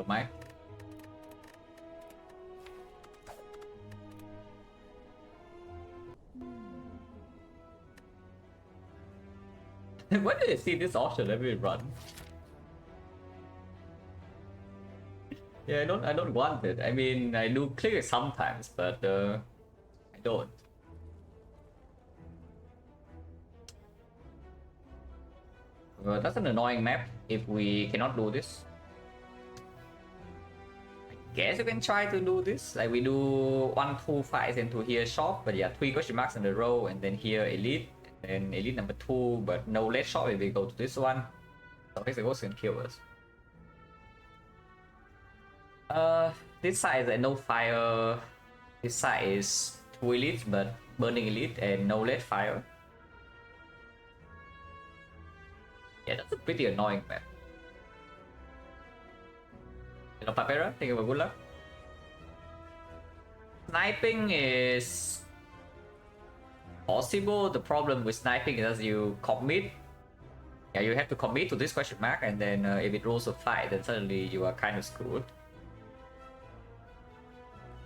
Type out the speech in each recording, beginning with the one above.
Mike. Why do you see this option every run? Yeah, I don't want it. I mean, I do click it sometimes, but I don't. That's an annoying map if we cannot do this. I guess you can try to do this. Like we do 1, 2 fights into here shop, but yeah, 3 question marks in a row, and then here elite, and elite number 2, but no late shot if we go to this one. So Hexaghost can kill us. This side is no fire. This side is 2 elites, but burning elite and no lead fire. Yeah, that's a pretty annoying map. Hello Papera, thank you for good luck. Sniping is possible. The problem with sniping is you commit. Yeah, you have to commit to this question mark, and then if it rolls a fight, then suddenly you are kind of screwed.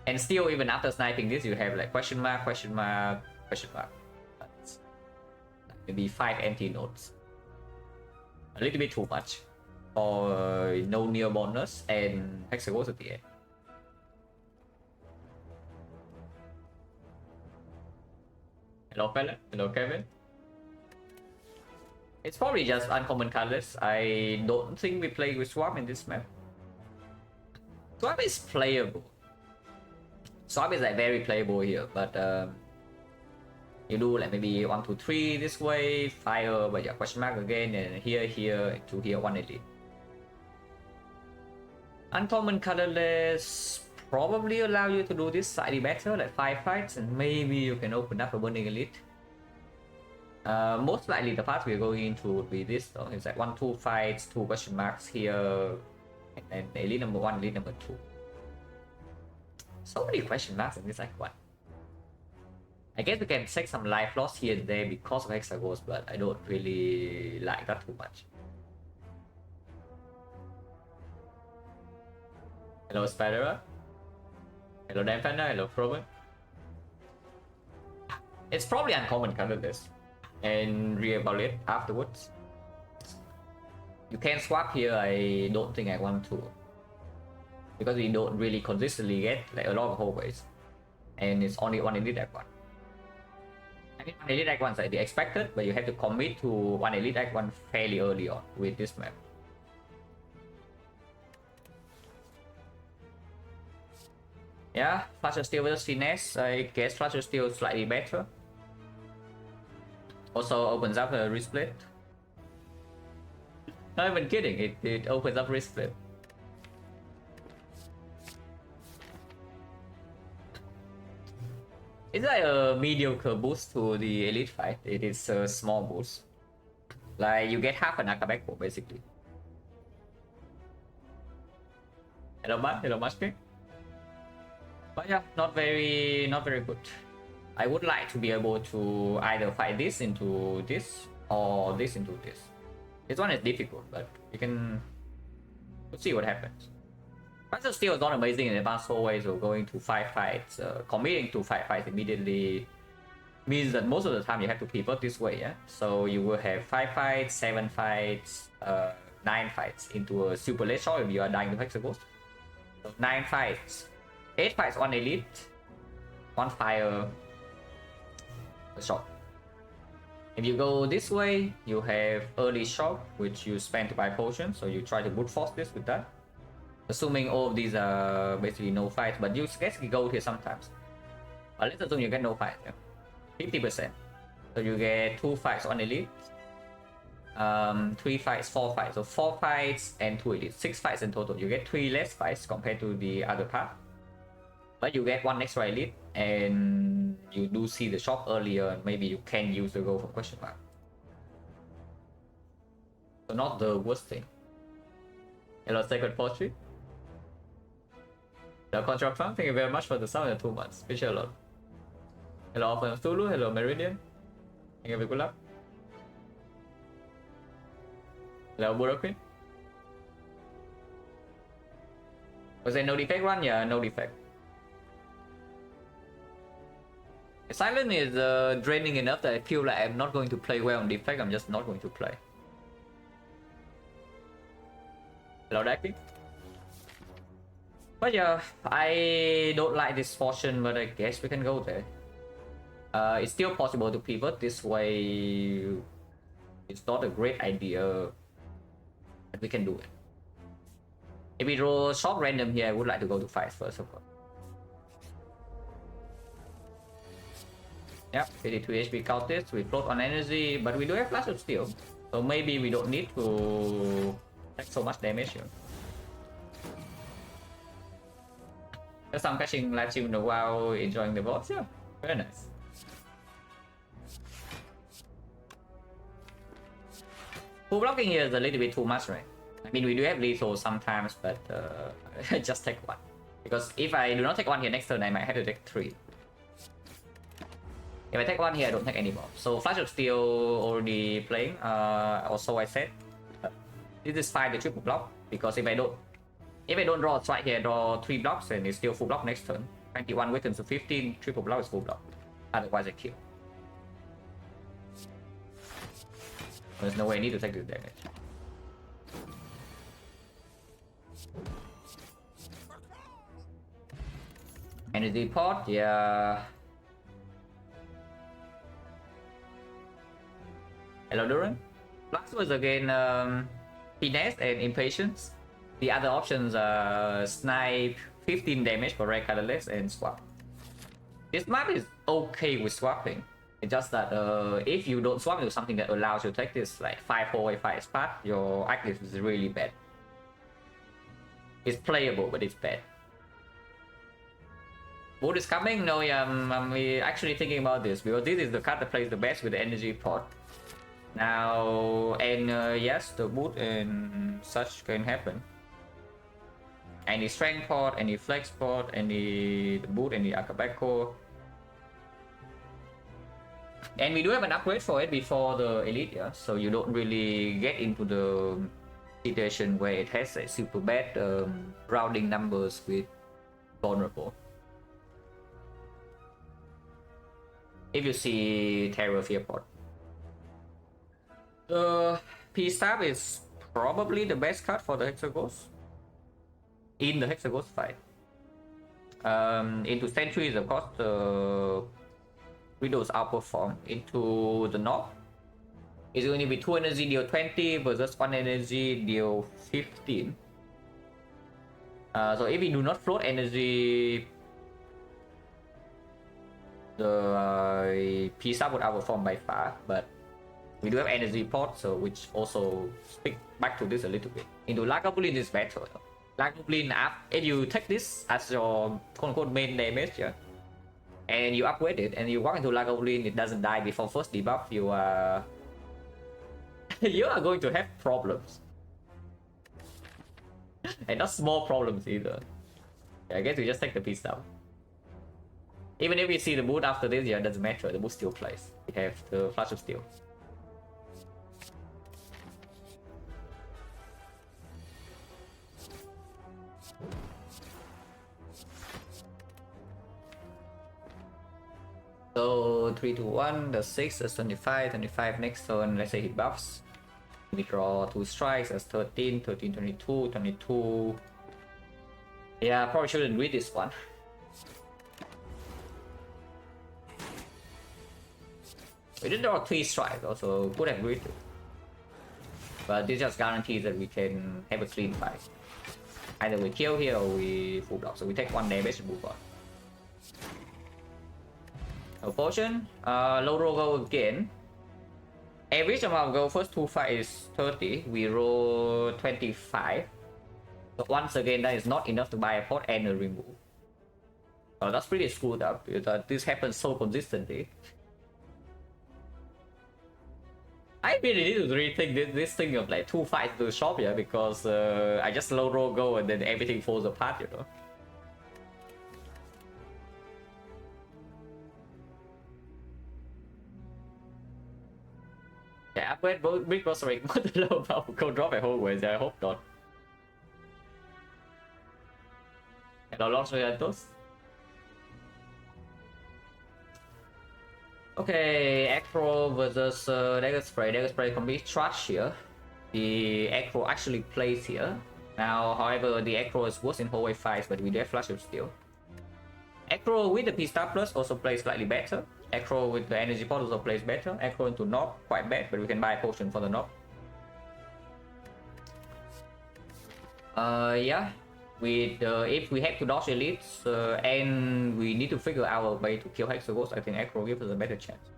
And still, even after sniping this, you have like question mark, question mark, question mark. That's maybe 5 empty nodes. A little bit too much for no near bonus and Hexaghost at the end. Hello fella, hello Kevin. It's probably just uncommon colors. I don't think we play with Swamp in this map. Swamp is playable. Swamp is like very playable here, but you do like maybe 1, 2, 3 this way, fire, but yeah, question mark again, and here, to here, 1 elite. Uncommon colorless probably allow you to do this slightly better, like 5 fights, and maybe you can open up a burning elite. Most likely the path we're going into would be this though. It's like 1, 2 fights, 2 question marks here, and then elite number 1, elite number 2. So many question marks in this like one. I guess we can take some life loss here and there because of Hexaghost, but I don't really like that too much. Hello Spiderer. Hello Danfender, hello Proven. It's probably uncommon colorless and re-evaluate afterwards. You can swap here, I don't think I want to. Because we don't really consistently get like a lot of hallways. And it's only 1 elite act 1. I mean 1 elite act 1 is like the expected, but you have to commit to 1 elite act 1 fairly early on with this map. Yeah, Flasher Steel versus Finesse, I guess Flasher Steel is slightly better. Also opens up a wrist split. Not even kidding, it opens up wrist split. It's like a mediocre boost to the elite fight. It is a small boost. Like you get half an Akabeko basically. Hello man, hello Mashke. But yeah, not very good. I would like to be able to either fight this into this or this into this. This one is difficult, but you can see what happens. Flasher Steel is not amazing in advanced hallways or going to 5 fights. Committing to 5 fights immediately means that most of the time you have to pivot this way, yeah? So you will have 5 fights, 7 fights, 9 fights into a super late shot if you are dying to Hexaghost. So 9 fights, 8 fights, 1 elite, 1 fire, a shot. If you go this way, you have early shot, which you spend to buy potions, so you try to brute force this with that. Assuming all of these are basically no fights, but you get gold here sometimes. But let's assume you get no fight, yeah? 50%. So you get 2 fights on elite, 3 fights, 4 fights. So 4 fights and 2 elite, 6 fights in total. You get 3 less fights compared to the other path. But you get 1 extra elite, and you do see the shop earlier, and maybe you can use the gold from question mark. So not the worst thing. Hello Sacred Poetry. Hello Contract Farm, thank you very much for the sub in 2 months. Appreciate a lot. Hello Alpha of Tulu, hello Meridian. Thank you very good luck. Hello Buddha Queen. Was there no defect run? Yeah, no defect. Silent is draining enough that I feel like I'm not going to play well on defect. I'm just not going to play. Hello, Daki. But yeah, I don't like this fortune, but I guess we can go there. It's still possible to pivot this way. It's not a great idea, but we can do it. If we roll short random here, I would like to go to 5 first, of course. Yep, 82 HP count this. We float on energy, but we do have flash of steel, so maybe we don't need to take so much damage here. Just some catching live stream while enjoying the boss. Yeah, very nice. Full blocking here is a little bit too much, right? I mean, we do have lethal sometimes, but just take 1. Because if I do not take 1 here next turn, I might have to take 3. If I take 1 here, I don't take any more. So Flash of Steel already playing. Also, I said this is fine, the triple block, because if I don't draw a strike here, draw 3 blocks, and it's still full block next turn. 21 weakens to 15, triple block is full block. Otherwise, I kill. There's no way I need to take this damage. Energy pot, yeah. Hello, Duran. Flux was again finesse and impatience. The other options are snipe, 15 damage for red colorless, and swap. This map is okay with swapping. It's just that if you don't swap into something that allows you to take this like 5-4 5 spot, your active is really bad. It's playable, but it's bad. Wood is coming? No, yeah, I'm actually thinking about this because this is the card that plays the best with the energy pot. Now, and yes, the boot and such can happen. Any strength pot, any flex pot, any the boot, any Akabeko. And we do have an upgrade for it before the elite, yeah, so you don't really get into the situation where it has a super bad rounding numbers with vulnerable. If you see Terror Fear pot. The P-Stab is probably the best card for the Hexagons in the Hexagons fight. Into Sentries, of course, the Widows outperform. Into the North, it's going to be 2 energy deal 20 versus 1 energy deal 15. So if we do not float energy, the P-Stab would outperform by far, but we do have energy pot, so which also speak back to this a little bit. Into Lagavulin is better. Lagavulin, if you take this as your quote-unquote main damage, yeah, and you upgrade it, and you walk into Lagavulin, it doesn't die before first debuff, you are you are going to have problems. And not small problems either. Yeah, I guess we just take the piece down. Even if we see the boot after this, yeah, it doesn't matter, the boot still plays. We have the Flash of Steel. So 3 to 1, the 6 is 25, 25 next turn, let's say he buffs. We draw 2 strikes as 13, 13, 22, 22. Yeah, probably shouldn't read this one. We did draw 3 strikes, also could have read it. But this just guarantees that we can have a clean fight. Either we kill here or we full block, so we take 1 damage and move on. A potion, low roll go again. Average amount of go first 2 fight is 30. We roll 25. So once again, that is not enough to buy a pot and a remove. So that's pretty screwed up because this happens so consistently. I really need to rethink this thing of like 2 fights to the shop here because I just low roll go and then everything falls apart, you know. Yeah, upgrade big grocery the low power go drop at Hogwarts. I hope not. Los Santos. Okay, Acro versus Dagger Spray. Dagger Spray can be trash here. The Acro actually plays here. Now, however, the Acro is worse in hallway fights, but we do have Flash of Steel. Acro with the P-Star Plus also plays slightly better. Acro with the Energy Pot also plays better. Acro into Knob, quite bad, but we can buy a potion for the Knob. Yeah. With if we have to dodge elites and we need to figure out a way to kill Hexaghost, I think Acro gives us a better chance.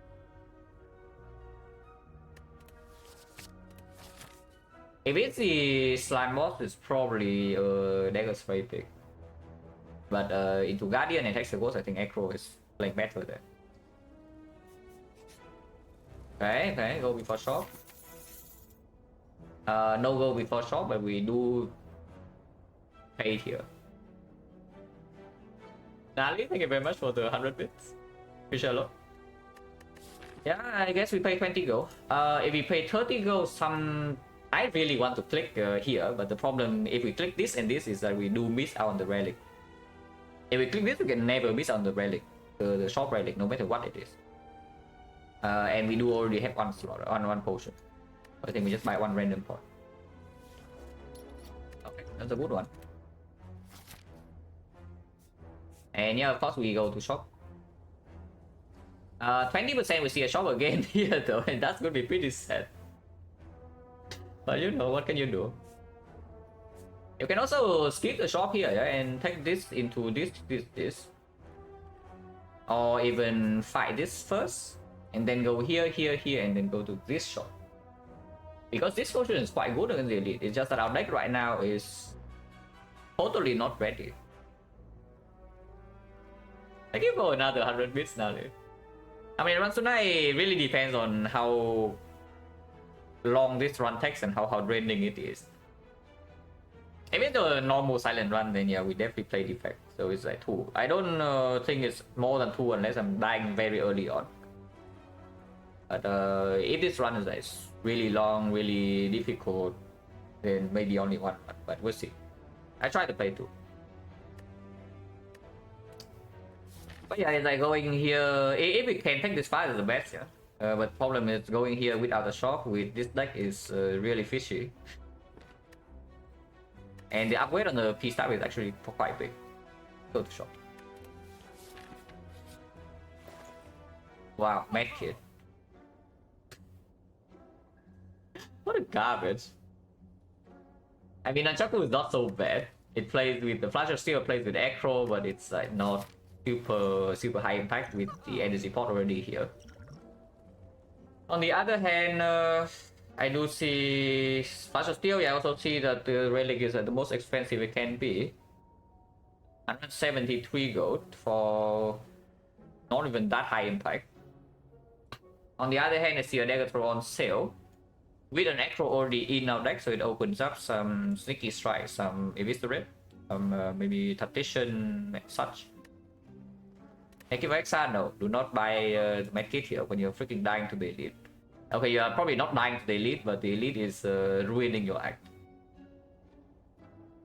If it's the slime boss, it's probably Dagger Spray pick. But into Guardian and Hexaghost, I think Acro is playing better there. Okay, go before shop. No go before shop, but we do pay here. Nali, thank you very much for the 100 bits. Appreciate a lot. Yeah, I guess we pay 20 gold. If we pay 30 gold, I really want to click here, but the problem if we click this and this is that we do miss out on the relic. If we click this, we can never miss on the relic, the shop relic, no matter what it is. And we do already have one slot on one potion. I think we just buy one random pot. Okay, that's a good one. And yeah, of course we go to shop. 20% we see a shop again here though, and that's gonna be pretty sad. But you know, what can you do? You can also skip the shop here, yeah, and take this into this. Or even fight this first, and then go here, and then go to this shop. Because this potion is quite good against the elite. It's just that our deck right now is totally not ready. I give go another 100 bits now, dude. I mean, run tonight really depends on how long this run takes and how draining it is. If it's a normal silent run, then yeah, we definitely play Defect. So it's like 2. I don't think it's more than 2 unless I'm dying very early on. But if this run is like really long, really difficult, then maybe only 1 run, but we'll see. I try to play 2. But yeah, it's like going here. If we can take this fight, is the best, yeah. But problem is going here without a shop with this deck is really fishy. And the upgrade on the P-Star is actually quite big. Go to shop. Wow, medkit. What a garbage. I mean, Nunchaku is not so bad. It plays with the Flash of Steel, plays with Acro, but it's like not super high impact with the energy pot already here. On the other hand, I do see Flash of Steel. I also see that the relic is the most expensive it can be. 173 gold for not even that high impact. On the other hand, I see a Dagger on sale with an Acro already in our deck, so it opens up some Sneaky Strike, some Eviscerate, some maybe Tactician, such. Thank you for Exa. No, do not buy the medkit here when you're freaking dying to the elite. Okay, you are probably not dying to the elite, but the elite is ruining your act.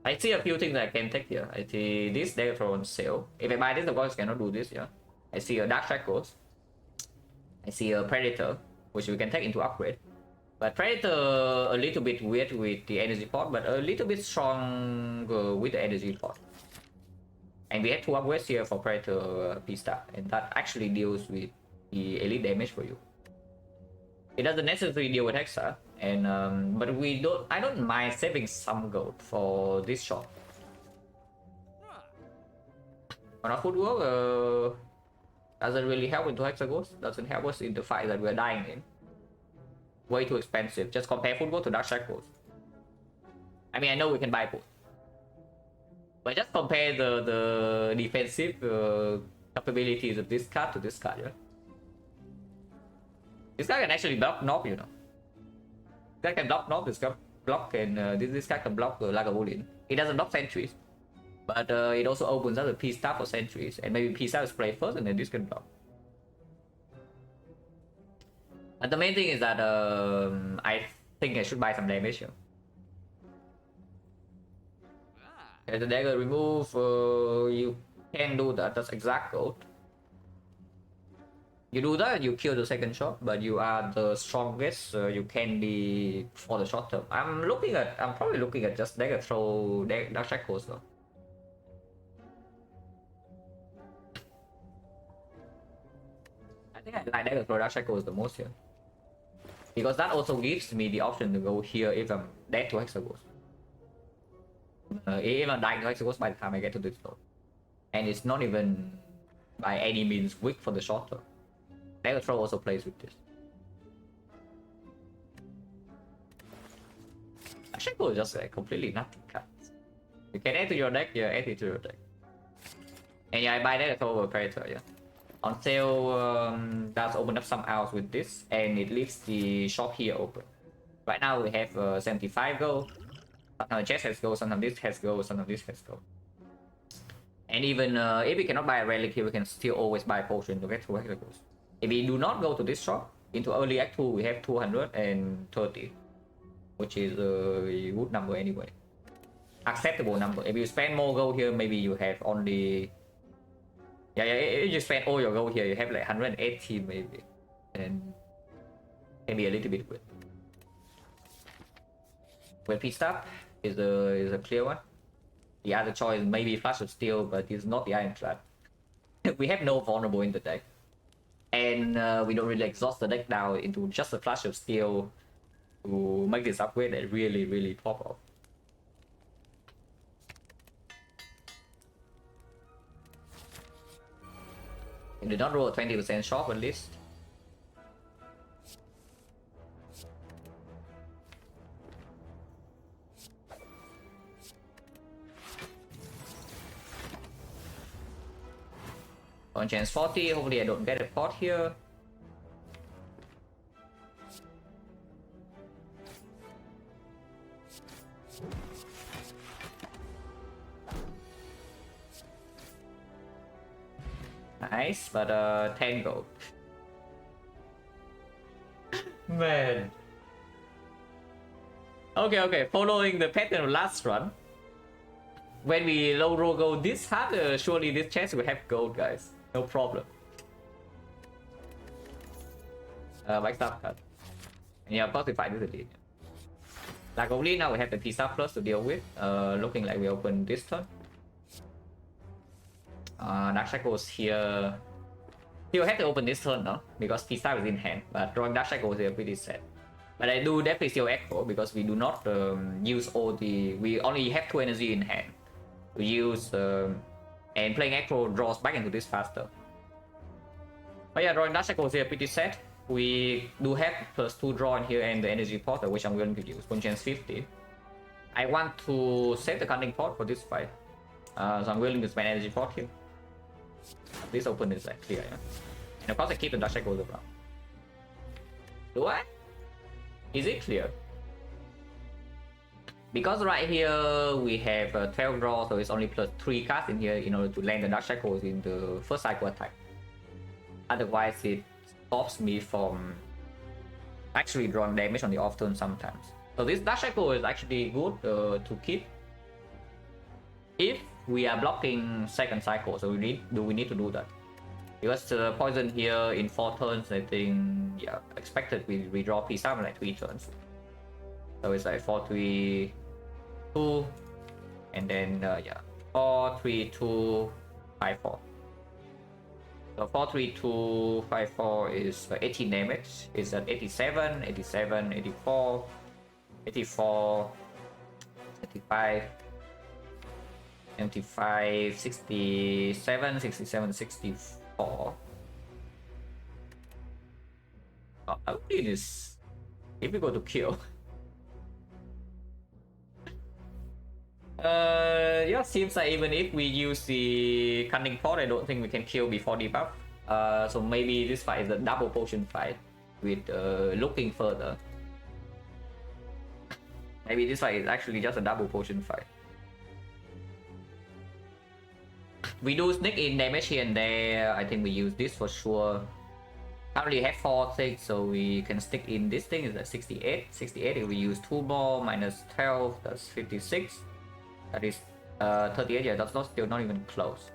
I see a few things I can take here. I see this Dagger on sale. If I buy this, of course, I cannot do this, yeah. I see a Dark Shackles. I see a Predator, which we can take into upgrade. But Predator a little bit weird with the energy pot, but a little bit stronger with the energy pot. And we have 2 upgrades here for Predator P-Star, and that actually deals with the elite damage for you. It doesn't necessarily deal with Hexa, and but I don't mind saving some gold for this shot. On our footwork, doesn't really help into Hexaghost, doesn't help us in the fight that we're dying in. Way too expensive. Just compare footwork to Dark Shackles. I mean, I know we can buy both, but just compare the defensive capabilities of this card to this card, yeah. This guy can actually block Knob, you know. This guy can block Knob, this guy block, and this guy can block Lagavulin. It doesn't block sentries, but it also opens up the P-Star for sentries, and maybe P-Star is play first, and then this can block. And the main thing is that I think I should buy some damage here. As the dagger remove, you can do that. That's exact gold. You do that, you kill the second shot, but you are the strongest, so you can be for the short term. I'm probably looking at just dagger throw dark shackles though. I think I like dagger throw dark shackles the most here, because that also gives me the option to go here if I'm dead to hexagons. If I'm dying to hexagons by the time I get to this node, and it's not even by any means weak for the short term. Dagger throw also plays with this. Shackle is just like completely nothing cut. You can add to your deck, yeah, add it to your deck. And yeah, I buy Dagger throw over Predator, yeah. On sale, that's open up some outs with this, and it leaves the shop here open. Right now we have 75 gold. Sometimes chest has gold, sometimes this has gold, sometimes this has gold. And even if we cannot buy a relic here, we can still always buy a potion to get 2 hexagons. If we do not go to this shop, into early act 2 we have 230, which is a good number anyway. Acceptable number. If you spend more gold here, maybe you have only... Yeah, if you spend all your gold here, you have like 180 maybe. And maybe a little bit good. When pissed up is a clear one. The other choice may be Flash of Steel, but it's not the Iron Trap. We have no vulnerable in the deck. And we don't really exhaust the deck down into just a Flash of Steel to make this upgrade that really pop off. You did not roll a 20% shop at least. On chance 40, hopefully I don't get a pot here. Nice, but 10 gold. Man. Okay, following the pattern of last run. When we low roll gold this hard, surely this chest will have gold, guys. No problem. Back stop cut. And yeah, of course we fight this again. Like only now we have the P-Star plus to deal with. Looking like we open this turn. Dark Shackles here. He'll have to open this turn now because P-Star is in hand. But drawing Dark Shackles here pretty sad. But I do definitely still echo because we do not use all the... We only have 2 energy in hand. We use... and playing echo draws back into this faster. But yeah, drawing Dark Shackles here pretty sad. We do have +2 draw in here and the energy pot, which I'm going to use. 1 chance 50. I want to save the cunning pot for this fight. So I'm willing to spend energy pot here. This open is like clear, yeah. And of course I keep the Dark Shackles around. Do I? Is it clear? Because right here we have 12 draws, so it's only +3 cards in here in order to land the Dark Shackles in the first cycle attack. Otherwise it stops me from actually drawing damage on the off turn sometimes. So this Dark Shackle is actually good to keep if we are blocking second cycle, so we need to do that. Because poison here in 4 turns, I think, yeah, expected we draw P-Star in like 3 turns. So it's like 4, 3, 2, and then yeah, 4, 3, 2, 5, 4. So 4, 3, 2, 5, 4 is 18 damage. It's at 87, 87, 84, 84, 85, 75, 67, 67, 64. I would need this if we go to kill. Yeah, seems like even if we use the cunning pot, I don't think we can kill before debuff. So maybe this fight is a double potion fight with looking further. Maybe this fight is actually just a double potion fight. We do sneak in damage here and there. I think we use this for sure. Currently have 4 things, so we can stick in this thing is at 68. 68 if we use 2 more minus 12, that's 56. That is 38, yeah, that's not still not even close.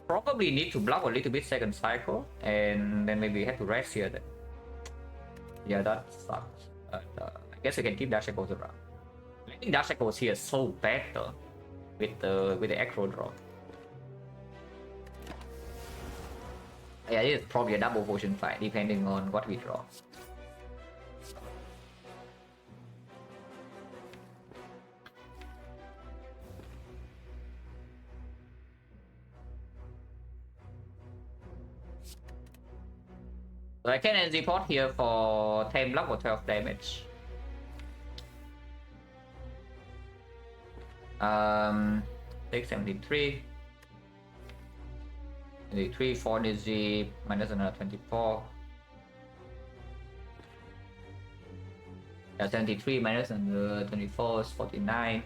Probably need to block a little bit second cycle, and then maybe have to rest here then. Yeah, that sucks. I guess we can keep dash echoes around. I think dash echoes here is so bad though, with the acro draw. Yeah, it is probably a double potion fight depending on what we draw. So I can energy pot here for 10 block or 12 damage. 673. 23, 4 DG, minus another 24. Yeah, 73 minus another 24 is 49.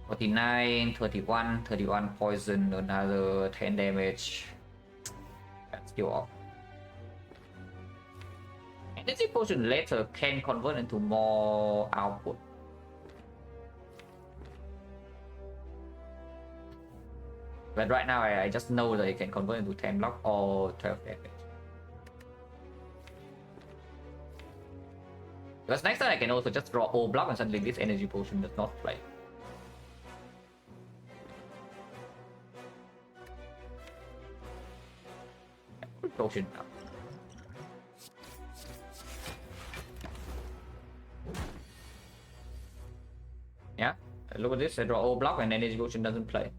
49, 31, 31 poison, another 10 damage. That's still off. Energy potion later can convert into more output. But right now I just know that it can convert into 10 block or 12 damage. Because next time I can also just draw all block and suddenly this energy potion does not play. Potion now. Yeah, look at this, I draw all block and energy potion doesn't play.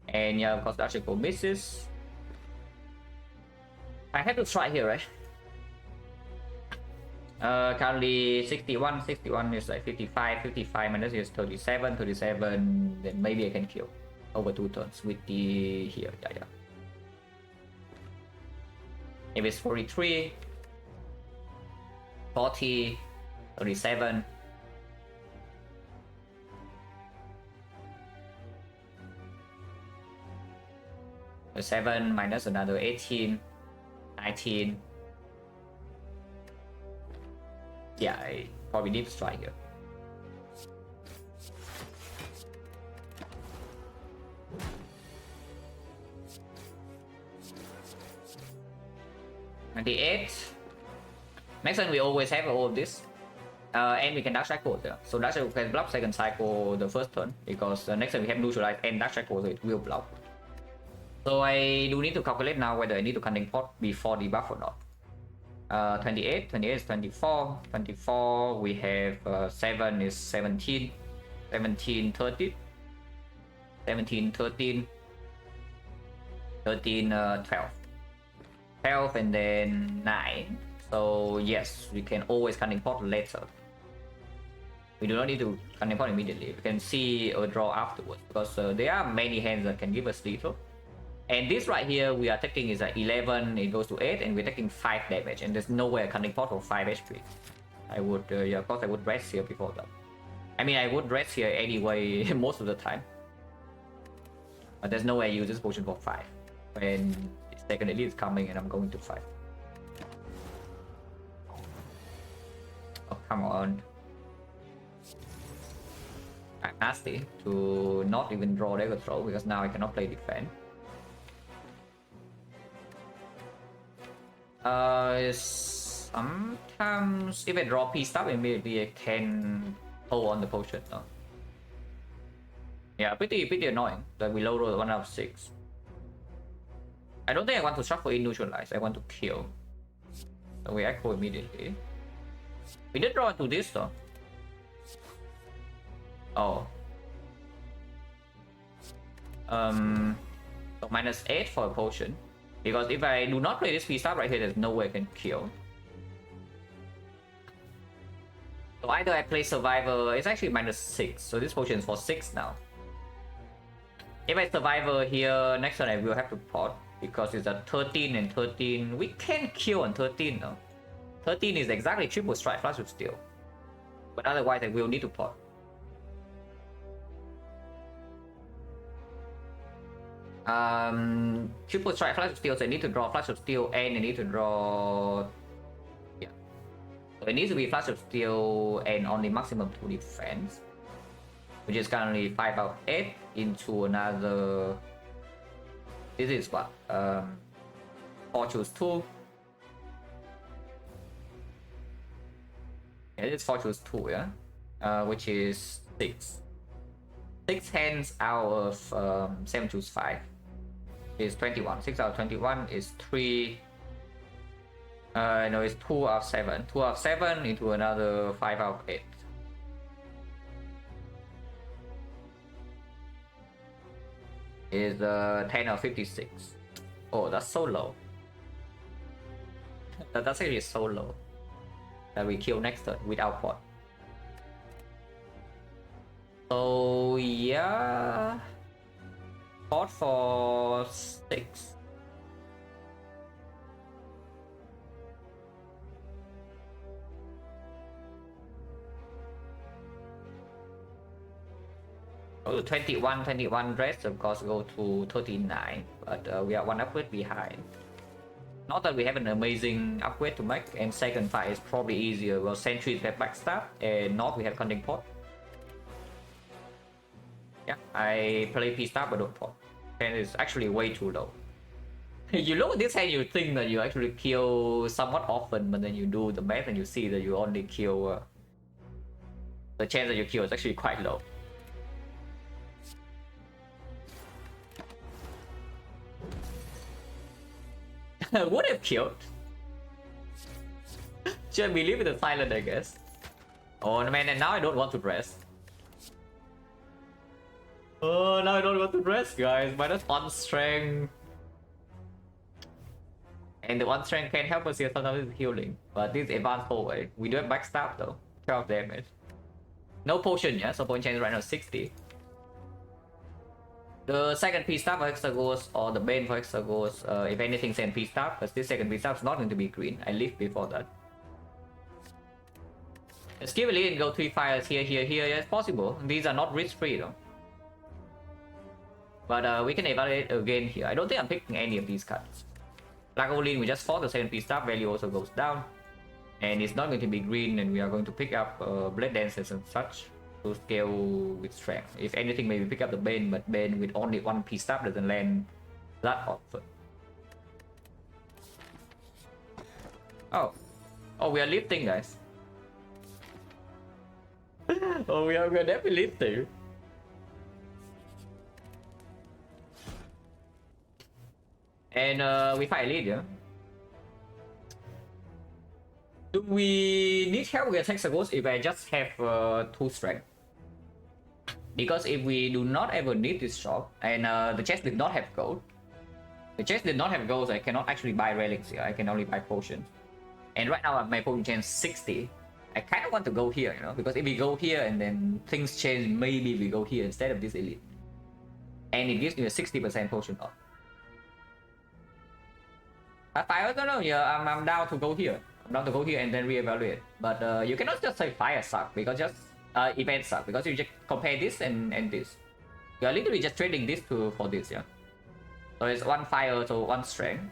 And yeah, of course, dash echo misses. I have to try here, right? Currently 61, 61 is like 55, 55 minus is 37, 37, then maybe I can kill over 2 turns with the here, yeah. If it's 43, 40, 37. 7 minus another 18, 19. Yeah, I probably need to try here. Next time we always have all of this. And we can dash cycle there. So dash cycle can block second cycle the first turn because next time we have neutralize and dash cycle, so it will block. So I do need to calculate now whether I need to cunning pot before the buff or not. 28, 28 is 24, 24 we have 7 is 17, 17, 13, 17, 13, 13, 12, 12 and then 9. So yes, we can always cunning pot later. We do not need to cunning pot immediately. We can see a draw afterwards because there are many hands that can give us lethal. And this right here, we are taking is 11, it goes to 8, and we're taking 5 damage. And there's no way a cunning pot for 5 HP. I would, yeah, of course I would rest here before that. I mean, I would rest here anyway most of the time. But there's no way I use this potion for 5. When it's second elite is coming and I'm going to 5. Oh, come on. I'm nasty to not even draw dagger throw because now I cannot play defend. Sometimes if I draw P stop immediately I can hold on the potion. No? Yeah, pretty annoying that we low roll 1 out of 6. I don't think I want to shuffle in neutralize, I want to kill. So we echo immediately. We did draw into this though. Oh. So -8 for a potion. Because if I do not play this piece up right here, there's no way I can kill. So either I play Survivor, it's actually -6, so this potion is for 6 now. If I Survivor here, next turn I will have to pot, because it's a 13 and 13. We can kill on 13 now. 13 is exactly triple strike flush with steel. But otherwise I will need to pot. Triple strike flash of steel, so I need to draw flash of steel and I need to draw, yeah, so it needs to be flash of steel and only maximum 2 defense. which is currently 5 out of 8 into another. This is what? 4 choose 2. Yeah, it's 4 choose 2, yeah? Which is 6. 6 hands out of 7 choose 5 is 21. 6 out of 21 is 3. No, it's 2 out of 7. 2 out of 7 into another 5 out of 8. Is 10 out of 56. Oh, that's so low. That's actually so low that we kill next turn without pot. So yeah, pot for 6. Oh, 21 rest, of course, go to 39, but we are 1 upgrade behind. Not that we have an amazing upgrade to make, and second fight is probably easier. Well, sentries have backstab, and not we have counting pot. Yeah, I play P-stab but don't pot. And it's actually way too low. You look at this hand, you think that you actually kill somewhat often, but then you do the math and you see that you only kill. The chance that you kill is actually quite low. Would have killed. Should believe in the silent, I guess. Oh man, and now I don't want to rest. Oh, now I don't want to rest, guys. -1 strength. And the 1 strength can help us here sometimes with healing. But this is advanced forward. We do have backstab though. 12 damage. No potion, yeah? So point chance right now 60. The second P-stab for Hexagons or the Bane for Hexagons, if anything, send P-stab, because this second P-stab is not going to be green. I lived before that. Let's give a lead and go 3 fires here, here, here. Yeah, it's possible. These are not risk-free though. But we can evaluate again here. I don't think I'm picking any of these cards. Lagavulin, we just fought the second P-stab, value also goes down. And it's not going to be green, and we are going to pick up Blade Dances and such to scale with strength. If anything, maybe pick up the Bane, but Bane with only 1 P-stab doesn't land that often. Oh. Oh, we are lifting, guys. Oh, we are definitely lifting. And we fight lead, yeah? Do we need help with Hexagons if I just have 2 strength? Because if we do not ever need this shop, and the chest did not have gold. The chest did not have gold, so I cannot actually buy relics here. I can only buy potions. And right now my potion chance 60. I kind of want to go here, you know, because if we go here and then things change, maybe we go here instead of this elite. And it gives me a 60% potion off. I don't know, yeah, I'm down to go here. I'm down to go here and then reevaluate. But you cannot just say fire suck, because just event suck, because you just compare this and this. You are literally just trading this for this, yeah. So it's 1 fire, so 1 strength,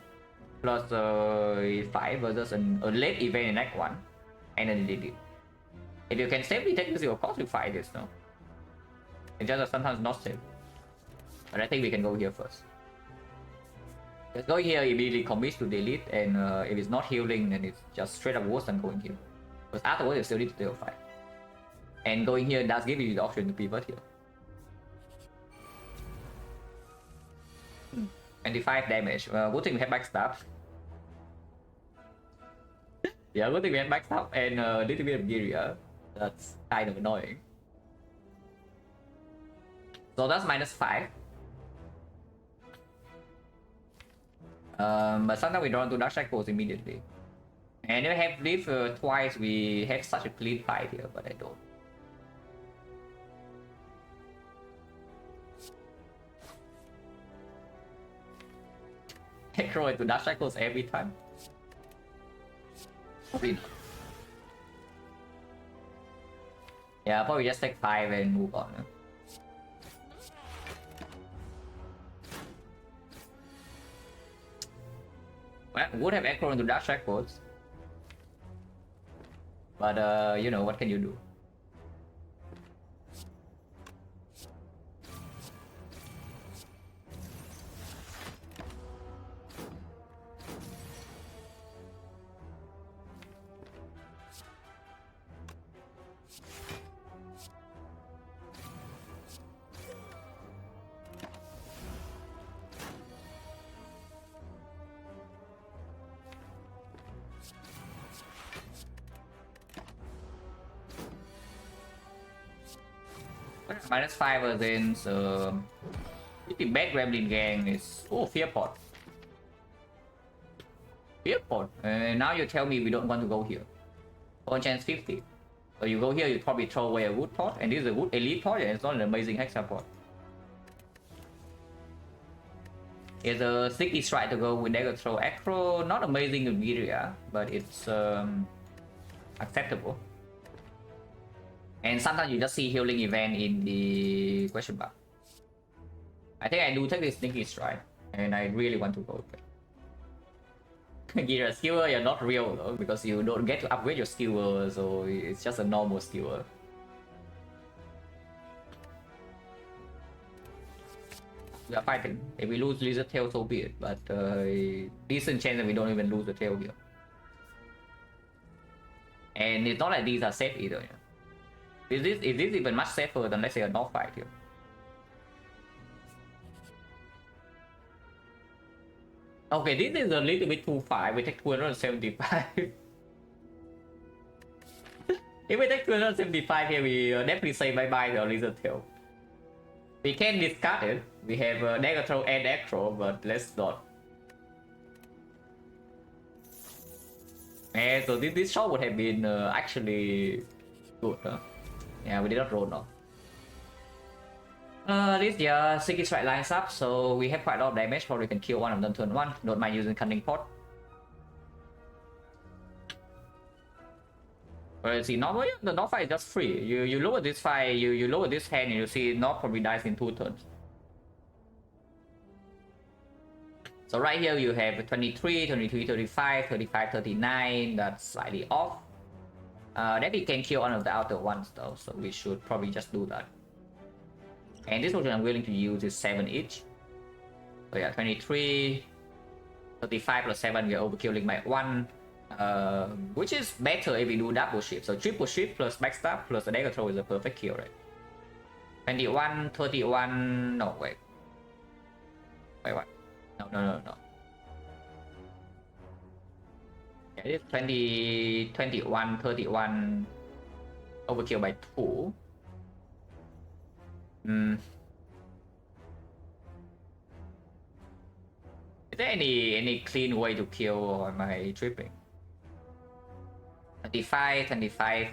plus 5 versus a late event in Act 1, and then delete. If you can safely take this, of course you fight this, no? It's just sometimes not safe. But I think we can go here first. Just going here immediately commits to delete, and if it's not healing, then it's just straight up worse than going here. Because afterwards, you still need to deal fight. And going here does give you the option to pivot here. 25 damage. Good thing we have backstab. Yeah, good thing we have backstab and a little bit of Giria. That's kind of annoying. So that's -5. But sometimes we don't do Dark Shackles immediately. And if I have lived twice, we have such a clean fight here, but I don't. I throw into Dark Shackles every time. Probably not. Yeah, probably just take 5 and move on. Well, would have echo into Dark Shackles. But you know, what can you do? -5 against the bad Gremlin gang is Fearport. Fearport. Now you tell me we don't want to go here. One chance 50. So you go here, you probably throw away a wood pot, and this is a wood elite pot, and it's not an amazing hexa pot. It's a sticky strike to go with dagger throw acro. Not amazing in Viria, but it's acceptable. And sometimes you just see healing event in the question bar. I think I do take this sneaky strike, and I really want to go with it. Gira skewer, you're not real though, because you don't get to upgrade your skewer, so it's just a normal skewer. We are fighting. If we lose lizard tail, so be it, but decent chance that we don't even lose the tail here. And it's not like these are safe either. Is this even much safer than, let's say, a North fight here? Okay, this is a little bit too far. We take 275. If we take 275 here, we definitely say bye-bye to our lizard tail. We can discard it. We have dagger throw and acro, but let's not. And so this shot would have been actually good, huh? Yeah, we did not roll now. This Sticky Strike lines up, so we have quite a lot of damage. Probably can kill one of them turn 1. Don't mind using Cunning Pot. But see, normally the North fight is just free. You lower this fight, you lower this hand, and you see North probably dies in 2 turns. So right here you have 23, 23, 35, 35, 39. That's slightly off. Then we can kill one of the outer ones though, so we should probably just do that. And this version I'm willing to use is 7 each. So yeah, 23, 35 plus 7, we are overkilling by 1. Which is better if we do double shift. So triple shift plus backstab plus the dagger throw is a perfect kill, right? 21, 31, no, wait. Wait, what? No. Yeah, it's 20, 21, 31, overkill by 2. Is there any clean way to kill, or am I tripping? 25, 25,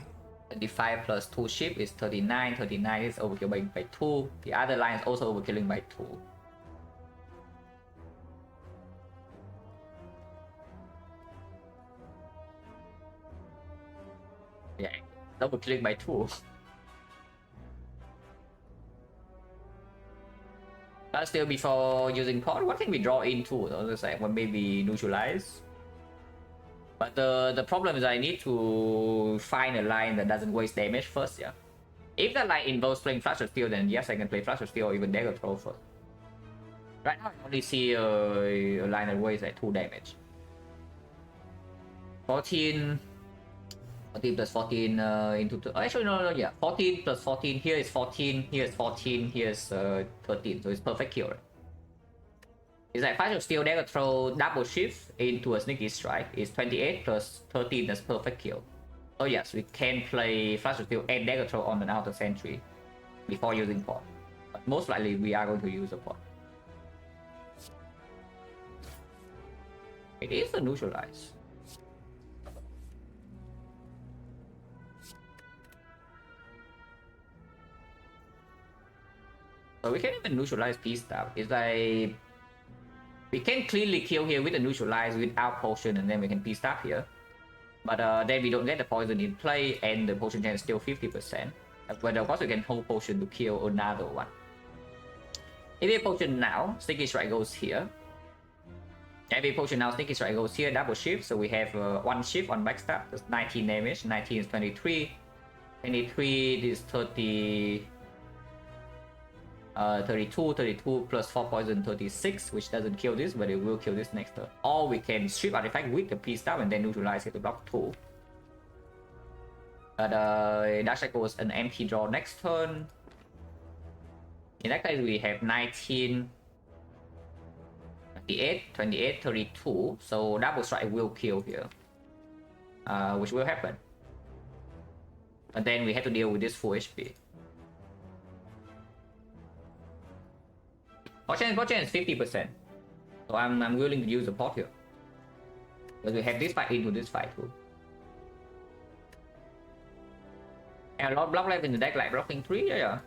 25 plus 2 ship is 39, 39 is overkill by 2. The other line is also overkilling by 2. Yeah, overkilling by 2. But still, before using pot, what can we draw into? It's like one maybe neutralize. But the problem is I need to find a line that doesn't waste damage first, yeah. If that line involves playing Flash of Steel, then yes, I can play Flash of Steel or even Dagger Throw first. Right now, I only see a line that wastes like 2 damage. 14 plus 14 into 2. Oh, actually, no, yeah. 14 plus 14. Here is 14. Here is 14. Here is 13. So it's perfect kill, right? It's like Flash of Steel, Dagger Throw, double shift into a sneaky strike. It's 28 plus 13. That's perfect kill. So yes, we can play Flash of Steel and Dagger Throw on an outer sentry before using pot. But most likely we are going to use a pot. It is a neutralize. So we can even neutralize Peace Staff. It's like we can cleanly kill here with the neutralize without potion, and then we can Peace Staff here. But then we don't get the poison in play, and the potion chance is still 50%. But of course we can hold potion to kill another one. If we potion now, Sticky Strike goes here. If we potion now, Sticky Strike goes here, double shift. So we have 1 shift on backstab. That's 19 damage. 19 is 23. 23 is 30. 32 plus 4 poison, 36, which doesn't kill this, but it will kill this next turn. Or we can strip artifact with the Peace Staff and then neutralize it to block 2. But Dark Shackle was an empty draw next turn. In that case, we have 19, 28, 28, 32. So double strike will kill here, which will happen. And then we have to deal with this full HP. Potion is 50%. So I'm willing to use the pot here. Because we have this fight into this fight too. And a lot of block left in the deck, like blocking 3, yeah.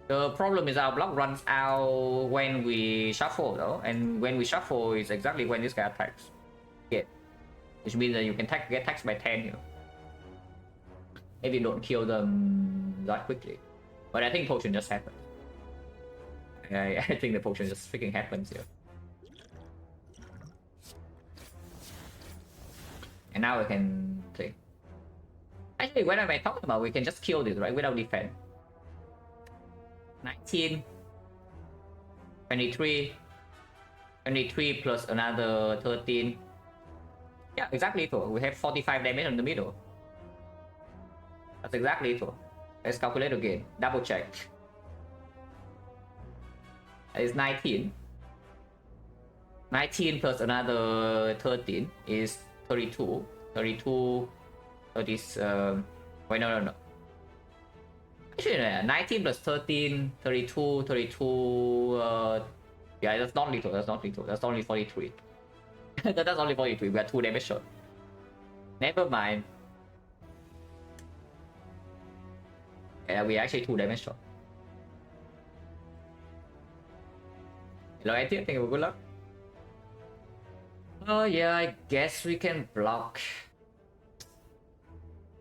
The problem is our block runs out when we shuffle though, and when we shuffle is exactly when this guy attacks. Yeah. Which means that you can get taxed by 10 here. If you don't kill them that quickly. But I think potion just happened. I think the potion just freaking happens here. And now we can play. Actually, what am I talking about? We can just kill this, right? Without defense. 19. 23. 23 plus another 13. Yeah, exactly it. We have 45 damage in the middle. That's exactly it. Let's calculate again. Double check. It's 19. 19 plus another 13 is 32. 32. 30. Wait, no. Actually, 19 plus 13, 32, 32. Yeah, that's not little. That's not little. That's only 43. That's only 43. We are 2 damage short. Never mind. Yeah, we are actually 2 damage short. Hello, Anthony. Thank you for good luck. Oh, yeah, I guess we can block.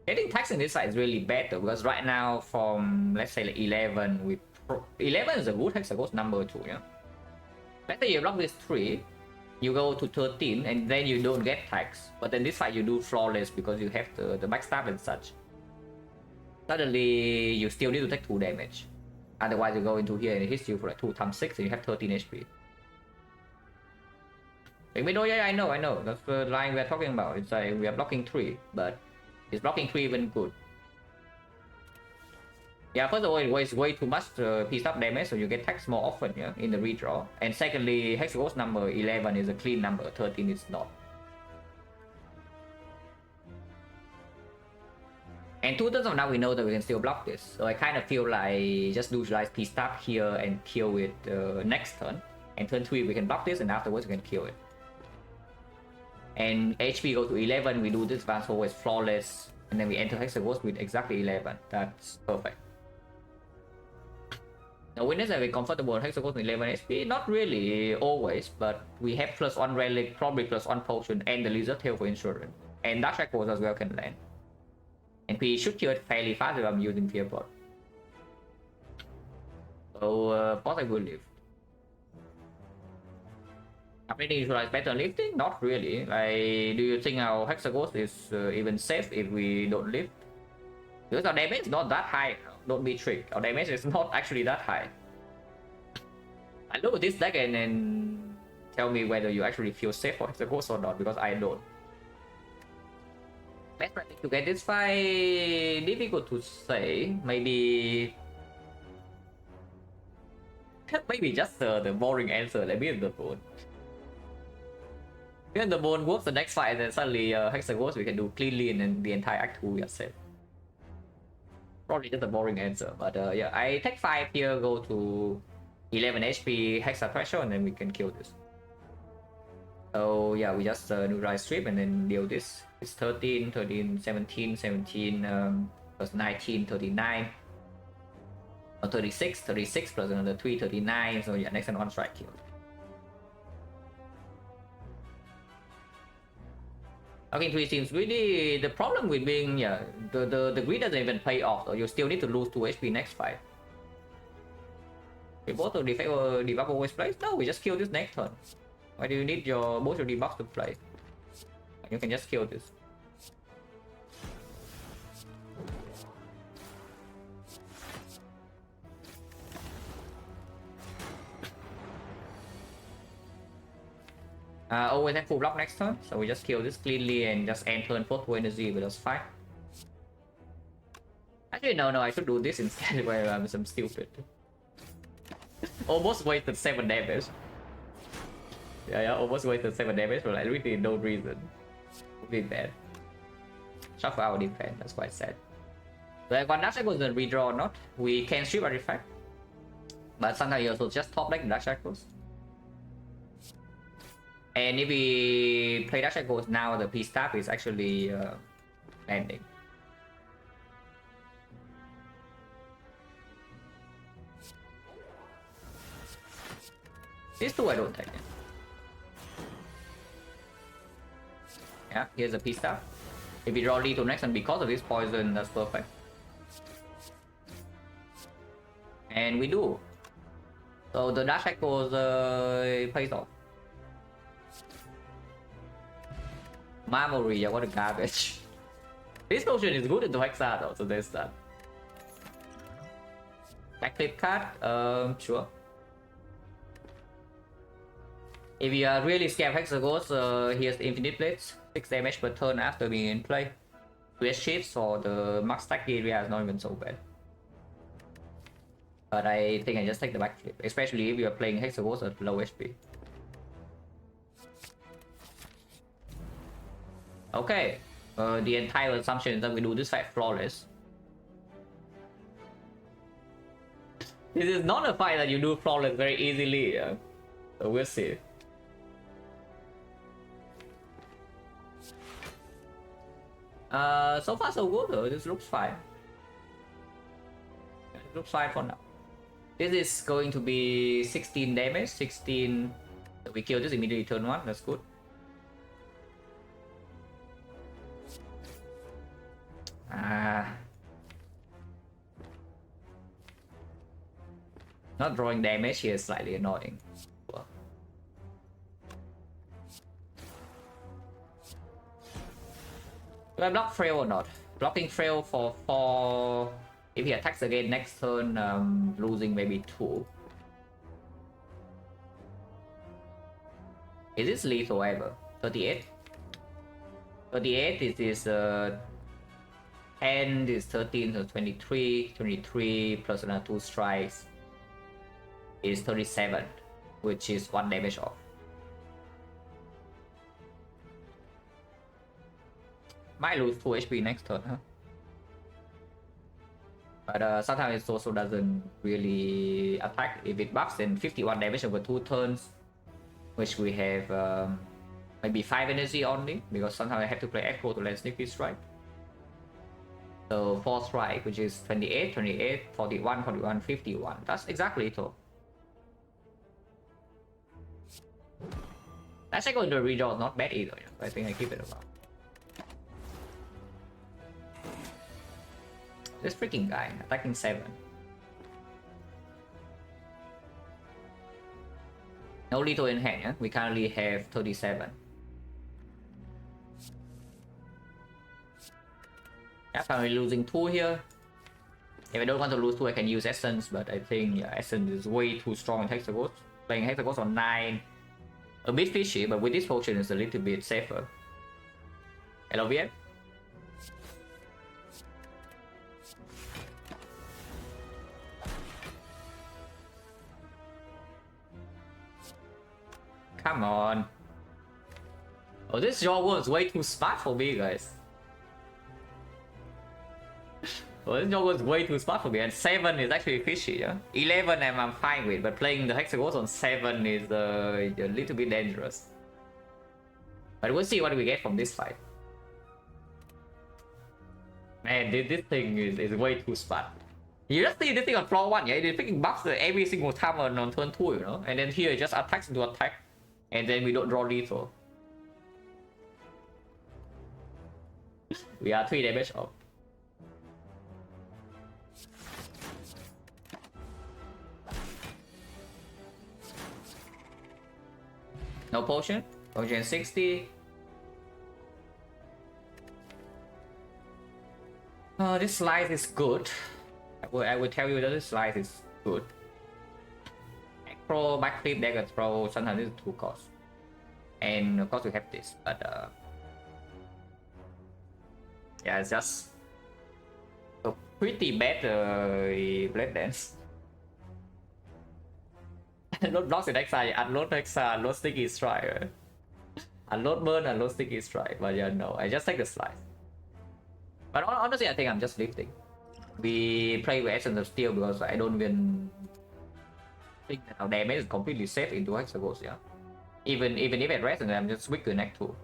Getting tax in this side is really better because right now from let's say like 11, 11 is a good hexaghost number too, yeah. Let's say you block this 3, you go to 13 and then you don't get tax, but then this fight you do flawless because you have the backstab and such. Suddenly you still need to take 2 damage. Otherwise you go into here and it hits you for like 2 times 6 and you have 13 HP. Like, oh yeah, I know. That's the line we're talking about. It's like we are blocking 3, but is blocking 3 even good? Yeah, first of all, it was way too much piece up damage, so you get taxed more often, yeah, in the redraw. And secondly, hexaghost number 11 is a clean number, 13 is not. And 2 turns of now we know that we can still block this, so I kind of feel like just neutralize piece up here and kill it next turn. And turn 3 we can block this, and afterwards we can kill it. And HP go to 11, we do this advance always flawless, and then we enter hexaghost with exactly 11. That's perfect. Now, witness are we comfortable with hexaghost with 11 HP? Not really, always, but we have +1 relic, probably +1 potion, and the lizard tail for insurance. And Dark Shackles as well can land. And we should kill it fairly fast if I'm using Fearbot. So, possibly will live. Upgrading neutralize better lifting? Not really. Like, do you think our hexaghost is even safe if we don't lift? Because our damage is not that high. Don't be tricked. Our damage is not actually that high. I look at this deck and then tell me whether you actually feel safe for hexaghost or not, because I don't. Best practice to get this fight, difficult to say. Maybe just the boring answer. Let me in the bone. When the bone works the next fight, and then suddenly hexaghost we can do cleanly, and then the entire act 2 we are safe. Probably just a boring answer, but yeah, I take 5 here, go to 11 HP, hexa threshold, and then we can kill this. So yeah, we just neutralize strip and then deal this. It's 13, 13, 17, 17 plus 19, 39. Or 36, 36 plus another 3, 39. So yeah, next and 1 strike kill. Okay, 3 seems really the problem with being, yeah, the greed doesn't even pay off, so you still need to lose 2 HP next fight. We both of defect or debuff always plays? No, we just kill this next turn. Why do you need your both your debuffs to play? You can just kill this. Always have full block next turn, so we just kill this cleanly and just end turn 4 to energy with us 5. Actually, no, I should do this instead where I'm some stupid. Almost wasted 7 damage. Yeah, almost wasted 7 damage for like really no reason. Really bad. Shuffle our defense, that's quite sad. So I got Dark Shackles and redraw or not. We can strip artifact. but sometimes you also just top deck Dark Shackles. And if we play Dark Shackles now, the P-Staff is actually landing. These two I don't take it. Yeah, here's a P-Staff. If we draw lethal next and because of this poison, that's perfect. And we do. So the Dark Shackles pays off. Marmory, what a garbage. This potion is good into XecnaR though, so there's that. Backflip card, sure. If you are really scared of Hexagons, here's Infinite Blades, 6 damage per turn after being in play. 2 shifts or the max stack area is not even so bad. But I think I just take the backflip, especially if you are playing Hexagons at low HP. Okay, the entire assumption is that we do this fight flawless. This is not a fight that you do flawless very easily, so we'll see. So far so good though, this looks fine. It looks fine for now. This is going to be 16 damage, 16... So we kill this immediately turn 1, that's good. Not drawing damage here is slightly annoying. Well. Do I block Frail or not? Blocking Frail for 4... If he attacks again next turn, losing maybe 2. Is this lethal ever? 38? 38 is 10 is 13, so 23. 23 plus another 2 strikes is 37, which is 1 damage off. Might lose 2 HP next turn, huh? But sometimes it also doesn't really attack. If it buffs, then 51 damage over 2 turns, which we have maybe 5 energy only, because sometimes I have to play Echo to land Sneaky Strike. So 4 strike, which is 28, 28, 41, 41, 51. That's exactly it all. Let's check on the redraw, not bad either. I think I keep it around. This freaking guy, attacking 7. No lethal in hand, yeah? We currently have 37. Yeah, currently losing 2 here. If I don't want to lose 2, I can use Essence, but I think yeah, Essence is way too strong in Hexagons. Playing Hexagons on 9. A bit fishy, but with this potion it's a little bit safer. Hello, VM? Come on. Oh, this jaw was way too smart for me, guys. Oh, this jaw was way too smart for me, and 7 is actually fishy, yeah? 11 I'm fine with, but playing the Hexagons on 7 is a little bit dangerous. But we'll see what we get from this fight. Man, this thing is way too smart. You just see this thing on floor 1, yeah? It freaking buffs every single time on turn 2, you know? And then here it just attacks into attack. And then we don't draw lethal. We are 3 damage off. No potion. Potion 60. This slice is good. I will tell you that this slice is good. Pro backflip dagger throw, sometimes this is 2 cost. And of course we have this, but yeah, it's just a pretty bad blade dance. Unload blocks in XI, unload XI, unload sticky strike. Unload burn, unload sticky strike. But yeah, no, I just take the slice. But honestly, I think I'm just lifting. We play with Essence of Steel because I don't even think that our damage is completely safe into Hexagons, yeah. Even if I rest and I'm just weak in Act 2.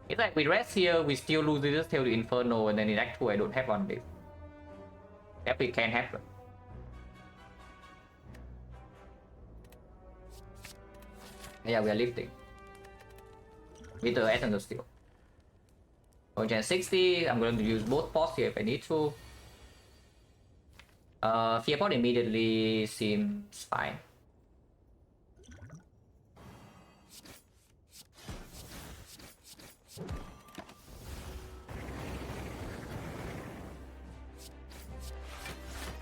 It's like we rest here, we still lose this tail to Inferno, and then in Act 2 I don't have one lift. That it can happen. Yeah, we are lifting. With the Essence of Steel. On Gen 60, I'm going to use both pots here if I need to. Fear pot immediately seems fine.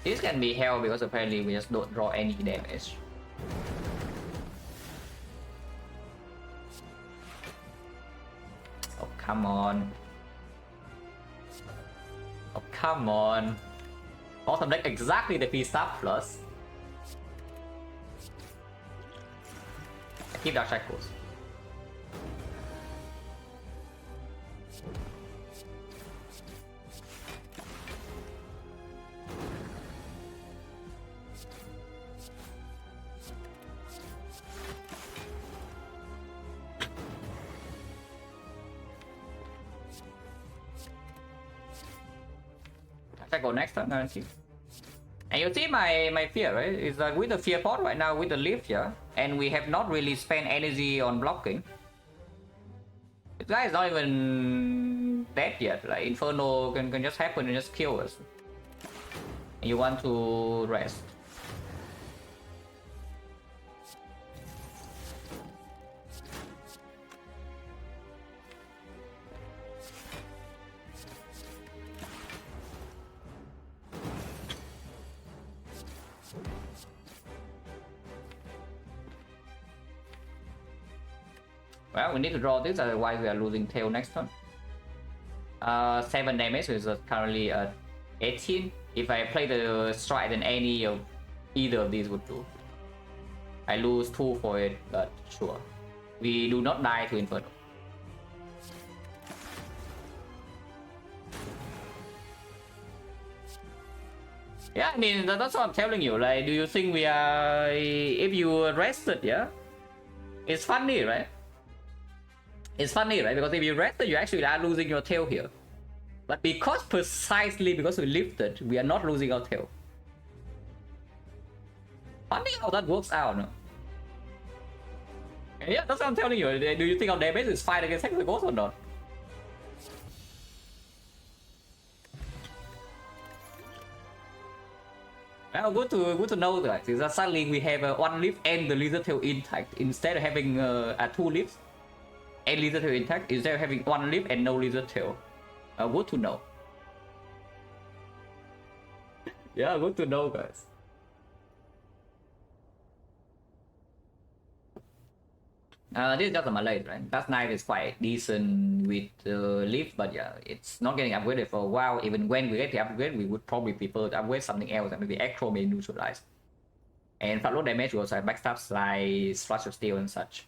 This can be hell because apparently we just don't draw any damage. Oh, come on. Oh, come on. Awesome deck exactly the P-Stab plus. I keep Dark Shackles. I go next turn, guarantee. And you see my fear, right? Is that with the fear pot right now, with the lift here, and we have not really spent energy on blocking. This guy is not even dead yet. Like Inferno can just happen and just kill us. And you want to rest. Well, we need to draw this, otherwise we are losing tail next turn. 7 damage is currently at 18. If I play the strike, then any of either of these would do. I lose 2 for it, but sure. We do not die to Inferno. Yeah, I mean, that's what I'm telling you. Like, do you think we are... If you rested, yeah? It's funny, right? It's funny, right? Because if you rested, you actually are losing your tail here. But precisely because we lifted, we are not losing our tail. Funny how that works out, no? And yeah, that's what I'm telling you. Do you think our damage is fine against Hexagons or not? Well, good to know, guys. Is that suddenly we have one lift and the lizard tail intact instead of having 2 lifts and lizard tail intact, instead of having 1 lift and no lizard tail. Good to know. Yeah, good to know, guys. This is just a Malay, right? Last night is quite decent with lift, but yeah, it's not getting upgraded for a while. Even when we get the upgrade, we would probably prefer to upgrade something else, and maybe Acro may neutralize. And for low damage, we also have backstab, slice, flash of steel, and such.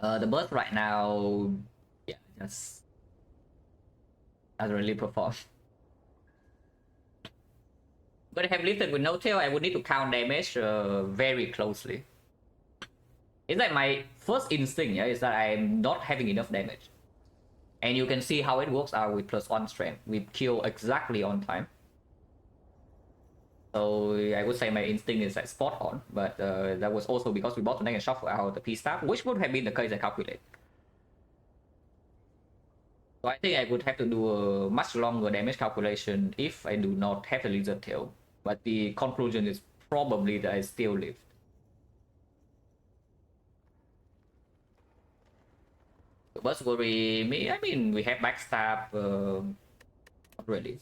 The burst right now, yeah, just doesn't really perform. But if I have lifted with no tail, I would need to count damage very closely. It's like my first instinct, yeah, is that I'm not having enough damage. And you can see how it works out with +1 strength. We kill exactly on time. So I would say my instinct is like spot on, but that was also because we bought the neck and shuffle out the P-Stab, which would have been the case I calculate. So I think I would have to do a much longer damage calculation if I do not have the lizard tail. But the conclusion is probably that I still live. But worry me, I mean, we have backstab, not really.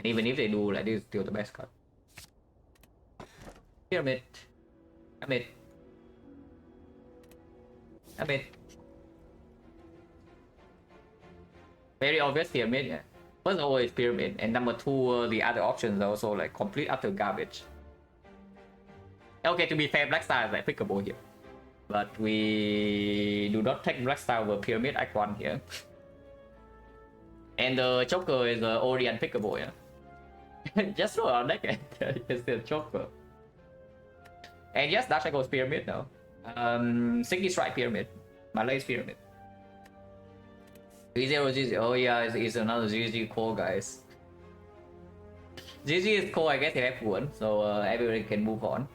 And even if they do, like, this is still the best card. Pyramid. Pyramid. Pyramid. Very obvious pyramid, yeah. First of all, it's pyramid, and number 2, the other options are also like complete utter garbage. Okay, to be fair, Black Star is like pickable here. But we do not take Black Star over Pyramid Act 1 here. And the Joker is already unpickable, yeah. Just throw our deck and it's the Joker. And yes, Dark Shackle's pyramid now. Sticky Strike pyramid. Malay's pyramid. V0 GG. Oh yeah, it's another GG core, guys. GG is core, I guess, in F1, so everybody can move on.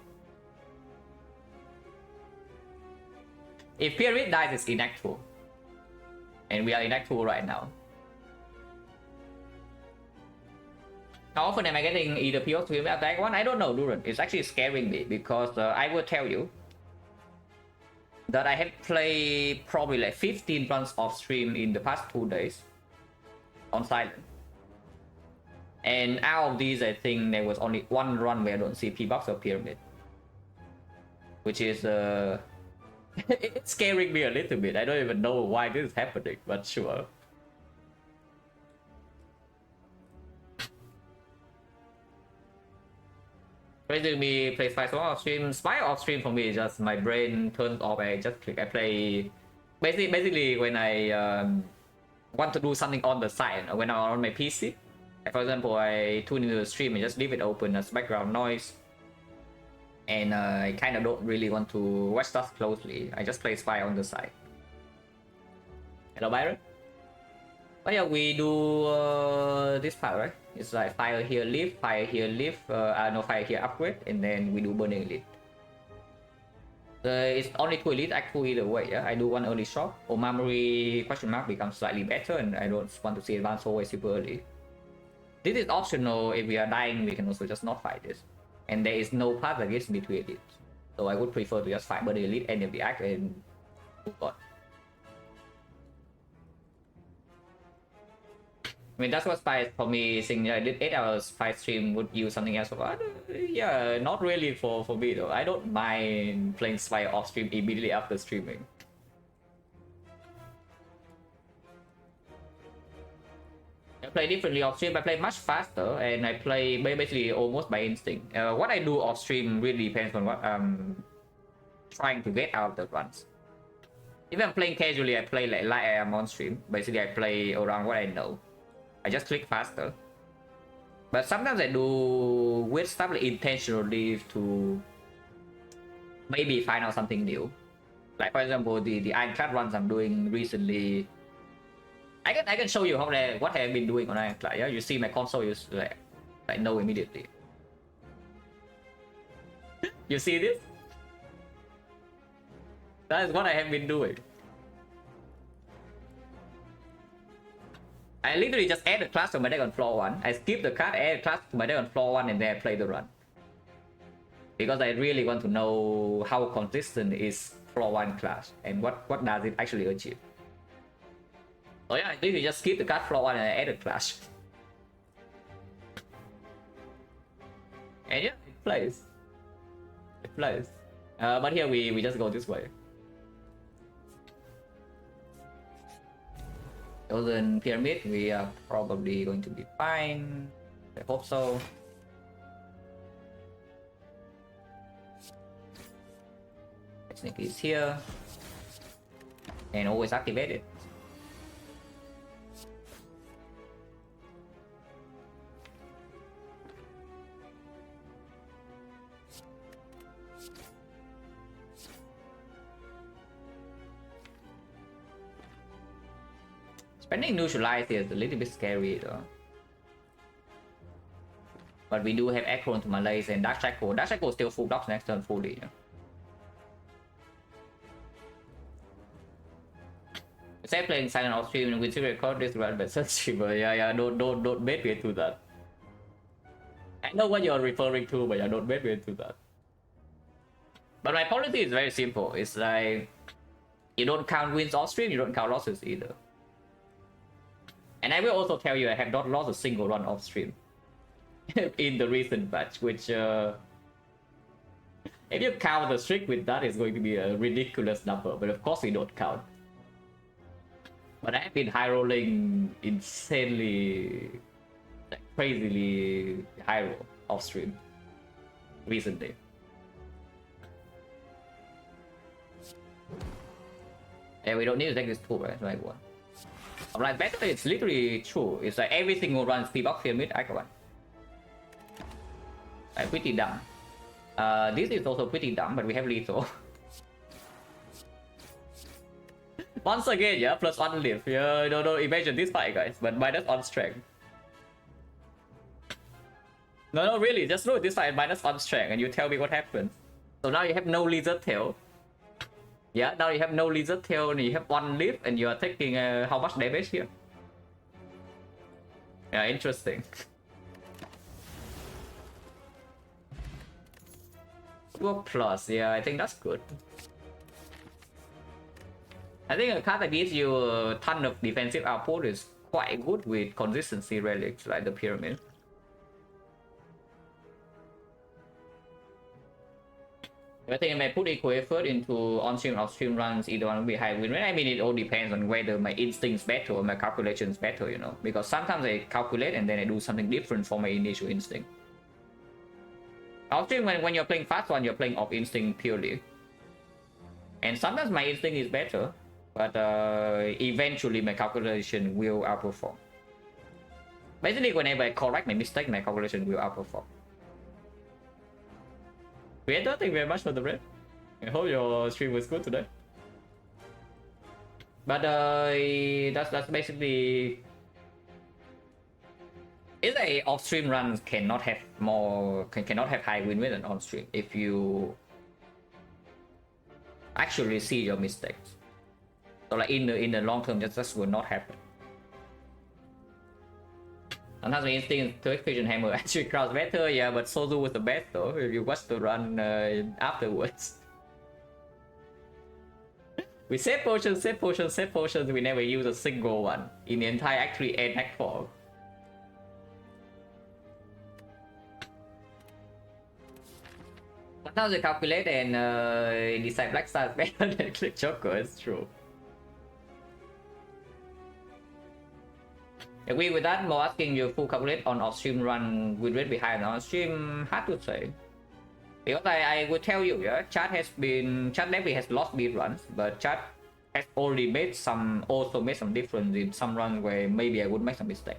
If pyramid dies, it's inactive. And we are inactive right now. How often am I getting either PO to attack one? I don't know, Duran. It's actually scaring me because I will tell you that I have played probably like 15 runs off stream in the past 2 days on silent. And out of these, I think there was only one run where I don't see P-Box or pyramid. Which is it's scaring me a little bit. I don't even know why this is happening, but sure. Basically, me play Spy off stream. Spy off stream for me is just my brain turns off. I just click. I play. Basically, when I want to do something on the side, when I'm on my PC, for example, I tune into the stream and just leave it open as background noise. And I kind of don't really want to watch stuff closely. I just play Spy on the side. Hello, Byron. Oh yeah, we do this part, right? It's like fire here, leave, fire here, leave, no, fire here, upgrade, and then we do burning elite. It's only 2 elite, act 2 either way, yeah? I do 1 early shot, or memory question mark becomes slightly better, and I don't want to see advance always super early. This is optional. If we are dying, we can also just not fight this. And there is no path that gets me to elite. So I would prefer to just fight burning elite, end of the act, and move on. I mean, that's what Spy for me, saying I did 8 hours Spy stream would use something else. But yeah, not really for me though. I don't mind playing Spy off stream immediately after streaming. I play differently off stream. I play much faster and I play basically almost by instinct. What I do off stream really depends on what I'm trying to get out of the runs. If I'm playing casually, I play like I am on stream. Basically, I play around what I know. I just click faster. But sometimes I do weird stuff like intentionally to maybe find out something new. Like for example, the Ironclad runs I'm doing recently. I can show you what I have been doing on Ironclad. Yeah, you see my console, you like know immediately. You see this? That is what I have been doing. I literally just add a class to my deck on floor 1. I skip the card, add a class to my deck on floor 1, and then I play the run. Because I really want to know how consistent is floor 1 class and what does it actually achieve. So yeah, I literally just skip the card floor 1 and I add a class. And yeah, it plays. It plays. But here we just go this way. Golden Pyramid, we are probably going to be fine. I hope so. Snake is here. And always activate it. Spending neutralize is a little bit scary though. But we do have Echo into Malays and Dark Shackle. Dark Shackle still full blocks next turn fully. Yeah. Instead playing silent off stream and with zero record this run by such streamer. Yeah, don't bet me into that. I know what you're referring to, but yeah, don't bet me into that. But my policy is very simple. It's like you don't count wins off stream, you don't count losses either. And I will also tell you I have not lost a single run off stream in the recent batch, which if you count the streak with that, it's going to be a ridiculous number, but of course we don't count. But I have been high rolling insanely, like crazily high roll off stream recently. And we don't need to take this tool, right? Like what? I'm like, better, it's literally true. It's like every single run speed box pyramid, I can one. Like pretty dumb. This is also pretty dumb, but we have lethal. Once again, yeah, plus 1 lift. Yeah, no, imagine this fight, guys, but minus on strength. No, really, just look at this fight minus on strength and you tell me what happens. So now you have no lizard tail. Yeah, now you have no lizard tail and you have 1 lift and you are taking how much damage here? Yeah, interesting. 2 plus, yeah, I think that's good. I think a card that gives you a ton of defensive output is quite good with consistency relics like the pyramid. I think I may put equal effort into on-stream and off-stream runs, either one will be high win rate. I mean, it all depends on whether my instinct's better or my calculation's better, you know. Because sometimes I calculate and then I do something different for my initial instinct. Off-stream, when you're playing fast one, you're playing off instinct purely. And sometimes my instinct is better, but eventually my calculation will outperform. Basically, whenever I correct my mistake, my calculation will outperform. Creator, thank you very much for the bread. I hope your stream was good today. But that's basically. Is a off-stream runs cannot have cannot have high win rate than on-stream if you actually see your mistakes. So like in the long term, just will not happen. Sometimes my instinct to Vision Hammer actually crowds better, yeah, but Sozu was the best though, if you watch the run afterwards. We save potions, we never use a single one in the entire actually end act 4. Sometimes you calculate and decide Black Star is better than Click Joker, it's true. Agree with that, more asking you full calculate on off-stream run with rate behind on stream, hard to say. Because I will tell you, yeah, chat definitely has lost beat runs, but chat has already made some difference in some runs where maybe I would make some mistake.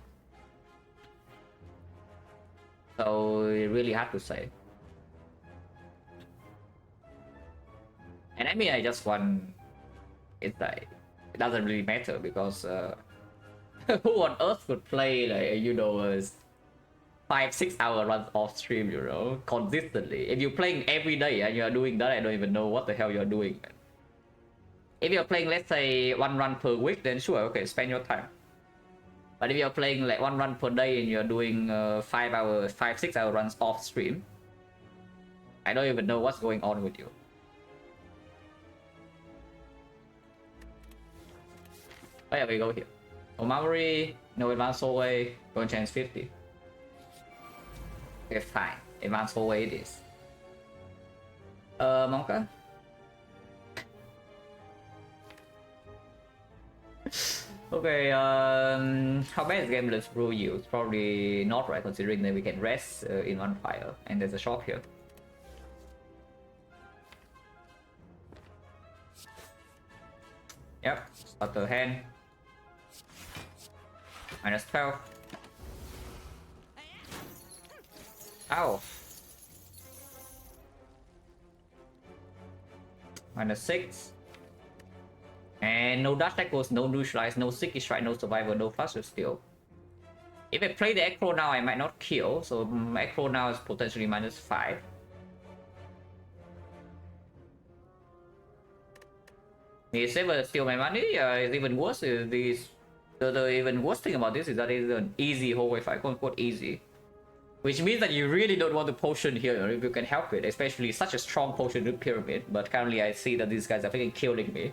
So it's really hard to say. And I mean, I just won. It's like it doesn't really matter because who on earth would play like 5-6 hour runs off stream, you know, consistently? If you're playing every day and you are doing that, I don't even know what the hell you're doing, man. If you're playing, let's say 1 run per week, then sure, okay, spend your time. But if you're playing like 1 run per day and you're doing 5-6 hour runs off stream, I don't even know what's going on with you. Oh yeah, we go here. No memory, no advanced hallway, going chance 50. Okay, fine. Advanced hallway it is. Monka? Okay, how bad is Gameless Brew use? Probably not, right, considering that we can rest in one fire, and there's a shop here. Yep, start the hand. Minus 12. Ow. Minus 6. And no dash tackles, no neutralize, no sticky strike, no survivor, no fluster steal. If I play the Acro now, I might not kill, so Acro now is potentially minus 5. Is ever steal my money? It's even worse. The even worse thing about this is that it's an easy hallway fight, quote unquote easy. Which means that you really don't want to potion here if you can help it, especially such a strong potion with pyramid. But currently I see that these guys are freaking killing me.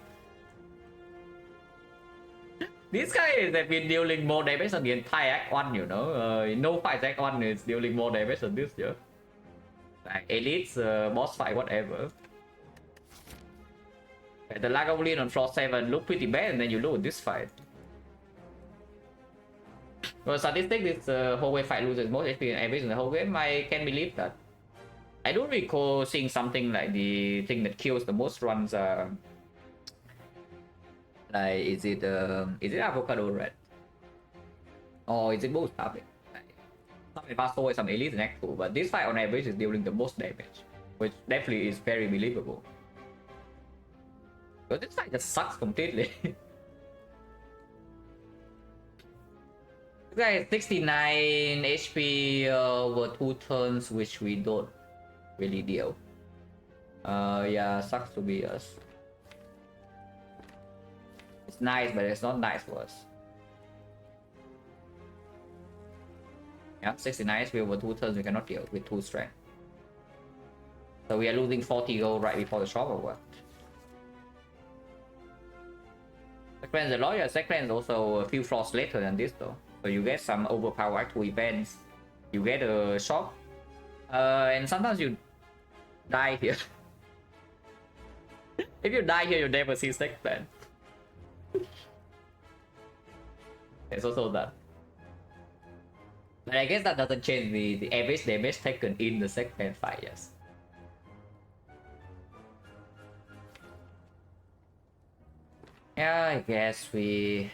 These guys have been dealing more damage on the entire Act 1, you know. No fight Act 1 is dealing more damage than this year. Like elites, boss fight, whatever. The Lagavulin on floor 7 look pretty bad, and then you look at this fight. Well, statistic, this hallway fight loses most HP and average in the whole game. I can believe that. I don't recall seeing something like the thing that kills the most runs. Like, is it avocado red? Or is it both public? Some advanced hallway, some elite and act 2, but this fight on average is dealing the most damage. which definitely is very believable. But this fight just sucks completely. This guy is 69 HP over 2 turns, which we don't really deal. Yeah, sucks to be us. It's nice, but it's not nice for us. Yeah, 69 HP over 2 turns, we cannot deal with 2 strength. So we are losing 40 gold right before the shop or what? XecnaR the lawyer. XecnaR is also a few floors later than this though. So you get some overpowered 2 events. You get a shop. And sometimes you die here. If you die here, you never see XecnaR. It's also that. But I guess that doesn't change the average damage taken in the XecnaR fight, yes. Yeah, I guess we...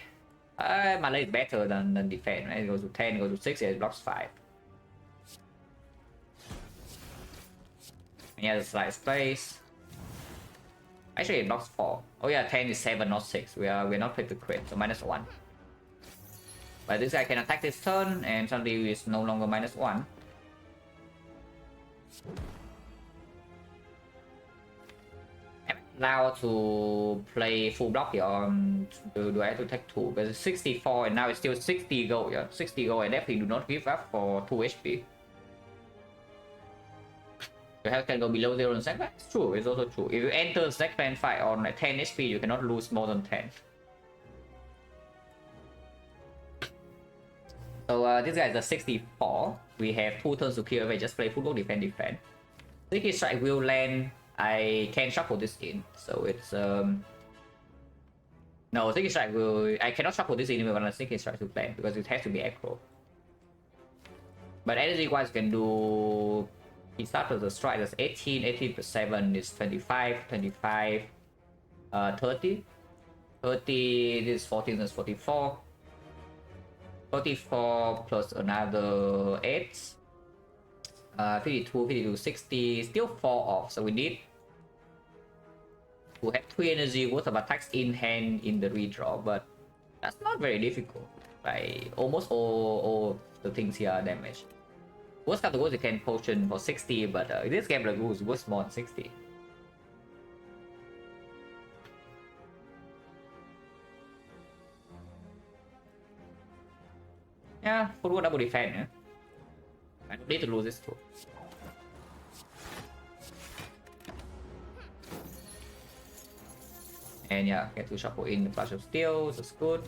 Mana is better than Defect, right? It goes to 10, goes to 6, it blocks 5. Yeah, the slight space. Actually, it blocks 4. Oh yeah, 10 is 7, not 6. We're not playing the crit, so -1. But this guy can attack this turn, and suddenly it's no longer -1. Am I allowed to play full block here, or do I have to take 2? But it's 64, and now it's still 60 gold, yeah? 60 gold, and definitely do not give up for 2 HP. Your health can go below 0 in XecnaR? It's true, it's also true. If you enter XecnaR fight on 10 HP, you cannot lose more than 10. So this guy is a 64. We have 2 turns to kill if I just play full defend. Sticky Strike will land. I can shuffle this in. So it's no, Sticky Strike will... I cannot shuffle this in even when a Sticky Strike to land because it has to be aggro. But energy wise you can do... He started the strike, that's 18, 18 plus 7 is 25, 25, 30. 30, this is 14, that's 44. 44 plus another 8. 52, 52, 60, still 4 off. So we need to have 3 energy worth of attacks in hand in the redraw, but that's not very difficult. Like almost all the things here are damaged. Worst come to worst, you can potion for 60, but this game like goes worth more than 60. Yeah, full double defend, yeah. I don't need to lose this too. And yeah, get to shuffle in the Flash of Steel, that's good.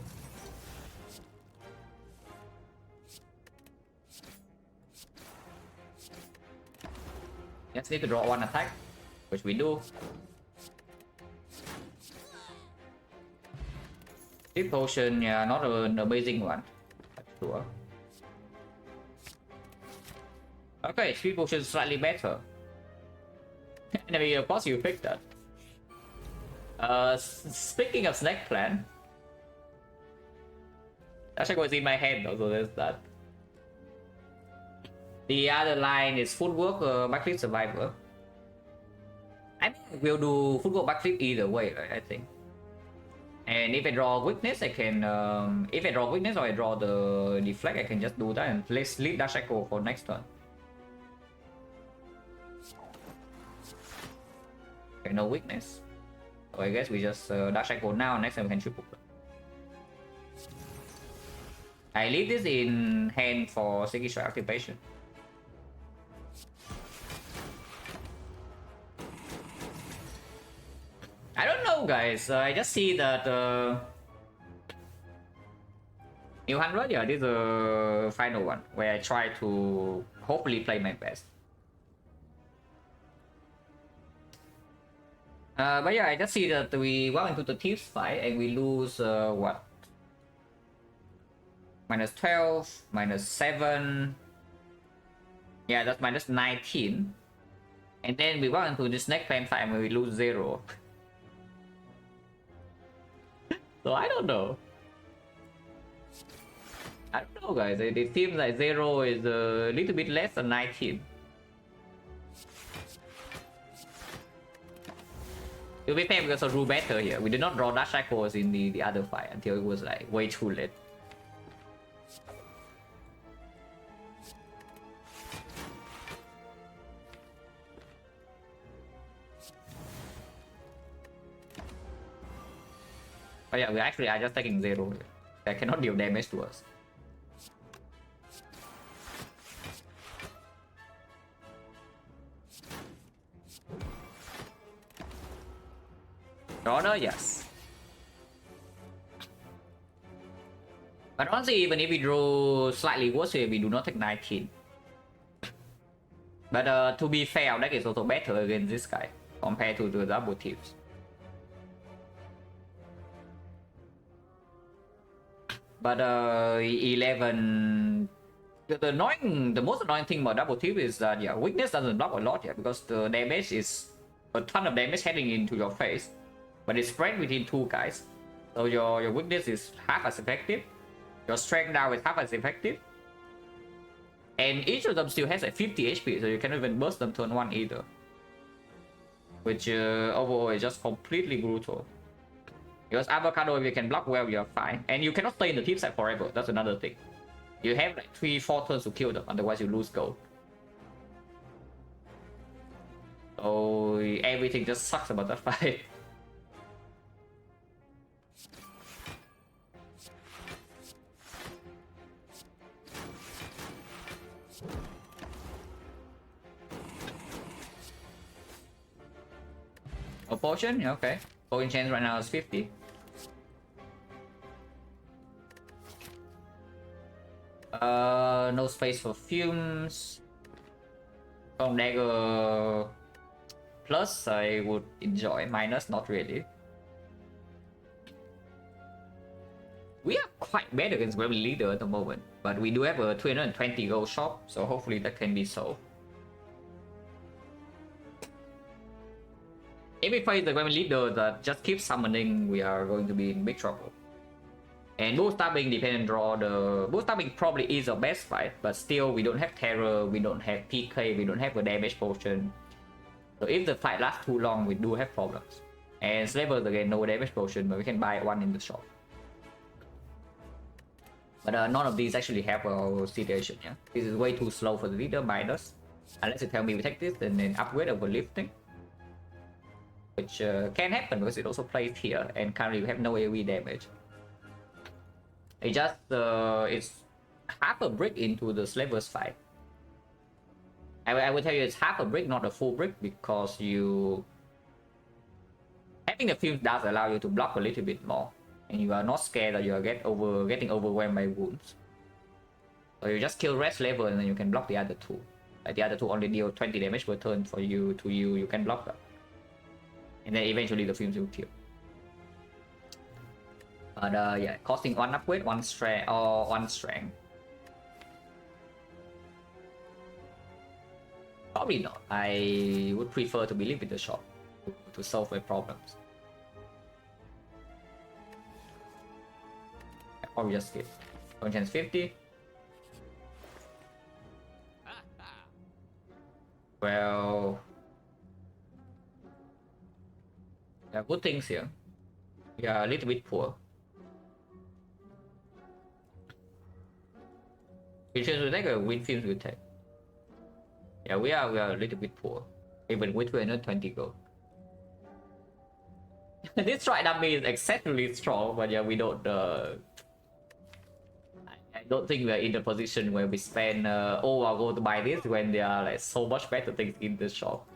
Just need to draw 1 attack, which we do. This potion, yeah, not an amazing one. Sure. Okay, speed potion is slightly better. And I mean, of course you picked that. Speaking of snack plan, actually was in my head also, there's that. The other line is footwork, backflip survivor. I mean, we'll do footwork backflip either way, right? I think. And if I draw weakness, I can, if I draw weakness or I draw the deflect, I can just do that and play sleep dash echo for next turn. Okay, no weakness. So I guess we just dash echo now, next time we can triple. I leave this in hand for Sticky Strike activation. I don't know, guys. I just see that New 100, yeah, this is the final one where I try to hopefully play my best. But yeah, I just see that we walk into the Thieves fight and we lose what? -12, -7. Yeah, that's -19. And then we walk into this next plan fight and we lose 0. So I don't know. I don't know, guys. It seems like 0 is a little bit less than 19. To be fair, we also drew better here. We did not draw dash cycles in the other fight until it was like way too late. But yeah, we actually are just taking 0. That cannot deal damage to us. Order, yes. But honestly, even if we draw slightly worse here, we do not take 19. But to be fair, our deck is also better against this guy compared to the double tips. But 11. The most annoying thing about double tip is that yeah, weakness doesn't block a lot here because the damage is a ton of damage heading into your face, but it's spread between two guys. So your weakness is half as effective, your strength now is half as effective, and each of them still has like 50 HP, so you cannot even burst them turn 1 either. Which overall is just completely brutal. Because avocado, if you can block well, you're fine. And you cannot stay in the team side forever, that's another thing. You have like 3-4 turns to kill them, otherwise you lose gold. So everything just sucks about that fight. A potion? Yeah, okay. Potion chance right now is 50. No space for fumes. From dagger plus, I would enjoy. Minus, not really. We are quite bad against Rebel Leader at the moment, but we do have a 220 gold shop, so hopefully that can be solved. If we fight the Rebel Leader that just keeps summoning, we are going to be in big trouble. And Bull Stabbing dependent draw. The Bull Stabbing probably is our best fight, but still we don't have Terror, we don't have PK, we don't have a damage potion. So if the fight lasts too long, we do have problems. And Slavers again, no damage potion, but we can buy one in the shop. But none of these actually help our situation. Yeah, this is way too slow for the leader. Minus, unless you tell me we take this and then upgrade over lifting, which can happen because it also plays here, and currently we have no AoE damage. It just it's half a brick into the Slavers fight. I would tell you it's half a brick, not a full brick, because you having the fumes does allow you to block a little bit more, and you are not scared that you are getting overwhelmed by wounds. So you just kill rest level and then you can block the other two. Like the other two only deal 20 damage per turn for you. To you can block them, and then eventually the fumes will kill. But yeah, costing 1 upgrade, 1 strength, or 1 strength. Probably not. I would prefer to believe in the shop to solve my problems. Or we just skip. Chance 50. Well, there are good things here. We are a little bit poor. Which is like a win films we take. Yeah, we are a little bit poor, even with 220 gold. This strike dummy is exceptionally strong, but yeah, we don't. I don't think we are in the position where we spend all our gold to buy this when there are like so much better things in the shop.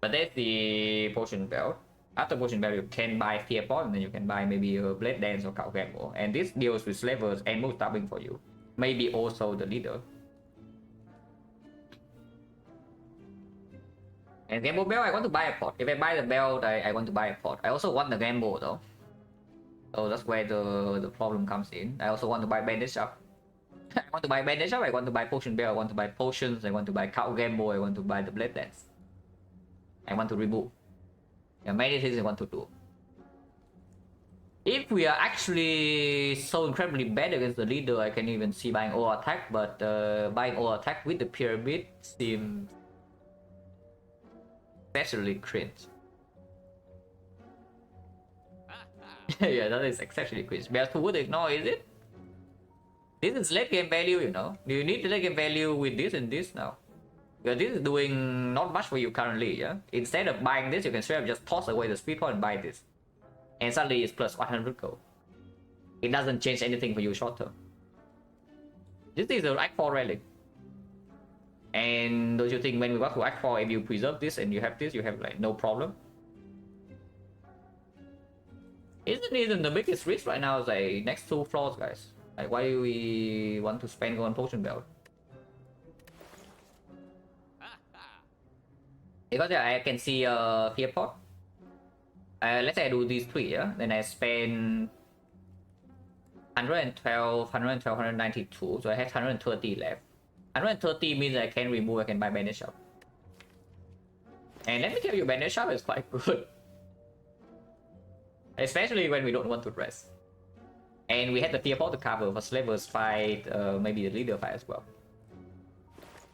But that's the potion belt. After potion belt, you can buy fear pot, and then you can buy maybe a blade dance or cow gamble, and this deals with slavers and move stabbing for you. Maybe also the leader. And gamble bell, I want to buy a pot. If I buy the belt, I want to buy a pot. I also want the gamble though. So that's where the problem comes in. I also want to buy bandage up. I want to buy bandage up, I want to buy potion bell, I want to buy potions, I want to buy cow gamble, I want to buy the blade dance. I want to remove. There are many things I want to do. If we are actually so incredibly bad against the leader, I can even see buying all attack, but buying all attack with the pyramid seems especially cringe. Yeah, that is exceptionally quick. Best would ignore, is it? This is late game value, you know. Do you need late game value with this and this now? Because this is doing not much for you currently, yeah? Instead of buying this, you can straight up just toss away the speed point and buy this. And suddenly it's plus 100 gold. It doesn't change anything for you short term. This is an Act 4 relic. And don't you think when we got to Act 4, if you preserve this and you have this, you have like no problem? Isn't even the biggest risk right now is like next 2 floors, guys. Like, why do we want to spend on potion belt? Because yeah, I can see fear pot. Let's say I do these 3, yeah? Then I spend 112, 112, 192, so I have 130 left. 130 means I can remove, I can buy bandage shop. And let me tell you, bandage shop is quite good. Especially when we don't want to rest. And we had the fear pot to cover for slavers fight, maybe the leader fight as well.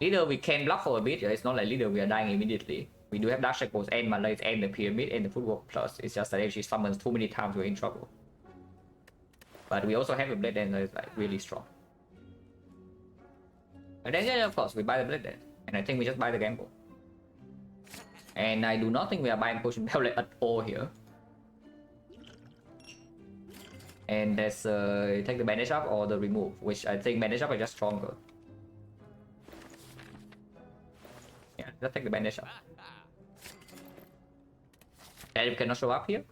Leader we can block for a bit, it's not like leader we are dying immediately. We do have Dark Shackles and Malaise and the Pyramid and the Footwork Plus. It's just that if she summons too many times we're in trouble. But we also have a Blade Dance that is like really strong. And then yeah, of course we buy the Blade Dance. And I think we just buy the Gamble. And I do not think we are buying Potion Pellet at all here. And let's take the bandage up or the remove, which I think bandage up is just stronger. Yeah, let's take the bandage up. And you cannot show up here.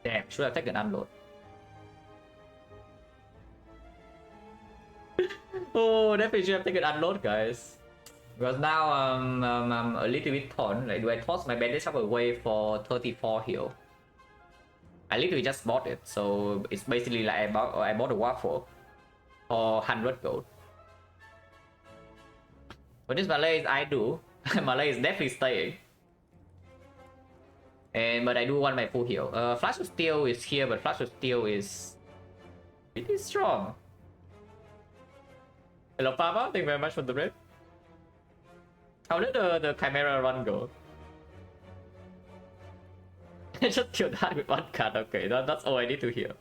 Damn, should have taken unload. Oh, definitely should have taken unload, guys. Because now I'm a little bit torn. Like, do I toss my bandage up away for 34 heal? I literally just bought it, so it's basically like I bought a waffle for 100 gold. For this Malaise, I do. Malaise is definitely staying. But I do want my full heal. Flash of Steel is here, but Flash of Steel is pretty strong. Hello, Papa. Thank you very much for the raid. How did the Chimera run go? Just kill that with 1 card. Okay, that's all I need to hear.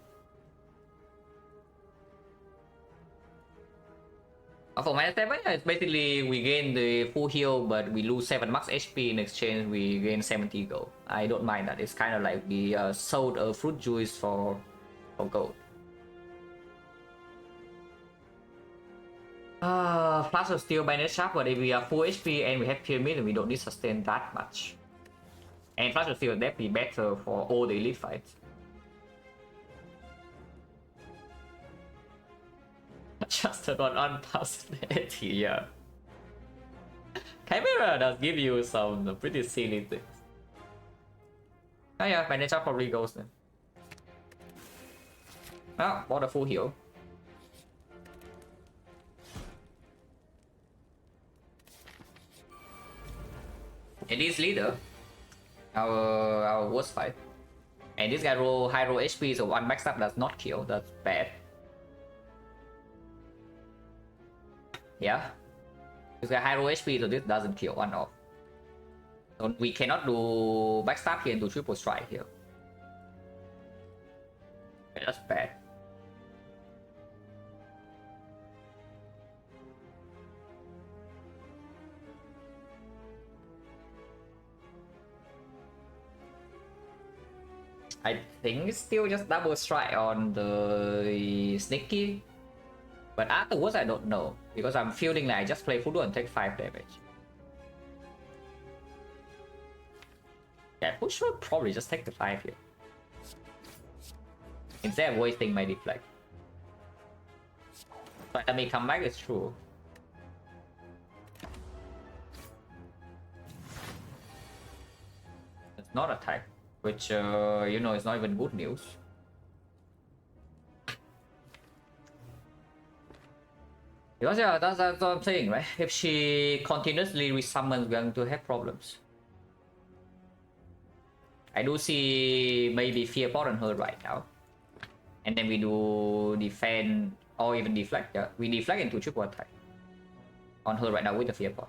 For minus 7, it's basically we gain the full heal, but we lose 7 max HP. In exchange, we gain 70 gold. I don't mind that. It's kind of like we sold a fruit juice for gold. Flash of Steel by Net Sharp, but if we are full HP and we have Pyramid, then we don't need sustain that much. And Flash of Steel is definitely better for all the elite fights. Just about unpassability, yeah. Chimera does give you some pretty silly things. Oh yeah, my nature probably goes then. Ah, bought a full heal. It is leader. Our worst fight. And this guy roll high roll HP, so 1 backstab does not kill. That's bad. Yeah. This guy high roll HP, so this doesn't kill 1 off. So we cannot do backstab here and do triple strike here. Okay, that's bad. I think it's still just double strike on the sneaky. But afterwards I don't know. Because I'm feeling like I just play Fudo and take 5 damage. Yeah, Push should probably just take the 5 here. Instead of wasting my deflect. But I may come back, it's true. It's not attack. Which, you know, is not even good news. Because yeah, that's what I'm saying, right? If she continuously resummons, we're going to have problems. I do see maybe Fear Pot on her right now. And then we do defend or even deflect. Yeah, we deflect into triple attack on her right now with the Fear Pot.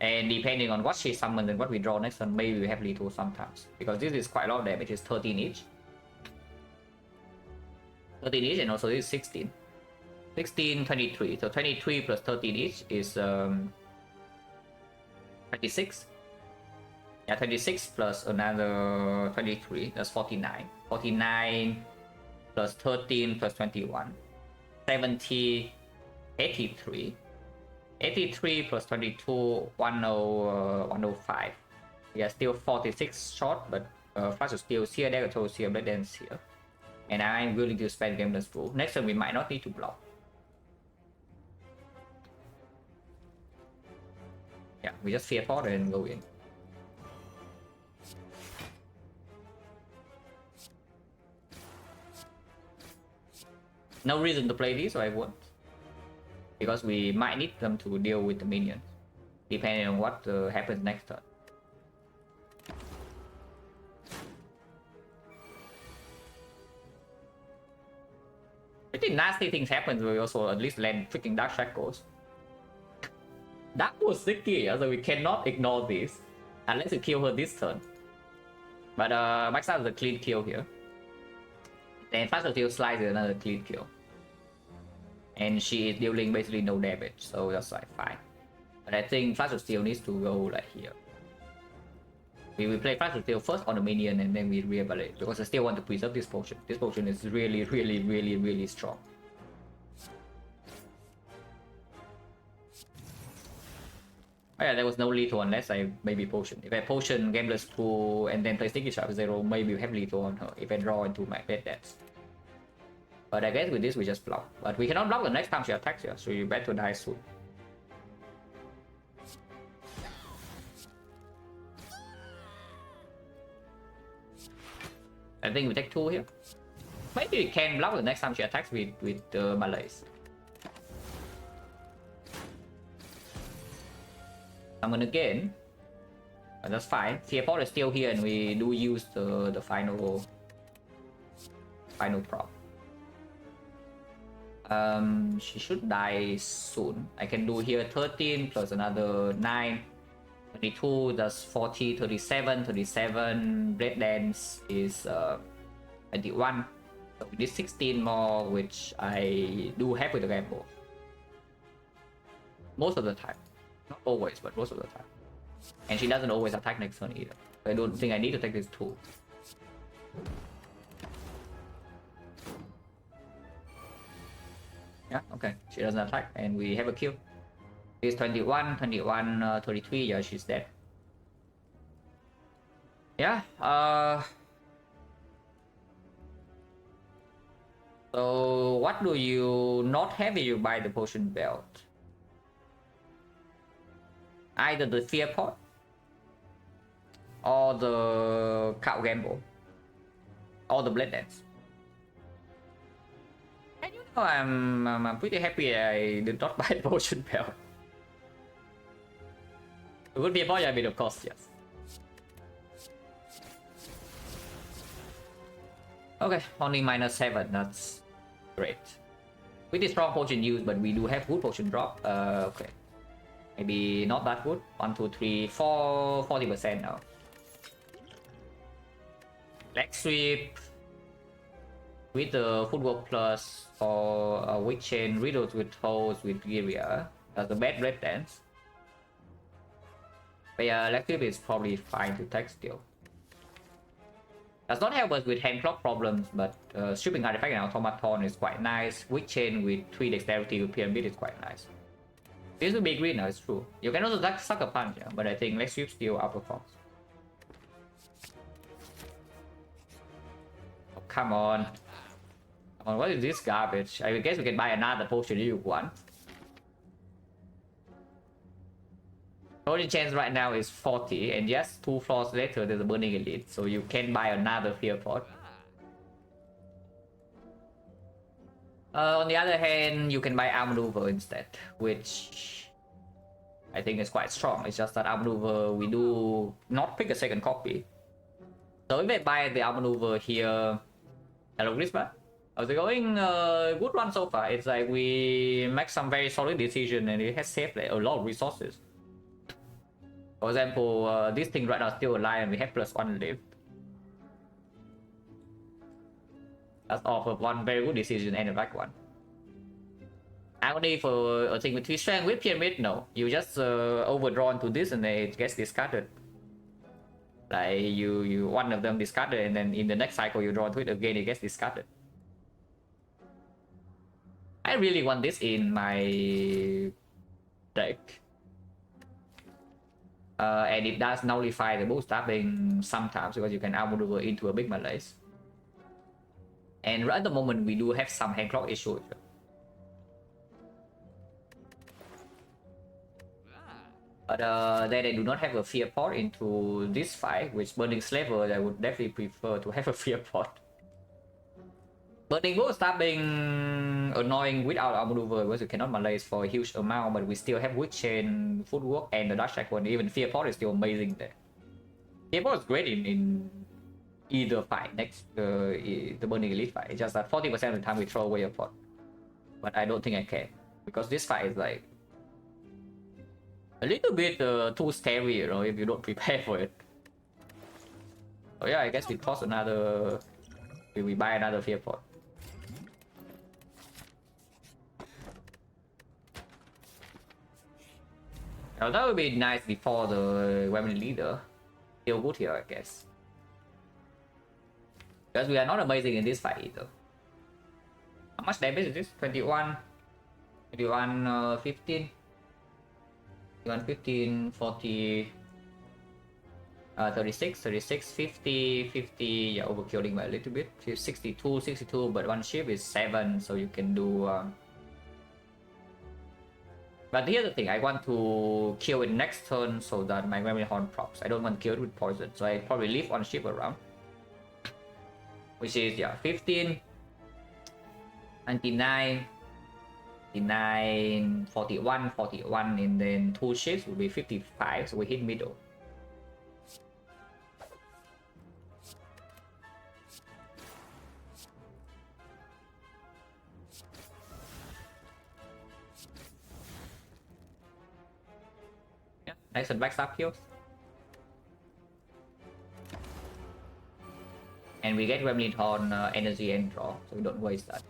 And depending on what she summons and what we draw next turn, maybe we have lethal sometimes. Because this is quite a lot of damage, it's 13 each. 13 each, and also this is 16. 16, 23. So 23 plus 13 each is 26. Yeah, 26 plus another 23, that's 49. 49 plus 13 plus 21. 70, 83. 83 plus 22, 105. We are still 46 short, but Flash of Steel here, Dagger Toes here, Blade Dance here. And I'm willing to spend Gameless Fool. Next turn we might not need to block. Yeah, we just Fear Thought and go in. No reason to play these, so I won't. Because we might need them to deal with the minions, depending on what happens next turn. Pretty nasty things happen, we also at least land freaking Dark Shackles. That was sticky, so we cannot ignore this. Unless we kill her this turn. But Max out is a clean kill here. Then Flash of Steel Slice is another clean kill. And she is dealing basically no damage, so that's like fine. But I think Flash of Steel needs to go like here. We will play Flash of Steel first on the minion and then we re-evaluate, because I still want to preserve this potion. This potion is really strong. Oh yeah, there was no lethal unless I maybe potion. If I potion Gameless Pool and then play Sticky Sharp 0, maybe we have lethal on her if I draw into my Blade Dance. But I guess with this we just block. But we cannot block the next time she attacks you, so you better die soon. I think we take 2 here. Maybe we can block the next time she attacks with Malaise. I'm gonna gain. But that's fine. Fear Pot is still here and we do use the final prop. She should die soon. I can do here 13 plus another 9. 22, that's 40, 37, 37. Blade Dance is 21. So we need 16 more, which I do have with the gamble. Most of the time. Not always, but most of the time. And she doesn't always attack next turn either. I don't think I need to take this too. Yeah, okay. She doesn't attack and we have a kill. It's 21, 21, 33. Yeah, she's dead. Yeah, so what do you not have if you buy the potion belt? Either the Fear Pot or the Cow Gamble or the Blade Dance. And you know, I'm pretty happy I did not buy the potion belt. It would be a bit of cost, yes. Okay, only -7, that's great. Pretty strong potion use, but we do have good potion drop. Okay. Maybe not that good. 1, 2, 3, 4, 40% now. Leg sweep with the footwork plus for a Witch Chain, Riddles with Holes with Giria. That's the bad Blade Dance. But yeah, leg sweep is probably fine to take still. Does not help us with hand clock problems, but stripping artifact and automaton is quite nice. Witch Chain with 3 dexterity with pyramid is quite nice. This will be green now, it's true. You can also sucker punch, yeah, but I think leg sweep still outperforms. Oh, come on. Come on, what is this garbage? I guess we can buy another potion if you want. Only chance right now is 40, and yes, 2 floors later there's a Burning Elite, so you can buy another Fear Pot. On the other hand, you can buy Outmaneuver instead, which I think is quite strong. It's just that Outmaneuver, we do not pick a second copy. So if I buy the Outmaneuver here... Hello, Grisba. How's it going? Good run so far. It's like we make some very solid decision and it has saved like, a lot of resources. For example, this thing right now still alive and we have +1 left. That's off of one very good decision and a right one. Only for a thing with 3 strength with pyramid, no. You just overdrawn to this and it gets discarded. Like you one of them discarded and then in the next cycle you draw to it again, it gets discarded. I really want this in my deck. And it does nullify the bootstrapping sometimes because you can outmaneuver into a big malaise. And right at the moment we do have some hand clock issues. But then I do not have a fear pot into this fight, which Burning Slaver I would definitely prefer to have a fear pot. Burning Bootstrapping annoying without our maneuver because you cannot malaise for a huge amount, but we still have Witch Chain, Footwork, and the Dark Shackle, and even Fear Pot is still amazing there. Fear Pot is great in either fight, next the Burning Elite fight. It's just that 40% of the time we throw away a pot. But I don't think I can, because this fight is like a little bit too scary, you know, if you don't prepare for it. So yeah, I guess we toss another, we buy another Fear Pot. Now that would be nice before the Weapon Leader. Still good here, I guess. Because we are not amazing in this fight either. How much damage is this? 21, 21, 15, 21, 15, 40, 36, 36, 50, 50. Yeah, overkilling by a little bit. 62, 62, but one ship is 7, so you can do. But here's the thing, I want to kill it next turn so that my memory horn procs. I don't want to kill it with poison, so I probably leave one ship around. Which is, yeah, 15, 99, 99, 41, 41, and then 2 ships will be 55, so we hit middle. Yeah, nice and backstab kills. And we get Remnant on energy and draw, so we don't waste that.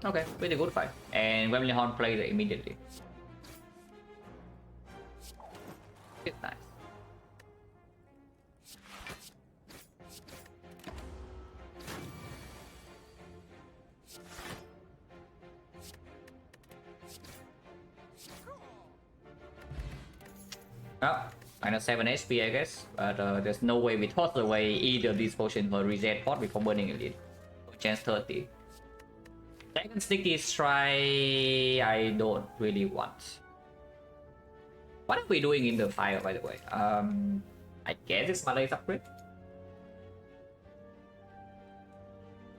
Okay, pretty good fight. And Wembley Horn plays it immediately. It's nice. Oh, minus 7 HP, I guess. But there's no way we toss away either of these potions for reset pot before burning elite. Chance 30. Second Sticky Strike, I don't really want. What are we doing in the fire, by the way? I guess it's Malay's upgrade.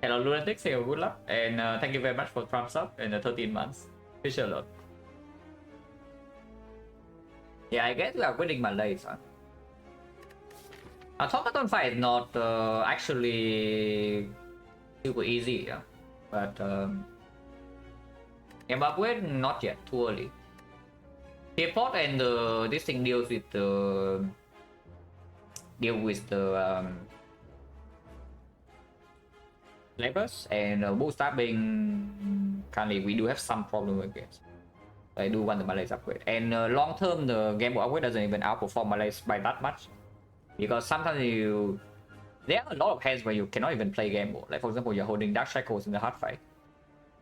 Hello Lunatics, hey, good luck. And thank you very much for thumbs up and 13 months. Appreciate a lot. Yeah, I guess we are winning Malay's, huh? Automaton fight is not actually super easy, yeah. But Zimbabwe, not yet, too early. Teapot and this thing deals with the labors and bootstrapping. Currently, we do have some problem against. I do want the Malay's upgrade, and long term, the game upgrade doesn't even outperform Malay's by that much, because sometimes there are a lot of hands where you cannot even play game mode. Like for example, you're holding Dark Shackles in the hard fight.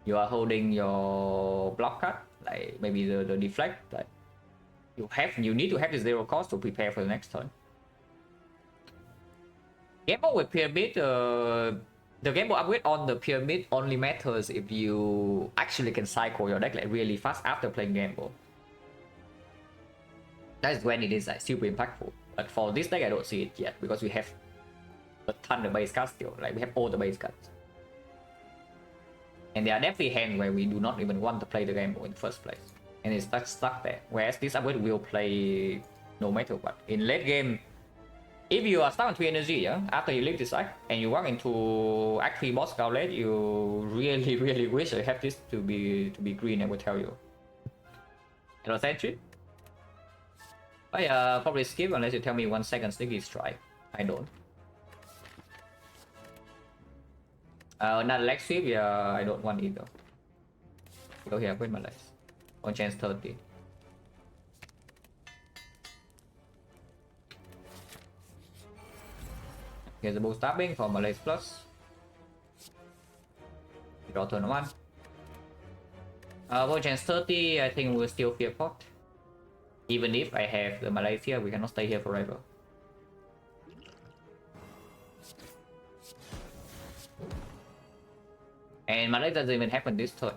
You are holding your block cut, like maybe the deflect. Like You need to have the 0 cost to prepare for the next turn. Gamble with pyramid, the gamble upgrade on the pyramid only matters if you actually can cycle your deck like really fast after playing gamble. That is when it is like super impactful. But for this deck, I don't see it yet because we have a ton of base cards still. Like we have all the base cards, and there are definitely hands where we do not even want to play the gamble in the first place, and it's stuck there. Whereas this upgrade will play no matter what. In late game, if you are stuck on 3 energy, yeah, after you leave this act and you walk into Act 3 boss gauntlet, you really wish I have this to be green. I will tell you. Hello, Sentry. I probably skip unless you tell me 1 second sneaky strike. I don't. Not leg sweep, yeah, I don't want either. Go here, quit my legs. On chance 30. Here's the boost stabbing for Malays plus. Draw turn 1. One chance 30, I think we'll still fear pot. Even if I have the Malays here, we cannot stay here forever. And Malay doesn't even happen this turn.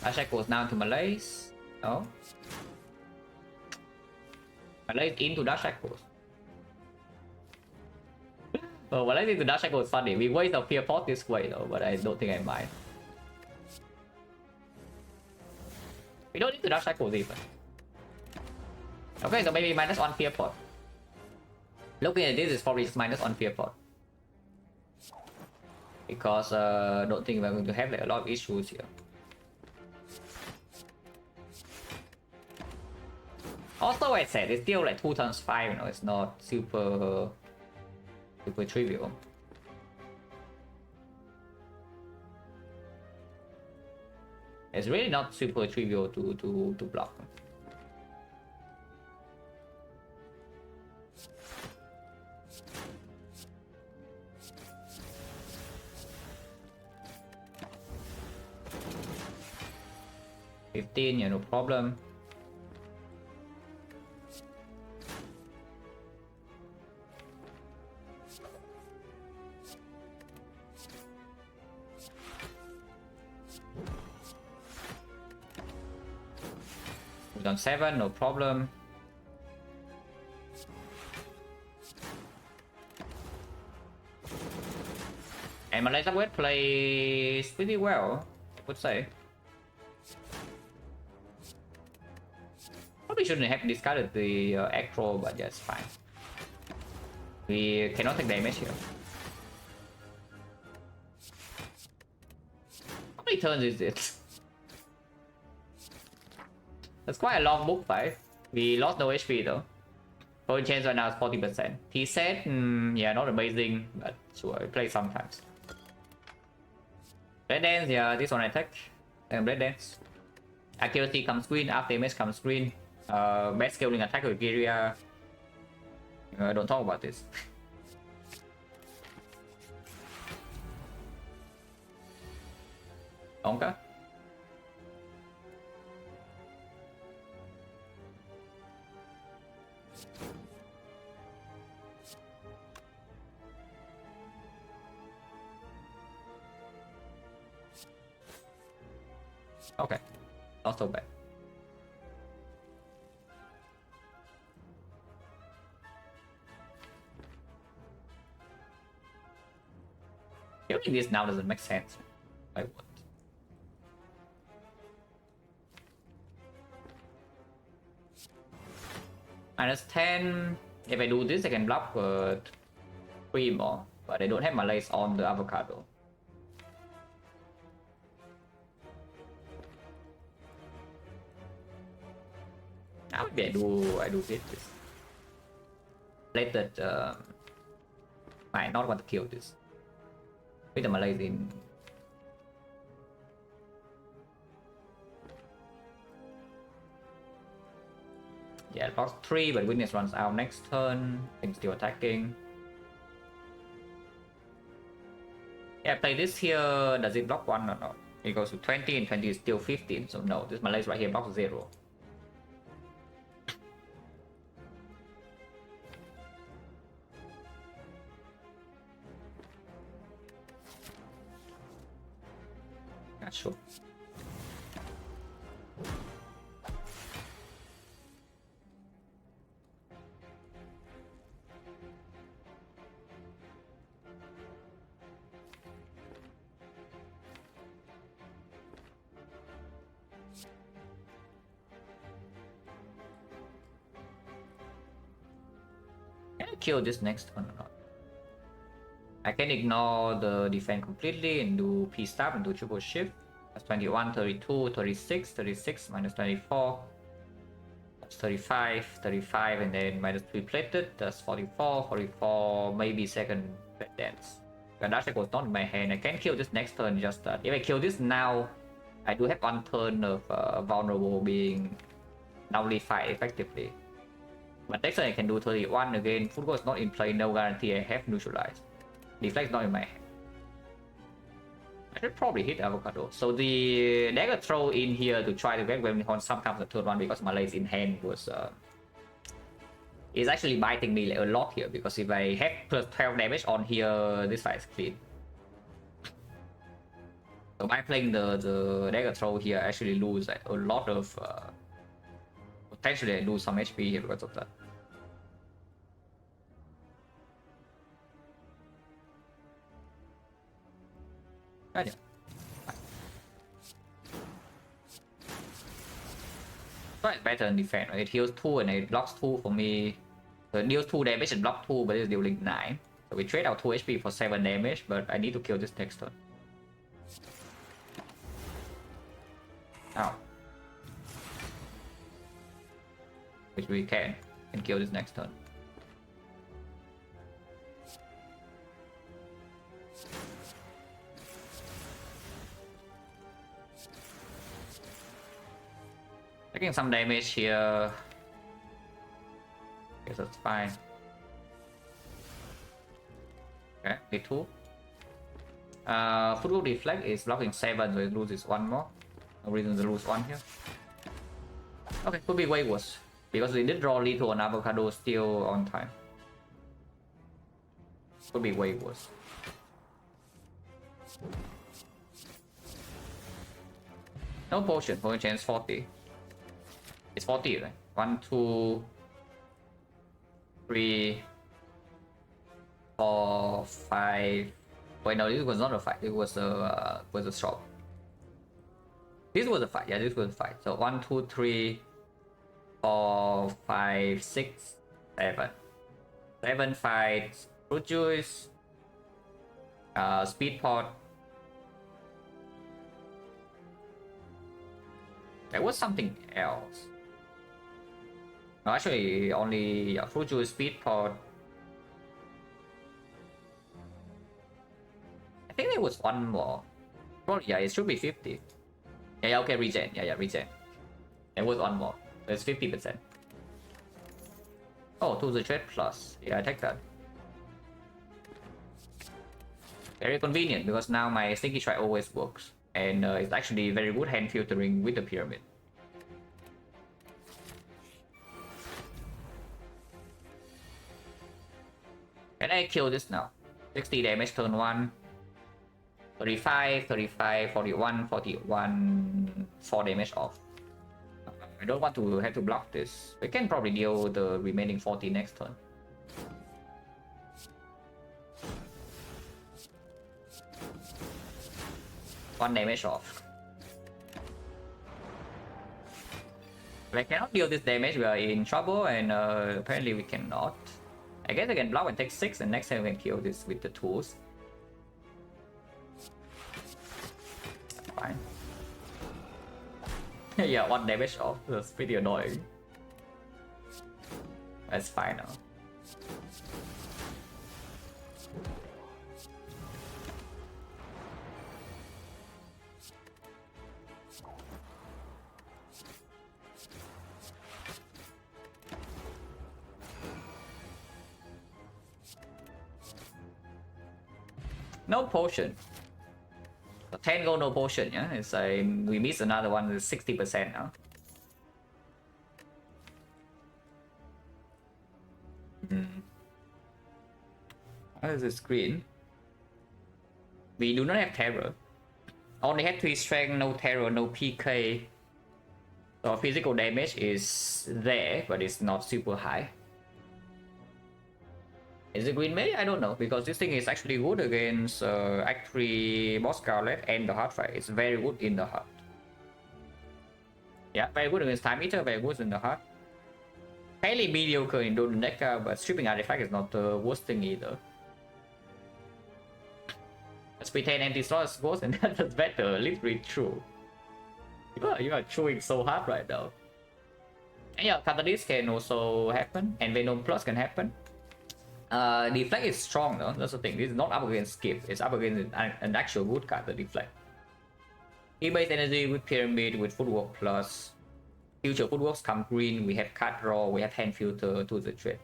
Ashak goes down to Malays. No. Malay into Dash Echoes. Oh, Malay into Dash Echoes is funny. We waste a fear pot this way though, but I don't think I mind. We don't need to Dash Echoes even. Okay, so maybe -1 fear pot. Looking at this, is probably just -1 fear pot. Because don't think we're going to have like a lot of issues here. Also, I said it's still like 2 turns 5, you know, it's not super trivial. It's really not super trivial to block. $15, yeah, no problem. We've done 7, no problem. And Malaysia West plays pretty well, I would say. Probably shouldn't have discarded the Acro, but yeah, it's fine. We cannot take damage here. How many turns is it? That's quite a long book fight. We lost no HP though. Point chance right now is 40%. He said, yeah, not amazing, but sure, I play sometimes. Red Dance, yeah, this one I attack. And Red Dance. Accuracy comes green, after damage comes green. Best scaling attack with Giria. Don't talk about this. Okay. Okay, not so bad. Killing this now doesn't make sense. I would. -10. If I do this, I can block 3 more, but I don't have Malays on the avocado. Now maybe I do this. Later, might not want to kill this. With the Malays in. Yeah, lost 3, but Witness runs out next turn. I'm still attacking. Yeah, play this here. Does it block 1 or not? It goes to 20 and 20 is still 15. So no, this Malays right here blocks 0. Not sure. Can I kill this next one or not? I can ignore the defense completely and do P stab and do triple shift. That's 21, 32, 36, 36, minus 24. That's 35, 35, and then minus 3 plated. That's 44, 44, maybe second bed dance. But that was not in my hand. I can kill this next turn, just that. If I kill this now, I do have one turn of vulnerable being nullified effectively. But next turn I can do 31 again. Football is not in play, no guarantee I have neutralized. Defect not in my hand. I should probably hit avocado. So the dagger throw in here to try to get weapon on sometimes the third one because Malay's in hand was is actually biting me a lot here because if I have plus 12 damage on here, this fight is clean. So by playing the dagger throw here, I actually lose a lot of potentially I lose some HP here because of that. Yeah. So it's better than defense. It heals 2 and it blocks 2 for me. So it deals 2 damage and blocks 2, but it's dealing 9. So we trade out 2 HP for 7 damage, but I need to kill this next turn. Ow. Which we can kill this next turn. Taking some damage here. Guess that's fine. Okay, need 2. Football Deflect is blocking 7, so it loses 1 more. No reason to lose 1 here. Okay, could be way worse. Because we did draw lethal on avocado still on time. Could be way worse. No potion, potion chance 40. It's 40, right? 1, 2, 3, 4, 5. Wait, no, this was not a fight. It was a shop. This was a fight. Yeah, this was a fight. So 1, 2, 3, 4, 5, 6, 7. 7 fights. Fruit juice. Speed pot. There was something else. No, actually, only fruit juice, speed pot. I think there was one more. Probably, yeah, it should be 50. Yeah, okay, regen. Yeah, regen. There was one more. It's 50%. Oh, to the trade plus. Yeah, I take that. Very convenient because now my sneaky strike always works. And it's actually very good hand filtering with the pyramid. Can I kill this now? 60 damage turn 1. 35, 35, 41, 41, 4 damage off. I don't want to have to block this. We can probably deal the remaining 40 next turn. One damage off. If I cannot deal this damage, we are in trouble, and apparently we cannot. I guess I can block and take 6, and next time we can kill this with the tools. Fine. Yeah, 1 damage off. That's pretty annoying. That's fine now. No potion. 10 gold, no potion, yeah? It's like we miss another one, 60% now. What is the screen? We do not have terror. Only have 3 strength, no terror, no PK. So physical damage is there, but it's not super high. Is it green May? I don't know, because this thing is actually good against Act 3 Boss Scarlet and the Heart fight. It's very good in the Heart. Yeah, very good against Time Eater, very good in the Heart. Fairly mediocre in Golden Decker, but stripping artifact is not the worst thing either. Let's pretend anti-slot is worse and that's better, literally true. You are chewing so hard right now. And yeah, Catalyst can also happen, and Venom Plus can happen. Defect is strong though, that's the thing. This is not up against Skip, it's up against an actual good card, the Deflect. E-based energy with Pyramid, with Footwork Plus. Future Footworks come green, we have card draw, we have hand filter to the trade.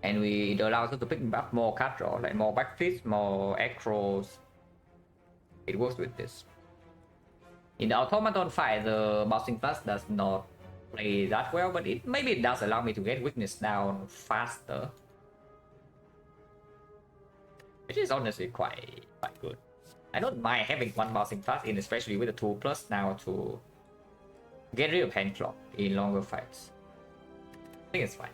And it allows us to pick up more card draw, like more backflips, more acros. It works with this. In the Automaton fight, the Bouncing Plus does not play that well, but maybe it does allow me to get weakness down faster, which is honestly quite good. I don't mind having one Bouncing Plus in, especially with the 2+ now to get rid of hand clock in longer fights. I think it's fine.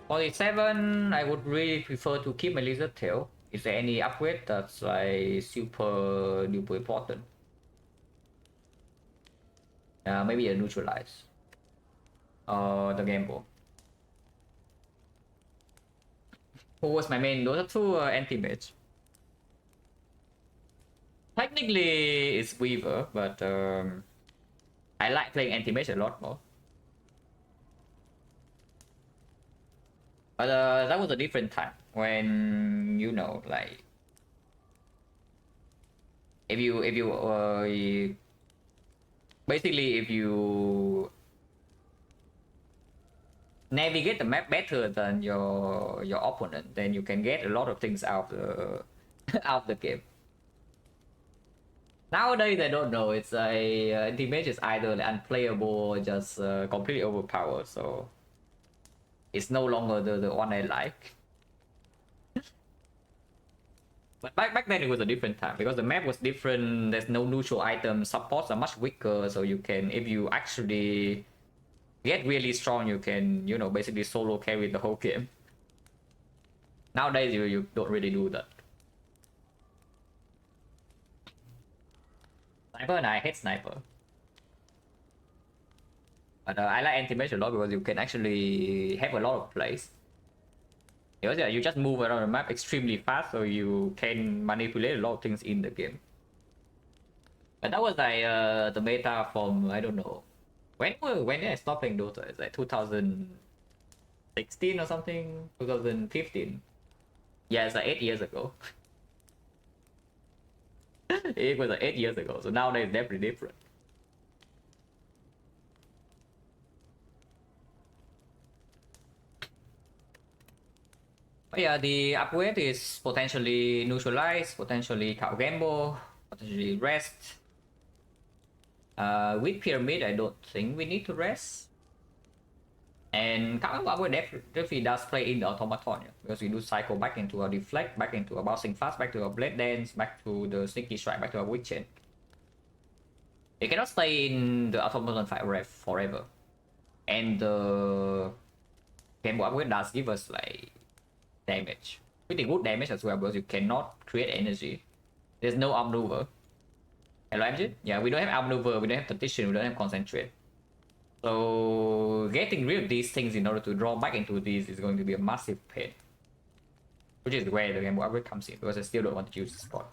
47, I would really prefer to keep my Lizard Tail. Is there any upgrade that's like super duper important? Maybe a Neutralize. The Gamble. Who was my main? Those are 2 anti-mage. Technically, it's Weaver, but I like playing anti-mage a lot more. But that was a different time when, you know, like if you basically if you navigate the map better than your opponent, then you can get a lot of things out of the out of the game. Nowadays, I don't know. It's a anti-mage is either unplayable or just completely overpowered. So it's no longer the one I like. But back then it was a different time because the map was different. There's no neutral items. Supports are much weaker, so you can, if you actually get really strong, you can, you know, basically solo carry the whole game. Nowadays you don't really do that. Sniper, and I hate Sniper. But I like anti-mage a lot because you can actually have a lot of plays. Because yeah, you just move around the map extremely fast, so you can manipulate a lot of things in the game. But that was like the meta from, I don't know, when did I stop playing Dota? It's like 2016 or something, 2015. Yeah, it's like 8 years ago. It was like 8 years ago, so nowadays it's definitely different. But yeah, the upgrade is potentially Neutralize, potentially Cow Gamble, potentially Rest. With Pyramid, I don't think we need to rest. And Cow Gamble upgrade definitely does play in the Automaton, yeah, because we do cycle back into a Deflect, back into a Bouncing Fast, back to a Blade Dance, back to the Sneaky Strike, back to a Weak Chain. It cannot stay in the Automaton fight forever. And the Gamble upgrade does give us like damage, pretty good damage as well, because you cannot create energy. There's no outmaneuver. Hello, MG? Yeah, we don't have outmaneuver, we don't have petition, we don't have concentrate. So getting rid of these things in order to draw back into these is going to be a massive pain, which is where the Gamble upgrade comes in, because I still don't want to use the spot.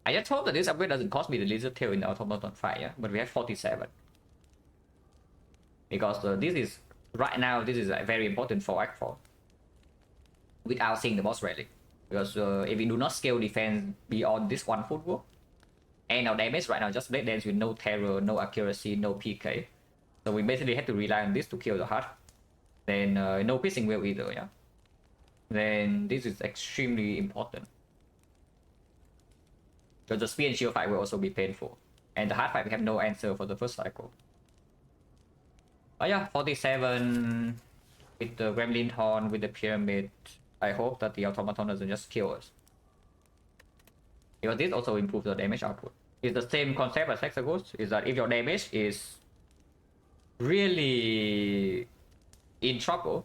I just hope that this upgrade doesn't cost me the Lizard Tail in the Automaton fight, yeah? But we have 47. Because this is, right now, this is very important for Act 4. Without seeing the boss relic, because if we do not scale defense beyond this one footwork, and our damage right now just Blade Dance with no terror, no accuracy, no PK, so we basically have to rely on this to kill the heart. Then no piercing wheel either, yeah. then this is extremely important. Because the speed and shield fight will also be painful. And the hard fight, we have no answer for the first cycle. But yeah, 47 with the Gremlin Horn, with the Pyramid. I hope that the Automaton doesn't just kill us. Because this also improves the damage output. It's the same concept as Hexaghost, is that if your damage is really in trouble,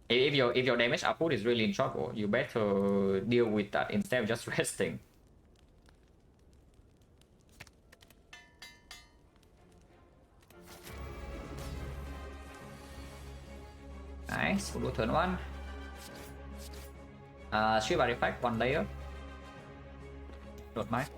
if your damage output is really in trouble, you better deal with that instead of just resting. Nice, we'll do turn 1. Shield Artifact, 1 layer. Don't mind.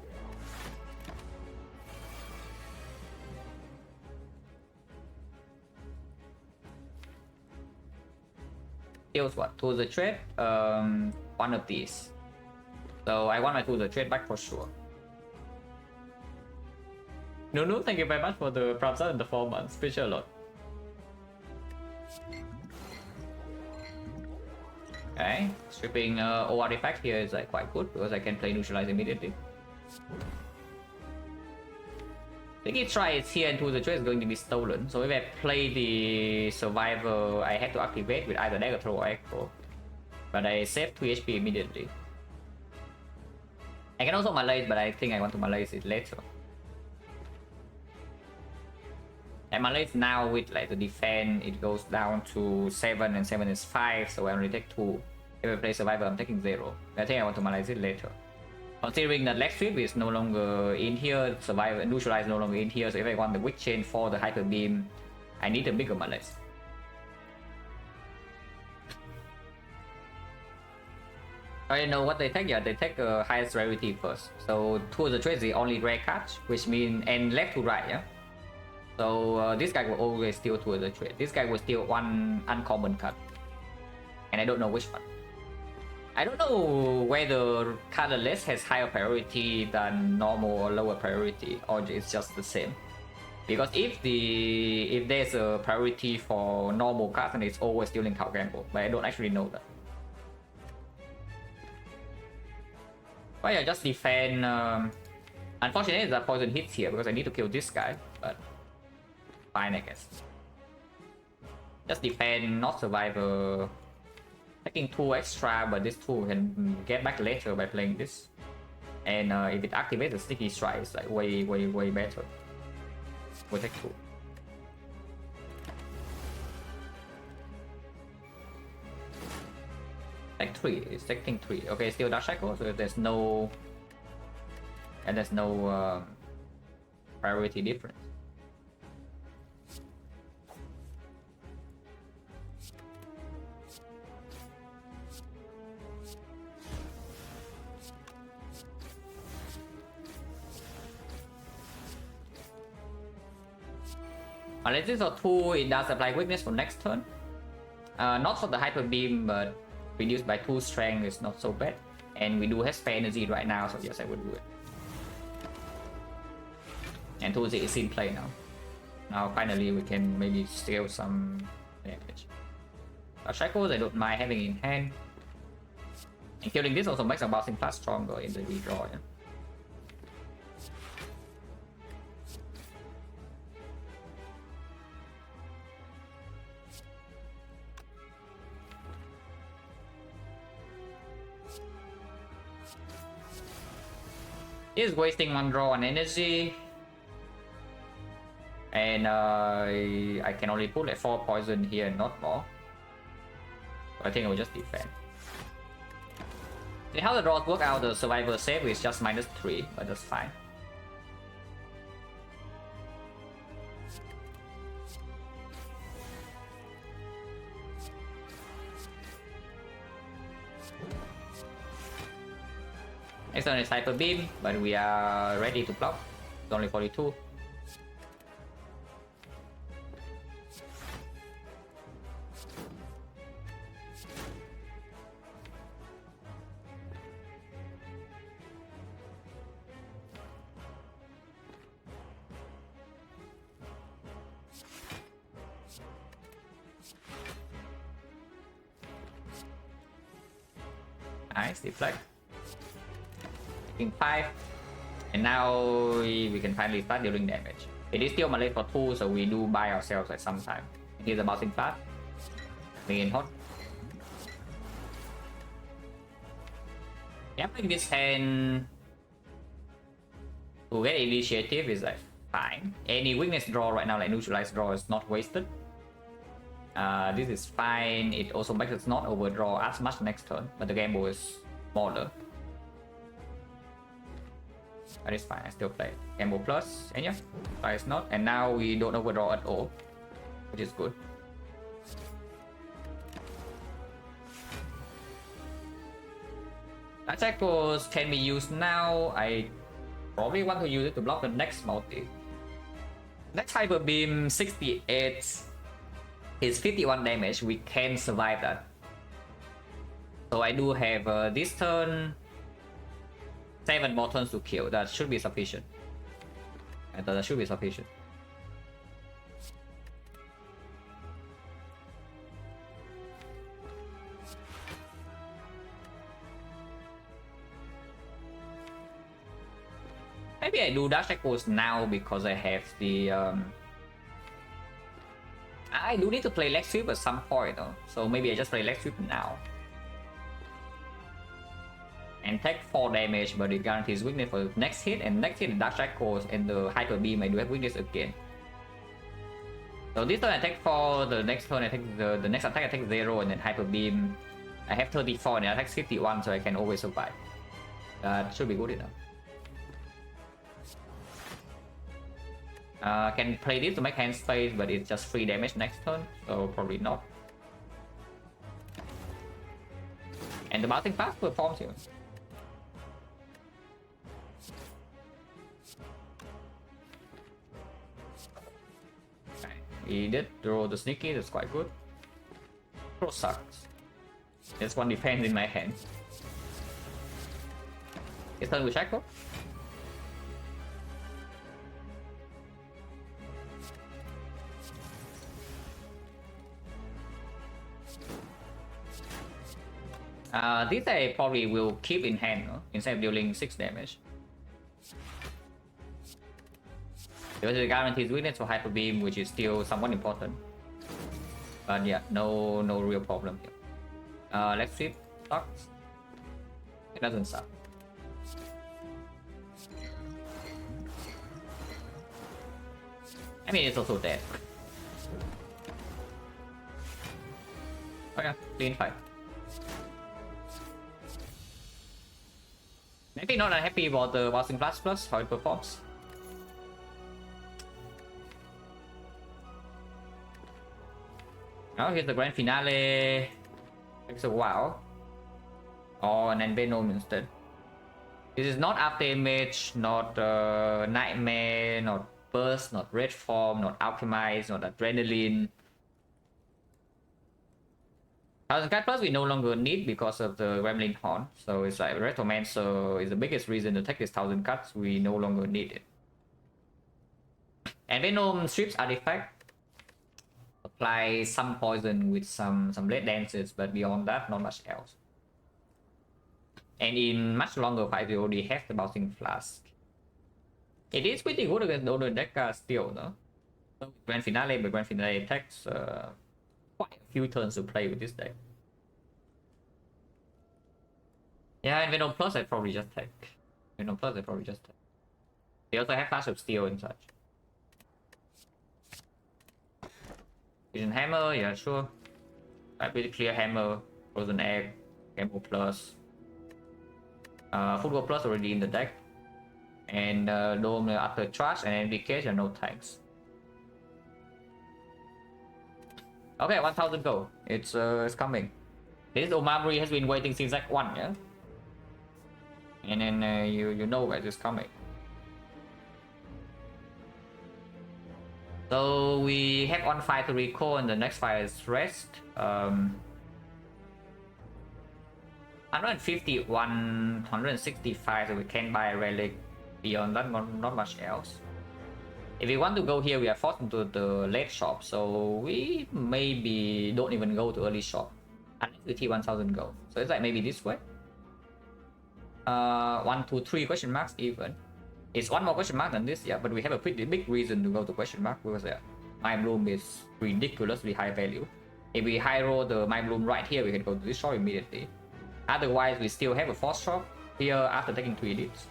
Deals what? Tools of Trade? One of these. So I want my Tools of Trade back for sure. No, thank you very much for the props in the 4 months. Appreciate a lot. Okay, stripping O artifact here is like quite good because I can play neutralize immediately. Thinking tries here and Tools of Trade is going to be stolen. So if I play the Survivor, I have to activate with either Dagger Throw or Echo. But I save 2 HP immediately. I can also Malaise, but I think I want to Malaise it later. And Malaise now with like the defense, it goes down to 7 and 7 is 5, so I only take 2. If I play Survivor, I'm taking 0. I think I want to Malaise it later. Considering that Leg Sweep is no longer in here, Survivor Neutralize no longer in here, so if I want the Wick Chain for the Hyper Beam, I need a bigger Malaise. I know what they take. Yeah, they take the highest rarity first. So Tools of Trade is the only rare card, which means and left to right, yeah. So this guy will always steal Tools of Trade. This guy will steal 1 uncommon card, and I don't know which one. I don't know whether colorless has higher priority than normal or lower priority, or it's just the same. Because if there's a priority for normal cards, then it's always stealing Cow Gamble, but I don't actually know that. But yeah, just defend. Unfortunately, the poison hits here because I need to kill this guy, but fine, I guess. Just defend, not Survivor. Taking 2 extra, but this 2 can get back later by playing this. And if it activates the Sticky Strike, it's like way better. We'll take 2. Take 3, it's taking 3. Okay, still Dark Shackle, so there's no... And there's no priority difference. Unless this or 2, it does apply weakness for next turn. Not for the Hyper Beam, but reduced by 2 strength is not so bad. And we do have spare energy right now, so yes, I would do it. And 2 is in play now. Now finally we can maybe steal some damage. Shackles I don't mind having in hand. And killing this also makes our bouncing plus stronger in the redraw. Yeah? Is wasting 1 draw on energy, and I can only put like 4 poison here and not more. So I think I will just defend. See how the draws work out. The Survivor save is just -3, but that's fine. Next one is Hyper Beam, but we are ready to block. It's only 42. Nice, Defect. Taking 5. And now we can finally start dealing damage. It is still Malay for 2, so we do buy ourselves at some time. Here's a bouncing fast. Main hot. Yeah, playing this hand to get initiative is like fine. Any weakness draw right now, like neutralized draw, is not wasted. This is fine. It also makes us not overdraw as much next turn, but the gamble is smaller. That is fine. I still play gamble plus, and yeah, it's not. And now we don't overdraw at all, which is good. Attack goals can be used now. I probably want to use it to block the next multi. Next Hyper Beam 68 is 51 damage. We can survive that. So I do have this turn 7 more turns to kill. That should be sufficient. I thought that should be sufficient. Maybe I do dash echoes now because I have the I do need to play leg sweep at some point though. So maybe I just play leg sweep now. And take 4 damage, but it guarantees weakness for the next hit, and next hit the dash echoes and the hyper beam I do have weakness again. So this turn I take 4, the next turn I take the next attack I take 0, and then hyper beam I have 34 and I attack 51, so I can always survive. That should be good enough. Can play this to make hand space, but it's just 3 damage next turn, so probably not. And the bouncing fast performs here. Okay. He did throw the sneaky, that's quite good. Throw sucks. There's one defense in my hand. His turn with Shackle. This I probably will keep in hand, no? Instead of dealing 6 damage. Because it guarantees weakness for Hyper Beam, which is still somewhat important. But yeah, no real problem here. Let's sweep sucks. It doesn't suck. I mean, it's also dead. Okay, clean fight. Maybe not unhappy about the bouncing plus how it performs. Now here's the grand finale. Takes a while. Oh, and then Venom instead. This is not after image, not nightmare, not burst, not red form, not alchemize, not adrenaline. 1000 card plus we no longer need because of the Gremlin Horn, so it's like Retromancer is the biggest reason to take this 1000 cards. We no longer need it. And Venom strips artifact, apply some poison with some blade dances, but beyond that, not much else. And in much longer fight, we already have the bouncing flask. It is pretty good against the older deck still, no? So Grand Finale, but Grand Finale takes quite a few turns to play with this deck. Yeah, and Venom Plus I probably just take. Venom Plus I probably just take. They also have Flash of Steel and such. Vision Hammer, yeah, sure. Pretty clear Hammer, Frozen Egg, Gamble Plus. Football Plus already in the deck. And Dome after Trash and NBK and no tanks. Okay, 1000 go. It's coming. This Omamori has been waiting since Act 1, yeah? And then you know where it's coming. So we have one fight to recall and the next fight is rest. 151, 165, so we can buy a relic. Beyond that, not much else. If we want to go here, we are forced into the late shop, so we maybe don't even go to early shop unless we T1000 go. So it's like maybe this way. 1, 2, 3 question marks even. It's one more question mark than this, yeah, but we have a pretty big reason to go to question mark because Mind Bloom is ridiculously high value. If we high roll the Mind Bloom right here, we can go to this shop immediately. Otherwise, we still have a force shop here after taking 2 elites.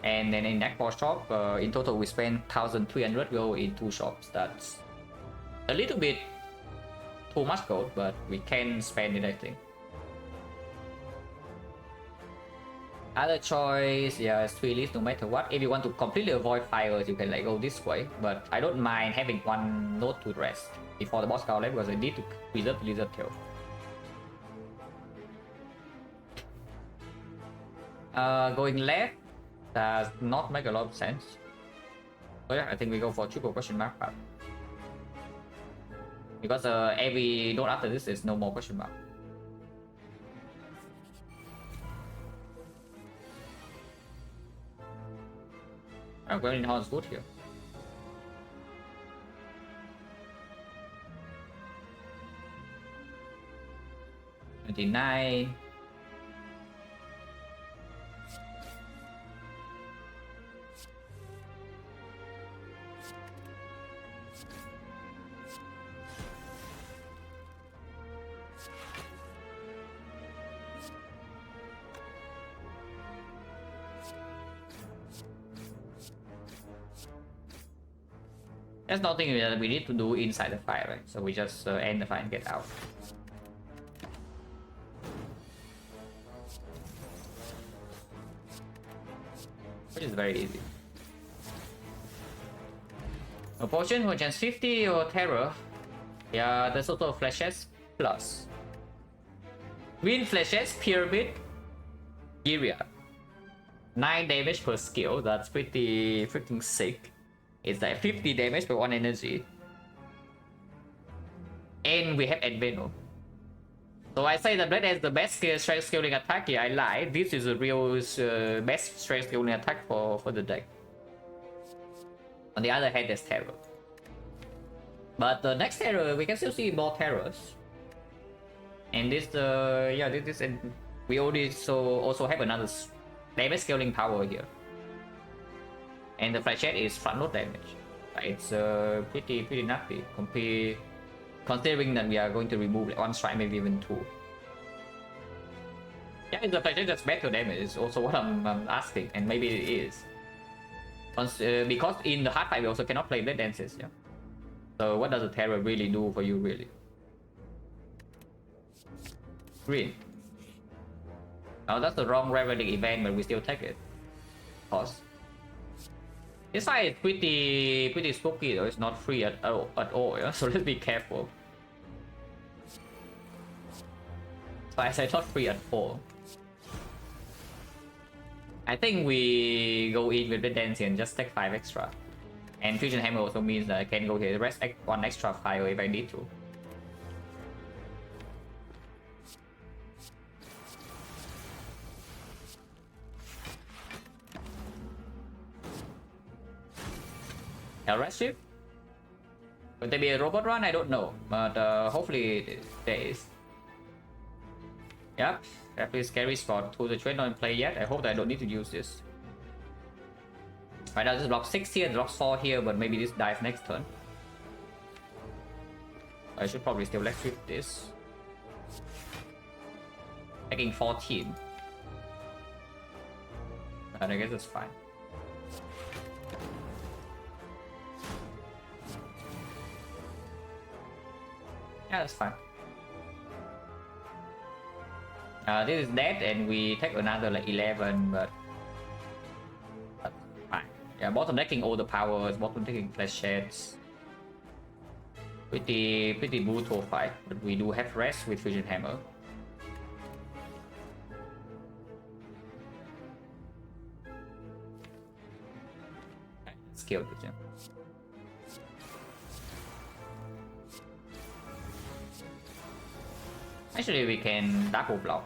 And then in that force shop, in total we spend 1,300 gold in 2 shops. That's a little bit too much gold, but we can spend it, I think. Other choice, yeah, it's 3 elites no matter what. If you want to completely avoid fires, you can like go this way, but I don't mind having one node to rest before the boss cow left because I need to preserve the lizard tail. Going left does not make a lot of sense. So yeah, I think we go for triple question mark path. Because every node after this is no more question mark. Oh, Gremlin Horn is good here. $29. There's nothing that we need to do inside the fight, right? So we just end the fight and get out. Which is very easy. A potion for chance 50 or terror. Yeah, the total flashes plus. Wind flashes, pyramid, Giria. 9 damage per skill, that's pretty freaking sick. It's like 50 damage per 1 energy. And we have Adveno. So I say that is the best strength scaling attack. Yeah, I lie. This is a real best strength scaling attack for the deck. On the other hand, there's Terror. But the next Terror, we can still see more Terrors. And this, yeah, this and we also have another damage scaling power here. And the flashette is front load damage. It's pretty nutty considering that we are going to remove like 1 strike, maybe even 2. Yeah, is the flashette just better damage? Is also what I'm asking, and maybe it is. Because in the hard fight we also cannot play Blade Dances, yeah. So what does the Terror really do for you, really? Green. Oh, that's the wrong Reveling event, but we still take it. Pause. This side is pretty spooky though. It's not free at all, yeah? So let's be careful. So I say not free at all. I think we go in with the Dancy and just take 5 extra. And Fusion Hammer also means that I can go here, rest 1 extra fire if I need to. Rest ship? Will there be a robot run? I don't know, but hopefully there is. Yep, that is scary spot. To the trade not in play yet. I hope that I don't need to use this. Right now, this block 6 here and blocks 4 here, but maybe this dies next turn. I should probably still let's shift this. Taking 14. But I guess it's fine. Yeah, that's fine. This is dead, and we take another like 11, but that's fine. Yeah, bottom decking all the powers, bottom decking flashettes. Pretty brutal fight, but we do have rest with Fusion Hammer. Let's kill this, yeah. Actually, we can double block.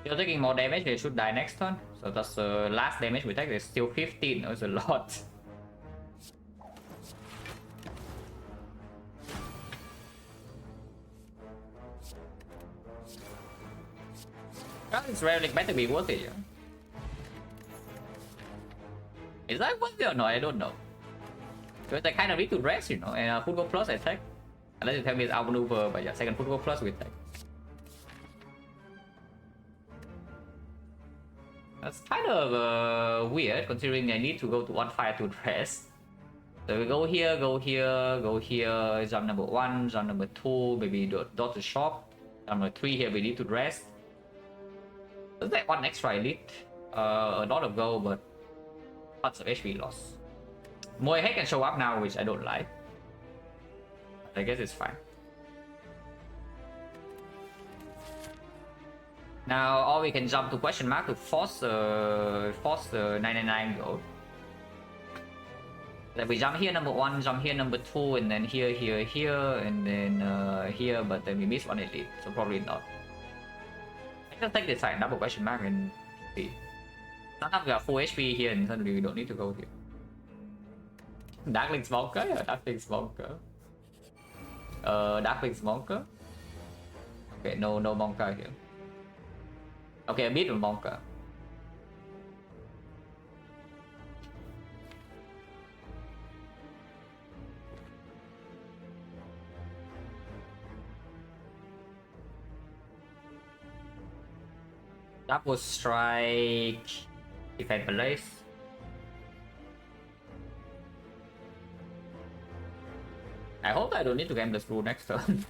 You're taking more damage, they should die next turn. So that's the last damage we take is still 15, it's a lot. It's rarely better be worth it, yeah. Is that worth it or no? I don't know. Because I kind of need to rest, you know, and football plus I take. Unless you tell me it's outmaneuver, but yeah, second football plus we take. That's kind of weird considering I need to go to 1-5 to rest. So we go here, go here, go here, jump number 1, jump number 2, maybe dot the shop. Jump number 3 here we need to rest. There's that one extra elite. A lot of gold, but lots of HP loss. More head can show up now, which I don't like. I guess it's fine. Now, or we can jump to question mark to force the 999 gold. Then we jump here number 1, jump here number 2, and then here, here, here, and then here, but then we miss one elite, so probably not. I just take this side, double question mark, and see. Sometimes we have full HP here, and suddenly we don't need to go here. Darkling Smoker? Yeah, Darkling Smoker. Darkling Smoker? Okay, no Monka here. Okay, a bit of Monka. Double strike. Defend place. I hope I don't need to game this rule next turn.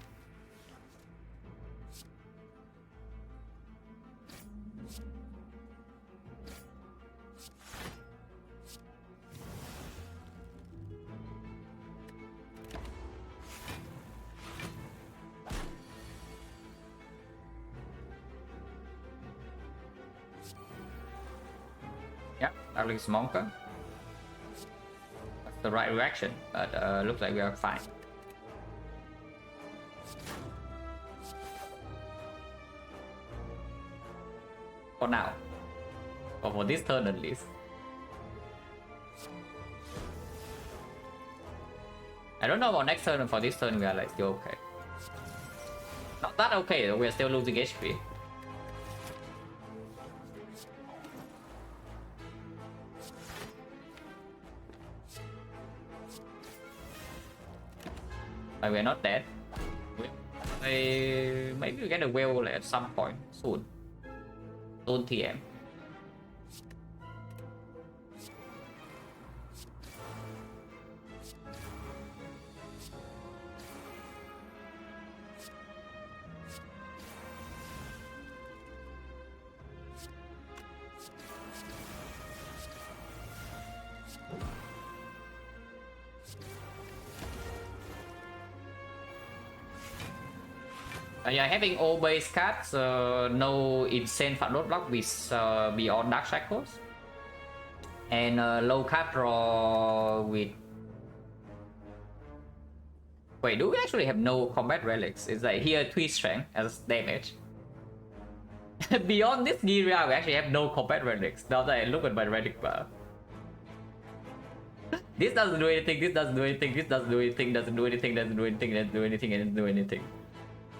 Yeah, at least Monka. That's the right reaction, but looks like we are fine. For now. Or for this turn at least. I don't know about next turn, and for this turn we are like still okay. Not that okay though, we are still losing HP. But we're not dead. Maybe we get a whale at some point soon. Soon TM. Yeah, having all base cards, no insane fat roadblock with beyond Dark Shackles, and low card draw with. Wait, do we actually have no combat relics? It's like here 3 strength as damage. Beyond this Giria, we actually have no combat relics. Now that I look at my relic bar. This doesn't do anything, this doesn't do anything, this doesn't do anything, doesn't do anything, doesn't do anything, doesn't do anything, doesn't do anything.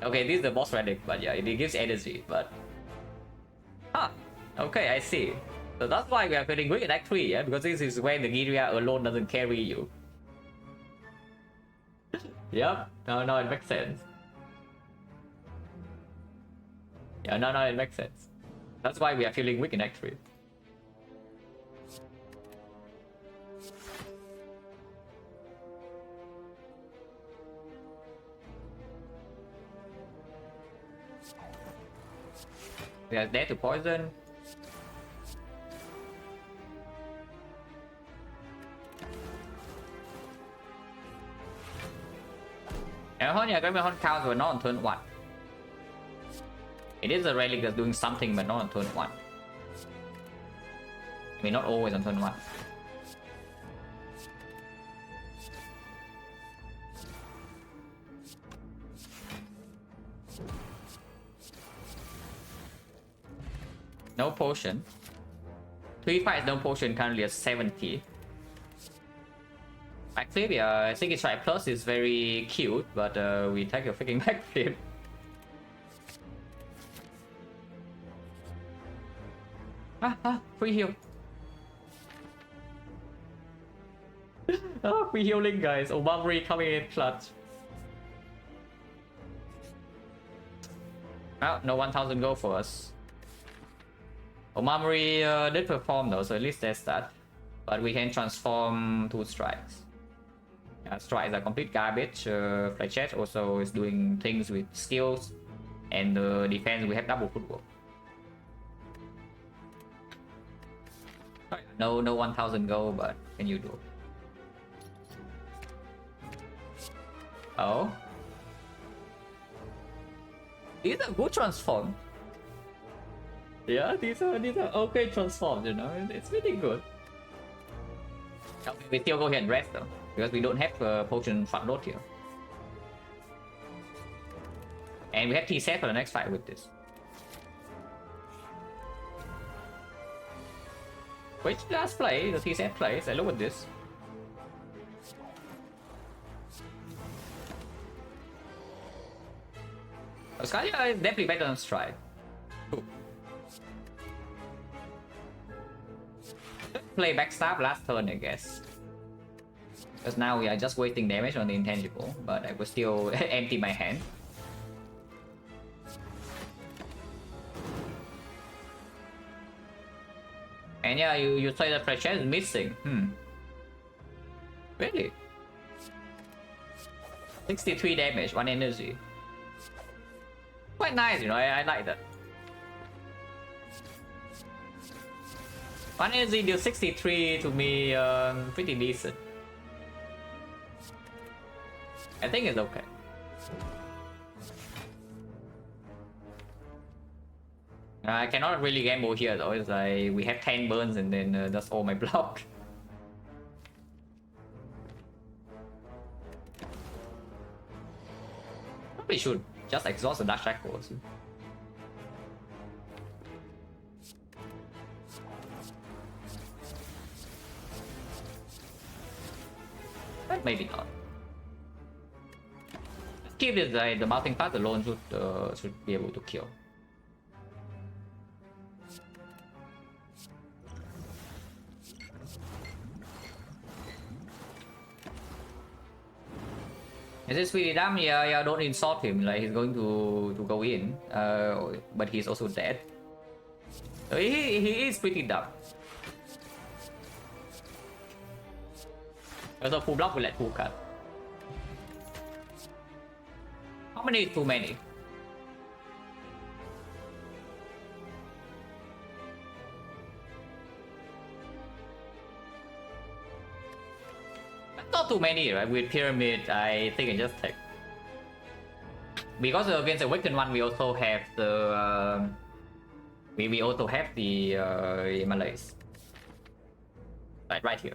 Okay, this is the boss relic, but yeah, it gives energy, but... Huh, okay, I see. So that's why we are feeling weak in Act 3, yeah? Because this is where the Giria alone doesn't carry you. Yep, no, it makes sense. Yeah, no, it makes sense. That's why we are feeling weak in Act 3. We are there to poison. Grandma counts were not on turn 1. It is a relic that's doing something, but not on turn 1. I mean, not always on turn 1. No potion. 3 fights, no potion, currently at 70. Backflip, yeah, I think it's right. Plus is very cute, but we take a freaking backflip. Free heal. Free healing, guys. Omamri coming in clutch. Oh, no 1000 gold for us. Omamri did perform though, so at least there's that. But we can transform 2 strikes. Strikes are complete garbage. Flechette also is doing things with skills. And the defense, we have double footwork. No 1000 gold, but can you do? Oh. These are good transform. Yeah, these are okay transforms, you know. It's really good. Okay, we still go here and rest though, because we don't have a potion front load here. And we have T-set for the next fight with this. Which last play, the T-set plays, I look at this. Scalia is definitely better than Stride. Cool. Play backstab last turn, I guess. Because now we are just wasting damage on the intangible, but I will still empty my hand. And yeah, you say the Flechette is missing. Really? 63 damage, 1 energy. Quite nice, you know, I like that. 1 energy deal 63 to me, pretty decent. I think it's okay. I cannot really gamble here though, it's like we have 10 burns and then that's all my block. Probably should just exhaust the Dark Shackles. But maybe not. Let's keep this, the melting path alone should be able to kill. Is this really dumb? Yeah, don't insult him, like he's going to go in, but he's also dead. So he is pretty dumb. So full block will let full cut. How many is too many? Not too many, right? With Pyramid, I think I just take. Because against the Awakened one, we also have the we also have the Malays. Right here.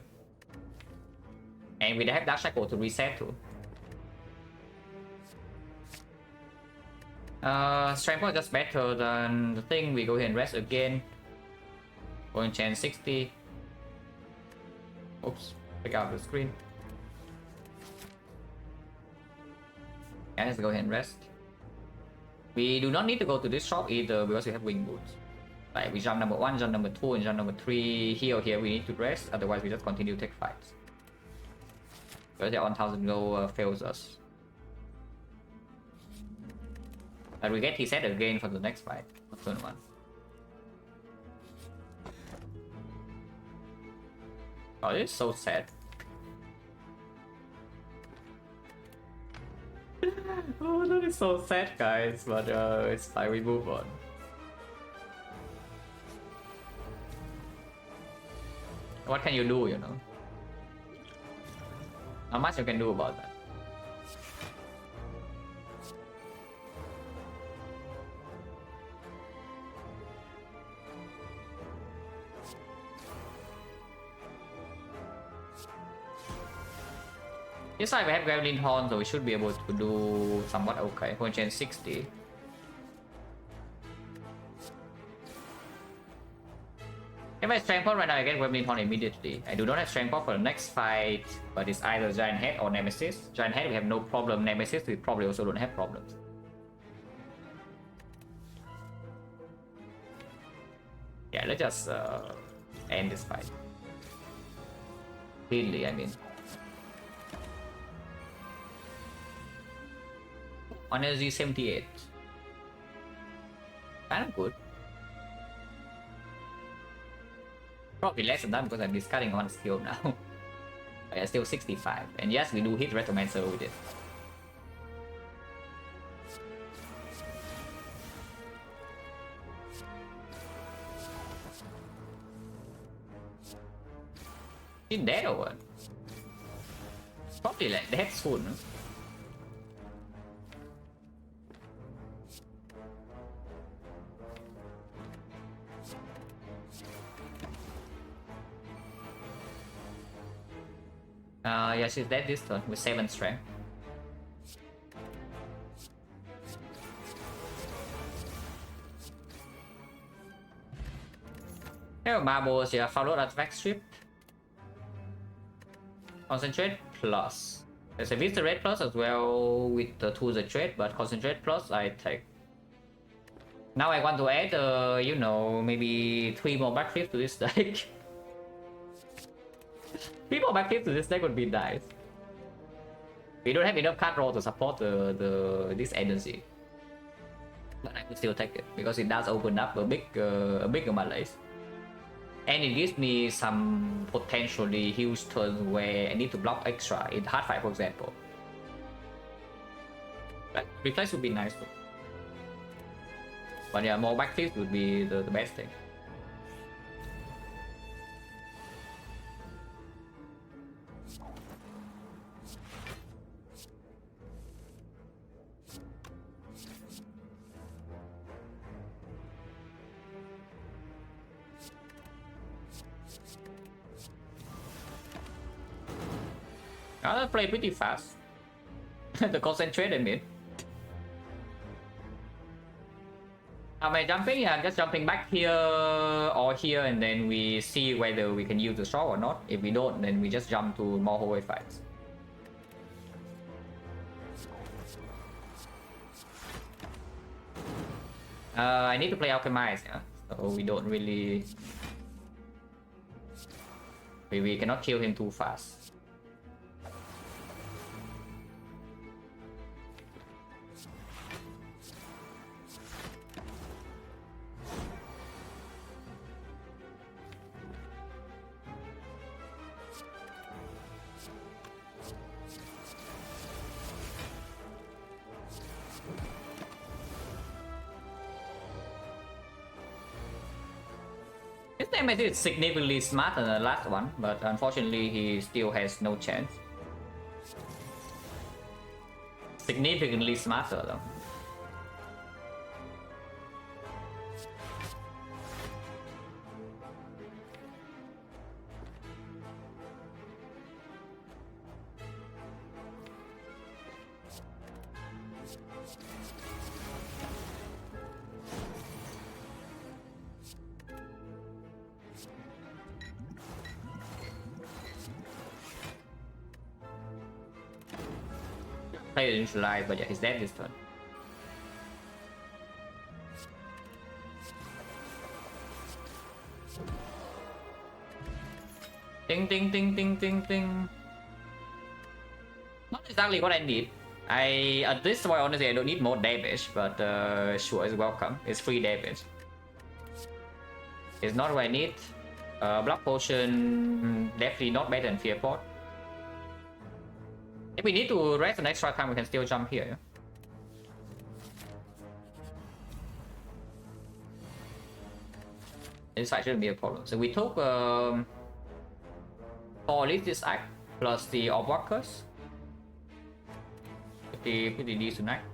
And we have Dark Shackle to reset too. Strength point just better than the thing. We go here and rest again. Point chain 60. Oops, pick out the screen. And let's go ahead and rest. We do not need to go to this shop either because we have wing boots. Like we jump number 1, jump number 2, and jump number 3 here we need to rest, otherwise we just continue to take fights. Because the 1000 gold fails us. But we get T-set again for the next fight, turn 1. Oh, this is so sad. Oh, that is so sad, guys, but it's fine, we move on. What can you do, you know? Not much you can do about that. This side we have Gravelin Horn, so we should be able to do somewhat okay. Point chain 60. If I strength pop right now, I get Gremlin Horn immediately. I do not have strength pop for the next fight, but it's either Giant Head or Nemesis. Giant Head, we have no problem. Nemesis, we probably also don't have problems. Yeah, let's just end this fight. Cleanly, I mean. Energy 78. Kind of good. Probably less than that because I'm discarding one skill now. Yeah, still 65. And yes, we do hit Retromancer with it. Is he dead or what? Probably like dead soon. Yeah, she's dead this turn with 7 strength. Here marbles, yeah, followed artifact strip. Concentrate plus. There's a Vista Red plus as well with the tools of trade, but concentrate plus I take. Now I want to add, you know, maybe 3 more backflips to this deck. 3 more backflips to this deck would be nice. We don't have enough card draw to support this energy, but I could still take it because it does open up a bigger malaise, and it gives me some potentially huge turns where I need to block extra in hard fight, for example. But reflex would be nice too. But yeah, more backflips would be the best thing. I'll play pretty fast. The concentrate I mean. Am I jumping? Yeah, I'm just jumping back here or here, and then we see whether we can use the straw or not. If we don't, then we just jump to more hallway fights. I need to play Alchemize, yeah. So we don't really... We cannot kill him too fast. His name is significantly smarter than the last one, but unfortunately he still has no chance. Significantly smarter though. Play the neutralize, but yeah, he's dead this turn. Ding ding ding ding ding ding. Not exactly what I need. At this point, honestly, I don't need more damage, but sure, it's welcome. It's free damage. It's not what I need. Block potion, definitely not better than Fear Pot. If we need to rest an extra time, we can still jump here. This fight shouldn't be a problem. So we took for at least this act plus the orb walkers. Pretty decent act.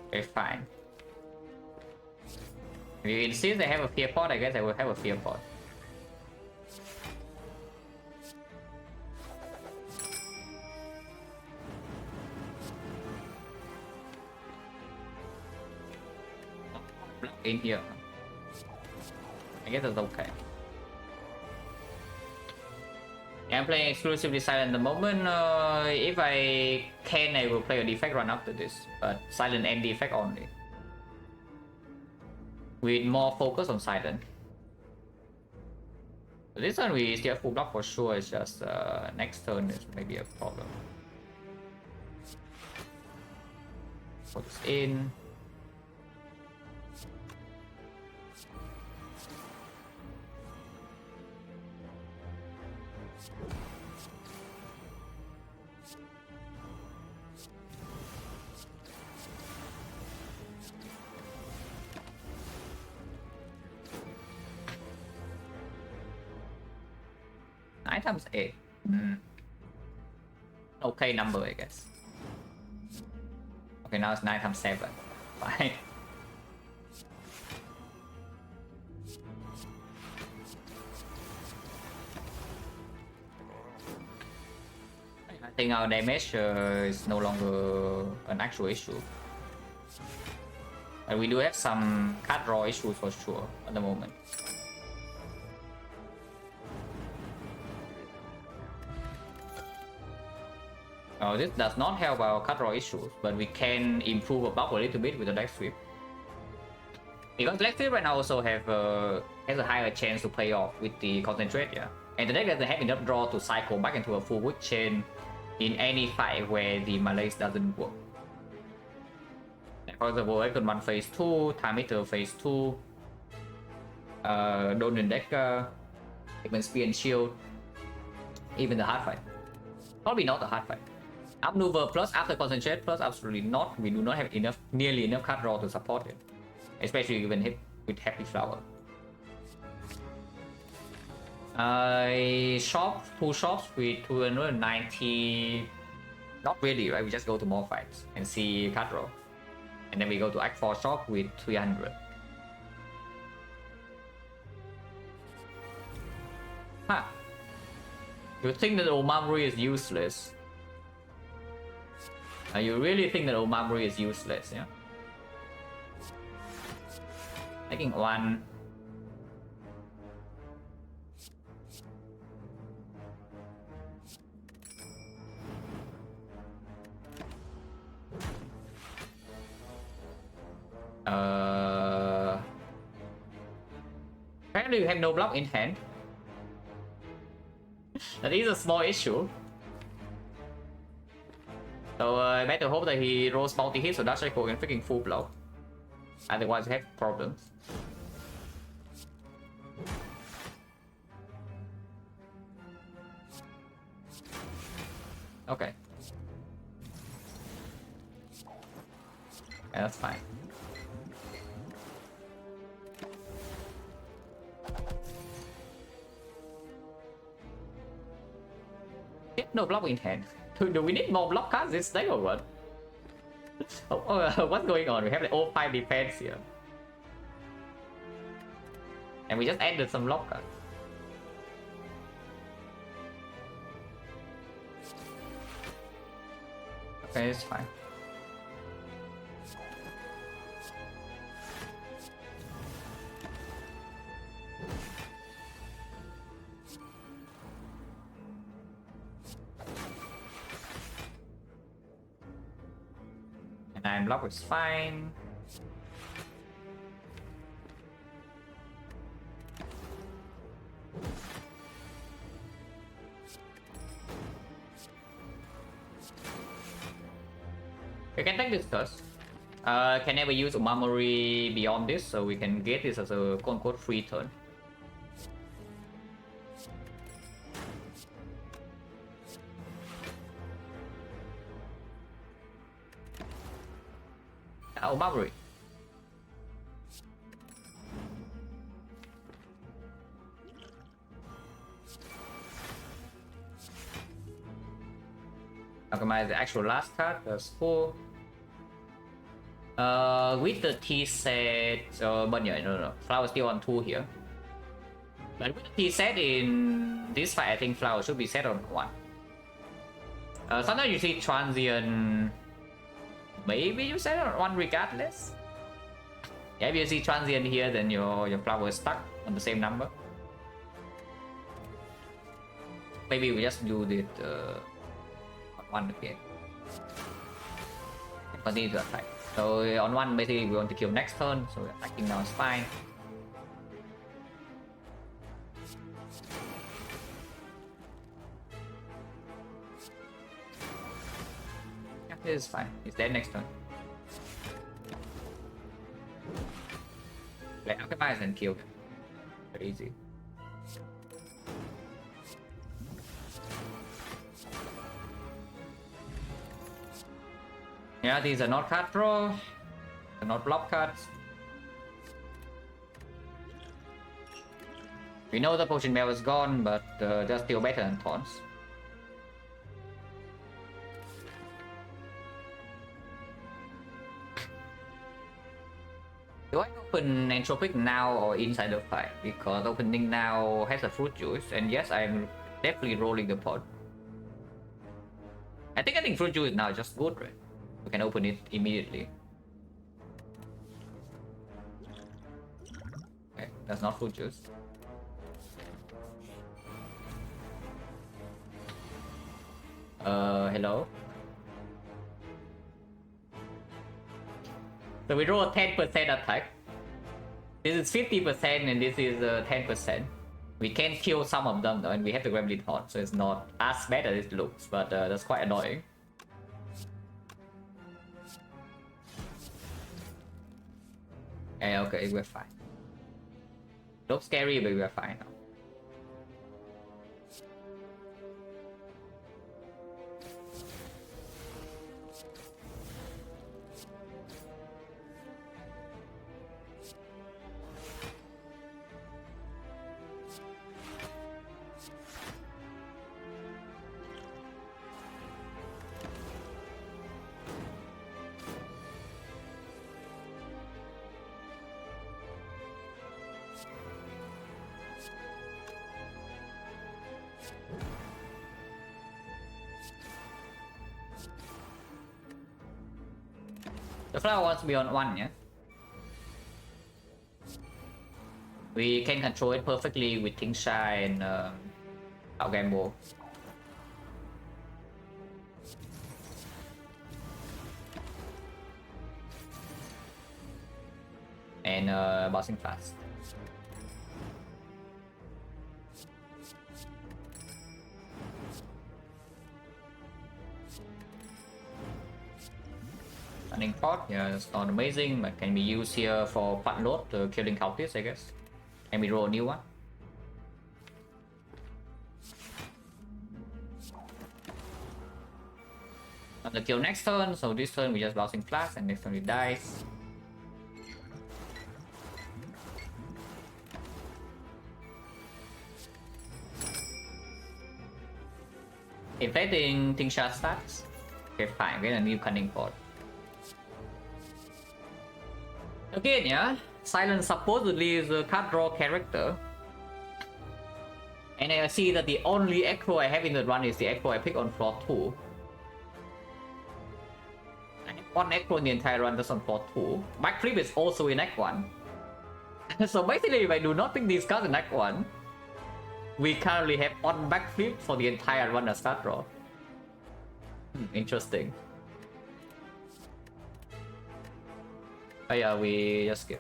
Okay, fine. If you insist they have a fear pod, I guess I will have a fear pod. In here. I guess that's okay. I'm playing exclusively Silent at the moment. If I can, I will play a Defect run after this, but Silent and Defect only. With more focus on Silent. This one we still have full block for sure, it's just next turn is maybe a problem. Put this in. Nine times 8. Okay number, I guess. Okay, now it's 9 times 7. Fine. I think our damage is no longer an actual issue. But we do have some card draw issues for sure at the moment. This does not help our card draw issues, but we can improve a block a little bit with the deck sweep. Because deck sweep right now also has a higher chance to play off with the concentrate, yeah. And the deck doesn't have enough draw to cycle back into a full wood chain in any fight where the malaise doesn't work. For example, Icon 1 phase 2, Time Eater phase 2, Donan Decker, even Spear and Shield, even the hard fight. Probably not the hard fight. Upmaneuver plus after concentrate plus absolutely not. We do not have enough, nearly enough card draw to support it, especially even hit with Happy Flower. Shop, 2 shops with 290. Not really, right? We just go to more fights and see card draw, and then we go to Act 4 shop with 300. Huh? You think that Omamori is useless? You really think that Omamori is useless, yeah? Taking 1. Apparently you have no block in hand. That is a small issue. So I better hope that he rolls multi-hit so Dash Echo can freaking full block. Otherwise I have problems. Okay. Yeah, that's fine. No block in hand. Do we need more block cards this day or what? What's going on? We have the all 5 defense here. And we just added some block cards. Okay, it's fine. And 9 block is fine. We can take this first. Can never use Omamori beyond this, so we can get this as a quote-unquote free turn. Omamori. Alchemize the actual last card, that's 4. With the T set, but yeah, no, flower still on 2 here. But with the T set in this fight, I think flower should be set on 1. Sometimes you see transient, maybe you set on 1 regardless. Yeah, if you see transient here, then your flower is stuck on the same number. Maybe we just do it on 1 again. And continue to attack. So on 1, basically we want to kill next turn, so we're attacking now is fine. Yeah, this is fine. It's dead next turn. Play Alchemize and kill them. Very easy. Yeah, these are not card draw. They're not block cards. We know the potion mail is gone, but they're still better than taunts. Do I open Entropic now or inside the fight? Because opening now has a fruit juice, and yes, I'm definitely rolling the pot. I think fruit juice now is just good, right? We can open it immediately. Okay, that's not fruit juice. Hello? So we roll a 10% attack. This is 50% and this is 10%. We can kill some of them though, and we have the Gremlin Horde, so it's not as bad as it looks, but that's quite annoying. Okay, we're fine. Looks scary, but we're fine now. The flower wants to be on 1, yeah? We can control it perfectly with Tingsha and our Gamble. And bossing fast. Running pot, yeah, it's not amazing, but can be used here for fat load, killing cultists, I guess. Can we roll a new one? On the kill next turn, so this turn we just bouncing flash, and next turn it dies. Inflating Tingsha stats. Okay, fine, get a new cunning pot. Again, yeah, Silent supposedly is a card draw character. And I see that the only Echo I have in the run is the Echo I pick on floor 2. I have 1 Echo in the entire run that's on floor 2. Backflip is also in Act 1. So basically, if I do not pick these cards in Act 1, we currently have 1 backflip for the entire run as card draw. Interesting. Oh yeah, we just skip.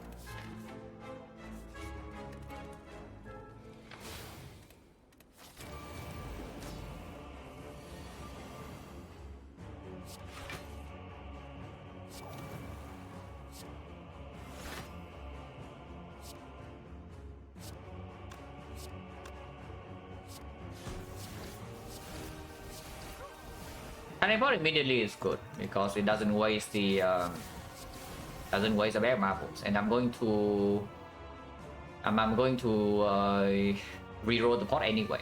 Cannonball immediately is good because it doesn't waste the bear marbles, and I'm going to reroll the pot anyway.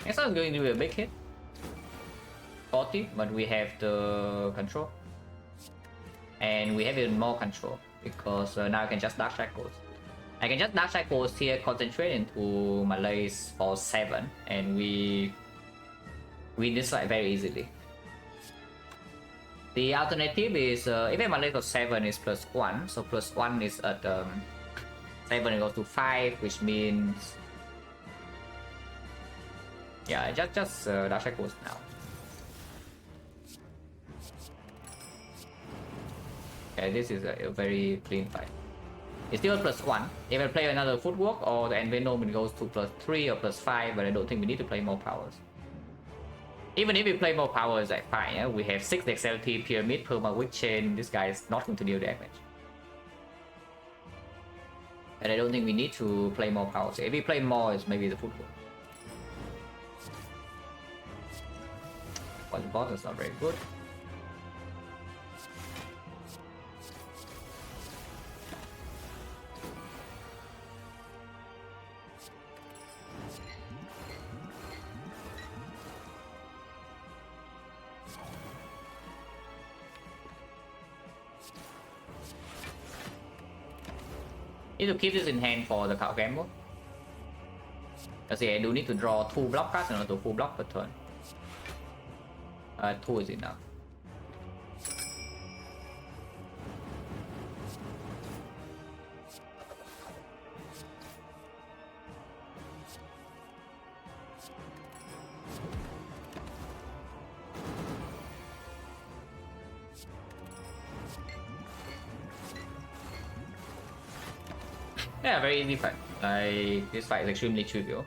Next one is going to be a big hit. 40, but we have the control. And we have even more control because now I can just Dark Shackles. I can just Dark Shackles here, concentrate into Malays for 7, and we win this fight very easily. The alternative is even Malay for 7 is +1, so +1 is at 7 it goes to 5, which means yeah, just Dark Shackles now. Okay, this is a very clean fight. It's still +1. If I play another Footwork or the Envenom, it goes to +3 or +5, but I don't think we need to play more powers. Even if we play more powers, like fine. Yeah? We have 6 Dexterity, Pyramid, Perma, Wick Chain. This guy is not going to deal damage. And I don't think we need to play more powers. If we play more, it's maybe the Footwork. But the boss is not very good. Need to keep this in hand for the card gamble. Because I do need to draw 2 block cards in order to full block per turn. 2 is enough. Yeah, very easy fight. Like, this fight is extremely trivial.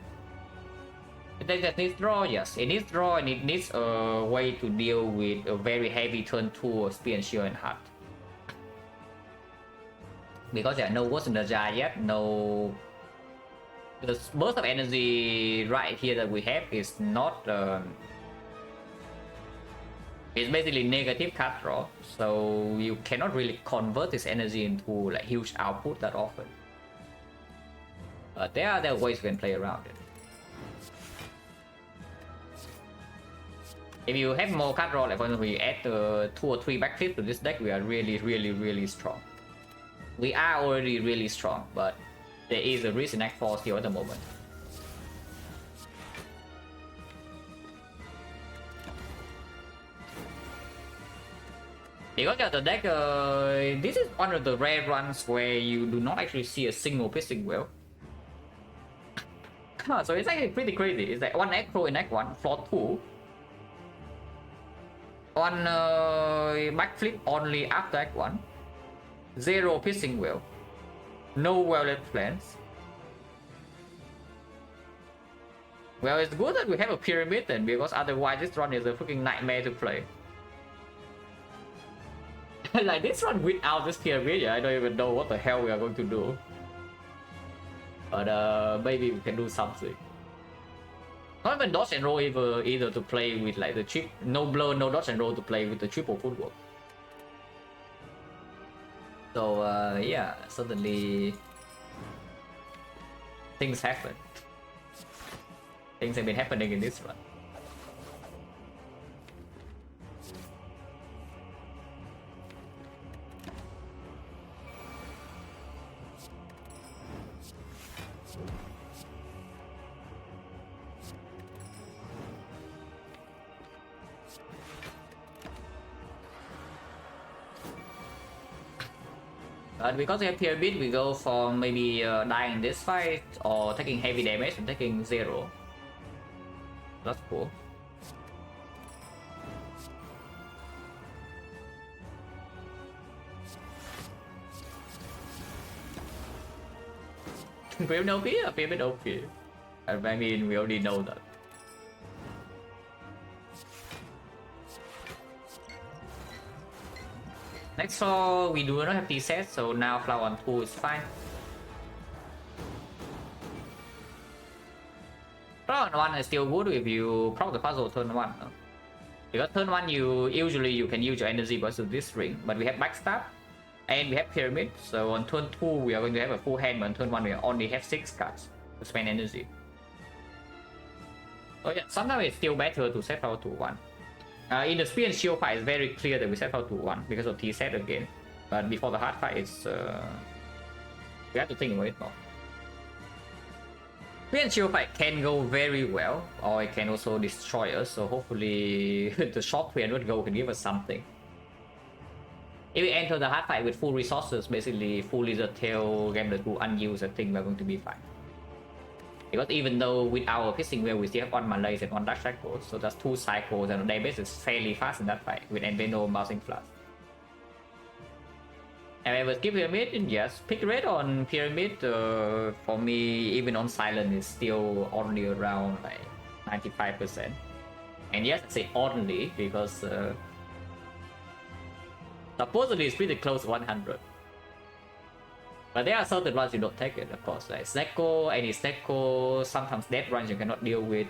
The deck that needs draw, yes, it needs draw and it needs a way to deal with a very heavy turn 2 Spear and Shield and Heart. Because there are no words in the jar yet, no... The burst of energy right here that we have is not... It's basically negative card draw, so you cannot really convert this energy into like huge output that often. There are ways we can play around it. If you have more card draw, like for example, you add 2 or 3 backflip to this deck, we are really strong. We are already really strong, but there is a risk in Act 4 still at the moment. Because the deck, this is one of the rare runs where you do not actually see a single Pissing Well. So it's actually pretty crazy. It's like 1 Act Pro in Act 1, floor 2. 1 backflip only after Act 1. 0 Pissing Well. No well-led plans. Well, it's good that we have a Pyramid then, because otherwise this run is a freaking nightmare to play. Like this run without this Pyramid, I don't even know what the hell we are going to do. But maybe we can do something. Not even dodge and roll either to play with like the chip. No blur, no dodge and roll to play with the triple Footwork. So yeah, suddenly things happen. Things have been happening in this run. But because we have Pyramid, we go for maybe dying this fight or taking heavy damage and taking 0. That's cool. Pyramid OP? Yeah, Pyramid OP. I mean, we already know that. Next floor, we do not have T-set, so now flower on 2 is fine. Flower on 1 is still good if you proc the puzzle turn 1. No? Because turn 1 you can use your energy versus this ring, but we have backstab and we have Pyramid, so on turn 2 we are going to have a full hand, but on turn 1 we only have 6 cards to spend energy. Oh yeah, sometimes it's still better to set power to 1. In the speed and shield fight, it's very clear that we set power to 1 because of T set again. But before the hard fight, it's we have to think about it more. Speed and shield fight can go very well, or it can also destroy us. So hopefully, the short speed and go can give us something. If we enter the hard fight with full resources, basically full lizard tail, Gambler 2 unused, I think we're going to be fine. Because even though with our pissing wheel we still have 1 Malaise and 1 Dark Cycle, so that's 2 cycles and the damage is fairly fast in that fight with Enveno bouncing flash. And I will skip Pyramid, yes. Pick rate on Pyramid for me, even on Silent, is still only around like 95%. And yes, I say only because supposedly it's pretty close to 100. But there are certain runs you don't take it, of course, like Snecko, any Snecko, sometimes dead runs you cannot deal with.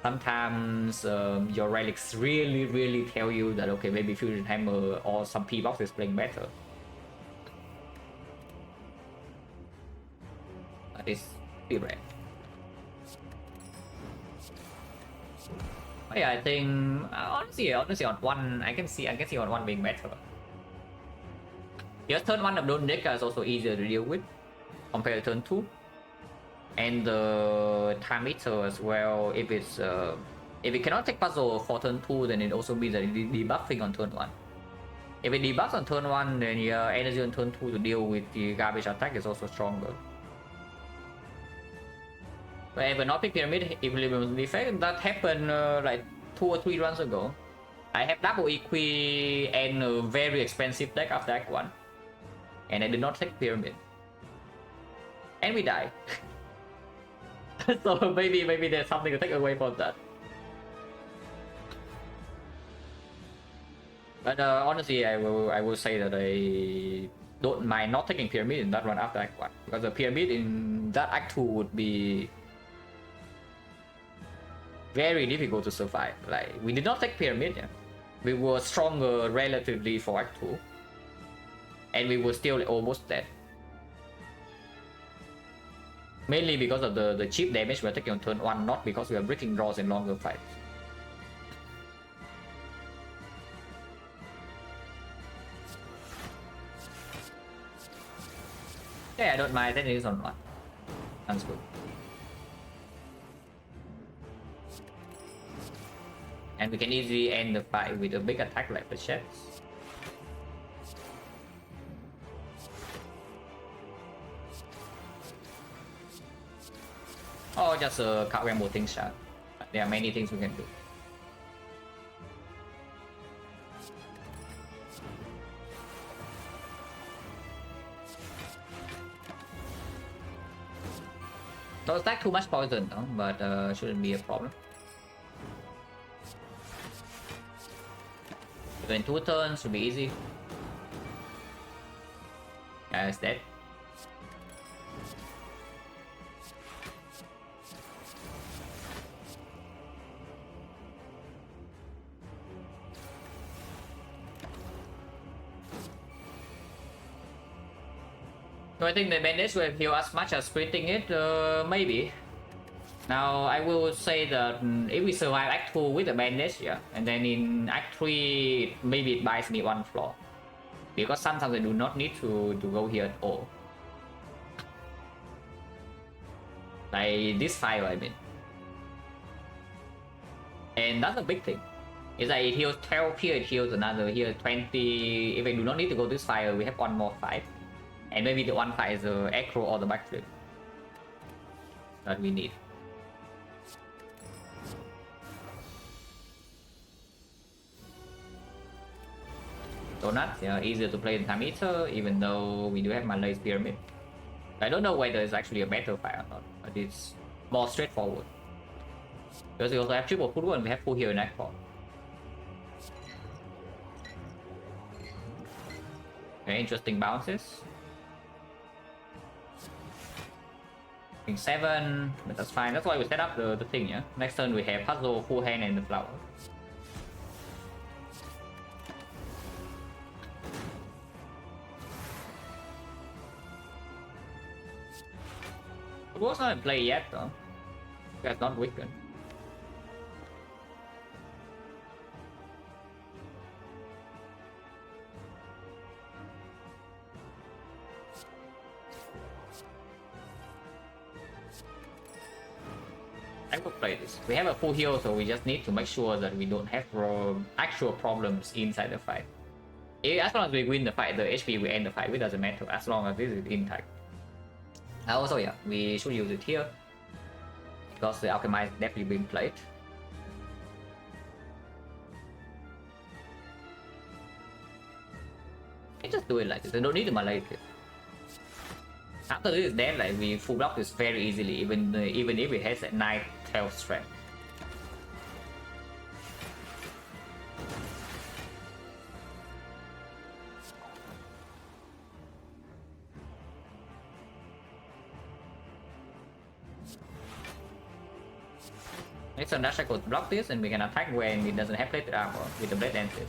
Sometimes your relics really tell you that okay, maybe Fusion Hammer or some P-Box is playing better. That is pretty rare. But yeah, I think honestly on 1 I can see on 1 being better. Yes, turn 1 of Don't Deck is also easier to deal with compared to turn 2. And the time meter as well, if it's if it cannot take puzzle for turn 2, then it also means that it debuffing on turn 1. If it debuffs on turn 1, then your energy on turn 2 to deal with the garbage attack is also stronger. But if not pick Pyramid Equilibrium Defect, that happened like 2 or 3 runs ago. I have double Equi and a very expensive deck after Act 1. And I did not take Pyramid. And we die. So maybe there's something to take away from that. But honestly, I will say that I don't mind not taking Pyramid in that run after Act 1. Because the Pyramid in that Act 2 would be very difficult to survive. Like, we did not take Pyramid, yeah. We were stronger relatively for Act 2. And we were still almost dead. Mainly because of the cheap damage we're taking on turn 1, not because we are breaking draws in longer fights. Yeah, I don't mind, then it is on 1. Sounds good. And we can easily end the fight with a big attack like the Sheds. Or just a card ramble thing shot. There are many things we can do. So stack too much poison though, but shouldn't be a problem. So in 2 turns should be easy. Yeah, it's dead. So I think the bandage will heal as much as splitting it, maybe. Now I will say that if we survive Act 2 with the bandage, yeah, and then in Act 3 maybe it buys me 1 floor. Because sometimes I do not need to go here at all. Like this fire, I mean. And that's a big thing. It's like it heals 12 here, it heals another here 20. If I do not need to go this fire, we have 1 more fight. And maybe the 1 fight is the acro or the backflip that we need. Donuts, yeah, easier to play in time meter, even though we do have Malaise Pyramid. I don't know whether it's actually a better fight or not, but it's more straightforward. Because we also have triple full and we have full here in Nightfall. Okay, interesting bounces. 7, but that's fine. That's why we set up the thing, yeah. Next turn we have puzzle, full hand, and the flower. It was not in play yet though. That's not weakened. have to play this. We have a full heal, so we just need to make sure that we don't have actual problems inside the fight. As long as we win the fight, the HP we end the fight, it doesn't matter as long as this is intact. Also, yeah, we should use it here because the alchemy is definitely being played. I just do it like this. I don't need to melee it. After this is dead, like we full block this very easily, even if it has a 9 health strength. Next turn dash I could block this and we can attack when it doesn't have plated armor with the blade dances.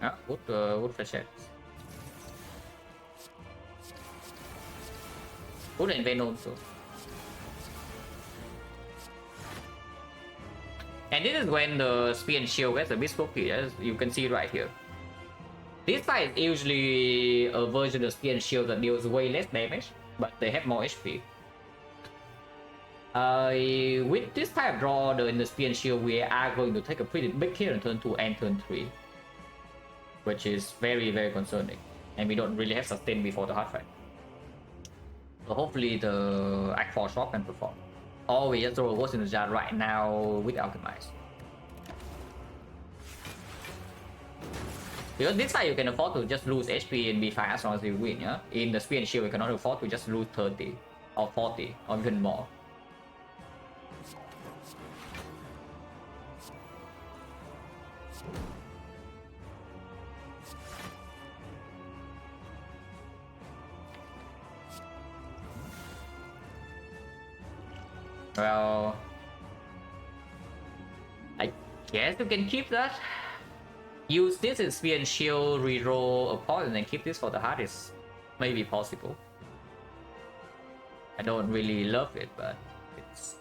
Ah, wood flechette. Wood and vein also. And this is when the spear and shield gets a bit spooky, as you can see right here. This fight is usually a version of spear and shield that deals way less damage, but they have more HP. With this type of draw in the spear and shield, we are going to take a pretty big hit on turn 2 and turn 3. Which is very, very concerning. And we don't really have sustain before the hard fight. So hopefully the Act 4 shot can perform. Or we just throw a Ghost in the jar right now with Alchemize. Because this fight you can afford to just lose HP and be fine as long as you win, yeah? In the Spear and Shield, you cannot afford to just lose 30 or 40 or even more. Well, I guess you can keep that. Use this in Spear and Shield, reroll a point, and then keep this for the heart is maybe possible. I don't really love it, but it's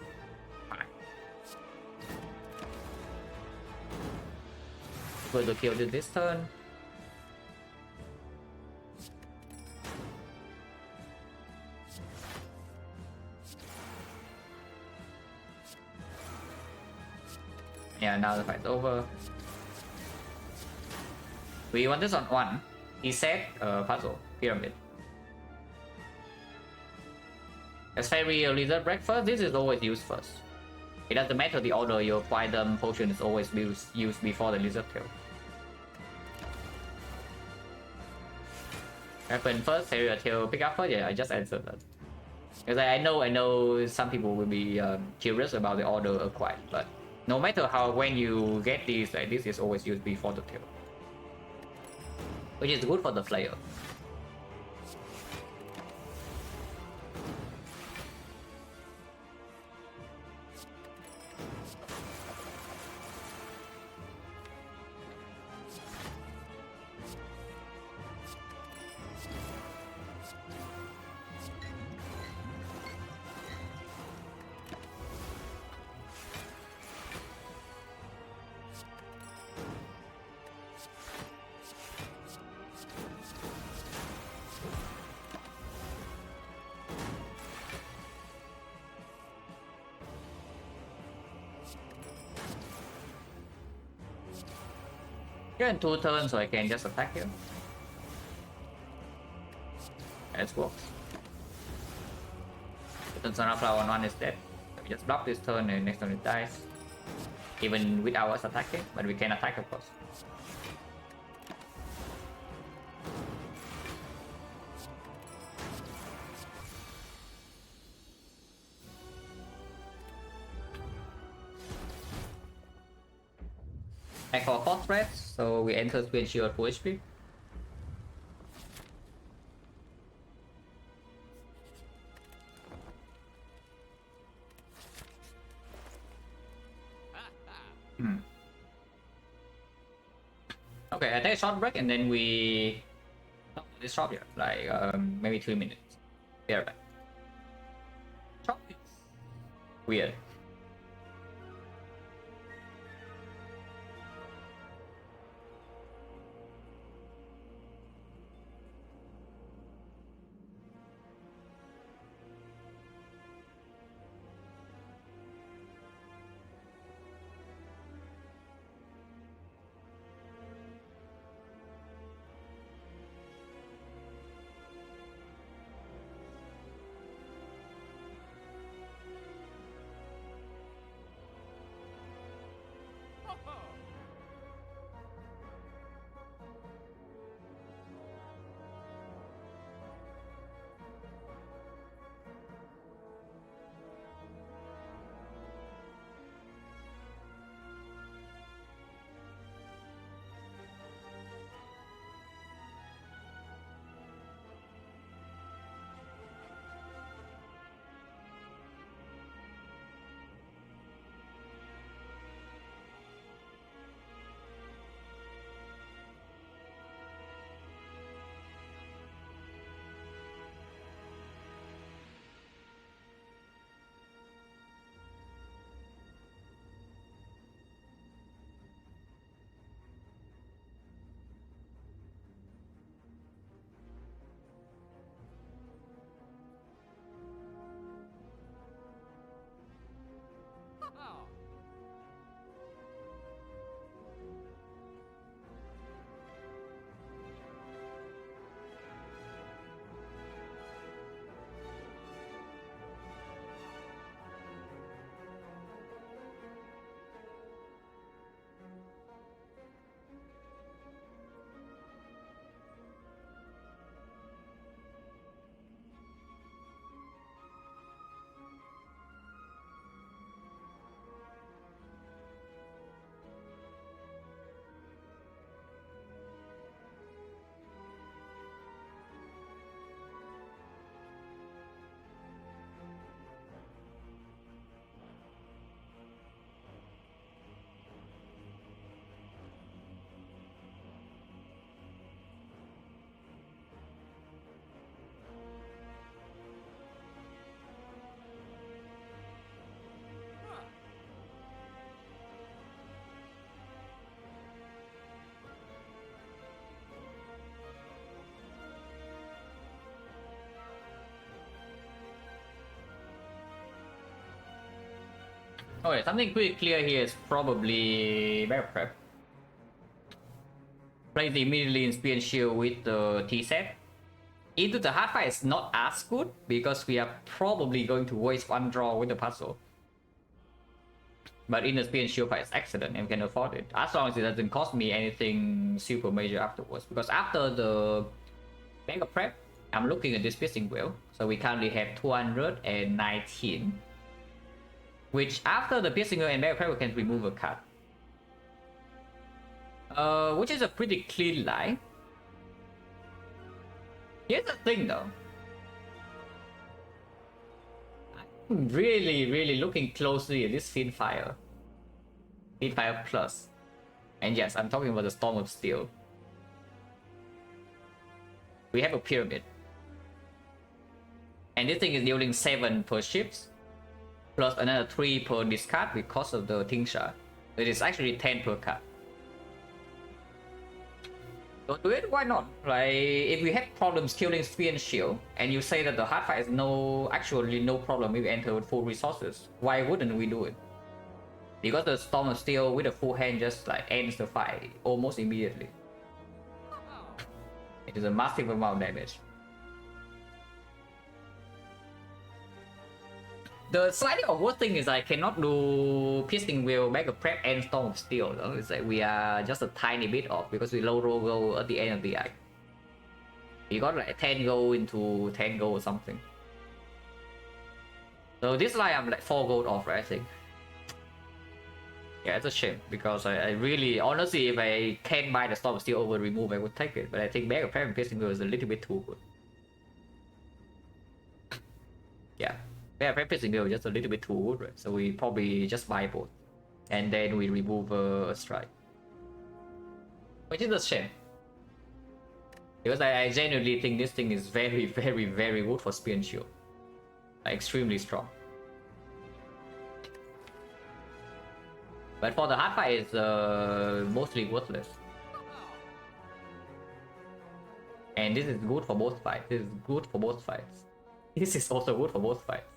fine. Going to kill this turn. Yeah, now the fight's over. We want this on 1. He said puzzle, pyramid. As fairy lizard breakfast, this is always used first. It doesn't matter the order you apply them, potion is always used before the lizard tail. Weapon first, fairy tail pick up first, yeah, I just answered that. Because I know some people will be curious about the order acquired, but no matter how, when you get these, like this is always used before the tail. Which is good for the player. You're in 2 turns, so I can just attack you. Let's work. Turn Sunflower on 1 is dead. So we just block this turn and next turn it dies. Even without us attacking, but we can attack of course. Back for 4 threats, so we enter Spear and Shield at full HP. Okay, I take a short break and then we not this short here, like maybe 3 minutes. Be right back. Short is weird. Okay, something pretty clear here is probably Bear Prep. Plays immediately in Spear and Shield with the T-set. Into the hard fight is not as good because we are probably going to waste one draw with the puzzle. But in the Spear and Shield fight, it's excellent and we can afford it. As long as it doesn't cost me anything super major afterwards. Because after the Mega Prep, I'm looking at this Piercing Wheel. So we currently have 219. Which after the Piercing Wheel and Mega Prep, we can remove a card. Which is a pretty clean line. Here's the thing though. I'm really looking closely at this Fiendfire. Fiendfire Plus. And yes, I'm talking about the Storm of Steel. We have a Pyramid. And this thing is dealing 7 per ships. Plus another 3 per discard because of the Tingsha. It is actually 10 per card. Don't do it? Why not? Like, if we have problems killing Spear and Shield, and you say that the hard fight is actually no problem if we enter with full resources, why wouldn't we do it? Because the Storm of Steel with a full hand just like ends the fight almost immediately. It is a massive amount of damage. The slightly awkward thing is I cannot do Piercing Wheel, Mega Prep, and Storm of Steel. Though. It's like we are just a tiny bit off because we low roll go at the end of the act. We got like 10 gold into 10 gold or something. So this line I'm like 4 gold off, right? I think. Yeah, it's a shame because I really, honestly, if I can't buy the Storm of Steel over remove, I would take it. But I think Mega Prep and Piercing Wheel is a little bit too good. Yeah. Yeah, Piercing Wheel just a little bit too good, right? So we probably just buy both. And then we remove a strike. Which is a shame. Because I genuinely think this thing is very good for Spear and Shield. Like, extremely strong. But for the hard fight, it's mostly worthless. And this is good for both fights. This is good for both fights. This is also good for both fights.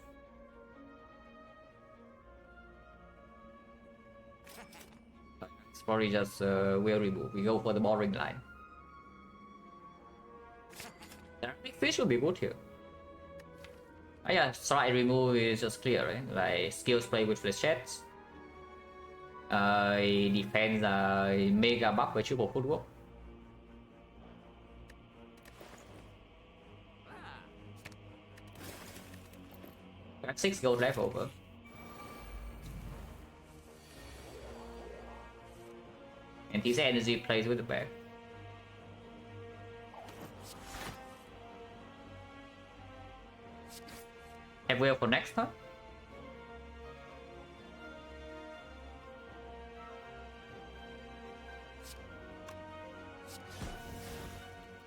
It's probably just wheel remove. We go for the boring line. Big fish will be good here. Oh yeah, strike remove is just clear, right? Like skills play with flechettes. Defense mega buff với triple footwork. Got 6 gold left over. And his energy plays with the back. Have wheel for next turn.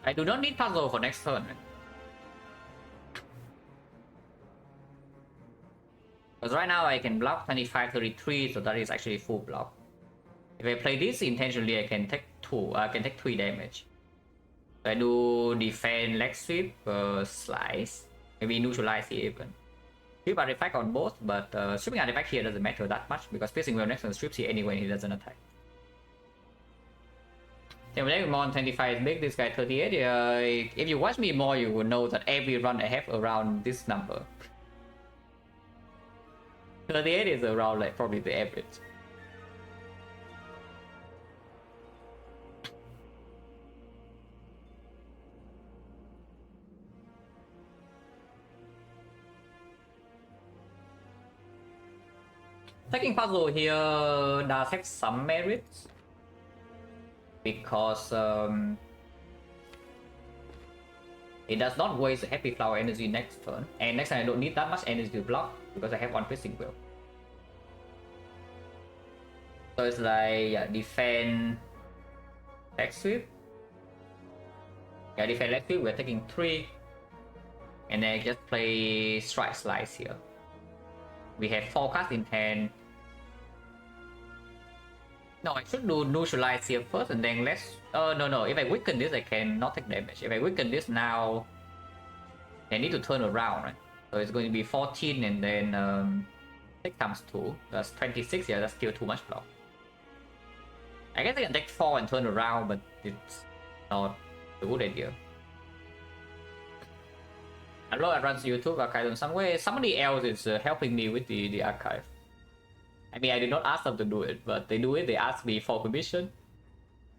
I do not need puzzle for next turn. Because right now I can block 25-33, so that is actually full block. If I play this intentionally, I can take 3 damage. So I do defend, leg sweep, slice, maybe neutralize here even. Sweep artifact on both, but sweeping artifact here doesn't matter that much because piercing wheel next turn strips here anyway and he doesn't attack. Then more on 25 is big, this guy 38. If you watch me more, you will know that every run I have around this number. 38 is around like probably the average. Taking puzzle here does have some merits because it does not waste happy flower energy next turn, and next time I don't need that much energy to block because I have one piercing wheel. So it's like, yeah, defend, leg sweep. Yeah, defend, leg sweep, we're taking 3. And then I just play strike slice here. We have 4 cards in hand. No, I should do neutralize here first and then let's... no, if I weaken this I cannot take damage. If I weaken this now, I need to turn around, right? So it's going to be 14 and then 6 times 2, that's 26, yeah, that's still too much block. I guess I can take 4 and turn around, but it's not a good idea. I know I run YouTube archive in some way. Somebody else is helping me with the archive. I mean, I did not ask them to do it, but they do it. They ask me for permission.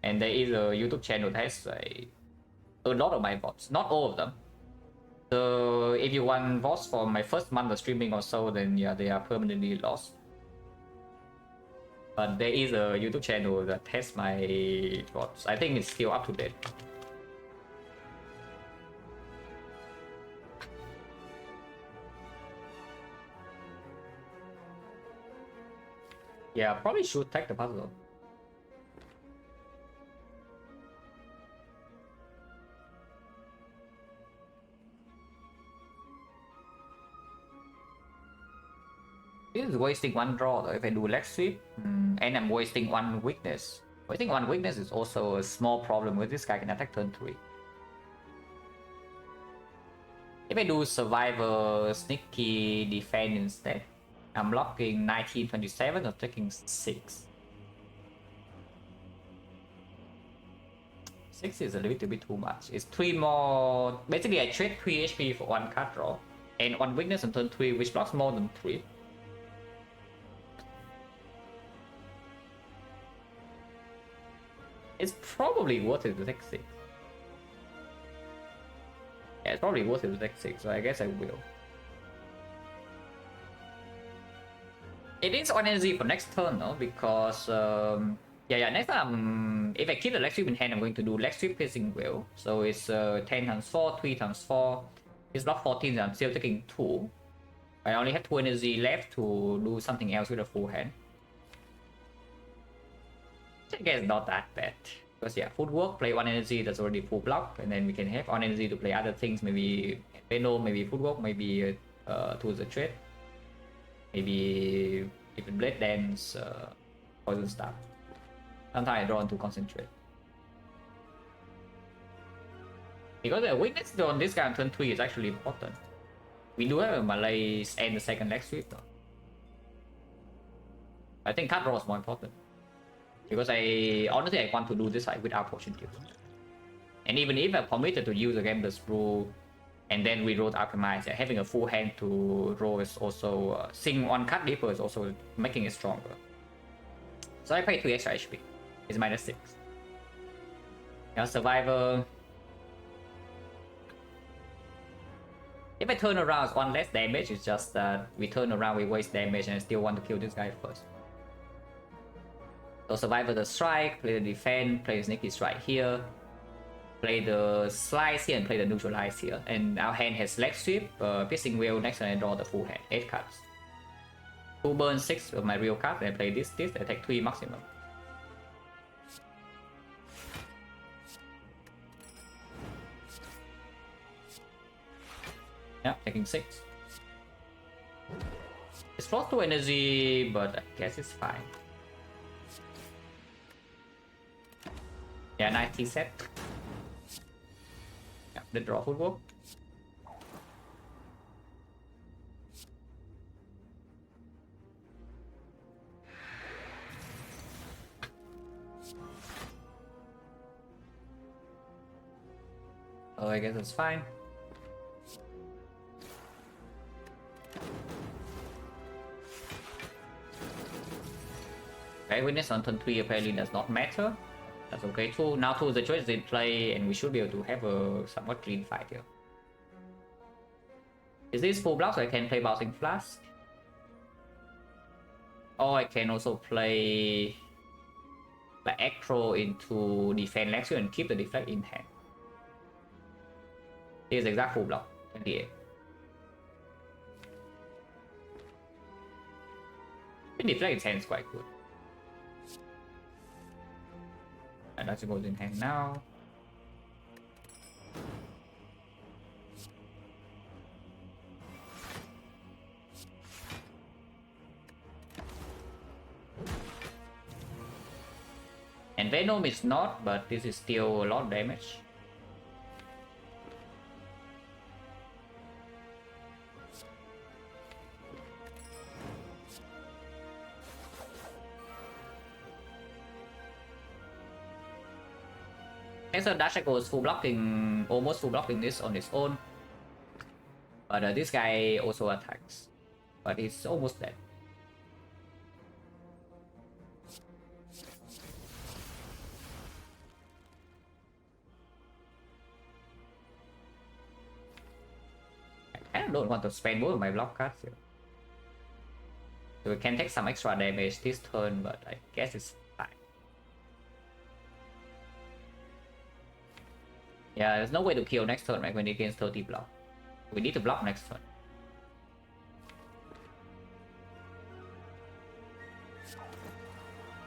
And there is a YouTube channel that has a lot of my VODs, not all of them. So if you want VODs for my first month of streaming or so, then yeah, they are permanently lost. But there is a YouTube channel that has my VODs. I think it's still up to date. Yeah, probably should take the puzzle. This is wasting 1 draw though if I do leg sweep, and I'm wasting 1 weakness. Wasting 1 weakness is also a small problem with this guy can attack turn 3. If I do survivor, sneaky, defend instead, I'm blocking 1927 or taking 6. 6 is a little bit too much. It's 3 more. Basically, I trade 3 HP for 1 card draw and 1 weakness on turn 3, which blocks more than 3. It's probably worth it to take 6. Yeah, it's probably worth it to take 6, so I guess I will. It is on energy for next turn though, because next time if I keep the leg sweep in hand, I'm going to do leg sweep piercing wheel. So it's 10 times 4, 3 times 4. It's block 14, so I'm still taking 2. I only have 2 energy left to do something else with a full hand. I guess not that bad. Because yeah, footwork, play 1 energy, that's already full block, and then we can have 1 energy to play other things, maybe Venom, maybe footwork, maybe tools of trade. Maybe even blade dance, poison stuff. Sometimes I draw to concentrate. Because the weakness on this guy on turn 3 is actually important. We do have a Malays and the second leg sweep though. I think card draw is more important. Because I want to do this side without potion kills. And even if I'm committed to use a Gambler's Brew and then we roll Alchemize, having a full hand to roll is also seeing 1 card deeper is also making it stronger. So I pay 2 extra HP. It's -6. Now survivor. If I turn around, it's 1 less damage. It's just that we turn around, we waste damage, and I still want to kill this guy first. So survivor the strike, play the defend, play the sneaky strike here, play the slice here, and play the neutralize here. And our hand has leg sweep, piercing wheel. Next turn I draw the full hand, 8 cards. 2 burn 6 of my real card, and I play this, I take 3 maximum. Yeah, taking 6. It's plus 2 energy, but I guess it's fine. Yeah, 90 set. Yeah, the draw would work. Oh, I guess it's fine. Okay, witness on turn 3 apparently does not matter. That's okay too. Now two the choice in play, and we should be able to have a somewhat clean fight here. Is this full block so I can play Bouncing Flask? Or I can also play like Electro into Defend Lexio and keep the Defect in hand. Here's exact full block, 28. The Defect in hand is quite good. And that goes in hand now. And Venom is not, but this is still a lot of damage. Next turn Dash goes full blocking, almost full blocking this on its own. But this guy also attacks. But he's almost dead. I don't want to spend more of my block cards here. So we can take some extra damage this turn, but I guess it's fine. Yeah, there's no way to kill next turn, right? When it gains 30 block. We need to block next turn.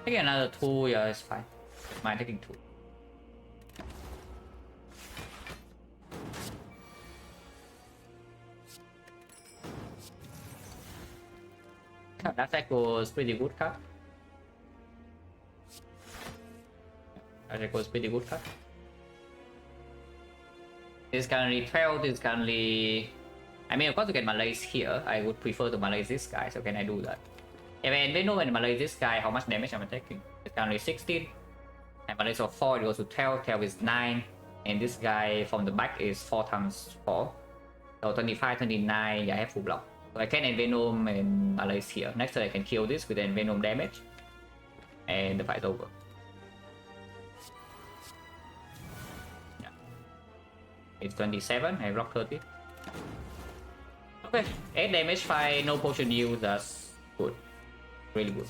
Taking another 2, yeah, it's fine. Mine taking 2. That deck was pretty good card. That deck was pretty good card. This is currently 12, this is currently... I mean, of course, to get Malaise here, I would prefer to Malaise this guy, so can I do that? If I Venom and Malaise this guy, how much damage am I taking? It's currently 16. And Malaise of 4, it goes to 12, 12 is 9. And this guy from the back is 4 times 4. So 25, 29, yeah, I have full block. So I can Venom and Malaise here. Next turn I can kill this with Venom damage. And the fight's over. Yeah. It's 27, I block 30. Okay, 8 damage, 5, no potion use, that's good. Really good.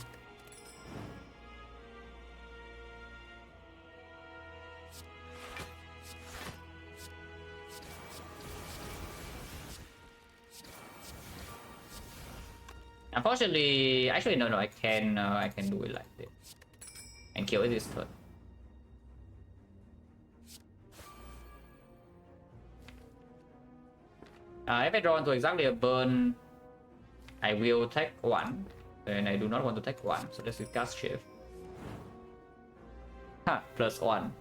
Unfortunately, actually no, I can do it like this and kill it this turn. If I draw into exactly a burn, I will take 1, and I do not want to take 1, so let's discuss shift. Ha, +1.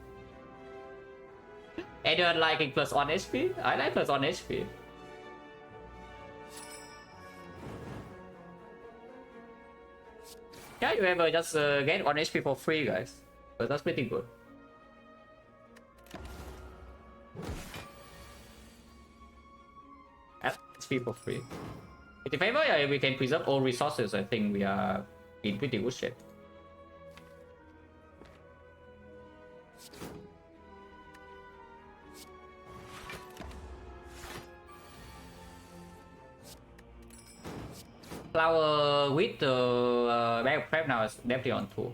Anyone liking +1 HP? I like +1 HP. Yeah, you ever just get 1 HP for free, guys. But that's pretty good. HP for free. With the favor, yeah, we can preserve all resources. I think we are in pretty good shape. Flower with the bag of prep now is definitely on 2.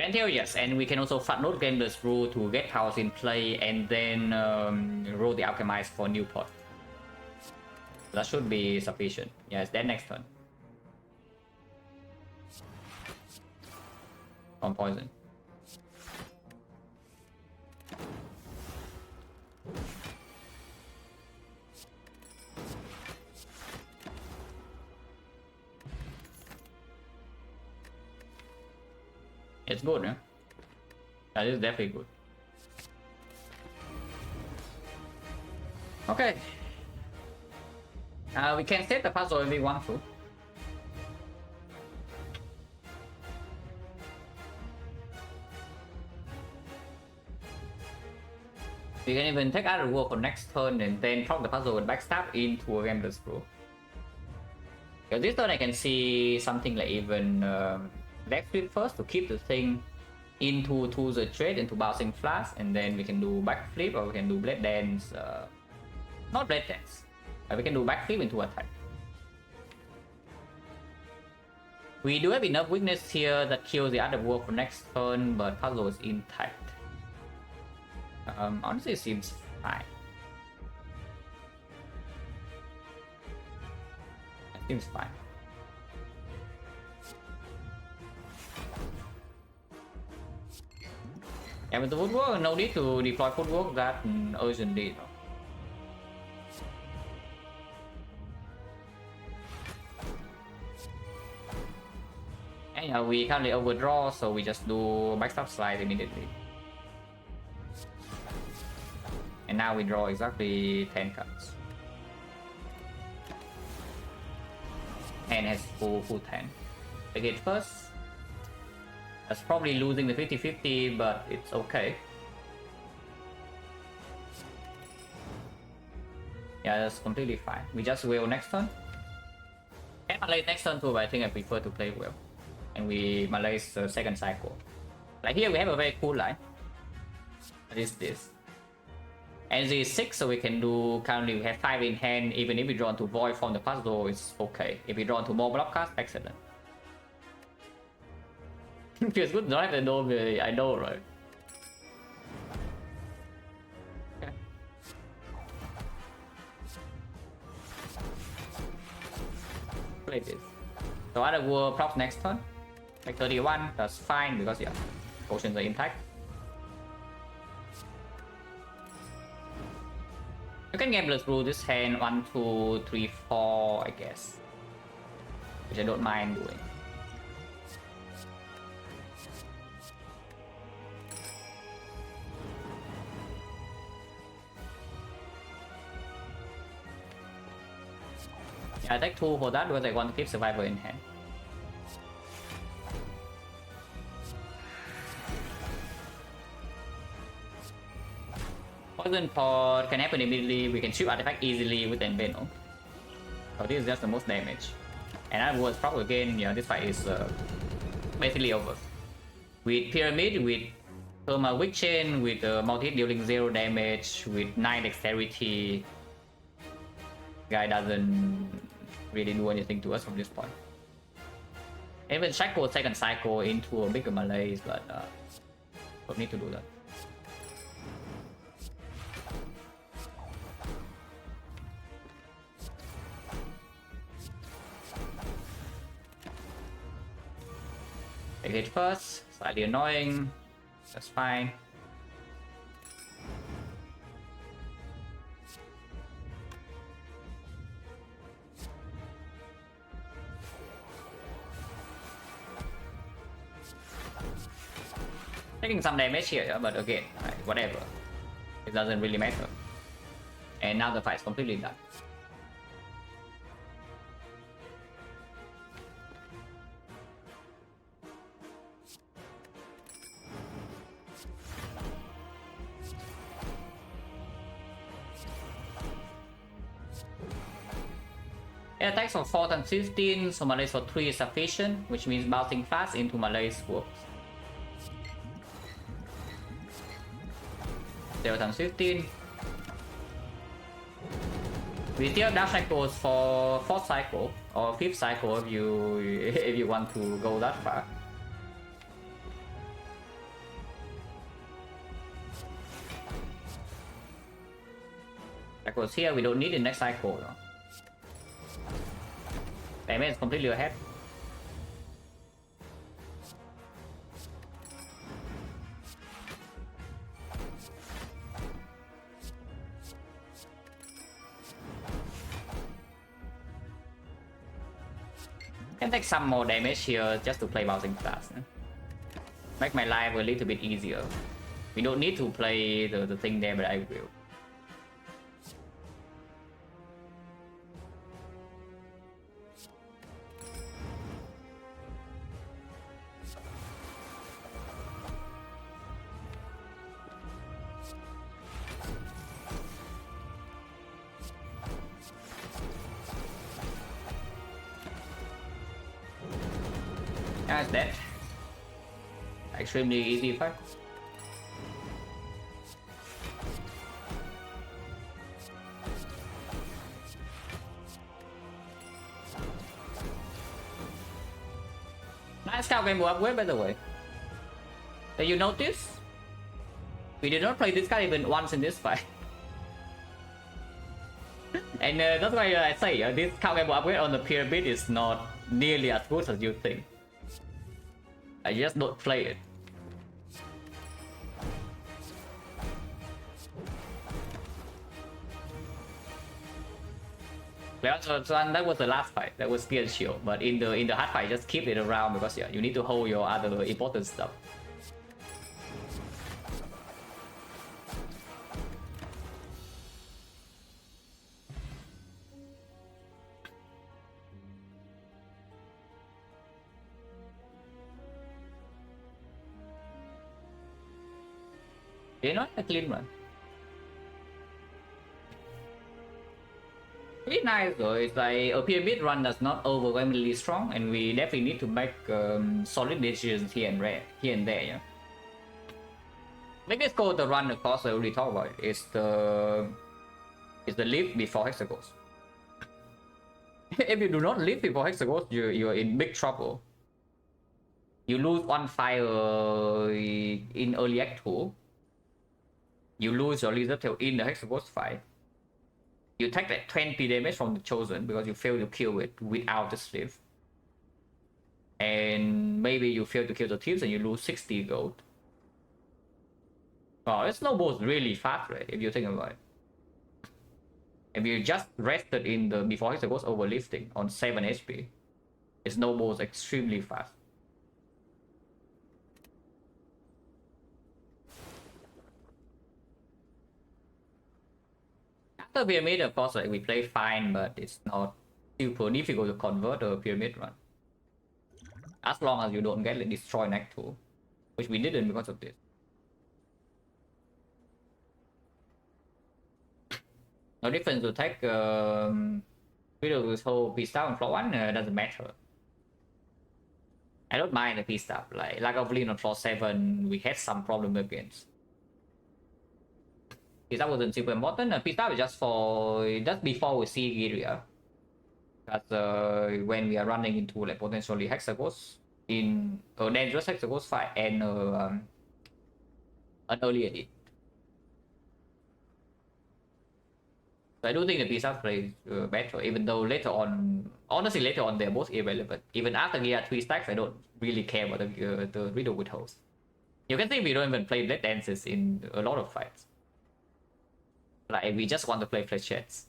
Until yes, and we can also fat note game the screw to get house in play and then roll the alchemize for new pot. That should be sufficient. Yes, then next turn. On poison. It's good, yeah? That is definitely good. Okay. We can set the puzzle if we want to. We can even take out the wall for next turn and then proc the puzzle and backstab into a gambler's brew. Because this turn I can see something like even left flip first to keep the thing into the trade, into bouncing flash, and then we can do backflip or we can do blade dance. Not blade dance. We can do backflip into attack. We do have enough weakness here that kills the other wall for next turn, but puzzle is intact. Honestly, it seems fine. It seems fine. Yeah, with the woodwork, no need to deploy footwork that urgently. No. And yeah, we currently overdraw, so we just do backstab slide immediately. And now we draw exactly 10 cards. And has full 10. Take it first. That's probably losing the 50-50, but it's okay. Yeah, that's completely fine. We just will next turn. And Malay next turn too, but I think I prefer to play well. And we Malay's second cycle. Like here we have a very cool line. What is this? And the 6, so we can do currently we have 5 in hand. Even if we draw into void from the puzzle, it's okay. If we draw into more block cast, excellent. Feels good not have to know me, I know, right? Okay. Play this. So other world props next turn. Like 31, that's fine because yeah, potions are intact. You can gamblers rule this hand 1, 2, 3, 4, I guess. Which I don't mind doing. Yeah, I take 2 for that because I want to keep survivor in hand. Poison pot can happen immediately. We can shoot artifact easily with Enveno. So this is just the most damage. And afterwards, probably again, yeah, this fight is basically over. With Pyramid, with Thermal Weak Chain, with multi dealing 0 damage, with 9 dexterity. Guy doesn't really do anything to us from this point. Even cycle second cycle into a bigger malaise, but don't need to do that. Take it first, slightly annoying, that's fine. Taking some damage here, but again, whatever. It doesn't really matter. And now the fight is completely done. It attacks for 4 times 15, so Malaise for 3 is sufficient, which means bouncing fast into Malaise works. 0 times 15. We still have dash cycles for 4th cycle or 5th cycle if you want to go that far. Cycles here, we don't need the next cycle. No? Damage is completely ahead. Can take some more damage here just to play bouncing fast. Make my life a little bit easier. We don't need to play the thing there, but I will. That's dead. Extremely easy fight. Nice cow game upgrade, by the way. Did you notice? We did not play this guy even once in this fight. And that's why I say this cow game upgrade on the pyramid is not nearly as good as you think. I just don't play it. So that was the last fight. That was spear and shield. But in the hard fight, just keep it around because yeah, you need to hold your other important stuff. You know, a clean run. Pretty nice though. It's like a pyramid run that's not overwhelmingly strong, and we definitely need to make solid decisions here and there. Yeah. Maybe let's go with the run across I already talked about. It's the lift before Hexagons. If you do not lift before Hexagons, you're in big trouble. You lose 1 fire in early act 2. You lose your lizard tail in the Hexagons fight. You take that 20 damage from the Chosen because you fail to kill it without the sleeve. And maybe you fail to kill the thieves and you lose 60 gold. Oh, it snowballs really fast, right? If you think about it. If you just rested in the before Hexagons overlifting on 7 HP, it snowballs extremely fast. After pyramid, of course, like we play fine, but it's not super difficult to convert a pyramid run. As long as you don't get like, destroyed next 2, which we didn't because of this. No difference to take video with whole piece down on floor 1 doesn't matter. I don't mind the piece stuff, like lack of lean on floor 7 we had some problem against. Piece up wasn't super important. Piece up is just before we see Giria. Because when we are running into like potentially Hexagons in a dangerous Hexagons fight and an early edit. So I do think the piece up plays better, even though later on, honestly later on they're both irrelevant. Even after Giria 3 stacks, I don't really care about the Riddle with host. You can see we don't even play Dead Dances in a lot of fights. Like we just want to play flechettes.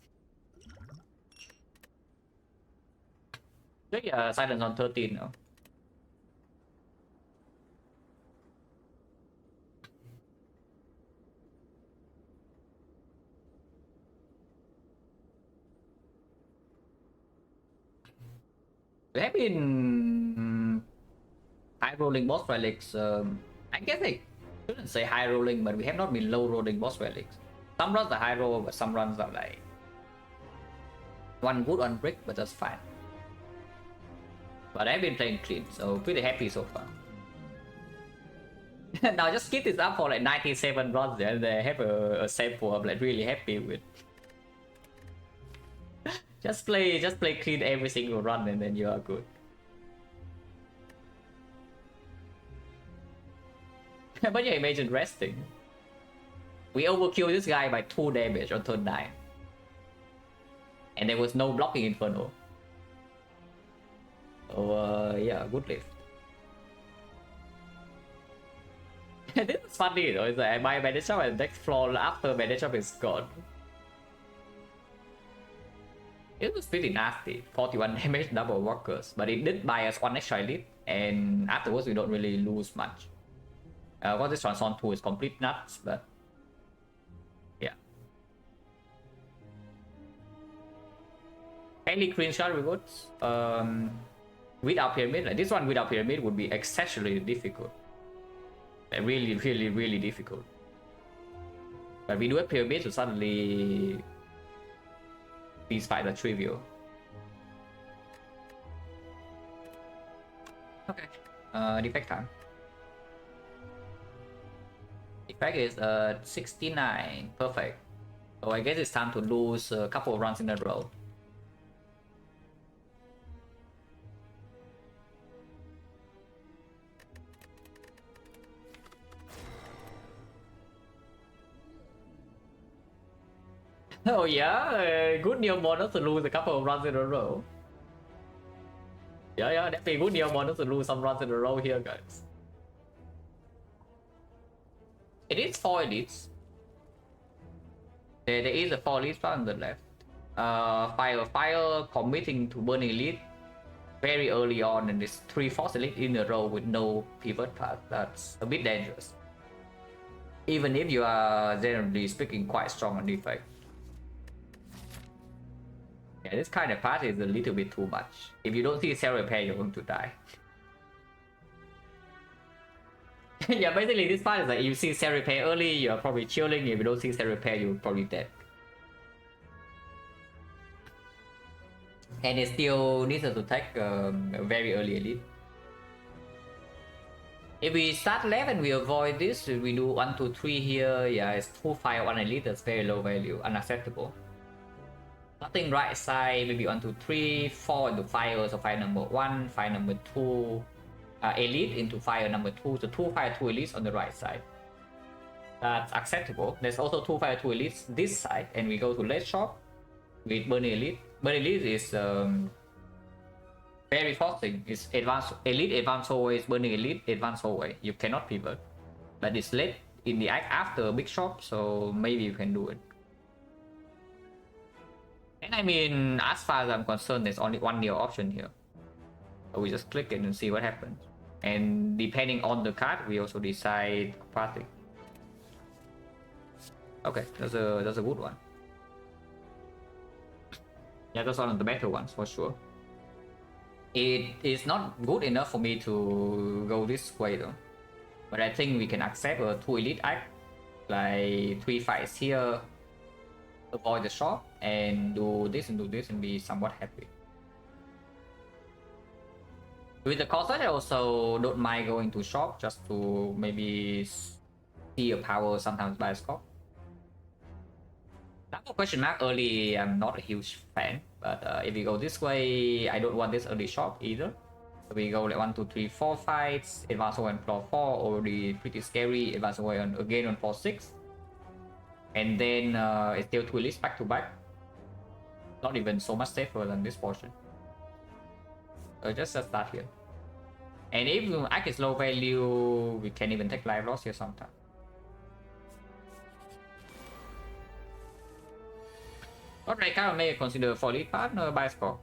Yeah, silence on 13 now. We have been high rolling boss relics. I guess I shouldn't say high rolling, but we have not been low rolling boss relics. Some runs are high roll, but some runs are like One good, one brick, but that's fine. But I've been playing clean, so pretty happy so far. Now just keep this up for like 97 runs and they have a sample I'm like really happy with. just play clean every single run and then you are good. But you imagine resting. We overkill this guy by 2 damage on turn 9. And there was no blocking Inferno. So yeah, good lift. This is funny though, it's like my bandage shop and next floor after bandage shop is gone. It was pretty nasty, 41 damage double walkers, but it did buy us 1 extra elite, and afterwards we don't really lose much. What this Transform 2 is complete nuts, but yeah. Any clean shot rewards? Without pyramid, like this one without pyramid would be exceptionally difficult. Like really difficult. But we do have pyramid, so suddenly these fights are trivial. Okay. Defect time. Defect is 69. Perfect. So I guess it's time to lose a couple of runs in a row. Oh yeah, good Neo Model to lose a couple of runs in a row. Yeah, definitely good Neo Model to lose some runs in a row here, guys. It is 4 elites. There is a 4 elites on the left. Fire committing to burning elite very early on, and it's 3 force elite in a row with no pivot path. That's a bit dangerous. Even if you are generally speaking quite strong on defect. Yeah, this kind of path is a little bit too much. If you don't see cell repair, you're going to die. Yeah, basically this part is like, if you see cell repair early, you're probably chilling. If you don't see cell repair, you're probably dead. And it still needs to take a very early elite. If we start left and we avoid this, we do 1, 2, 3 here. Yeah, it's 2 fire, 1 elite. That's very low value, unacceptable. Nothing right side, maybe 1, 2, 3, 4 into fire, so fire number 1, fire number 2, elite into fire number 2, so 2 fire, 2 elites on the right side. That's acceptable. There's also 2 fire, 2 elites this side, and we go to left shop with burning elite. Burning elite is very forcing. It's advanced elite, advanced always, burning elite, advanced always. You cannot pivot, but it's late in the act after big shop, so maybe you can do it. And I mean, as far as I'm concerned, there's only one Neo option here. So we just click it and see what happens. And depending on the card, we also decide pathing. Okay, that's a good one. Yeah, that's one of the better ones for sure. It is not good enough for me to go this way though. But I think we can accept a 2 elite act, like 3 fights here, avoid the shop, and do this and be somewhat happy. With the Corsair, I also don't mind going to shop just to maybe see a power sometimes by a scope. Double question mark early, I'm not a huge fan, but if we go this way, I don't want this early shop either. So we go like 1, 2, 3, 4 fights, advance away on floor 4, already pretty scary, advance away on again on floor 6. And then it's still 2 elites back to back. Not even so much safer than this portion. So just start here. And if act is low value, we can even take life loss here sometimes. Alright, kind of may consider for lead partner by score.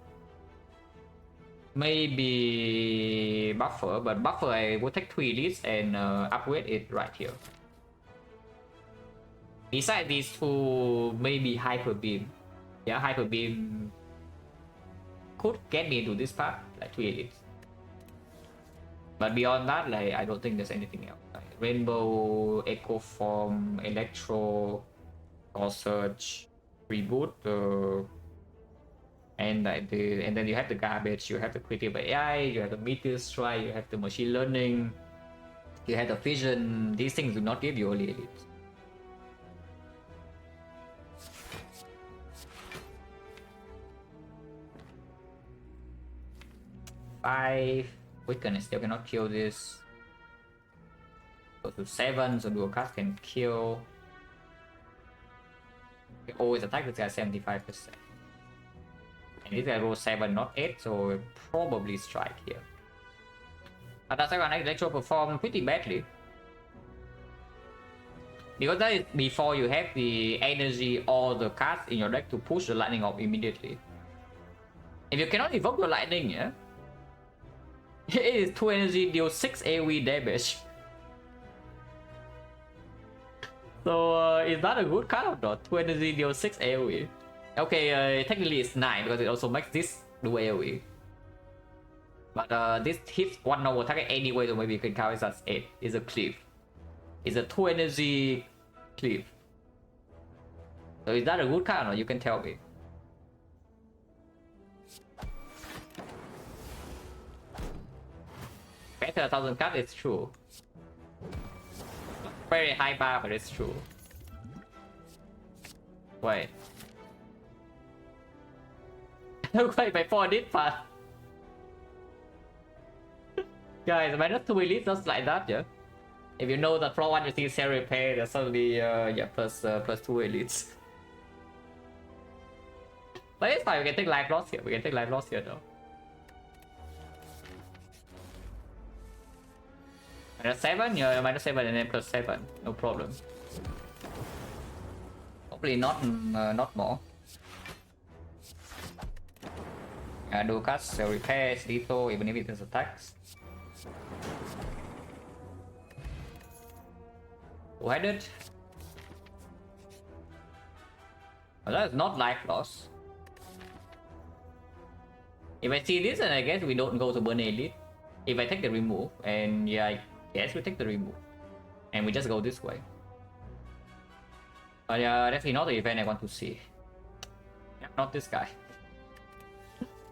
Maybe buffer, but buffer I would take 3 elites and upgrade it right here. Besides these 2, maybe hyper beam. Yeah, hyper beam could get me into this part, like 3 elites. But beyond that, like I don't think there's anything else. Like Rainbow, Echo Form, Electro, Core Search, Reboot. and like and then you have the garbage, you have the creative AI, you have the meteor strike, you have the machine learning, you have the vision. These things do not give you early elite. Five weaken, still cannot kill this. Go to 7, so dual cast can kill. We always attack this guy 75%. And this guy rolls 7, not 8, so we'll probably strike here. But that's why Electro perform pretty badly. Because that is before you have the energy or the cards in your deck to push the lightning off immediately. If you cannot evoke the lightning, yeah, it is 2 energy, deal 6 AoE damage. So is that a good card or not? 2 energy, deal 6 AoE. Okay, technically it's 9 because it also makes this do AoE. But this hits one normal target anyway, so maybe you can count it as 8. It's a cleave. It's a 2 energy cleave. So is that a good card or not? You can tell me. Better 1000 cards, it's true. Very high bar, but it's true. Wait. Wait, before this part. Guys, minus 2 elite just like that, yeah? If you know that floor 1 you see cell repair, there's suddenly yeah, plus 2 elites. But it's fine, we can take life loss here. We can take life loss here though. Minus 7, yeah, minus 7 and then plus 7, no problem. Hopefully not not more. Do cast, cell repair, lethal, even if it is attacks. Two-headed. Well, that's not life loss. If I see this, then I guess we don't go to burn elite. If I take the remove, and yeah, I guess we take the remove, and we just go this way. But yeah, definitely not the event I want to see. Yeah, not this guy.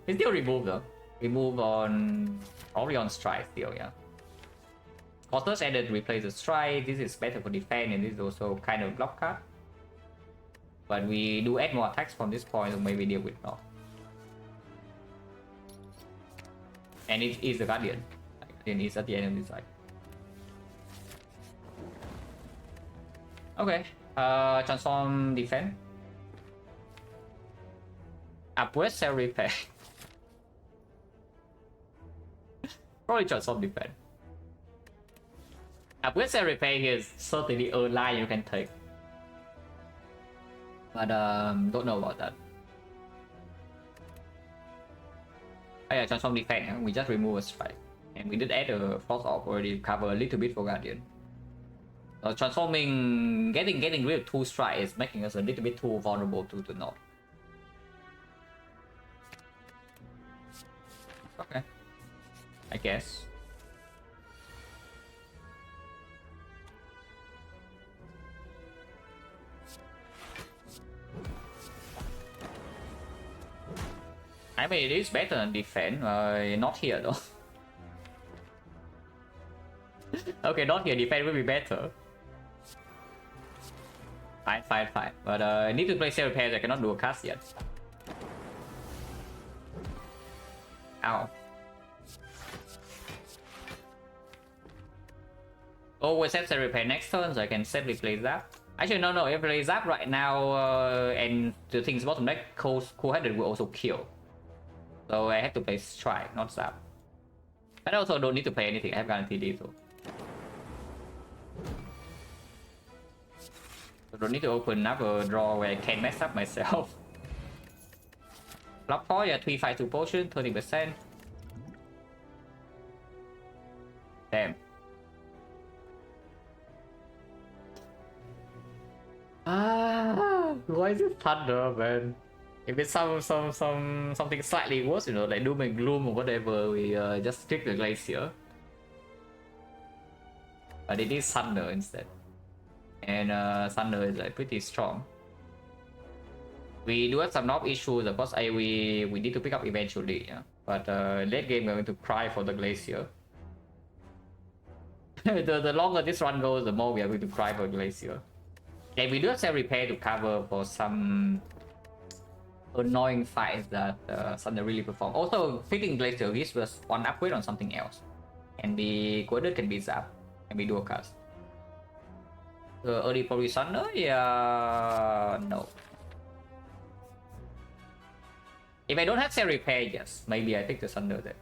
It's still remove though. Remove on probably on strike still, yeah. Coster's added replace the strike. This is better for defense, and this is also kind of block card. But we do add more attacks from this point, so maybe deal with more. And it is the Guardian. Guardian is at the end of this side. Okay. Transform defense. Upward cell repair. Probably transform defense. Upgrade cell repair here is certainly a line you can take. But don't know about that. Oh yeah, transform defense. We just remove a strike. And we did add a force off already, cover a little bit for Guardian. So transforming, getting rid of 2 strike is making us a little bit too vulnerable to the North. Okay. I guess. I mean, it is better than defense, not here though. Okay, not here, defense will be better. Fine. But I need to play cell repair, I cannot do a cast yet. Ow. Always have cell repair next turn, so I can safely play that. Actually, no, if I play Zap right now, and the things bottom deck, Cool-Headed will also kill. So I have to play Strike, not Zap. I also don't need to play anything, I have guaranteed lethal. So don't need to open up a draw where I can mess up myself. Block 4, yeah, 352 potion, 30%. Damn. Why is it thunder, man? If it's something slightly worse, you know, like doom and gloom or whatever, we just take the glacier. But it is thunder instead, and thunder is like pretty strong. We do have some knob issues. Of course, we need to pick up eventually. Yeah? But late game, we're going to cry for the Glacier. The longer this run goes, the more we are going to cry for Glacier. And we do have some repair to cover for some annoying fights that Thunder really perform. Also, fitting Glacier gives us one upgrade on something else. And the Quarter can be zapped and we do a cast. Early probably Thunder? Yeah, no. If I don't have cell repair, yes, maybe I take the Thunder there.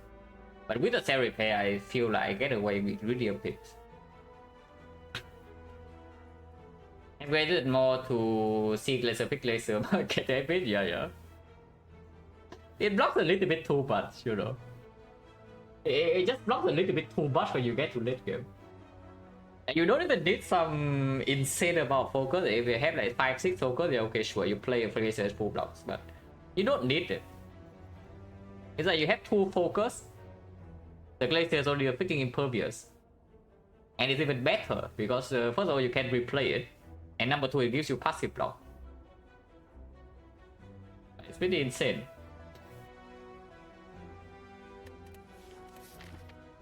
But with the cell repair, I feel like I get away with really a bit. I'm graded more to see Glacier, pick Glacier, get a bit, yeah. It blocks a little bit too much, you know. It just blocks a little bit too much when you get to late game. And you don't even need some insane amount of focus. If you have like 5-6 focus, yeah, okay, sure, you play a Glacier as full blocks, but you don't need it. It's like you have 2 focus, the Glacier is only a freaking impervious. And it's even better because first of all, you can replay it. And number 2, it gives you passive block. It's pretty insane.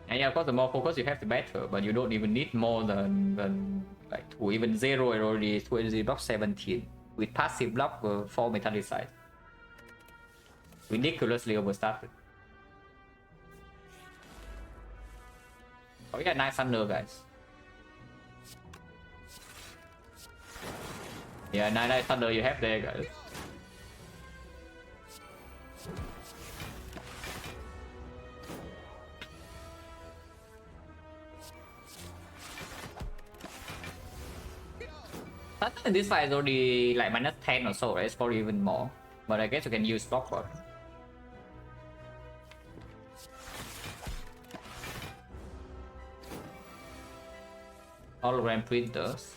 And yeah, of course, the more focus you have, the better. But you don't even need more than like 2. Even 0 it already 2 energy block 17. With passive block 4 metallicite. Ridiculously overstated. Oh, we got nice Thunder, guys. Yeah, nice Thunder you have there, guys. I think this fight is already like minus 10 or so, right? It's probably even more. But I guess you can use block for it. Hologram printers.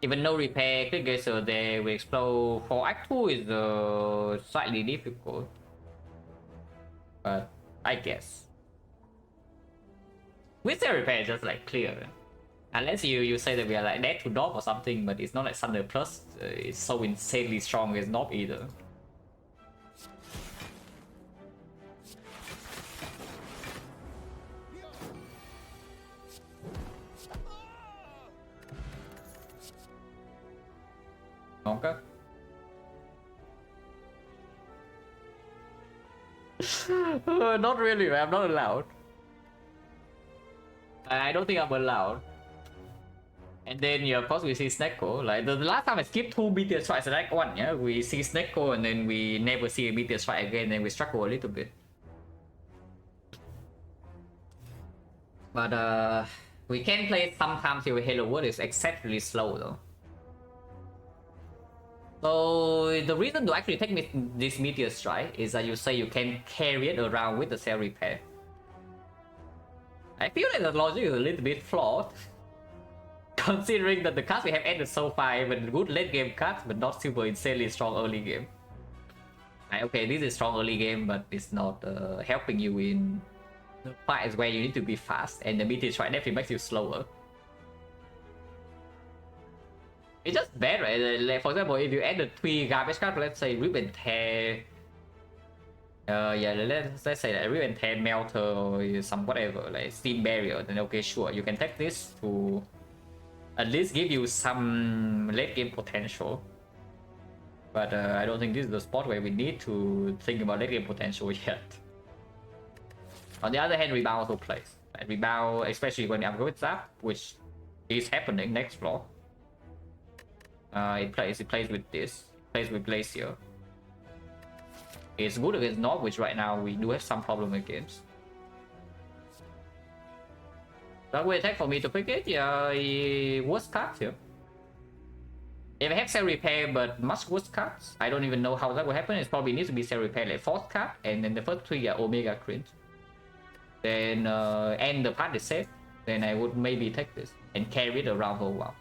Even no repair, click Glacier there will explode. For Act 2 is slightly difficult. But I guess. With the repair, just like clear. Unless you say that we are like dead to Knob or something, but it's not like Thunder Plus. It's so insanely strong as Knob either. Okay. Not really, I'm not allowed. I don't think I'm allowed. And then yeah, of course we see Snecko. Like the last time I skipped 2 meteor strikes like 1, yeah, we see Snecko and then we never see a meteor strike again, and we struggle a little bit. But we can play sometimes here with Hello World. Is exceptionally slow though. So the reason to actually take this meteor strike is that you say you can carry it around with the cell repair. I feel like the logic is a little bit flawed, considering that the cards we have ended so far even good late game cards, but not super insanely strong early game. Like, okay, this is strong early game, but it's not helping you in the fights where you need to be fast, and the meteor strike definitely makes you slower. It's just bad, right? Like, for example, if you add the 3 garbage cards, let's say Rip and Tear, yeah, let's say that Rip and Tear, Melter, or some whatever, like Steam Barrier, then okay, sure, you can take this to at least give you some late game potential. But I don't think this is the spot where we need to think about late game potential yet. On the other hand, Rebound also plays. Like, Rebound, especially when I'm going with Zap, which is happening next floor. It plays with this, it plays with Glacier. It's good against Knob, which right now we do have some problem against. That will attack for me to pick it, yeah, worst cards here. If I have cell repair but much worse cards, I don't even know how that will happen. It probably needs to be cell repair like 4th card, and then the first 3 are Omega Cringe. Then and the part is safe, then I would maybe take this and carry it around for a while.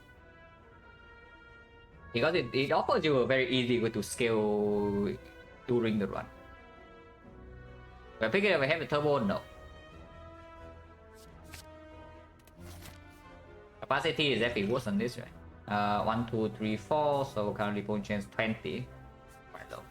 Because it offers you a very easy way to scale during the run. But I figure if I have the turbo, no. Capacity is definitely worse than this, right? 1, 2, 3, 4. So currently point change 20. Quite low.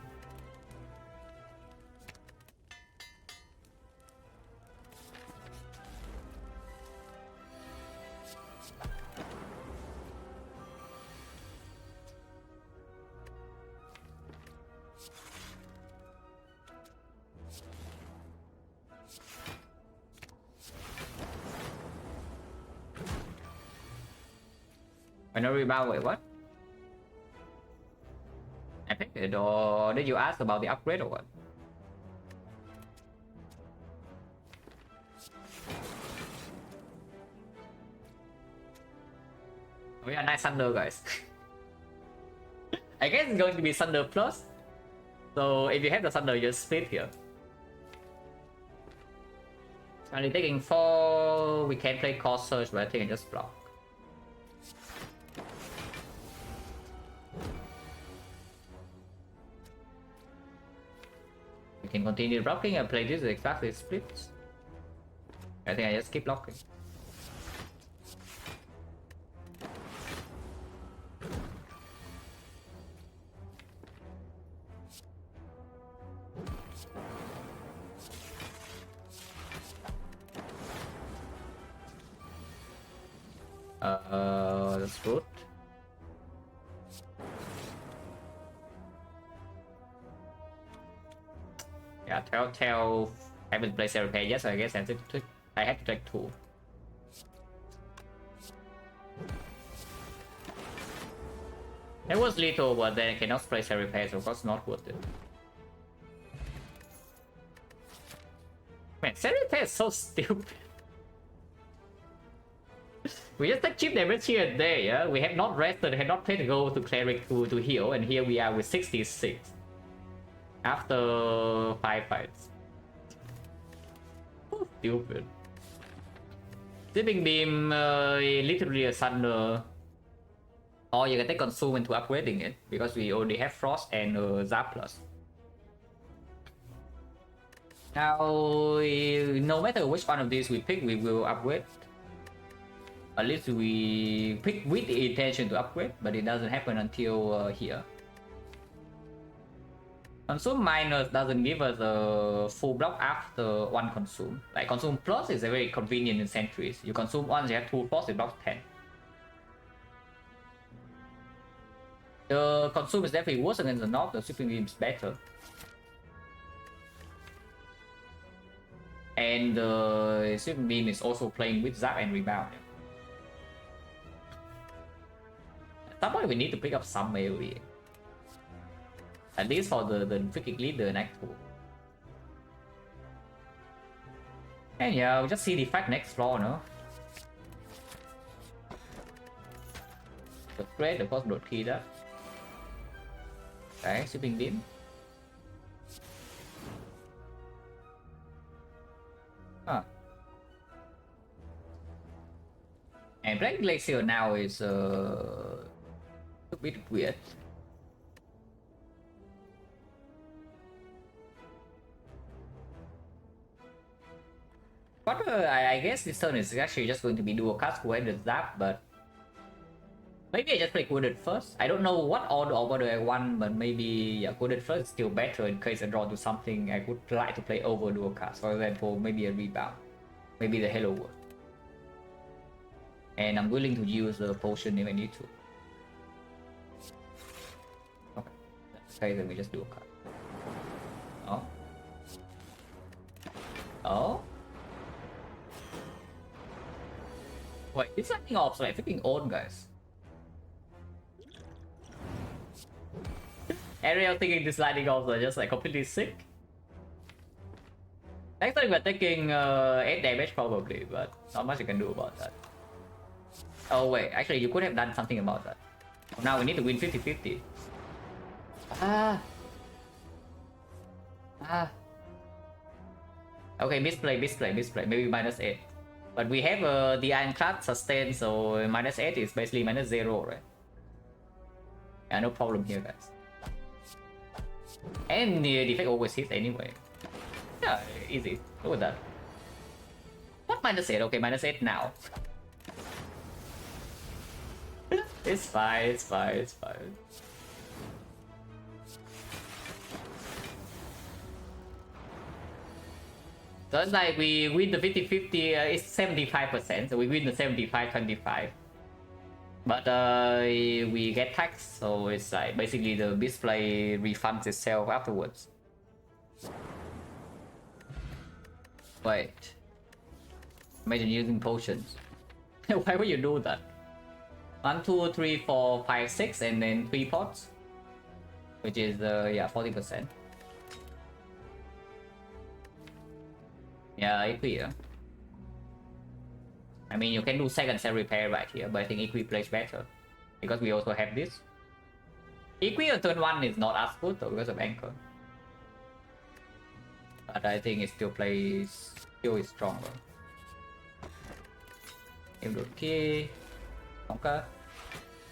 Final rebound, wait, what? I picked it, or did you ask about the upgrade or what? We are nice Thunder, guys. I guess it's going to be Thunder Plus. So if you have the Thunder, just split here. Only taking 4, we can play Cost Surge, but I think I just block. We can continue blocking and play this exactly splits. I think I just keep blocking. That's good. Yeah, Telltale haven't played Zero Pay yet, so I guess I have to take 2. It was little, but then I cannot play Zero Pay, so of course not worth it. Man, Zero Pay is so stupid. We just take cheap damage here and there, yeah? We have not rested, have not played the goal to Cleric to heal, and here we are with 66. After 5 fights. So stupid. Sleeping Beam, literally a Thunder. Or you can take Consume into upgrading it, because we already have Frost and Zap Plus. Now, no matter which one of these we pick, we will upgrade. At least we pick with the intention to upgrade, but it doesn't happen until here. Consume minus doesn't give us a full block after 1 consume. Like Consume plus is very convenient in sentries. You consume once, you have 2 plus, it blocks 10. The consume is definitely worse against the knock, the Sweeping Beam is better. And the Sweeping Beam is also playing with Zap and Rebound. At some point we need to pick up some AoE. At least for the freaking leader in Act 2. And yeah, we'll just see Defect next floor, no? The great, of course, đột key đó. Okay, Sweeping Beam. Huh. And playing Glacier now is a bit weird. But I guess this turn is actually just going to be dual cast Coordinate Zap, but maybe I just play Coordinate first. I don't know what order I want, but maybe yeah, Coordinate first is still better in case I draw to something I would like to play over dual cast. For example, maybe a Rebound, maybe the Hello World. And I'm willing to use the potion if I need to. Okay, okay, then we just dual cast. Oh. Oh. Wait, it's lightning orbs like freaking old, guys. Ariel thinking these lightning orbs are just like completely sick. Next time we're taking 8 damage probably, but not much you can do about that. Oh wait, actually you could have done something about that. Now we need to win 50-50. Ah. Okay, misplay, maybe -8. But we have the Ironclad sustain, so -8 is basically -0, right? Yeah, no problem here, guys. And the Defect always hits anyway. Yeah, easy. Look at that. What -8? Okay, -8 now. It's fine, it's fine, it's fine. So it's like we win the 50-50, it's 75%, so we win the 75-25. But we get taxed, so it's like basically the display refunds itself afterwards. Wait. Imagine using potions. Why would you do that? 1, 2, 3, 4, 5, 6, and then 3 pots, which is yeah, 40%. Yeah, equi. I mean, you can do second cell repair right here, but I think equi plays better because we also have this. Equi on turn 1 is not as good though because of anchor, but I think it still is stronger. Key. Okay.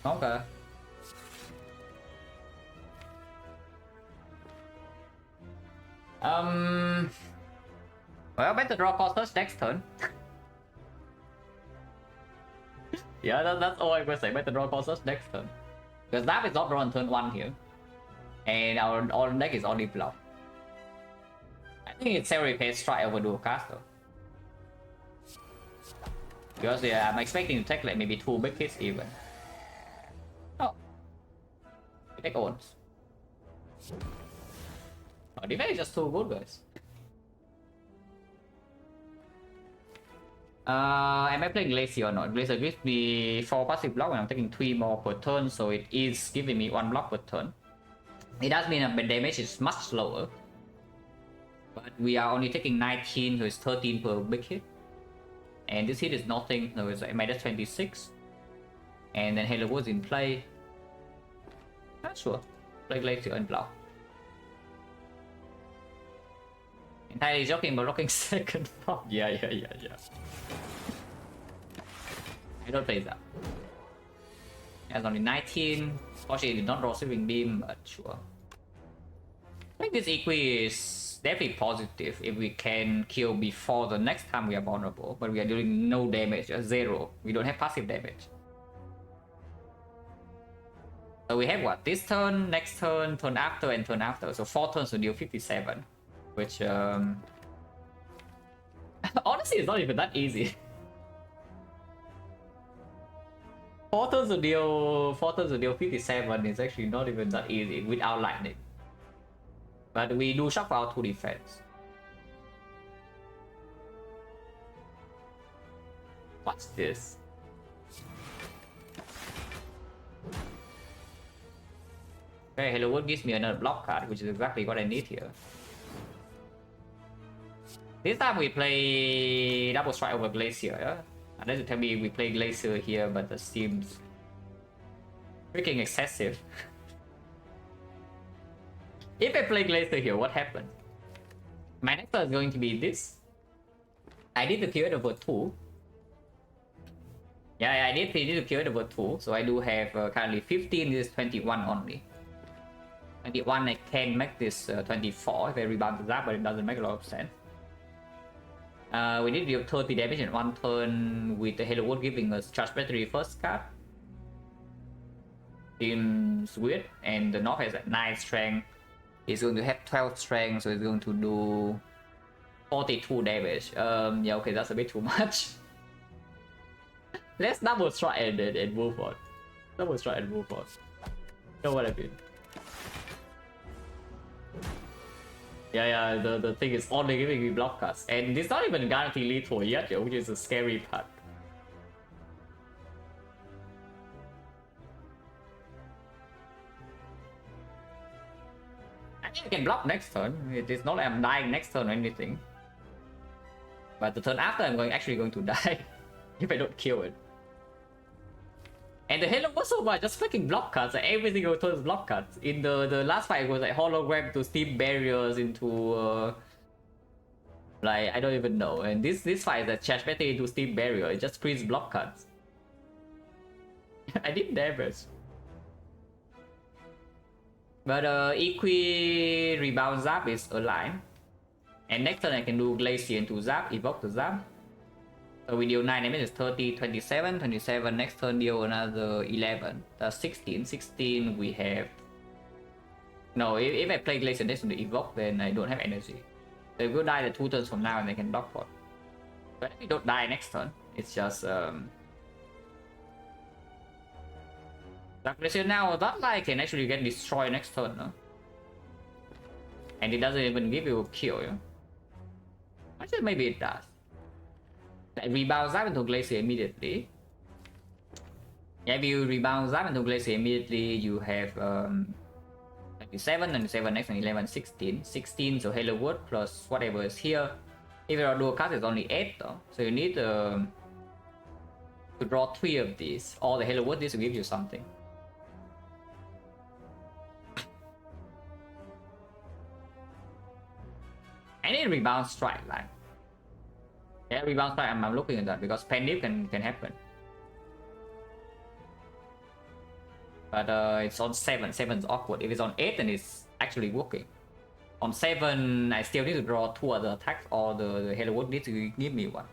Okay. Well, better draw cost next turn. Yeah, that's all I'm gonna say. Better draw cost next turn. Because that is not drawn turn 1 here. And our deck is only blocked. I think it's Cell Repair Strike over Dual Cast though. Because yeah, I'm expecting to take like maybe 2 big hits even. Oh. We take owns. Oh, Defect is just too good, guys. Am I playing Glacier or not? Glacier gives me 4 passive block and I'm taking 3 more per turn, so it is giving me 1 block per turn. It does mean that the damage is much lower. But we are only taking 19, so it's 13 per big hit. And this hit is nothing, so it's like minus 26. And then Halo Woods in play. Not sure. Play Glacier and block. Entirely joking, but rocking second pop. Yeah. I don't play that. Has only 19. Fortunately, did not draw Sweeping Beam, but sure. I think this equi is definitely positive if we can kill before the next time we are vulnerable, but we are doing no damage, just 0. We don't have passive damage. So we have what? This turn, next turn, turn after, and turn after. So 4 turns to deal 57. Which, honestly, it's not even that easy. 4 turns to deal 57 is actually not even that easy without lightning. But we do shock out 2 defense. What's this? Okay, Hello World gives me another block card, which is exactly what I need here. This time we play double strike over Glacier, yeah? Unless you tell me we play Glacier here, but that seems freaking excessive. If I play Glacier here, what happened? My next turn is going to be this. I need to kill it over 2. Yeah, I need to kill it over 2. So I do have currently 15, this is 21 only. 21, I can make this 24 if I rebound that, but it doesn't make a lot of sense. We need to deal 30 damage in 1 turn with the Halo World giving us Charge Battery first card. Seems weird, and the North has 9 strength. It's going to have 12 strength, so it's going to do 42 damage. Yeah, okay, that's a bit too much. Let's double strike and move on. Double strike and move on. You know what I mean? Yeah, the thing is only giving me block cuts, and it's not even guaranteed lethal yet, which is a scary part. I think I can block next turn. It is not like I'm dying next turn or anything. But the turn after, I'm actually going to die if I don't kill it. And the Halo was so much, just freaking block cuts, like every single turn is block cuts. In the last fight, it was like hologram to steam barriers into like I don't even know. And this fight is a charge battery into steam barrier. It just prints block cuts. I did damage. But Equi rebound zap is aligned. And next turn I can do Glacier into zap, evoke the zap. So we deal 9 damage is 30, 27, 27, next turn deal another 11. That's 16, 16 we have... No, if I play Glacier next to the Evoke, then I don't have energy. They will die the 2 turns from now and they can block for it. But if we don't die next turn, it's just... Dark Glacier now, that lie can actually get destroyed next turn, no? And it doesn't even give you a kill, yeah? Actually, maybe it does. Like, rebound Zap into Glacier immediately. Yeah, if you rebound Zap into Glacier immediately, you have 97, 97, next one 11, 16. 16, so Halo Wood plus whatever is here. If your dual cast is only 8 though, so you need to draw 3 of these. All the Halo Wood, this will give you something. I need rebound strike, like. Yeah, rebound strike, I'm looking at that because panic can happen. But it's on 7, 7 is awkward. If it's on 8, then it's actually working. On 7, I still need to draw 2 other attacks, or the Halo Wood needs to give me 1.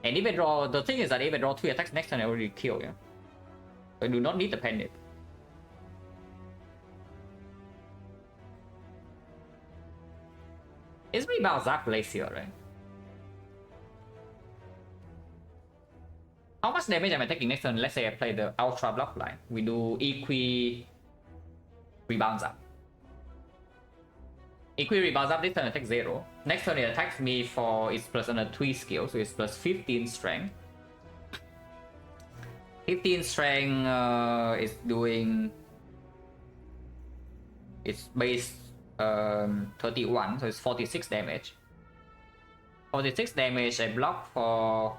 And if I draw, the thing is that if I draw 3 attacks next turn, I already kill, yeah? So I do not need the panic. It's rebound Zap Glacier, right? How much damage am I taking next turn? Let's say I play the Ultra Block line. We do Equi Rebound Zap. Equi Rebound Zap, this turn I take 0. Next turn it attacks me for its plus another 3 skill, so it's plus 15 strength. 15 strength is doing... It's base 31, so it's 46 damage. 46 damage, I block for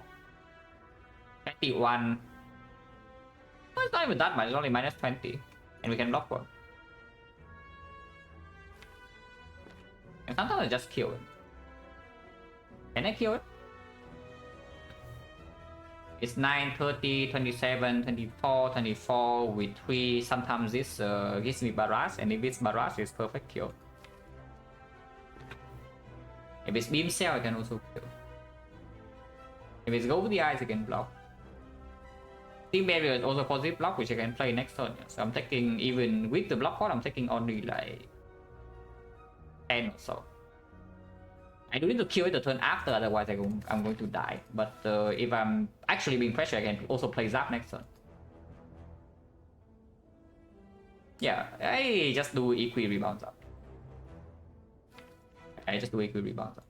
21. Oh, it's not even that much, it's only minus 20. And we can block one. And sometimes I just kill it. Can I kill it? It's 9, 30, 27, 24, 24 with 3. Sometimes this gives me barrage, and if it's barrage, it's perfect kill. If it's beam cell, I can also kill. If it's go with the eyes, I can block. Team barrier is also positive block, which I can play next turn. So I'm taking, even with the block pot, I'm taking only like 10 or so. I do need to kill it the turn after, otherwise I'm going to die. But if I'm actually being pressured, I can also play Zap next turn. Yeah, I just do Equi Rebound Zap. I just do Equi Rebound Zap.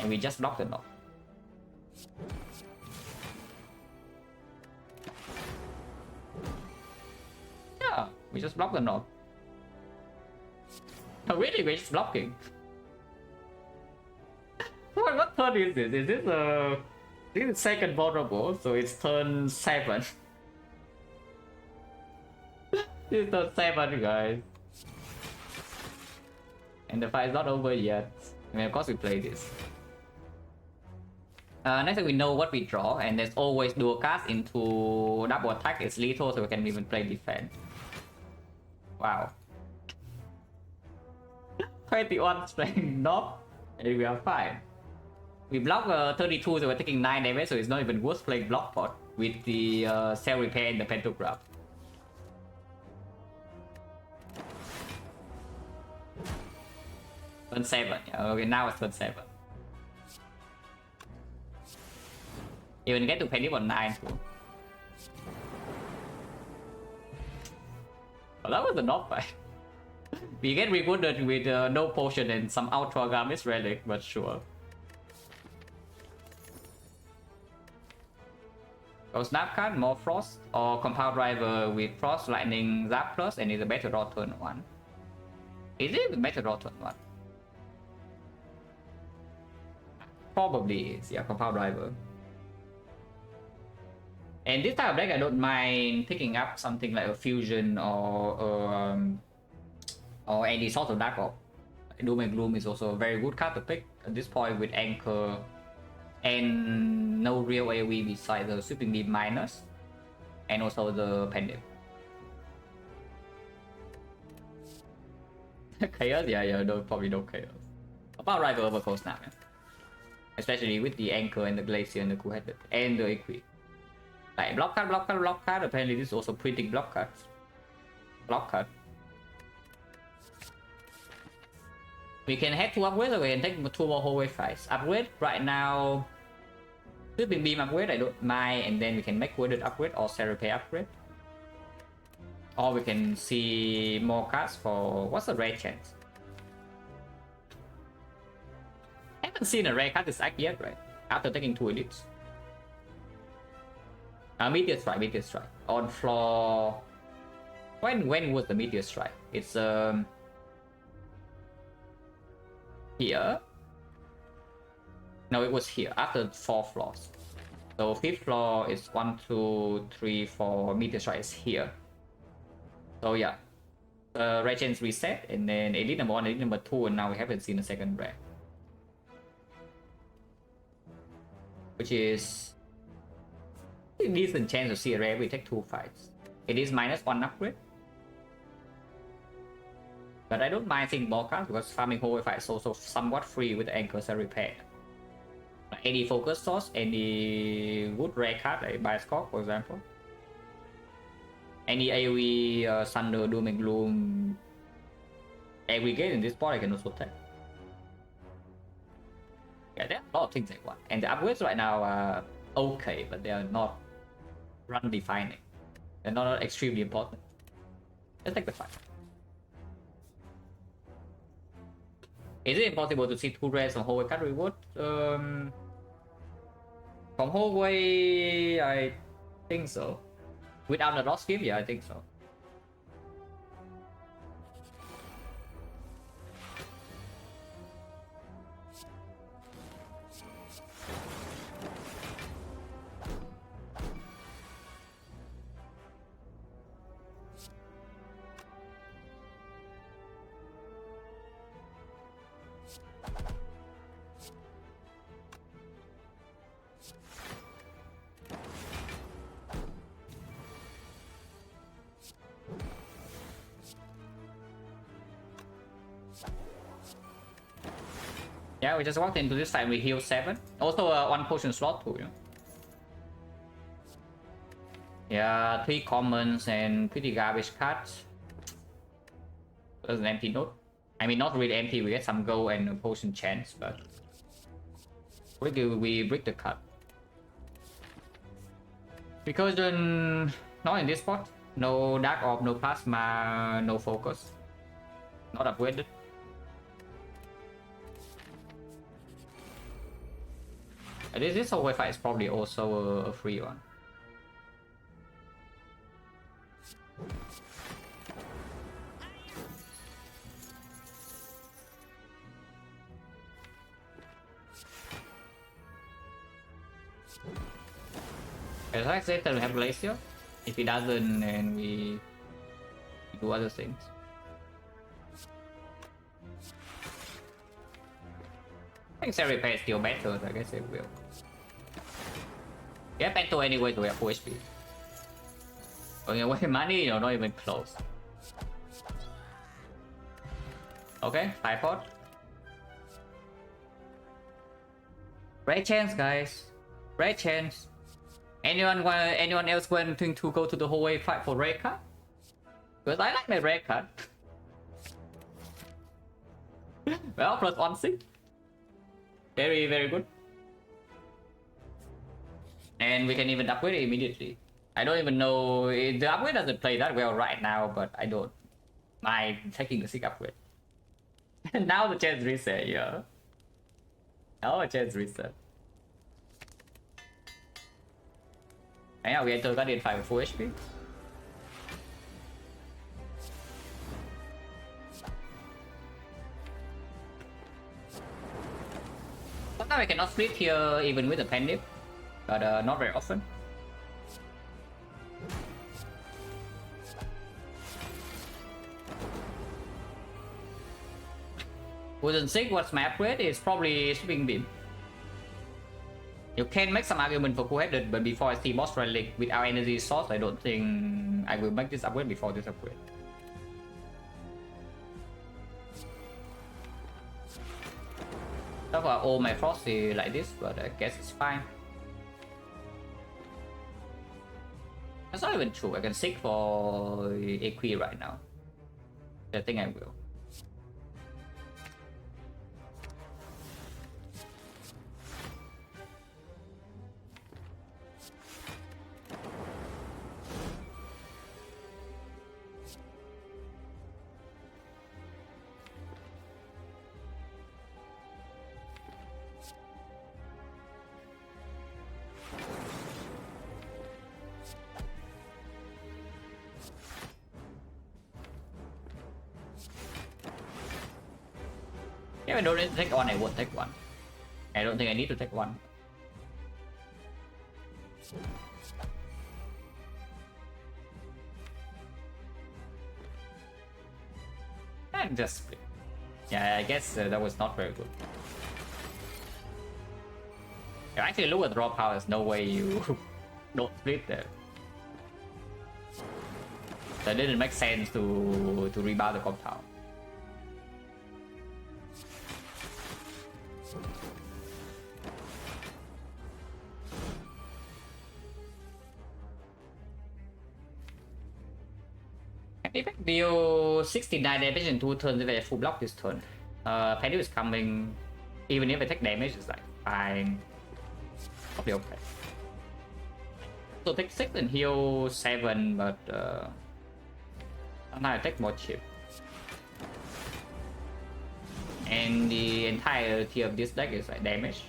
And we just block the knock. Yeah, we just block the knock. Oh, really? We're just blocking. What turn is this? Is this this is second vulnerable, so it's turn 7. This is turn 7, guys. And the fight is not over yet. I mean, of course we play this. Next time we know what we draw, and there's always dual cast into double attack. It's lethal, so we can even play defense. Wow. 21 strength knock, and we are fine. We block 32, so we're taking 9 damage, so it's not even worth playing block pot with the cell repair and the pentagram. Turn 7, yeah, okay, now it's turn 7. Even get to panic on 9 too. Oh, that was a knock fight. We get rewarded with no potion and some Ultra Garmish relic, but sure. Go Snap card, more Frost, or Compound Driver with Frost, Lightning, Zap plus, and it's a better draw turn 1. Is it a better draw turn 1? Probably is, yeah, Compound Driver. And this type of deck, I don't mind picking up something like a Fusion or any sort of Dark Orb. Doom and Gloom is also a very good card to pick at this point with Anchor and no real AoE besides the Sweeping Beam minus and also the Pendant. Chaos? Yeah, no, probably no Chaos. About Rival over Cold Snap, yeah. especially with the anchor and the glacier and the cool-headed and the equi. Like block card, block card, block card. Apparently this is also printing block cards. Block card. We can head to upgrade, or we can take 2 more hallway fights. Upgrade right now. Sweeping beam upgrade, I don't mind, and then we can make worded upgrade or Serape upgrade. Or we can see more cards for what's the rare chance? I haven't seen a rare card this act yet, right? After taking 2 edits. Meteor Strike, Meteor Strike. On floor. When was the Meteor Strike? It's here. No, it was here after 4 floors. So 5th floor is 1, 2, 3, 4. Meteor Strike is here. So yeah, rare chance reset, and then elite number 1, elite number 2, and now we haven't seen a second rare, which is a decent chance to see a rare. We take 2 fights. It is -1 upgrade, but I don't mind seeing more cards because farming hallway fight is also somewhat free with anchors and repair. Any focus source, any good rare card like Bioscope, for example. Any AoE, Thunder, Doom and Gloom aggregate in this spot I can also take. Yeah, there are a lot of things I want. And the upgrades right now are okay, but they are not run defining. They're not extremely important. Let's take the fight. Is it impossible to see 2 rares on hallway card reward? From hallway, I think so. Without the lost gift, yeah, I think so. Yeah, we just walked into this fight, we heal 7. Also 1 potion slot too, you know? Yeah, 3 commons and pretty garbage cards. There's an empty note. I mean, not really empty, we get some gold and a potion chance, but we break the card. Because not in this spot. No Dark Orb, no Plasma, no Focus. Not upgraded. This hallway fight is probably also a free one. As I said, we have Glacier. If he doesn't, then we do other things. I think Serape is still better, so I guess it will. Get Bento anyway, so we have full HP. Going away money, not even close. Okay, high pot. Rare chance, guys. Rare chance. Anyone else wanting to go to the hallway fight for rare card? Because I like my rare card. Well, +1 6. Very, very good. And we can even upgrade it immediately. I don't even know, the upgrade doesn't play that well right now, but I don't mind taking the 6 upgrade. Now the chance reset, yeah. Now the chance reset. And now we enter Guardian 5 with full HP. Sometimes I cannot split here even with a Pandip, but not very often. Wooden 6, what's my upgrade? Is probably Sweeping Beam. You can make some argument for cool-headed, but before I see boss relic with our energy source, I don't think I will make this upgrade before this upgrade. So far, all my frosty like this, but I guess it's fine. That's not even true. I can seek for Equi right now. I think I will. If I don't need to take one, I won't take one. I don't think I need to take one. And just split. Yeah, I guess that was not very good. If you actually look at draw power, there's no way you don't split there. That didn't make sense to rebound the compound. Defect deal 69 damage in 2 turns if I full block this turn. Penny is coming, even if I take damage, it's like fine. Probably okay. So take 6 and heal 7, but sometimes I take more chip. And the entirety of this deck is like damage.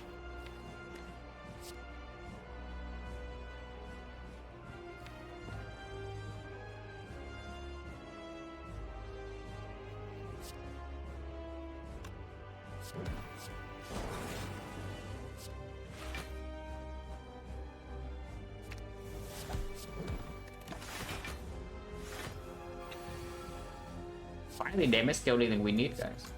Finally, damage scaling that we need, guys.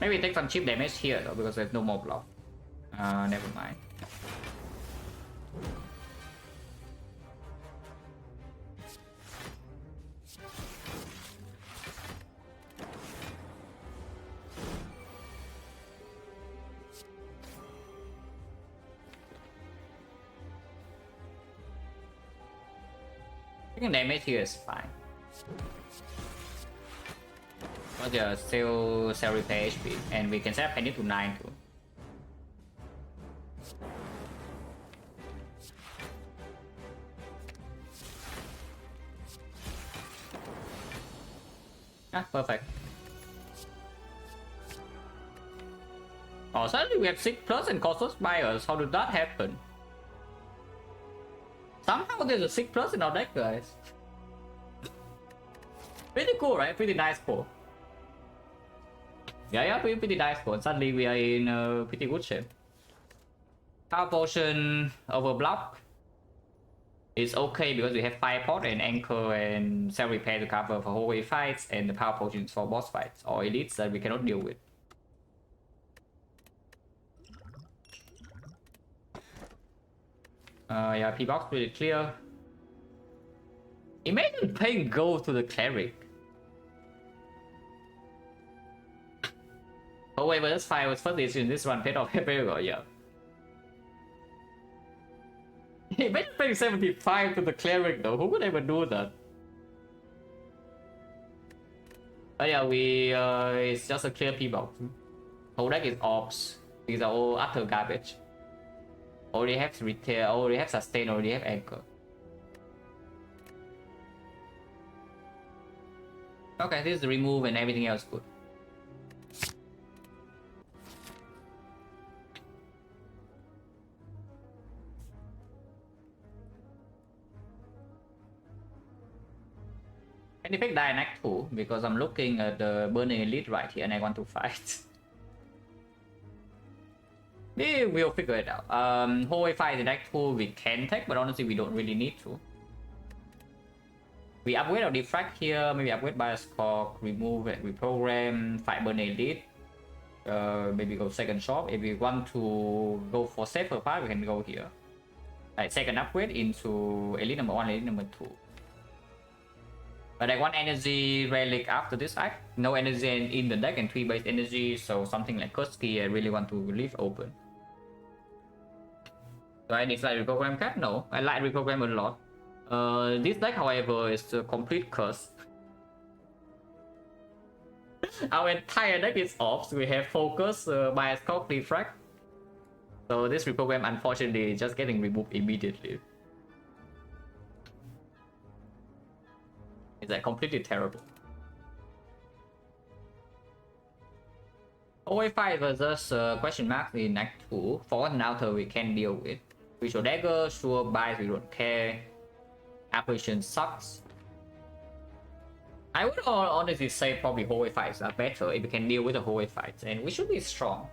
Maybe take some cheap damage here though, because there's no more block. Never mind. I think damage here is fine. But yeah, still cell repair HP, and we can set up penny to 9 too. Ah, perfect. Oh, suddenly we have 6+ and costless buyers. How did that happen? Somehow there's a 6+ in our deck, guys. Pretty cool, right? Pretty nice pull. Yeah, pretty nice pull. Suddenly we are in pretty good shape. Power potion over block is okay because we have fire pot and anchor and self repair to cover for hallway fights, and the power potions for boss fights or elites that we cannot deal with. Yeah, P-box pretty clear. Imagine paying gold to the cleric. Oh wait, but that's fine. Was first issue in this one paid off very well, yeah. Imagine paying 75 to the cleric though. Who would ever do that? But yeah, it's just a clear P-box. Whole deck is ops. These are all utter garbage. Already have retail, already have sustain, already have anchor. Okay, this is the remove and everything else good. And Defect die in Act 2 because I'm looking at the Burning Elite right here and I want to fight. We will figure it out. Hallway fight in Act 2 we can take, but honestly we don't really need to. We upgrade our Defect here, maybe upgrade Bioscock, remove and reprogram, fight Burning Elite. Maybe go second shop. If we want to go for safer part, we can go here. Like second upgrade into Elite number 1, Elite number 2. But I want energy relic after this act. No energy in the deck and 3 base energy, so something like Kursky I really want to leave open. Do I dislike reprogram card? No, I like reprogram a lot. This deck, however, is a complete curse. Our entire deck is off. So we have focus, bias, cock, defect. So this reprogram, unfortunately, is just getting removed immediately. It's like completely terrible. OA5 versus question mark in Act 2. Forward and outer we can deal with. Visual dagger, sure, bias we don't care. Apparition sucks. I would honestly say probably hallway fights are better if we can deal with the hallway fights, and we should be strong.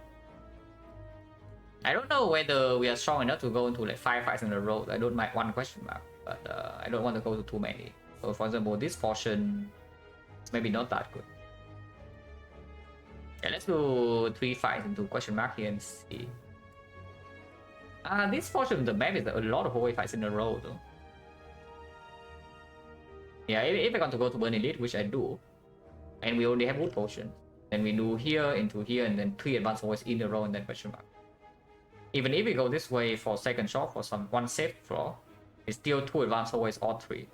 I don't know whether we are strong enough to go into like 5 fights in a row. I don't mind one question mark, but I don't want to go to too many. So for example, this portion is maybe not that good. Yeah, let's do 3 fights into question mark here and see. This portion of the map is a lot of hallway fights in a row though. Yeah, if I want to go to Burn Elite, which I do, and we only have wood potion, then we do here into here and then 3 advanced hallways in a row and then question mark. Even if we go this way for second shot for some 1 safe floor, it's still 2 advanced hallways or 3.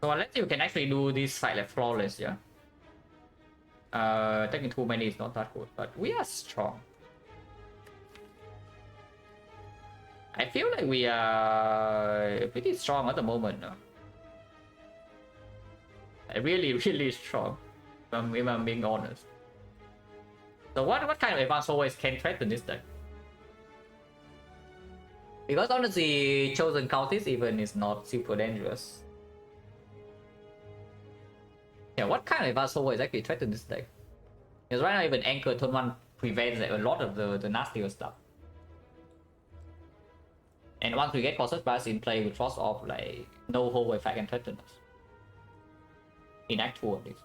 So unless you can actually do this fight like flawless, yeah. Taking too many is not that good, but we are strong. I feel like we are pretty strong at the moment. No? Really, really strong. If I'm being honest. So what kind of advanced hallways can threaten this deck? Because honestly, chosen cultist even is not super dangerous. Yeah, what kind of advanced hallways actually threaten this deck? Because right now even Anchor turn 1 prevents like, a lot of the nastier stuff. And once we get Cautious Bias in play with Frost off, like no hallway fight can threaten us. In Act 2 at least.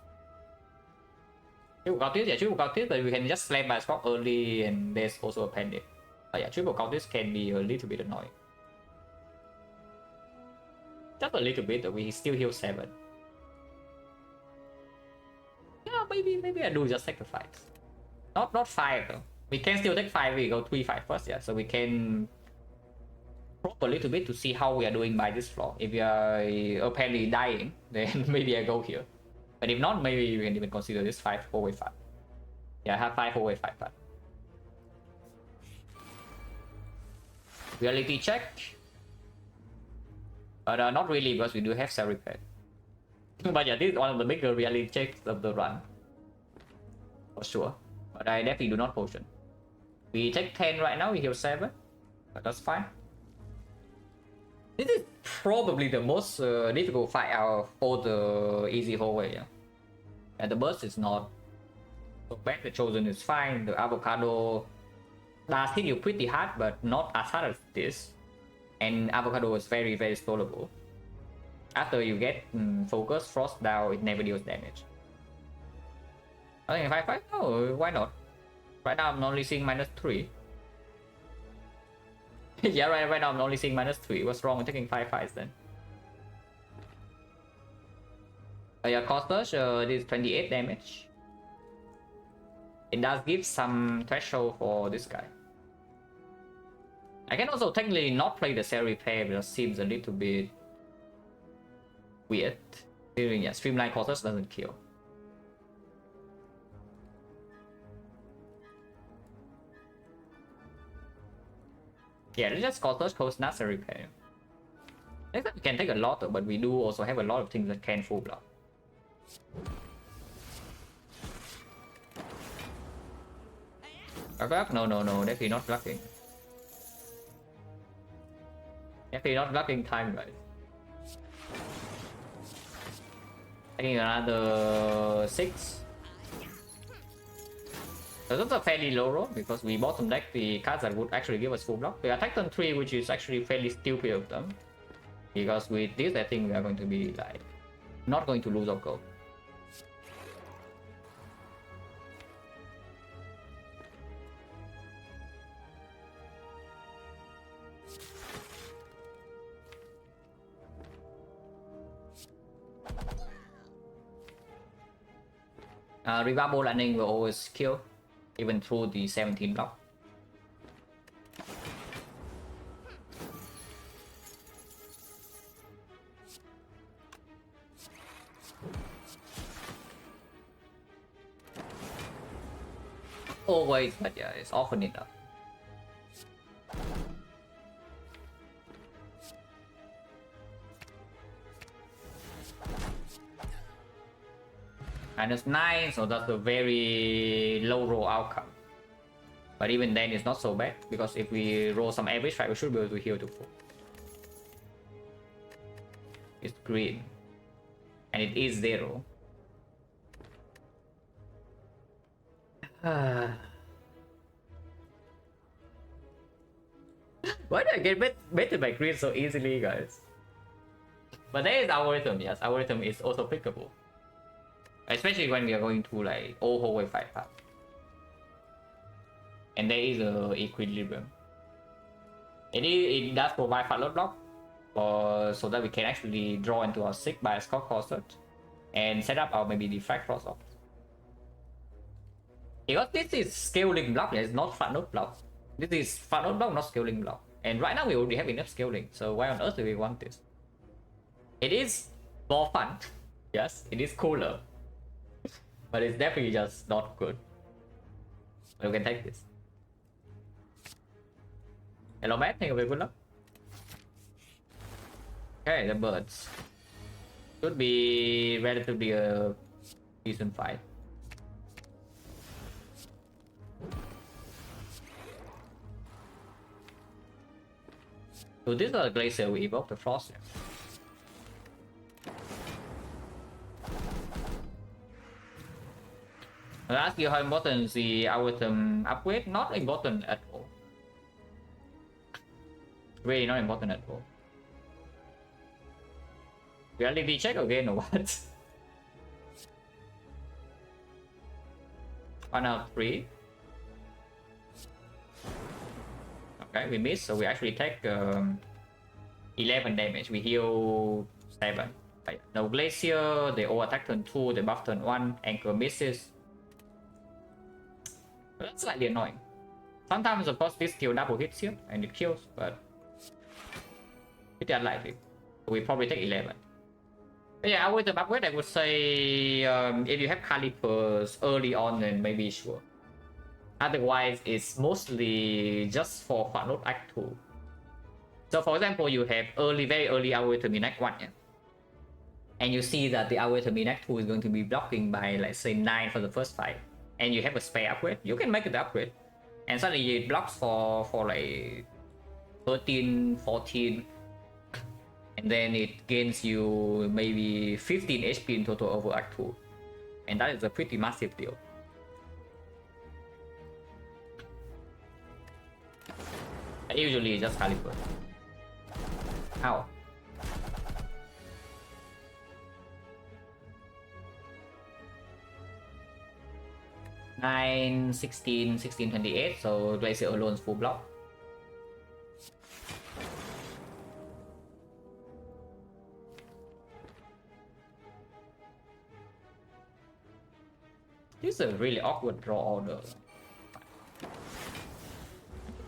Triple Cultist, yeah, Triple Cultist, but we can just slam by Scott early and there's also a Pandit. But yeah, Triple Cultist can be a little bit annoying. Just a little bit, but we still heal 7. Yeah, maybe I do just take the 5. Not 5 though. We can still take 5, we go 3-5 first, yeah, so we can probe a little bit to see how we are doing by this floor. If we are apparently dying, then maybe I go here. But if not, maybe we can even consider this 5 hallway fight. Yeah, I have 5 hallway fight. Reality check. But not really, because we do have cell repair. But yeah, this is one of the bigger reality checks of the run. For sure. But I definitely do not potion. We take 10 right now, we heal 7. But that's fine. This is probably the most difficult fight out of all the easy hallway, yeah. And the burst is not so bad, the chosen is fine, the avocado does hit you pretty hard, but not as hard as this. And avocado is very, very slowable. After you get focus, frost down, it never deals damage. I think 5-5? Oh, why not? Right now I'm only seeing -3. Yeah, right now I'm only seeing -3. What's wrong with taking 5 fights then? Yeah, Costas, this is 28 damage. It does give some threshold for this guy. I can also technically not play the cell repair, but it seems a little bit weird. Yeah, Streamline Costas doesn't kill. Yeah, let's just Costas coast not cell repair. Next time we can take a lot, but we do also have a lot of things that can full block. No, definitely not blocking. Definitely not blocking time, guys. Taking another 6. So that's a fairly low roll because we bottom deck the cards that would actually give us full block. We attacked on 3, which is actually fairly stupid of them. Because with this, I think we are going to be like not going to lose our goal. Revival Lightning will always kill, even through the 17 block. Always, but yeah, it's often enough. -9, so that's a very low roll outcome. But even then, it's not so bad, because if we roll some average fight, we should be able to heal to 4. It's green. And it is 0. Why do I get better by green so easily, guys? But there is algorithm, yes. Algorithm is also pickable. Especially when we are going to like all hallway fight path. And there is a equilibrium. It does provide fat load block so that we can actually draw into our sick by a Scott Corset and set up our maybe Defect cross off. Because this is scaling block, it's not fat load block. This is fat load block, not scaling block. And right now we already have enough scaling, so why on earth do we want this? It is more fun. Yes, it is cooler. But it's definitely just not good. But we can take this. Hello, Matt. Thank you very good luck. Okay, the birds. Should be relatively a decent fight. So this is a Glacier we evoke the Frost here. I'll ask you how important is the algorithm upgrade? Not important at all. Really not important at all. Reality check again or what? 1 out of 3. Okay, we missed, so we actually take 11 damage. We heal 7. Right. No Glacier, they all attack turn 2, they buff turn 1, Anchor misses. But that's slightly annoying. Sometimes, of course, this skill double hits here and it kills, but pretty unlikely. So we probably take 11. But yeah, with the upgrade, I would say if you have Calipers early on, then maybe sure. Otherwise, it's mostly just for Fat Note Act 2. So for example, you have very early algorithm in Act 1, yeah? And you see that the algorithm in Act 2 is going to be blocking by, let's say, 9 for the first fight. And you have a spare upgrade, you can make the upgrade. And suddenly it blocks for like 13, 14. And then it gains you maybe 15 HP in total over Act 2. And that is a pretty massive deal. Usually just Caliber. How? Nine, 16, 16, 28, so Glacier alone is full block. This is a really awkward draw order. I'm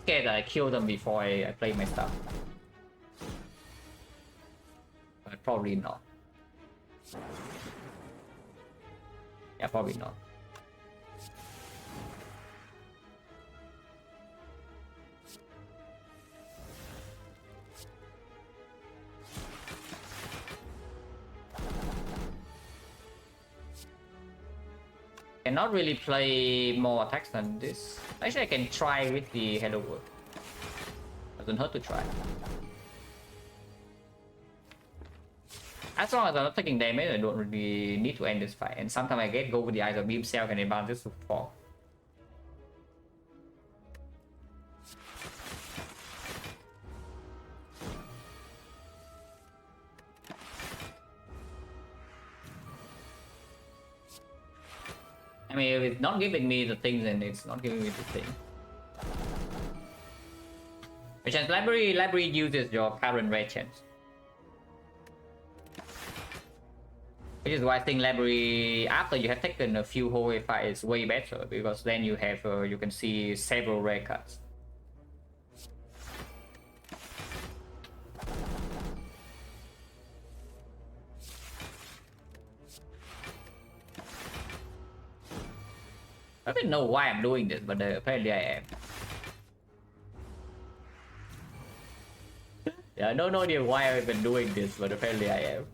scared that I kill them before I play my stuff. But probably not. Yeah, probably not. Cannot really play more attacks than this. Actually, I can try with the Hello World. Doesn't hurt to try. As long as I'm not taking damage, I don't really need to end this fight. And sometimes I go with the Eyes of Beam Cell and advance this to 4. I mean, if it's not giving me the things, then it's not giving me the thing. Which is library uses your current red chance. Which is why I think library after you have taken a few whole fights is way better, because then you have you can see several rare cards. I don't know why I'm doing this, but apparently I am. Yeah, I don't know idea why I've been doing this, but apparently I am.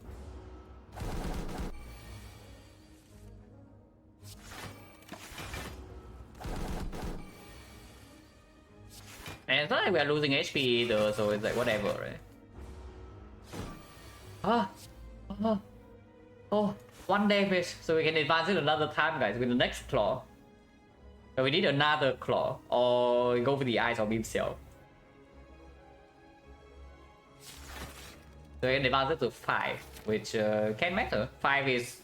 And it's not like we're losing HP either, so it's like whatever, right? Oh, one damage, so we can advance it another time, guys, with the next claw. So we need another claw, or go for the eyes of himself. So we can advance it to 5, which can matter. 5 is...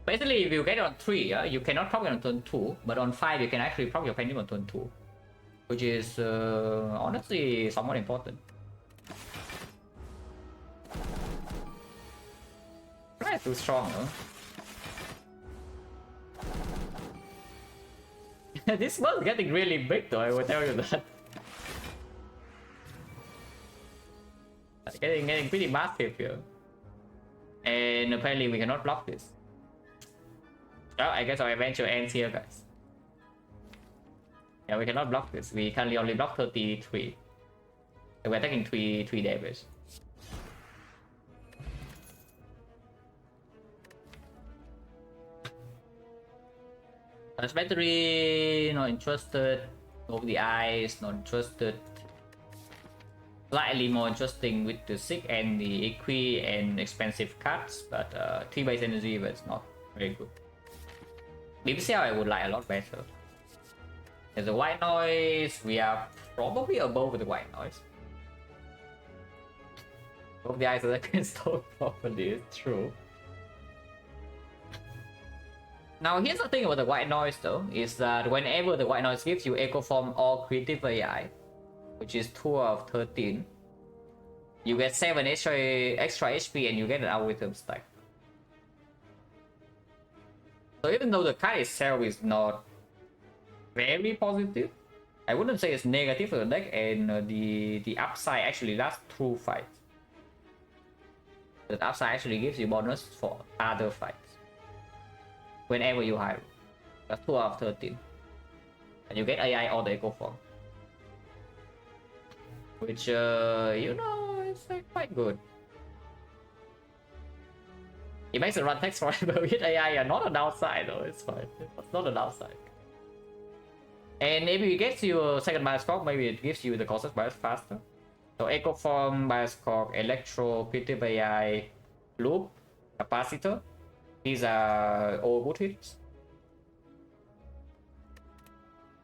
Basically, if you get it on 3, you cannot proc it on turn 2, but on 5 you can actually proc your pendulum on turn 2. Which is honestly somewhat important. Right, too strong, huh? This one's getting really big though, I will tell you that. Getting pretty massive here. And apparently we cannot block this. Well, I guess our adventure ends here, guys. Yeah, we cannot block this. We currently only block 33. So we're taking 3 damage. Touch battery, not interested. Over the eyes, not interested. Slightly more interesting with the sick and the equi and expensive cards, but 3 base energy, but it's not very good. BBCL I would like a lot better. There's a white noise. We are probably above the white noise. Both the eyes are like installed properly, it's true. Now here's the thing about the white noise though, is that whenever the white noise gives you Echo Form or Creative AI, which is 2 of 13, you get 7 extra HP and you get an algorithm stack. So even though the card itself is not very positive, I wouldn't say it's negative for the deck, and the upside actually lasts through fights. The upside actually gives you bonus for other fights whenever you hire. That's 2 out of 13. And you get AI or the Echo Form. Which, you know, is like quite good. It makes the run text forever with AI, not a downside though, it's fine. It's not a downside. And if it gets you a second Bioscope, maybe it gives you the causes bias faster. So Echo Form, Bioscope, Electro, Creative AI, Loop, Capacitor. These are all good hits.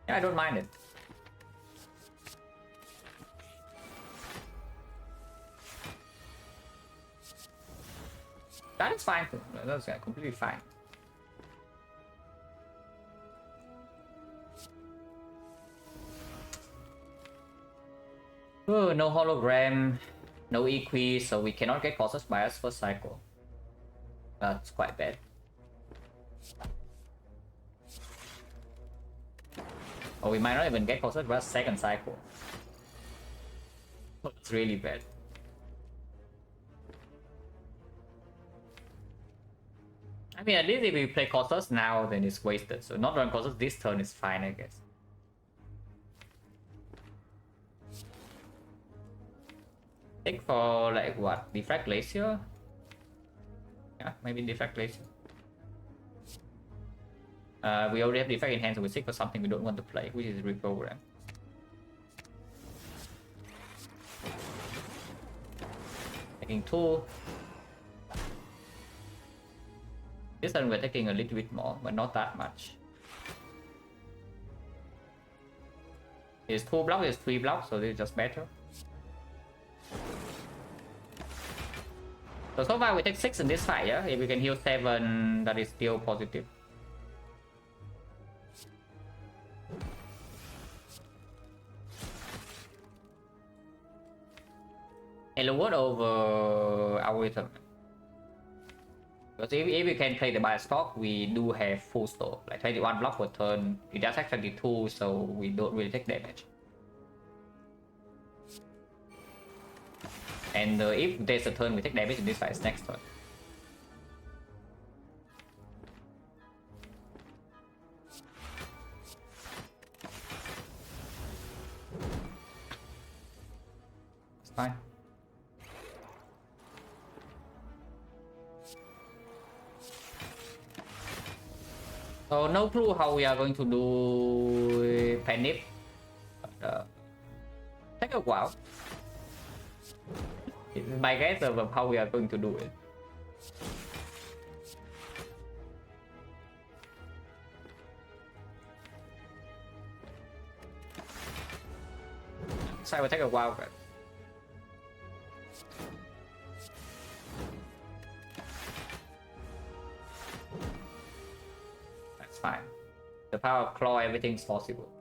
Yeah, I don't mind it. That is fine. That's completely fine. Oh, no hologram, no equi, so we cannot get causes bias first cycle. That's quite bad. Or we might not even get causes bias second cycle. It's really bad. I mean, at least if we play causes now, then it's wasted. So not run causes this turn is fine, I guess. Take for like what? Defect Glacier? Yeah, maybe Defect Glacier. We already have Defect in hand, so we seek for something we don't want to play, which is Reprogram. Taking 2. This time we're taking a little bit more, but not that much. It's 2 blocks, it's 3 blocks, so this is just better. So far we take 6 in this fight, yeah? If we can heal 7, that is still positive. Hello, what over algorithm? Because if we can play the bias stock, we do have full store, like 21 block per turn. It does have 22, so we don't really take damage. And if there's a turn we take damage in this fight, it's next turn. It's fine. So no clue how we are going to do Panic. But, take a while. It's my guess of how we are going to do it. So it will take a while, but that's fine. The power of claw, everything's possible.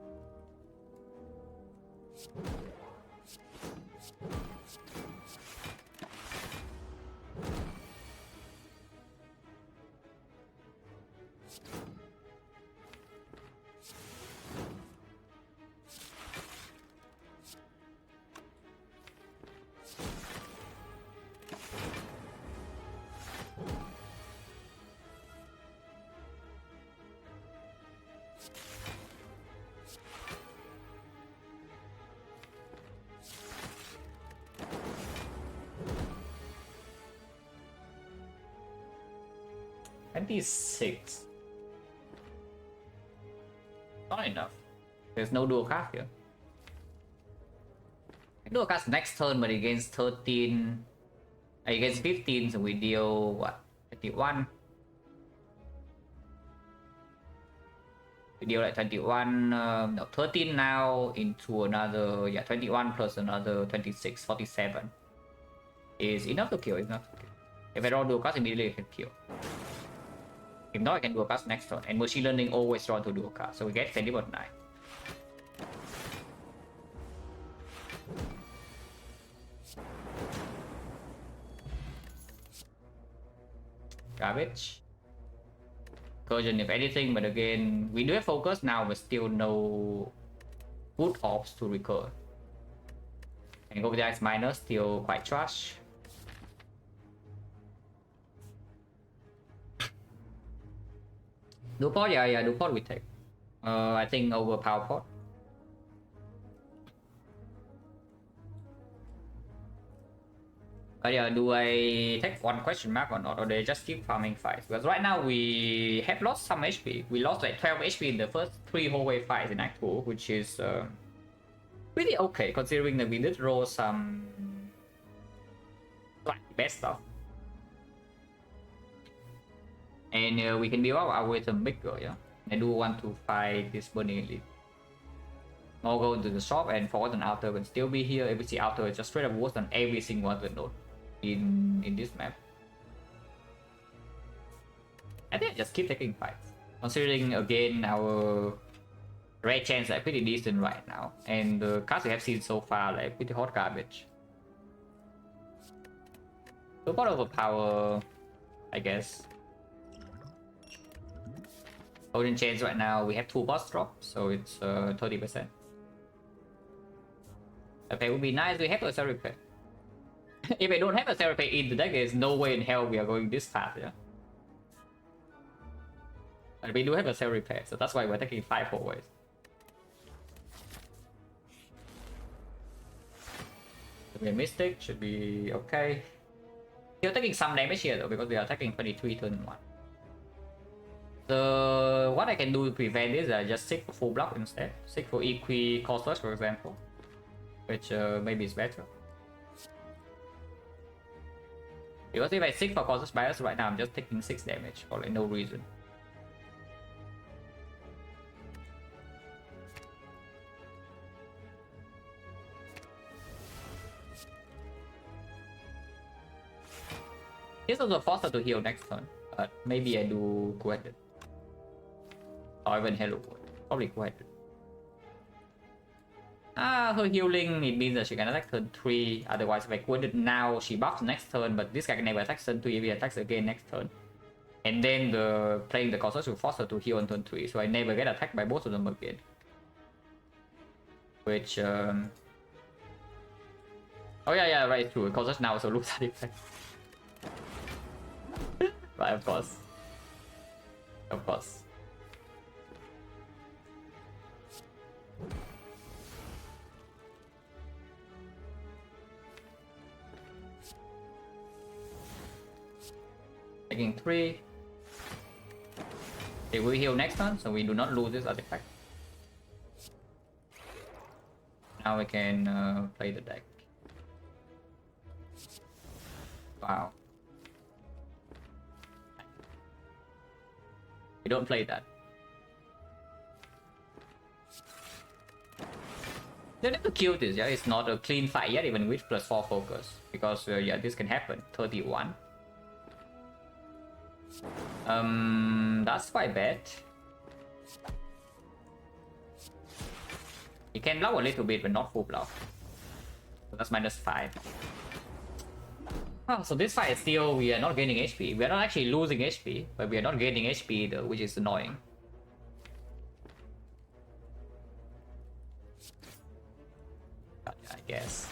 $26. Not enough. There's no dual cast here. Dual cast next turn, but against 13, against 15, so we deal what? 21. We deal like 21, no, 13 now into another, yeah, 21 plus another 26, 47. Is enough to kill, enough to kill. If I draw dual cast, immediately I can kill. If not, I can dual cast next turn. And machine learning always draw to dual cast, so we get 20 but 9. Garbage. Recursion if anything, but again, we do have focus now, but still no good ops to recur. And go with the X minus, still quite trash. Duport, yeah, Duport we take. I think over Power Pot. But yeah, do I take one question mark or not, or they just keep farming fights? Because right now we have lost some HP. We lost like 12 HP in the first 3 whole wave fights in Act 2, which is really okay considering that we did roll some like best stuff. And we can build up our item bigger, yeah. I do want to fight this burning elite. I'll go to the shop and Forgotten Outer can still be here. ABC Outer is just straight up worse than every single other node in this map. I think I just keep taking fights. Considering again our red chance are pretty decent right now. And the cards we have seen so far like pretty hot garbage. So part overpower, I guess. Golden chains right now, we have 2 boss drops, so it's 30%. Okay, would be nice we have a cell repair. If I don't have a cell repair in the deck, there's no way in hell we are going this fast, yeah. But we do have a cell repair, so that's why we're taking 5 forwards. Should be a mistake, should be okay. Still taking some damage here though, because we are taking 23 turn 1. So what I can do to prevent this is just seek for full block instead. Seek for Equi Costless, for example. Which maybe is better. Because if I seek for Costless Bias right now, I'm just taking 6 damage for like no reason. He's also faster to heal next turn, but maybe I do Queted. Or even Hello World. Probably Queted. Her healing, it means that she can attack turn 3. Otherwise, if I Queted now, she buffs next turn, but this guy can never attack turn 2 if he attacks again next turn. And then playing the Colossus will force her to heal on turn 3, so I never get attacked by both of them again. Which, oh yeah, right, true. Colossus now also lose that effect. Right, of course. Of course. Taking 3. They will heal next turn, so we do not lose this artifact. Now we can play the deck. Wow. We don't play that. You need to kill this, yeah? It's not a clean fight yet, even with +4 focus. Because, yeah, this can happen. 31. That's quite bad. You can blow a little bit, but not full blow. So that's -5. Oh, so this fight is still, we are not gaining HP. We are not actually losing HP, but we are not gaining HP either, which is annoying. But I guess.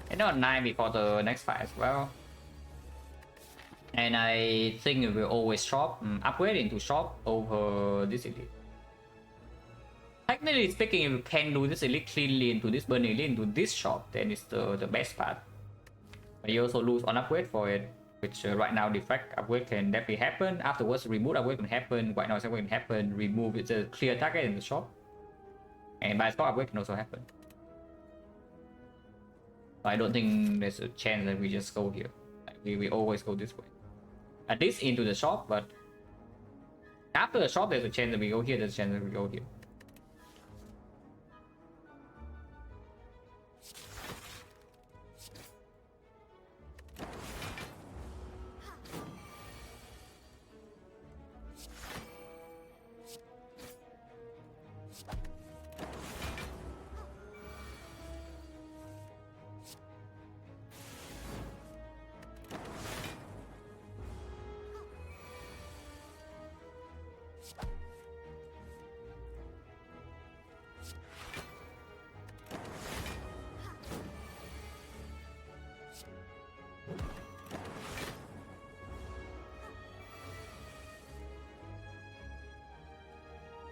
And on 9 before the next fight as well. And I think it will always shop, upgrade into shop over this elite. Technically speaking, if you can do this elite cleanly into this burning elite into this shop, then it's the best part. But you also lose on upgrade for it, which right now Defect upgrade can definitely happen. Afterwards, remove upgrade can happen, white noise upgrade can happen, remove it's a clear target in the shop. And by spot upgrade can also happen. I don't think there's a chance that we just go here. Like we always go this way. At least into the shop, but after the shop there's a chance that we go here, there's a chance that we go here.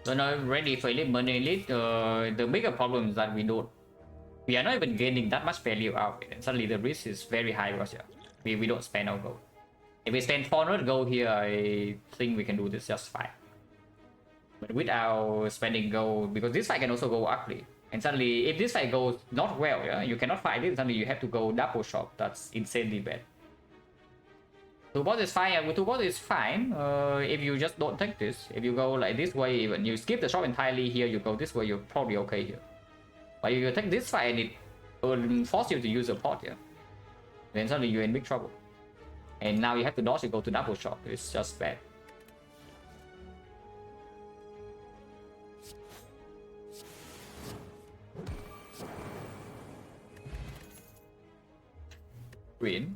So now ready for elite, burning elite. The bigger problem is that we are not even gaining that much value out of it, and suddenly the risk is very high because yeah, we don't spend our gold. If we spend 400 gold here, I think we can do this just fine. But without spending gold, because this fight can also go ugly, and suddenly if this fight goes not well, yeah, you cannot fight it. Suddenly you have to go double shot. That's insanely bad. 2 boss is fine. With 2 boss is fine. If you just don't take this, if you go like this way, even you skip the shop entirely here, you go this way, you're probably okay here. But if you take this fight and it will force you to use a pot here, then suddenly you're in big trouble. And now you have to dodge and go to double shot. It's just bad. Green.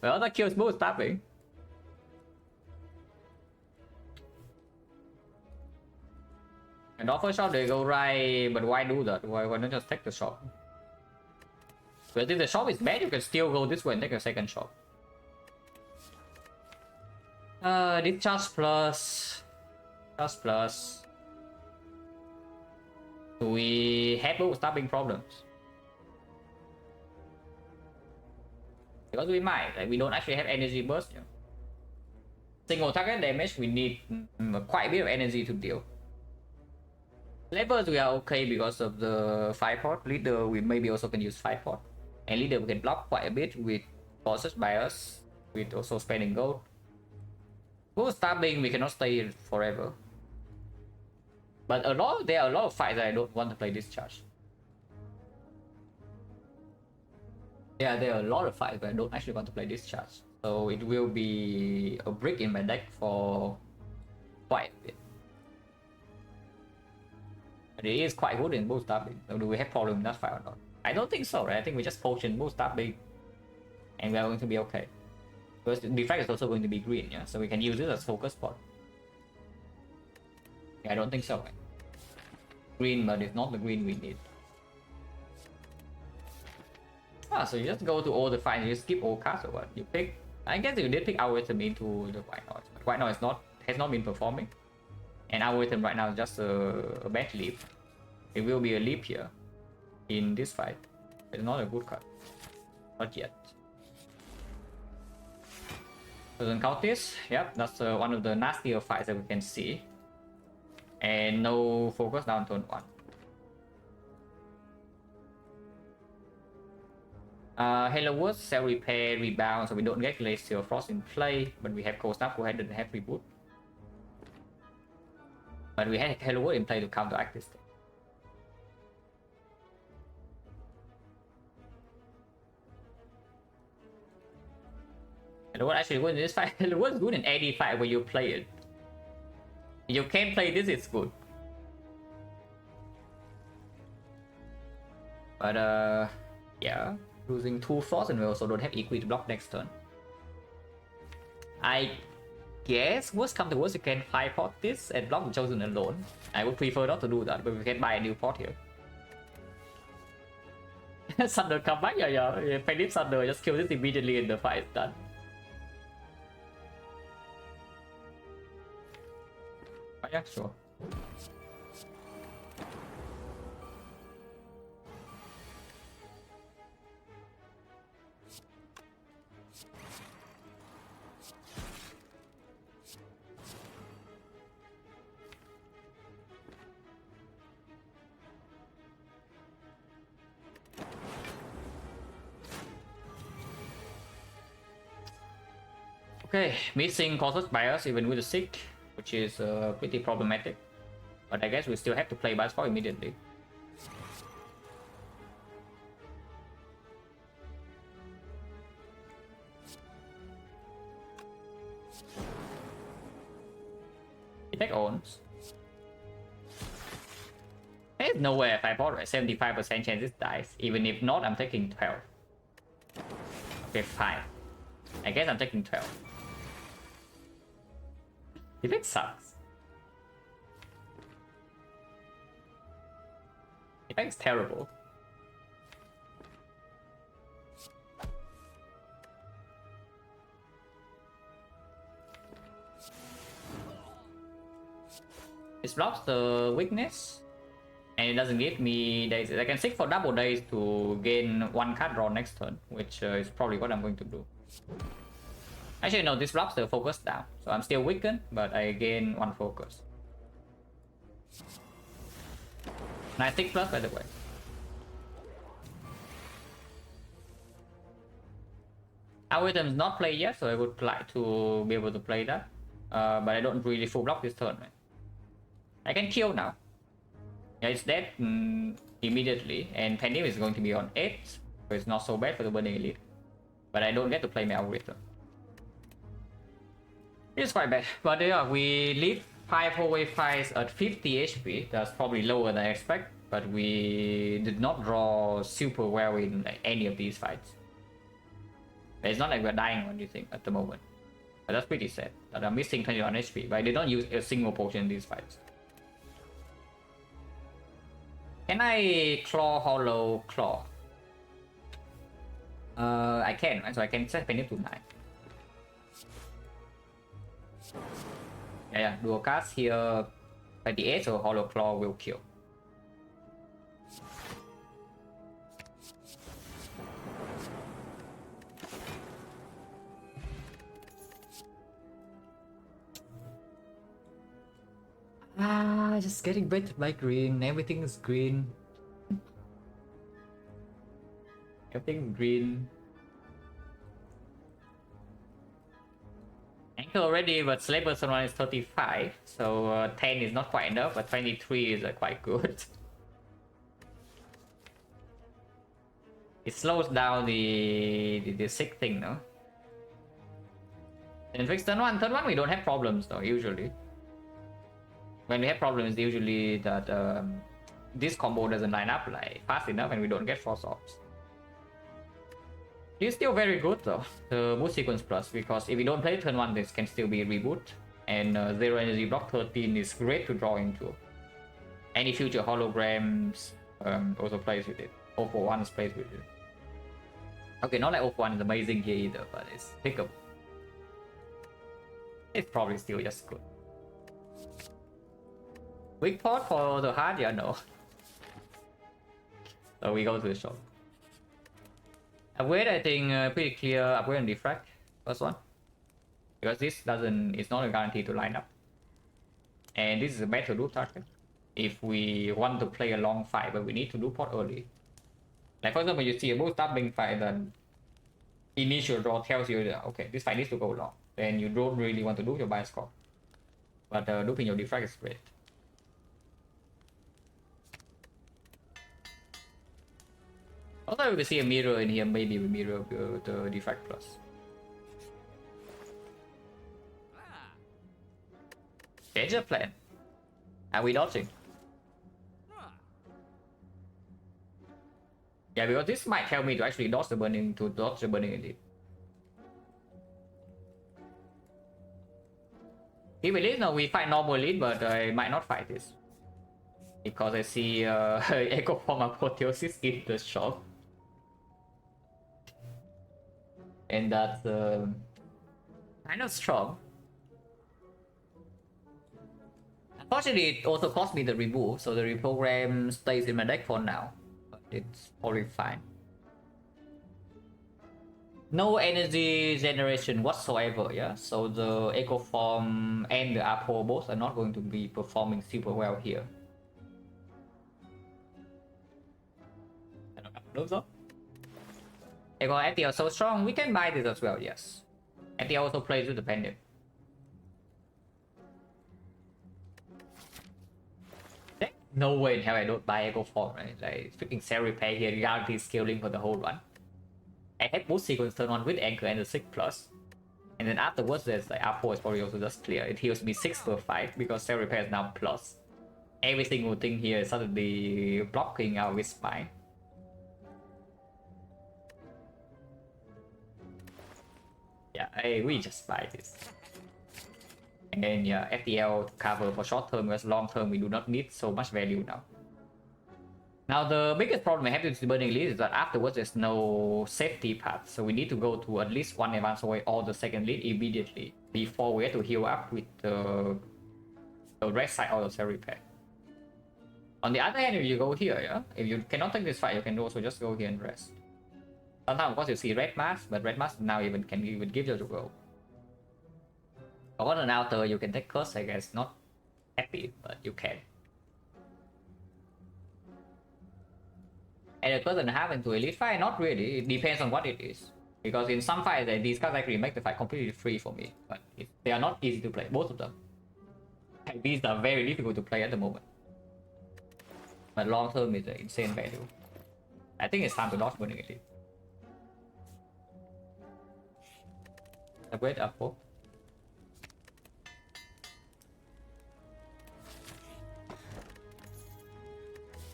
Well, that kills both tapping. And offer shot they go right, but why do that? Why not just take the shot? But if the shop is bad, you can still go this way and take a second shot. Discharge plus. Discharge plus. We have both tapping problems. Because we might, like we don't actually have energy burst. Yeah. Single target damage, we need quite a bit of energy to deal. Levels we are okay because of the 5 pot. Leader we maybe also can use 5 pot. And leader we can block quite a bit with process bias, with also spending gold. Boost stabbing we cannot stay forever. But there are a lot of fights that I don't want to play discharge. Yeah, there are a lot of fights but I don't actually want to play discharge. So it will be a brick in my deck for quite a bit. But it is quite good in boost stabbing. So do we have problem in that fight or not? I don't think so, right? I think we just potion boost stabbing and we are going to be okay. Because the defect is also going to be green, yeah? So we can use it as focus spot. Yeah, I don't think so. Right? Green, but it's not the green we need. Ah, so you just go to all the fights, you skip all cards or what? You pick. I guess you did pick our item into the white noise. But white noise has not been performing. And our item right now is just a bad leap. It will be a leap here in this fight. It's not a good card. Not yet. Doesn't count this. Yep, that's one of the nastier fights that we can see. And no focus down turn 1. Hello World, Cell Repair, Rebound, so we don't get Glacial Frost in play, but we have Cold Snap, who doesn't have Reboot. But we had Hello World in play to counteract this thing. Hello World actually good in this fight. Hello World is good in any fight when you play it. If you can play this, it's good. But yeah, losing 2 Frost and we also don't have Equi to block next turn. I guess worst come to worst, you can 5 pot this and block the Chosen alone. I would prefer not to do that, but we can buy a new pot here. Thunder come back, yeah. Panic Thunder, just kill this immediately in the fight, done. Oh, yeah, sure. Okay, missing causes bias even with the sick, which is pretty problematic. But I guess we still have to play bias for immediately. Defect owns. There's no way if I bought right, 75% chance this dies. Even if not, I'm taking 12. Okay, fine. I guess I'm taking 12. Defect sucks. Defect's terrible. It blocks the weakness. And it doesn't give me days. I can seek for double days to gain 1 card draw next turn, which is probably what I'm going to do. Actually, no, this blocks the focus down. So I'm still weakened, but I gain 1 focus. 96 plus, by the way. Our item is not played yet, so I would like to be able to play that. But I don't really full block this turn, man. I can kill now. Yeah, it's dead immediately, and Pendim is going to be on 8, so it's not so bad for the Burning Elite. But I don't get to play my algorithm. It's quite bad, but yeah, we lead 5 hallway fights at 50 HP. That's probably lower than I expect, but we did not draw super well in like, any of these fights. It's not like we're dying or anything at the moment. But that's pretty sad that I'm missing 21 HP, but I did not use a single potion in these fights. Can I claw hollow claw? I can, right? So I can set Penny to 9. Yeah, dual cast here. 28, so hollow claw will kill. Just getting baited by green. Everything is green. Everything green. Anchor already, but Slaver's one is 35, so 10 is not quite enough, but 23 is quite good. It slows down the sick thing, no? And fix turn one we don't have problems though, usually. When we have problems, usually that this combo doesn't line up like fast enough and we don't get force ops. It's still very good though, the boost sequence plus, because if we don't play turn 1, this can still be reboot. And zero energy block 13 is great to draw into. Any future holograms also plays with it. 041 plays with it. Okay, not like 041 is amazing here either, but it's pickable. It's probably still just good. Weak port for the hard? Yeah, no. So we go to the shop. Upgrade, I think pretty clear upgrade and Defect. First one. Because this doesn't, it's not a guarantee to line up. And this is a better loop target. If we want to play a long fight, but we need to do port early. Like for example, you see a boost up fight, then initial draw tells you that, okay, this fight needs to go long. Then you don't really want to do your buy score. But looping your Defect is great. Also, if we see a mirror in here, maybe we mirror the Defect plus. Change the plan. Are we dodging? Yeah, because this might tell me to actually dodge the burning elite. If it is, no, we fight normal elite, but I might not fight this. Because I see Echo Form Apotheosis in the shop. And that's kind of strong. Unfortunately, it also cost me the remove, so the reprogram stays in my deck for now. But it's probably fine. No energy generation whatsoever, yeah? So the Echo Form and the Apo both are not going to be performing super well here. I don't know, so. Echo FTL so strong, we can buy this as well, yes. FTL also plays with the pendant. No way in hell I don't buy Echo Form, right? Like freaking cell repair here, guarantee scaling for the whole run. I had boost sequence turn on with anchor and the 6+. And then afterwards there's like R4 is probably also just clear. It heals me 6 per fight because cell repair is now plus. Every single thing here is suddenly blocking our with spine. Yeah, we just buy this. And yeah, FTL to cover for short term, because long term we do not need so much value now. Now the biggest problem I have with the burning elite is that afterwards there's no safety path, so we need to go to at least one advance away or the second lead immediately before we have to heal up with the rest side or the cell repair. On the other hand, if you go here, yeah, if you cannot take this fight, you can also just go here and rest. Sometimes of course you see red mask, but red mask now can even give you the roll. On an outer you can take curse, I guess, not happy, but you can. And a curse and a half into elite fight, not really, it depends on what it is. Because in some fights these cards actually make the fight completely free for me, but they are not easy to play, both of them. And these are very difficult to play at the moment. But long term is an insane value. I think it's time to dodge burning elite. Upgrade up 4.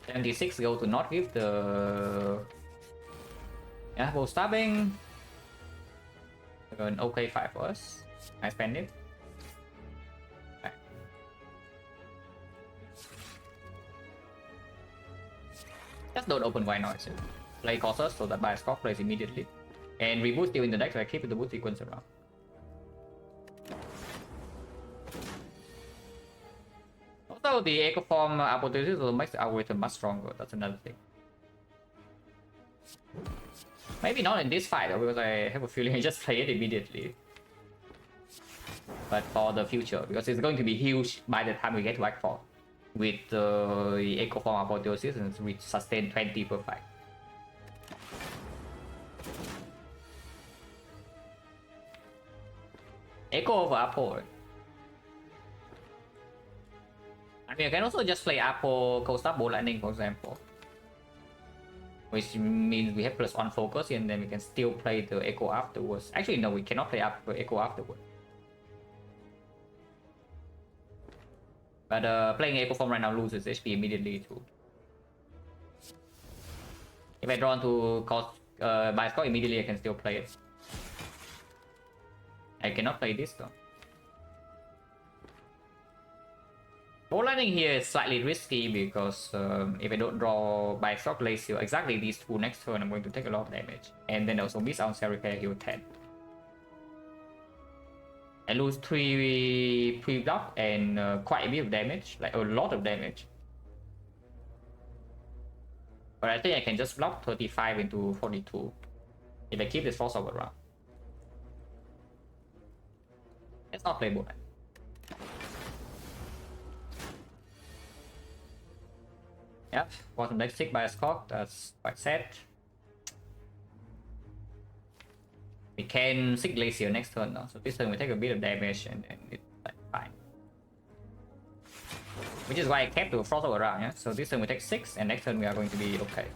$76 go to not give the bow stabbing. An okay 5 for us. I spend it. Right. Just don't open white noise. Play Colossus so that bias cock plays immediately. And reboot still in the deck, so I keep the boot sequence around. Also, the Echo Form Apotheosis will make the algorithm much stronger. That's another thing. Maybe not in this fight though, because I have a feeling I just play it immediately. But for the future, because it's going to be huge by the time we get to Act 4. with Echo Form Apotheosis and with sustain 20 per fight. Echo over Apo. I mean, you can also just play Apo Cold Star Bolt Lightning, for example. Which means we have +1 focus and then we can still play the Echo afterwards. Actually, no, we cannot play Echo afterwards. But playing Echo Form right now loses HP immediately too. If I draw into cost by score immediately, I can still play it. I cannot play this though. Bolt Lightning here is slightly risky because if I don't draw by Shock Glacier exactly these two next turn, I'm going to take a lot of damage. And then also miss out Cell Repair, heal 10. I lose 3 pre-block and quite a bit of damage, like a lot of damage. But I think I can just block 35 into 42 if I keep this Force Over around. Let's not play Bolt Lightning. Yep, bottom deck sick by a Scott, that's quite sad. We can Sick Glacier next turn though, so this turn we take a bit of damage and it's like fine. Which is why I kept the Frost Over around, yeah? So this turn we take 6 and next turn we are going to be okay.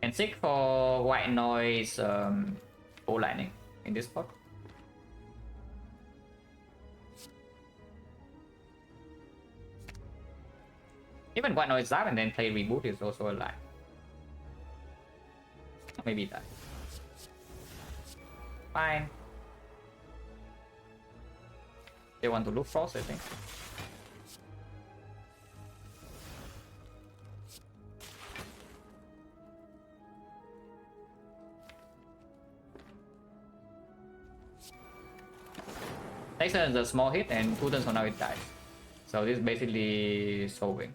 And sick for White Noise Bolt Lightning in this spot. Even White Noise Zap and then play Reboot is also alive. Maybe that. Fine. They want to look Frost, I think. Next turn is a small hit and 2 turns from now it dies. So this is basically solving.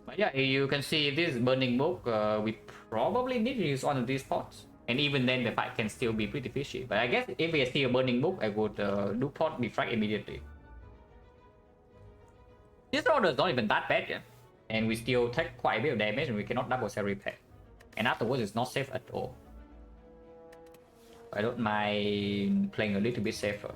But yeah, you can see this Burning Book, we probably need to use one of these pots. And even then the fight can still be pretty fishy. But I guess if we see a Burning Book, I would do pot Defect immediately. This order is not even that bad yet. And we still take quite a bit of damage and we cannot double Cell Repair. And afterwards it's not safe at all. I don't mind playing a little bit safer.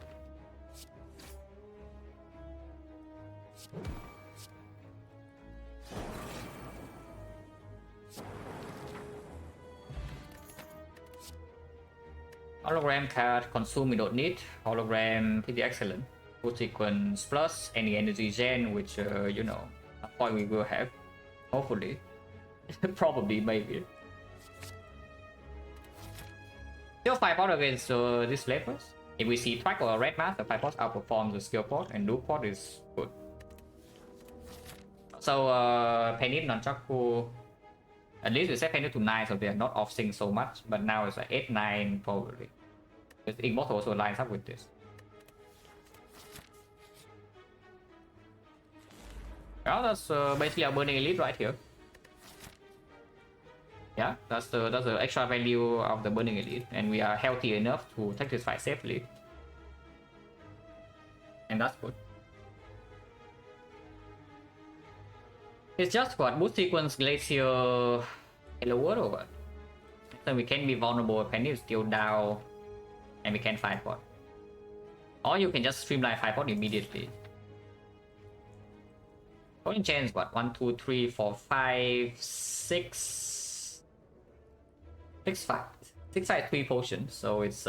Hologram card, consume we don't need. Hologram pretty excellent. Full sequence plus any energy gen, which you know, at point we will have. Hopefully. Probably, maybe. Still 5 pot against these flavors. If we see Track or Red Mask, the 5 pots outperforms the skill pot and Duke pot is good. So Penny Nunchaku, at least we set Penny to 9 so they are not off sync so much, but now it's like 8, 9 probably. Because Immortal also lines up with this. Well, that's basically a Burning Elite right here. Yeah, that's the extra value of the Burning Elite, and we are healthy enough to take this fight safely. And that's good. It's just what? Boost Sequence, Glacier, Hello World or what? So we can be vulnerable, Penny is still down, and we can fight pot. Or you can just streamline fight pot immediately. Only chance what? 1, 2, 3, 4, 5, 6. 6 fight. 6 fight 3 potions, so it's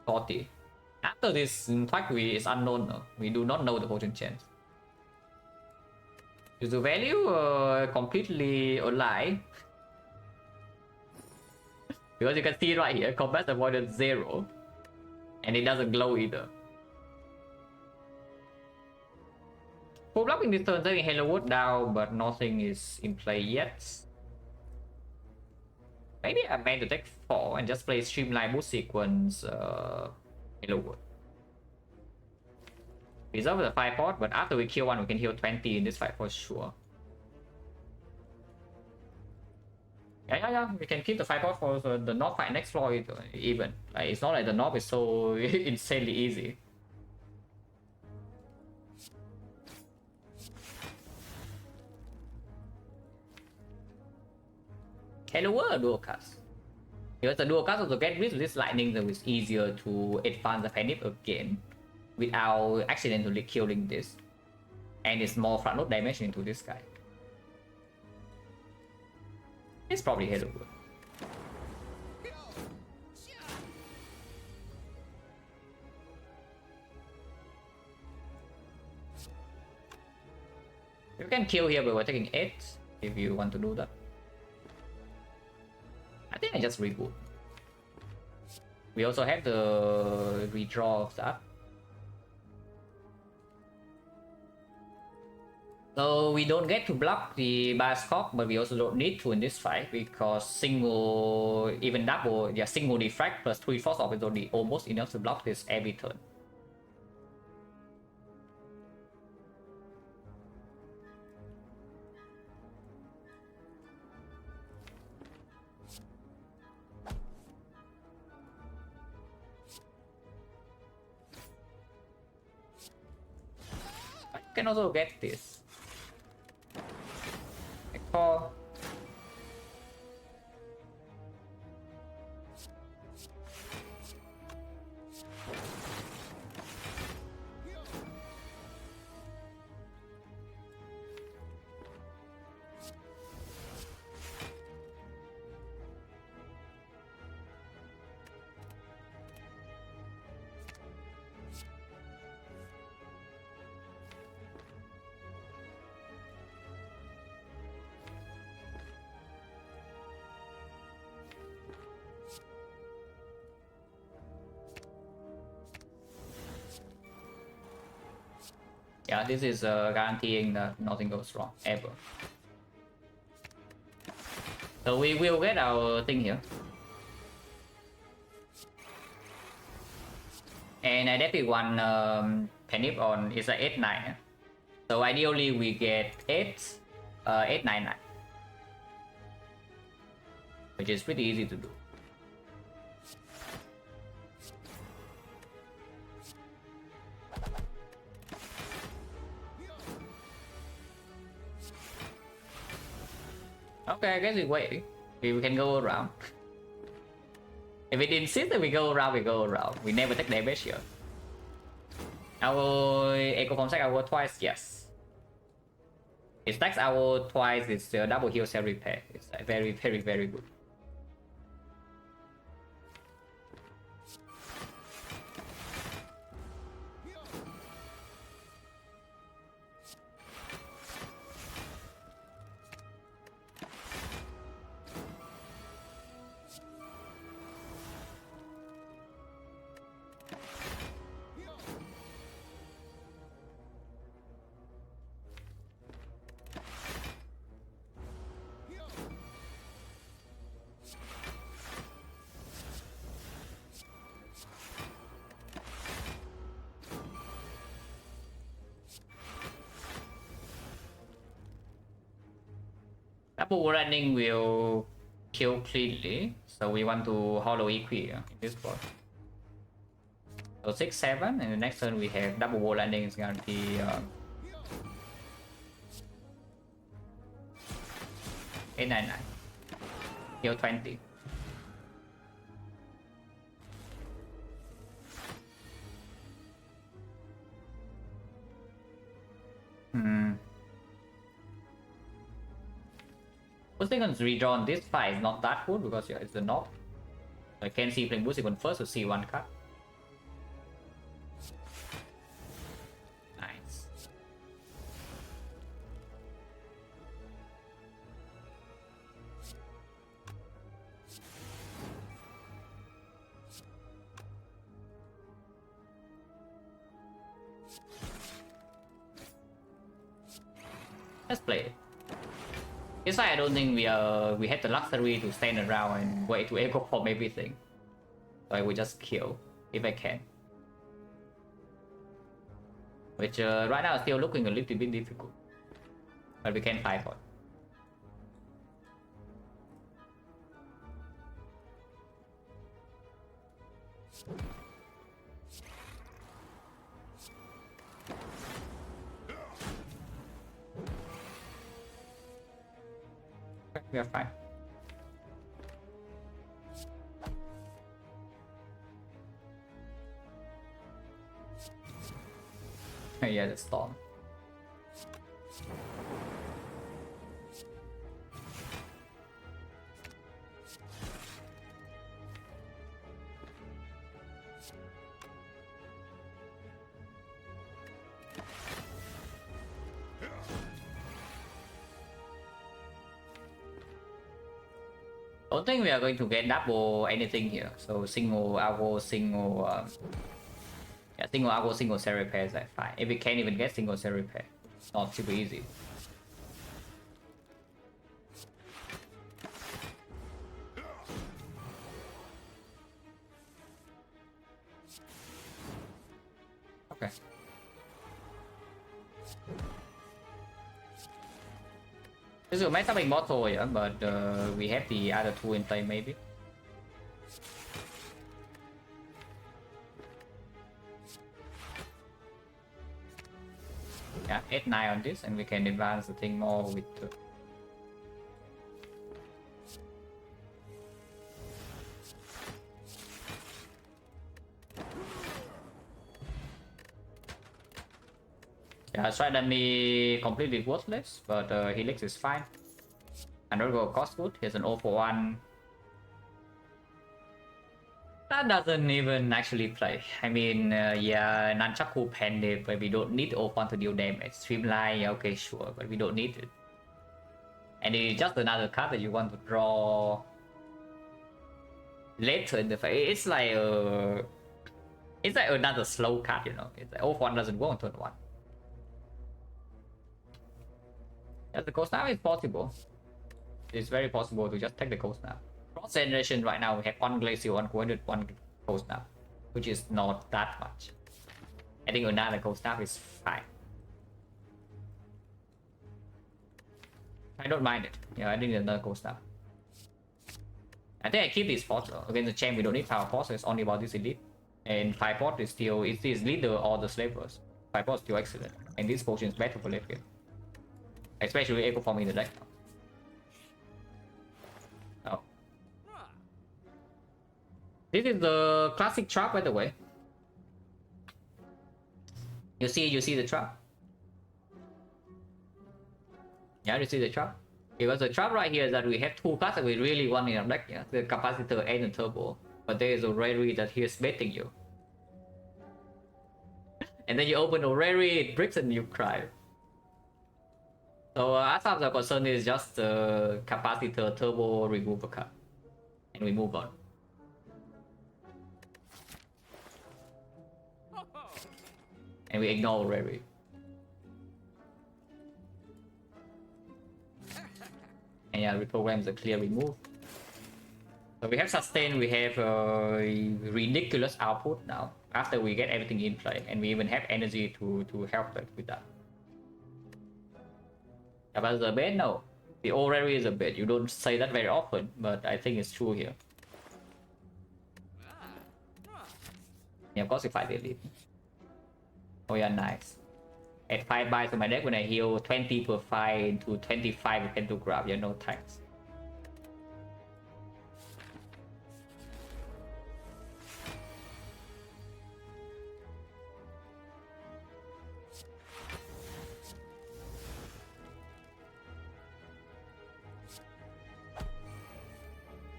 40. After this, in fact, it's unknown. No? We do not know the potion chance. Is the value completely a lie? Because you can see right here, combat avoidance 0, and it doesn't glow either. Full block in this turn, taking Halo Wood down, but nothing is in play yet. Maybe I meant to take 4 and just play Streamline Boost Sequence Halo Wood. Reserve the 5 pot, but after we kill one, we can heal 20 in this fight for sure. Yeah. We can keep the 5 points for the knob fight next floor even. Like, it's not like the knob is so insanely easy. Hello world dual cast. Because the dual cast also get rid of this lightning, so it's easier to advance the panic again without accidentally killing this. And it's more front load damage into this guy. It's probably hello world. You can kill here, but we're taking 8 if you want to do that. I think I just reboot. We also have the redraw of that. So we don't get to block the Bioscope, but we also don't need to in this fight because single, even double, yeah, single Defect plus 3 force off is only almost enough to block this every turn. I can also get this. Echo. Yeah, this is guaranteeing that nothing goes wrong ever. So we will get our thing here. And I definitely want Penip on is a 8-9. So ideally we get 8-9-9. Which is pretty easy to do. Okay, I guess we wait. We can go around. If it insists that we go around, we go around. We never take damage here. Our Echo Form Sack our twice, yes. It stacks our twice, it's double heal self repair. It's very good. Double running will kill cleanly, so we want to hollow equi in this board. So 6-7, and the next turn we have double wall landing is guarantee 8-9-9. Heal 20. First thing on redraw on this fight is not that good because yeah, it's the knob. I can see playing Boost even first to see one card. Nice. Let's play it. This side I don't think we had the luxury to stand around and wait to echo form everything. So I will just kill if I can. Which right now is still looking a little bit difficult. But we can fight for it. Okay, we are fine. Yeah, the storm. I don't think we are going to get double anything here. So single algo, single yeah, single algo, single cell repair is like fine. If we can't even get single cell repair, it's not super easy. Okay. This will make something mortal, yeah, but we have the other two in play maybe. Yeah, 8-9 on this, and we can advance the thing more with. Yeah, suddenly completely worthless, but Helix is fine. Another cost good. Here's an 0 for 1. That doesn't even actually play. I mean, yeah, Nunchaku Pendant, but we don't need 0 for 1 to deal damage. Streamline, yeah, okay, sure, but we don't need it. And it's just another card that you want to draw later in the fight. It's like another slow card, you know. It's like 0 for 1 doesn't work on turn 1. Yeah, the Ghost Snap is possible. It's very possible to just take the Ghost Snap. Cross generation right now we have 1 Glacial, 1 Coordinate, 1 Ghost Snap, which is not that much. I think another Ghost Snap is fine. I don't mind it. Yeah, I think another Ghost Snap. I think I keep this force against the champ. We don't need power force, so it's only about this elite. And 5 port is still it's leader or the slavers. 5 port is still excellent. And this potion is better for late game. Especially Echo Form in the deck. Oh. This is the classic trap, by the way. You see the trap? Yeah, you see the trap? Because the trap right here is that we have 2 cards that we really want in our deck, yeah? The capacitor and the turbo. But there is a rarity that he is baiting you. And then you open a rarity, it bricks and you cry. So as far as I'm concerned, is just the capacitor turbo removal card. And we move on. And we ignore rarity. And yeah, reprogram the clear remove. So we have sustain, we have ridiculous output now. After we get everything in play, and we even have energy to help with that. About the bed, no. The already is a bed. You don't say that very often, but I think it's true here. Yeah, of course if I delete. Oh yeah, nice. Add 5 buys to my deck when I heal 20 per fight into 25 into grab. Yeah, no thanks.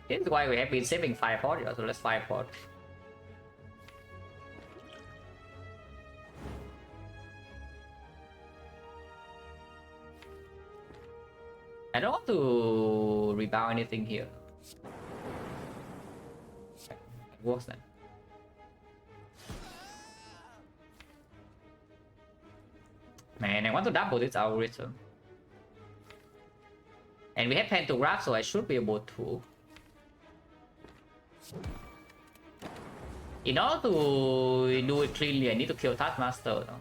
This is why we have been saving 5 port, so let's 5 port. I don't want to rebound anything here. It works then. Man, I want to double this algorithm. And we have pantograph, so I should be able to. In order to do it cleanly, I need to kill Taskmaster. No?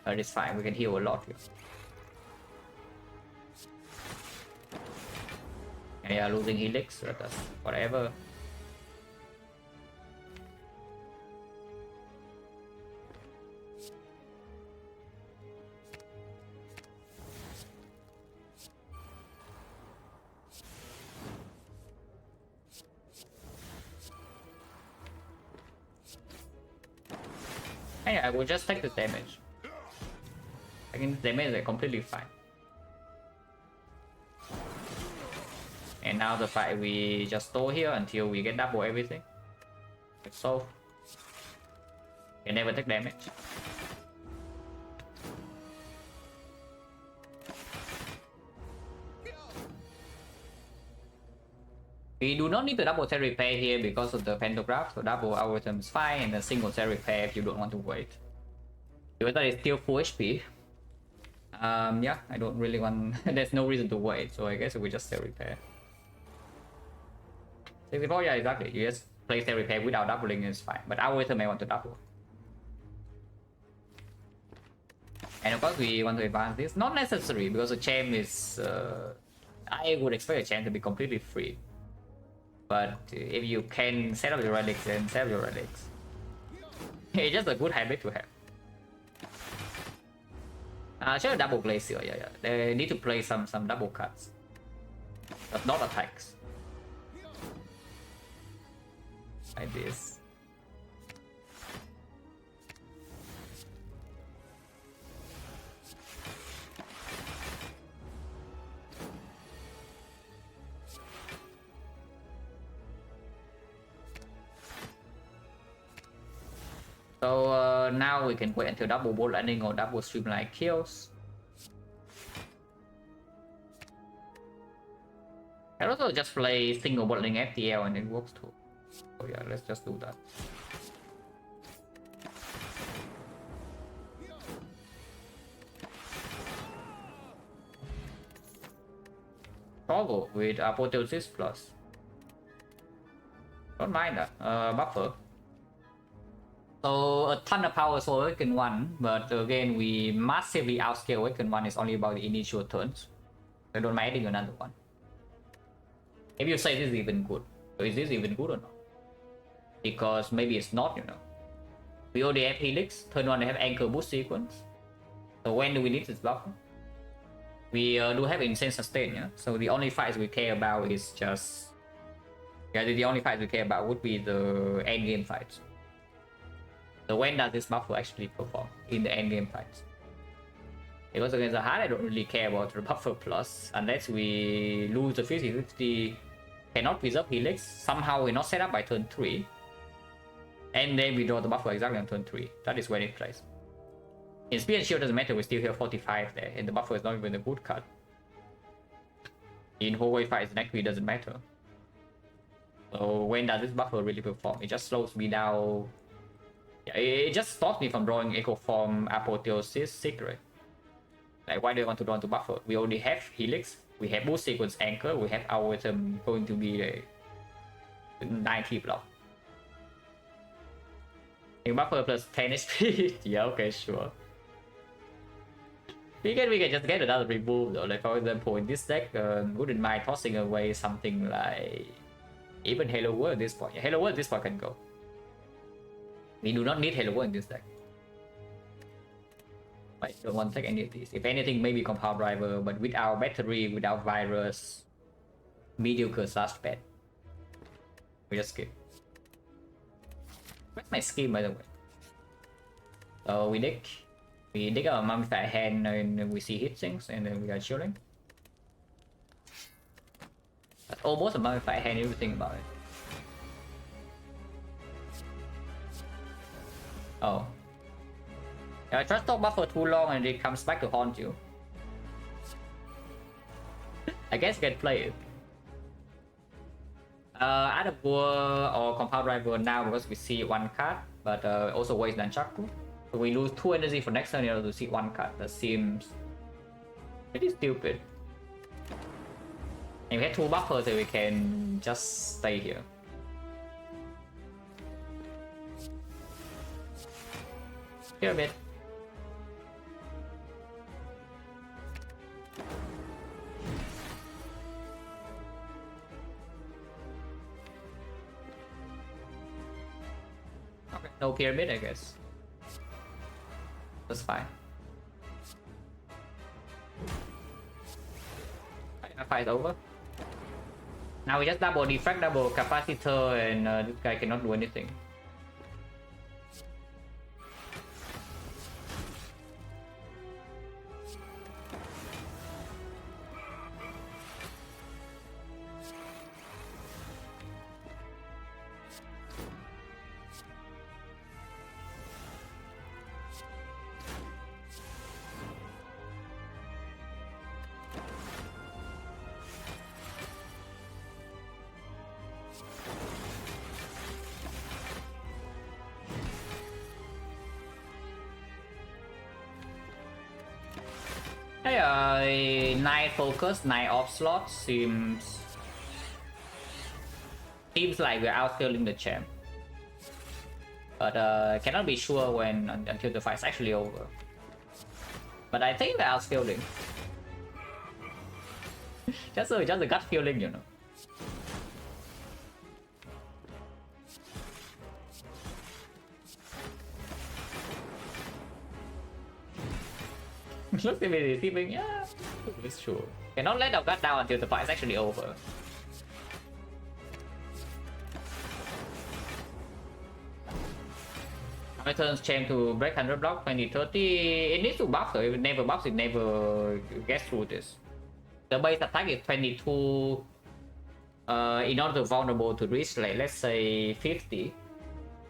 But it's fine, we can heal a lot here. Yeah, losing Helix, so that's whatever. Hey, I will just take the damage. I think the damage is completely fine. And now the fight we just stall here until we get double everything. So you never take damage. We do not need to double set repair here because of the pantograph, so double algorithm is fine, and a single set repair if you don't want to wait. Because that is still full HP. Yeah, I don't really want. There's no reason to wait, so I guess we just set repair. 64, yeah, exactly. You just play set repair without doubling is fine, but algorithm may want to double. And of course, we want to advance this. Not necessary because the champ is. I would expect a champ to be completely free. But if you can set up your relics, then set up your relics. It's just a good habit to have. Sure, double glacier, yeah. They need to play some double cuts, but not attacks. Like this. So now we can wait until double bolt landing or double streamline kills. I also just play single bolt landing FTL and it works too. So yeah, let's just do that. Toggle with Apotheosis Plus. Don't mind that. Buffer. So a ton of power for Awaken 1, but again we massively outscale Awaken 1 is only about the initial turns. So don't mind adding another one. If you say this is even good. So is this even good or not? Because maybe it's not, you know. We already have Helix, turn 1 they have Anchor Boost sequence. So when do we need this buffer? We do have Insane Sustain, yeah? So the only fights we care about is just... Yeah, the only fights we care about would be the end game fights. So when does this buffer actually perform in the end game fights? Because against the hard, I don't really care about the buffer plus unless we lose the 50-50, cannot preserve Helix, somehow we're not set up by turn 3. And then we draw the buffer exactly on turn 3. That is when it plays. In Spear and Shield doesn't matter, we still have 45 there, and the buffer is not even a good card. In hallway fights, next week doesn't matter. So when does this buffer really perform? It just slows me down. Yeah, it just stops me from drawing Echo Form, Apotheosis, Secret. Like, why do I want to draw into buffer? We already have Helix, we have Boost Sequence Anchor, we have Algorithm going to be a 90 block. In buffer plus 10 HP? Yeah, okay, sure. We can just get another remove though. Like, for example, in this deck, wouldn't mind tossing away something like... Even Halo World at this point. Yeah, Halo World at this point can go. We do not need Halo World in this deck. I don't want to take any of these. If anything, maybe Compound Driver, but without battery, without virus, mediocre / bad. We just skip. Where's my scheme, by the way? So we dig our Mummified Hand and we see hit things, and then we are shielding. That's almost a Mummified Hand if you think about it. Oh. If I trust talk buffer too long and it comes back to haunt you. I guess get played. Add a War or Compound Driver now because we see one card, but also waste Nunchaku. So we lose 2 energy for next turn in order to see one card. That seems pretty stupid. And we have 2 buffers so we can just stay here. Here a bit. Okay, no pyramid, I guess. That's fine. My fight over. Now we just double defect, double capacitor, and this guy cannot do anything. Hey, 9 focus, 9 off slot seems like we're outscaling the champ. But cannot be sure when until the fight's actually over. But I think we're outscaling. just a gut feeling, you know. Look at me receiving, yeah, it's true. Cannot let our guard down until the fight is actually over. My turns change to break 100 block 2030. It needs to buff, so if it never buffs, it never gets through this. The base attack is 22. In order to vulnerable to reach, like let's say 50,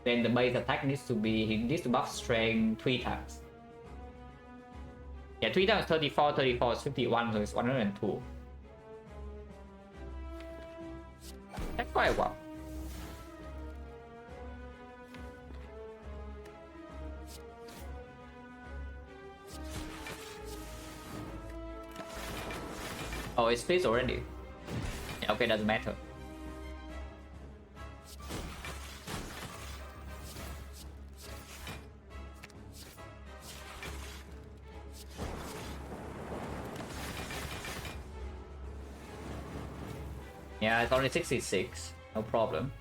then the base attack needs to be, he needs to buff strength 3 times. Yeah, 3 times 34, 34 is 51, so it's 102. That's quite well. Oh, it's split already. Yeah, okay, doesn't matter. Yeah, it's only 66. No problem.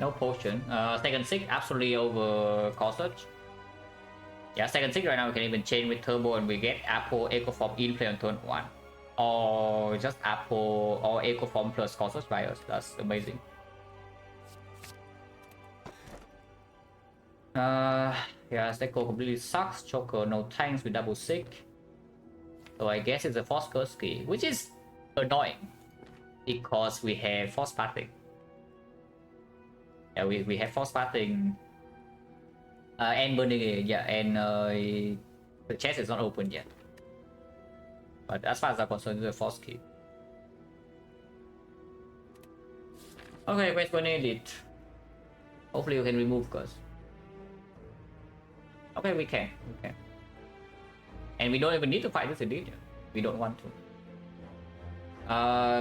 No potion. Second Sig absolutely over Corsage. Yeah, second Sig right now we can even chain with Turbo and we get Apple Echo Form in play on turn 1. Or just Apple or Echo Form plus Corsage Bios. That's amazing. Yeah, Steko completely sucks. Choker, no tanks with double Sig. So I guess it's a Force Curse key, which is annoying because we have Force Pathing. Yeah, we have Force Pathing and Burning, yeah, and the chest is not open yet. But as far as I'm concerned, it's a Force key. Okay, West Burning Elite. Hopefully you can remove Curse. Okay, we can. And we don't even need to fight this Elite. We don't want to.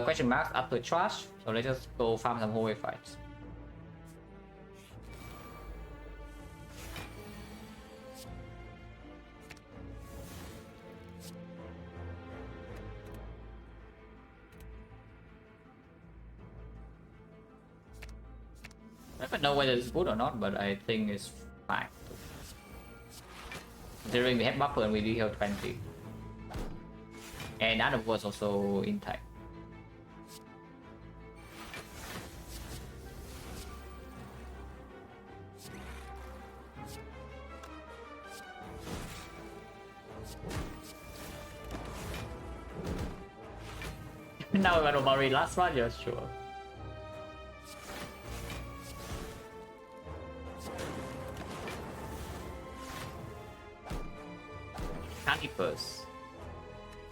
Question marks after trash. So let's just go farm some hallway fights. I don't know whether it's good or not, but I think it's fine. Considering we have buffer and we do heal 20. And other was also intact. Now we're gonna worry last one, yeah, sure.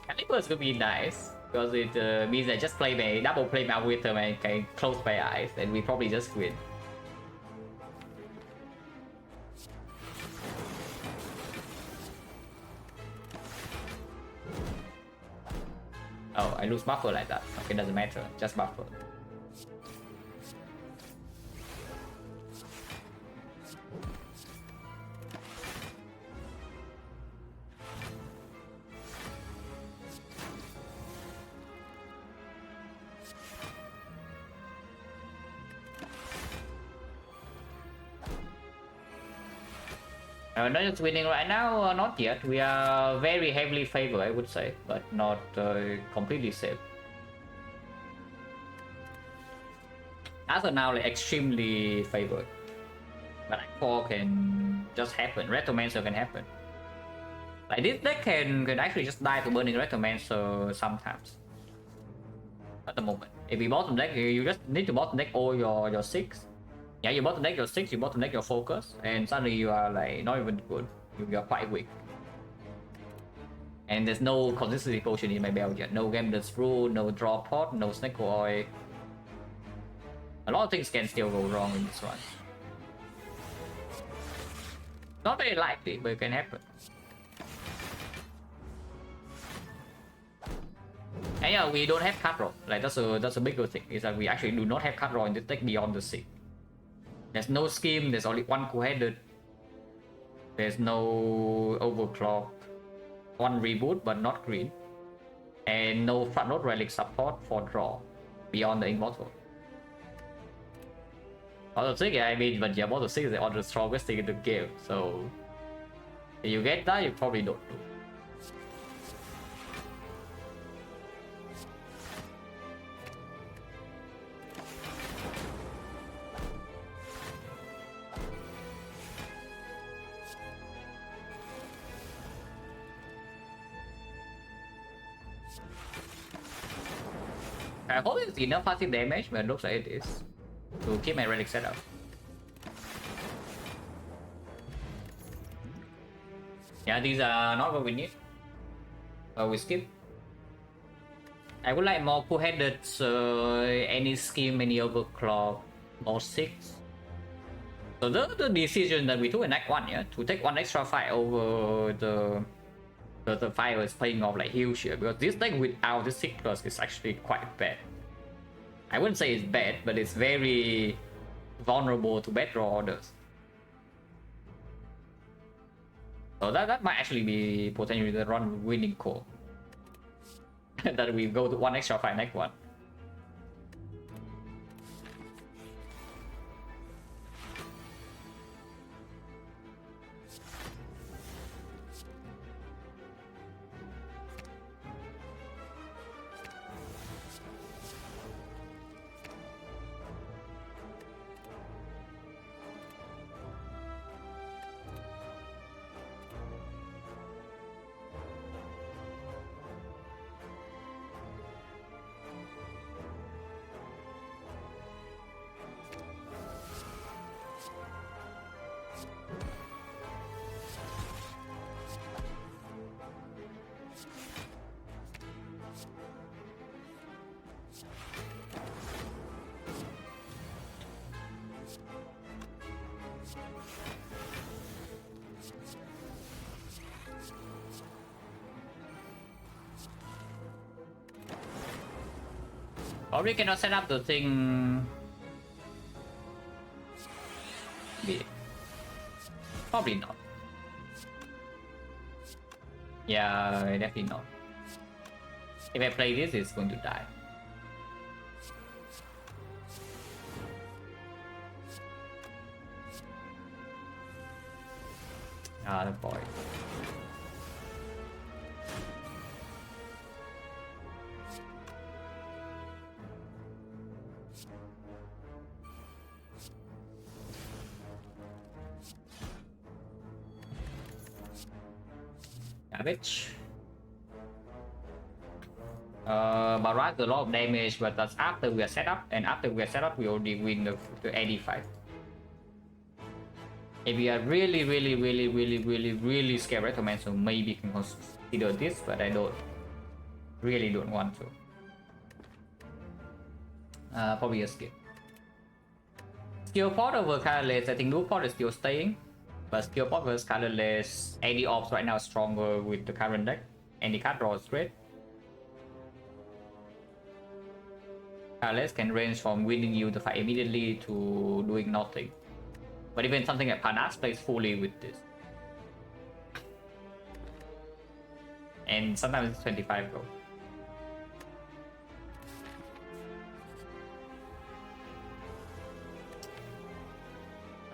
Calipers could be nice because it means I just play my double play my with them and can close my eyes and we probably just win. Oh, I lose buffer like that. Okay, doesn't matter, just buffer. Not just winning right now, not yet. We are very heavily favored, I would say, but not completely safe. As of now, like extremely favored. But like 4 can just happen. Retomancer can happen. Like this deck can actually just die to Burning Recommencer sometimes. At the moment, if you bottom deck, you just need to bottom deck all your 6. Yeah, you bottom deck your 6, you bottom deck your focus, and suddenly you are like not even good. You are quite weak. And there's no consistency potion in my belt yet. No Gambler's Rule, no Draw Pot, no Snake Oil. A lot of things can still go wrong in this run. Not very likely, but it can happen. And yeah, we don't have card draw. Like that's a bigger thing. Is that we actually do not have card draw in this deck beyond the 6. There's no scheme. There's only one two-headed. There's no overclock. One reboot, but not green. And no front node relic support for draw beyond the immortal. Bottom 6, yeah, I mean, but yeah, bottom 6 is the strongest thing in the game. So if you get that, you probably don't do. I hope it's enough passive damage, but it looks like it is to keep my relic setup. Yeah, these are not what we need. We skip. I would like more two-headed, any scheme, any overclock, more 6. So the decision that we took in Act 1, yeah, to take one extra fight over the fight was paying off like huge here, because this deck without the 6+ is actually quite bad. I wouldn't say it's bad, but it's very vulnerable to bad draw orders. So that might actually be potentially the run winning call. That we go to one extra fight next one. Probably cannot set up the thing. Probably not. Yeah, definitely not. If I play this, it's going to die. Ah, the boy. Damage. Barrage a lot of damage, but that's after we are set up, and after we are set up, we already win the 85. If we are really scared, recommend, so maybe can consider this, but I really don't want to. Probably a skip. Skill pot over colorless. I think Blue pot is still staying. But skill pot versus colorless, AD ops right now is stronger with the current deck. Any card draw is great. Colorless can range from winning you the fight immediately to doing nothing. But even something like Panas plays fully with this. And sometimes it's 25 gold.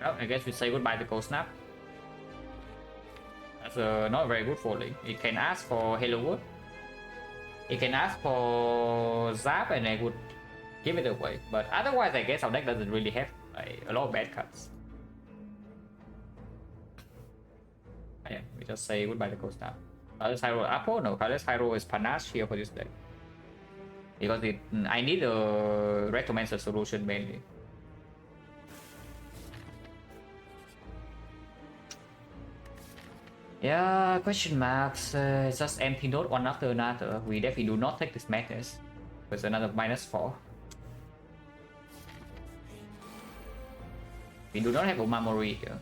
Well, I guess we say goodbye to Cold Snap. That's not very good falling. It can ask for Halo Wood. It can ask for Zap, and I would give it away. But otherwise, I guess our deck doesn't really have like, a lot of bad cards. Yeah, we just say goodbye to Cold Snap. Colorless Hero Apple? No, Colorless Hero is Panache here for this deck. Because I need a Recommencer solution mainly. Yeah, question marks. Just empty node one after another. We definitely do not take this madness. There's another -4. We do not have a memory here.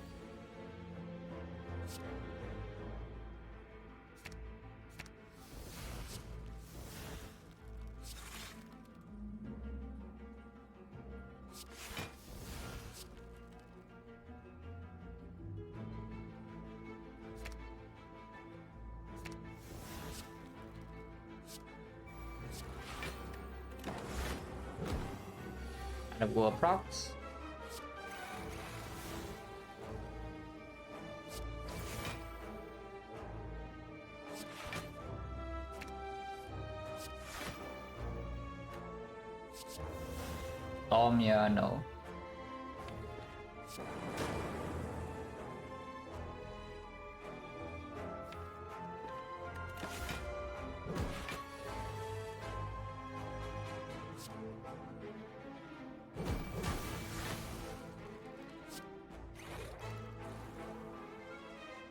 And go procs. Yeah, no.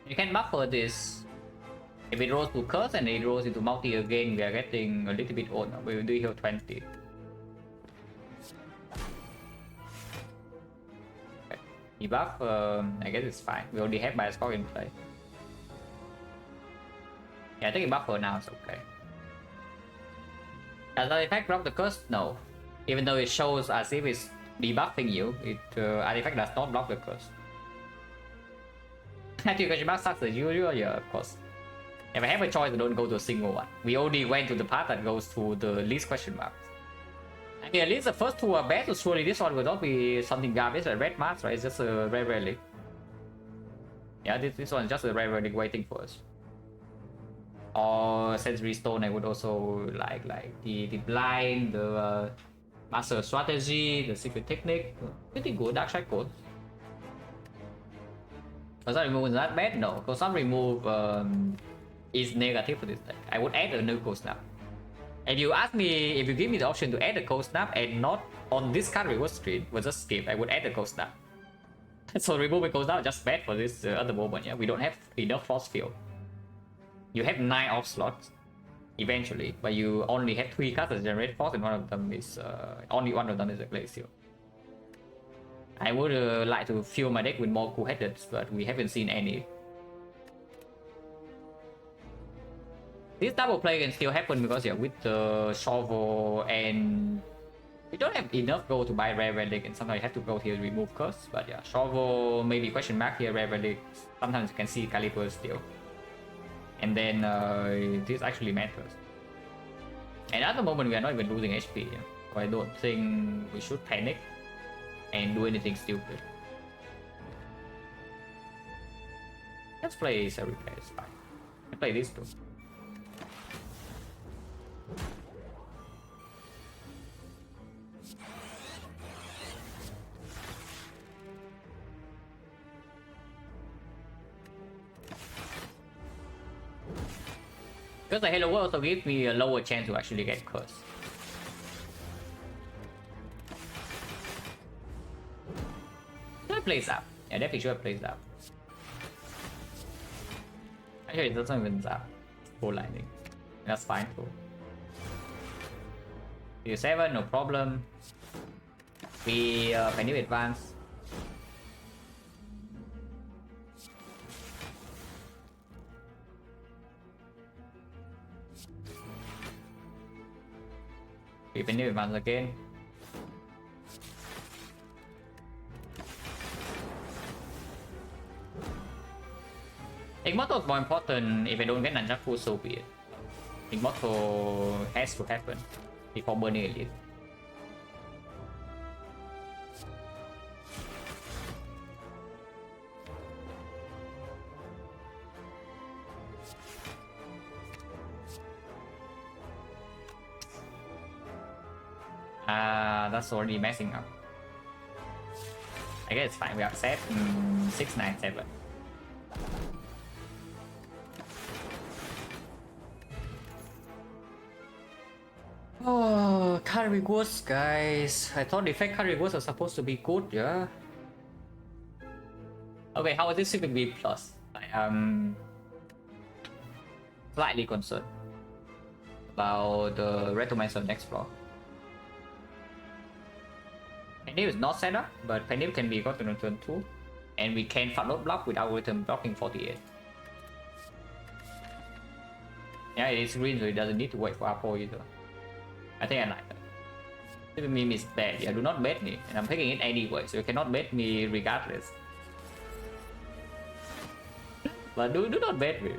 You can buffer this. If it rolls to curse and it rolls into multi again, we are getting a little bit old. We will do heal 20. Okay. Debuff, I guess it's fine. We already have Bioscope in play. Yeah, I think buffer now is okay. Does the effect block the curse? No. Even though it shows as if it's debuffing you, artifact does not block the curse. Actually, question mark sucks as usual, yeah, of course. If I have a choice, I don't go to a single one. We only went to the path that goes to the least question marks. I mean, at least the first two are bad, so surely this one will not be something garbage like red mask, right? It's just a rare relic. Yeah, this one is just a rare relic waiting for us. Or Sensory Stone, I would also like the blind, the master strategy, the secret technique. Pretty good. Dark Shackle. Cosm remove is not bad, no. Cosm remove is negative for this deck. I would add a new Cold Snap. If you ask me, if you give me the option to add a Cold Snap and not on this card reward screen, we'll just skip. I would add a Cold Snap. So removing Cold Snap is just bad for this other moment. Yeah, we don't have enough force field. You have 9 off slots eventually, but you only have 3 cards that generate force, and one of them is only one of them is a Glacial. I would like to fill my deck with more cool headeds, but we haven't seen any. This double play can still happen because, yeah, with the shovel and we don't have enough gold to buy rare relic, and sometimes you have to go here to remove curse. But yeah, shovel, maybe question mark here, rare relic. Sometimes you can see Caliber still. And then this actually matters. And at the moment we are not even losing HP, yeah? So I don't think we should panic and do anything stupid. Let's play Series Play, it's fine. Let's play this too. Because the Halo World also gives me a lower chance to actually get curse. Should I play Zap? Yeah, definitely should I play Zap. Actually, it doesn't even Zap. Full Lightning. That's fine too. Tier 7, no problem. We can do advance. We can do advance again. Immortal is more important. If I don't get Nanjaku, so be it. Immortal has to happen before burning Elite. That's already messing up. I guess it's fine. We accept 697. can't reverse, guys. I thought defect can't reverse was supposed to be good, yeah. Okay, how is this shipping B plus? I am slightly concerned about the Retromancer next floor. Pendim is not set up, but Pendim can be gotten on turn 2. And we can front load block without return blocking 48. Yeah, it is green, so it doesn't need to wait for R4 either. I think I like that. This meme is bad, yeah, do not bet me. And I'm taking it anyway, so you cannot bet me regardless. But do not bet me.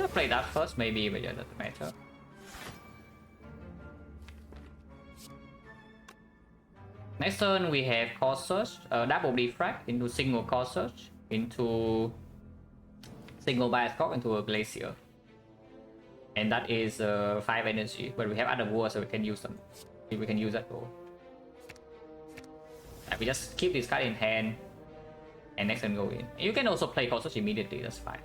I'll play that first, maybe, but yeah, doesn't matter. Next turn we have core search, double defect into single core search, into single bias clock into a glacier. And that is 5 energy, but we have other wars so we can use them. If we can use that though. And we just keep this card in hand and next turn go in. You can also play core search immediately, that's fine.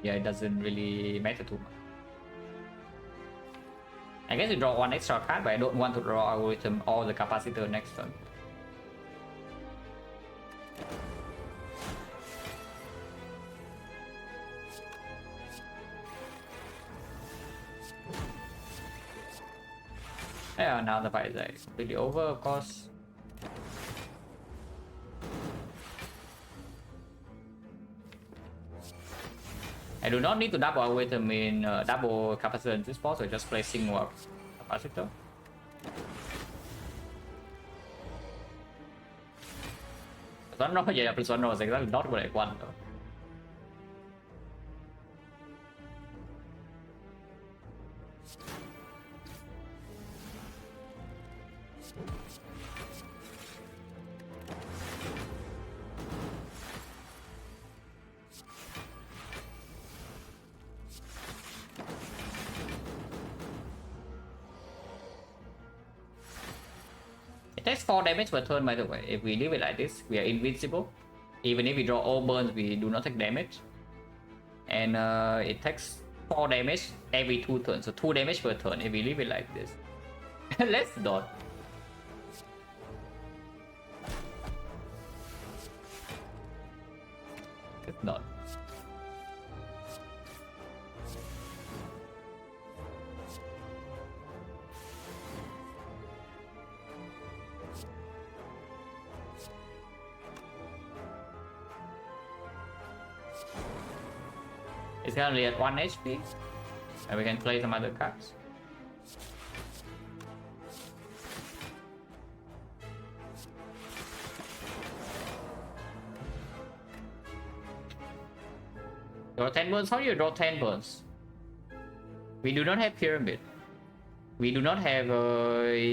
Yeah, it doesn't really matter too much. I guess you draw one extra card, but I don't want to draw algorithm or the capacitor next turn. Yeah, now the fight is like completely over, of course. I do not need to double algorithm in double capacitor in this spot, so I just play single capacitor. Persona, yeah, Persona was exactly not what I want though. Takes 4 damage per turn, by the way. If we leave it like this, we are invincible. Even if we draw all burns, we do not take damage. And it takes 4 damage every 2 turns, so 2 damage per turn if we leave it like this. Let's not. Let's not. It's currently at 1 HP, and we can play some other cards. Draw 10 burns? How do you draw 10 burns? We do not have Pyramid. We do not have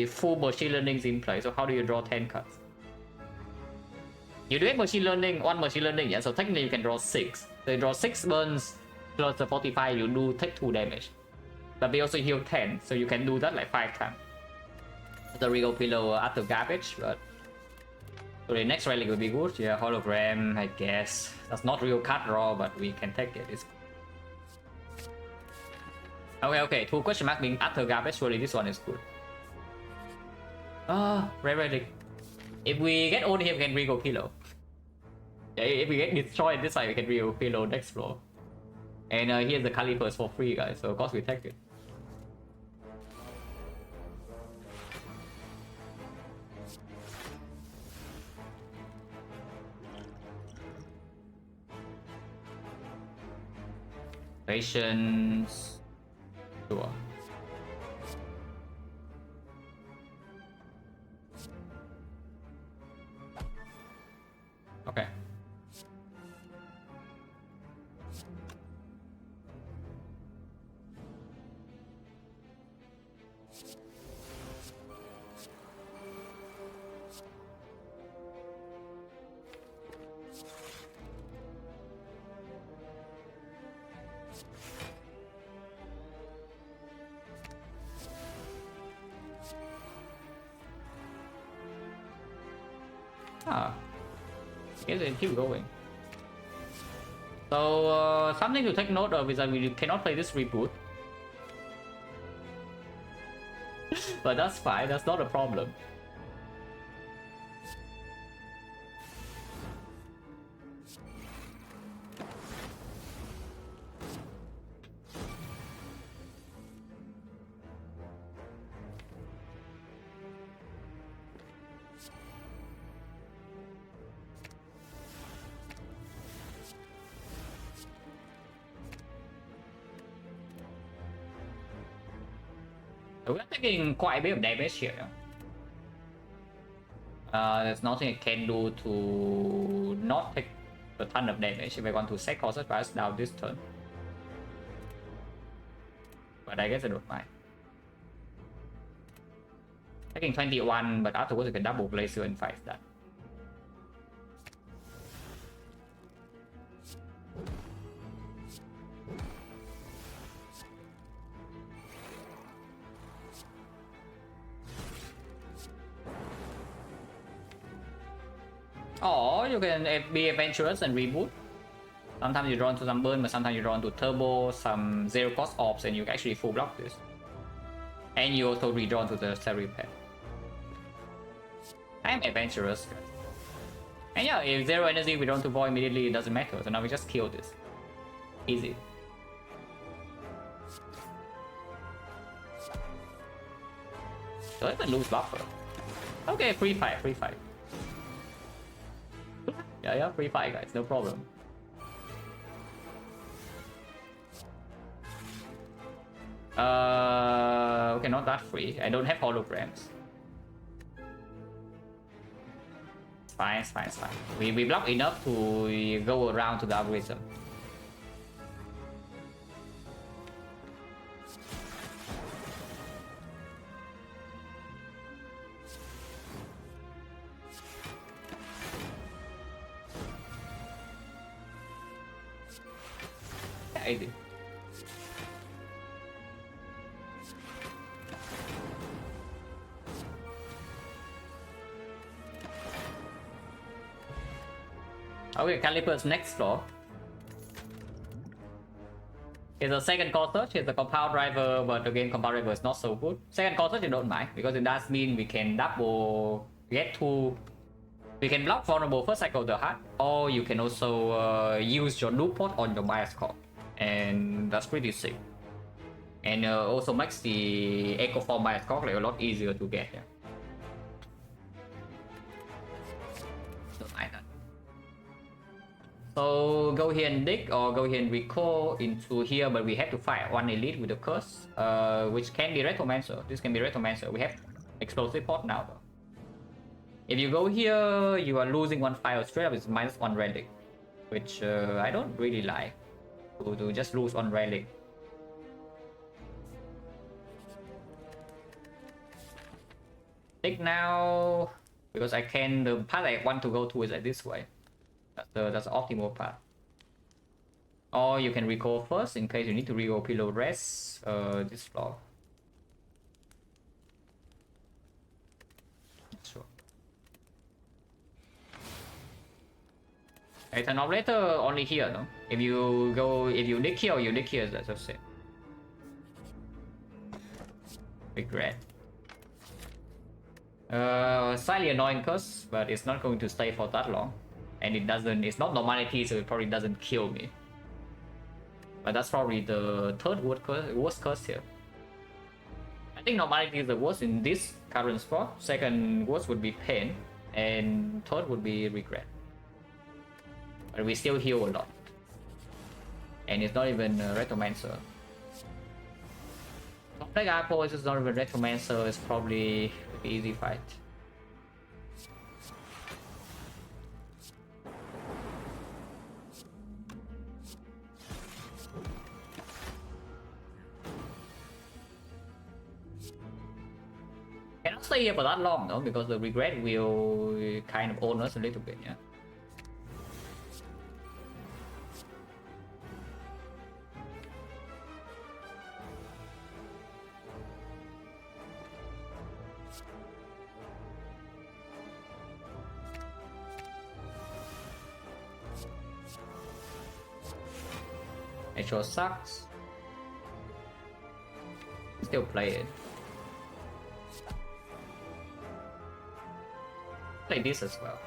full machine learnings in play, so how do you draw 10 cards? You do have machine learning, 1 machine learning, yeah, so technically you can draw 6. So you draw 6 burns plus the 45, you do take 2 damage. But we also heal 10, so you can do that like 5 times. The real pillow after garbage, but so the next relic will be good. Yeah, hologram, I guess. That's not real card draw, but we can take it. It's... Okay, 2 question mark being after garbage, surely this one is good. Rare relic. If we get only here, we can re-go pillow. Yeah, if we get destroyed this side, we can re-go pillow next floor. And here's the calipers for free, guys, so of course we take it. Patience. Sure. Okay. Ah, yes, it keep going. So something to take note of is that we cannot play this reboot. But that's fine, that's not a problem. We're taking quite a bit of damage here. There's nothing I can do to not take a ton of damage if I want to set Cautious Bias down this turn. But I guess I don't mind. Taking 21, but afterwards you can double Glacier and fight that. Or you can be adventurous and reboot. Sometimes you draw into some burn, but sometimes you draw into turbo, some zero cost orbs, and you can actually full block this. And you also redraw to the salary pad. I'm adventurous, guys. And yeah, if zero energy we draw to void immediately, it doesn't matter. So now we just kill this. Easy. So I can lose buffer. Okay, free fight, free fight. Yeah, free fight, guys, no problem. Okay, not that free. I don't have holograms. It's fine, it's fine, it's fine. We block enough to go around to the algorithm. Yeah, easy. Okay, Caliper's next floor. Here's a second core search, here's a compound driver, but again compound driver is not so good. Second core search you don't mind, because it does mean we can double get to... We can block vulnerable first cycle of the heart, or you can also use your loop pot on your bias core. And that's pretty sick. And also makes the Echo Form bias core like a lot easier to get. Yeah. Don't mind that. So go here and dig, or go here and recall into here, but we have to fight one elite with the curse, which can be Retromancer. This can be Retromancer. We have explosive pot now though. If you go here, you are losing one file straight up. It's -1 relic, which I don't really like. To just lose one relic. Dig now, because I can. The path I want to go to is like this way. That's the optimal path. Or you can recall first in case you need to recall pillow rest this floor. Sure. I turn off later only here, no? If you dig here or you dig here, that's just it. Regret. Slightly annoying curse, but it's not going to stay for that long. And it's not normality, so it probably doesn't kill me. But that's probably the third worst curse here. I think normality is the worst in this current spot. Second worst would be pain, and third would be regret. But we still heal a lot. And it's not even Retromancer. Black Apple is just not even Retromancer, it's probably an easy fight. Cannot stay here for that long though, because the regret will kind of own us a little bit, yeah. Actual sucks. Still play it. Play this as well.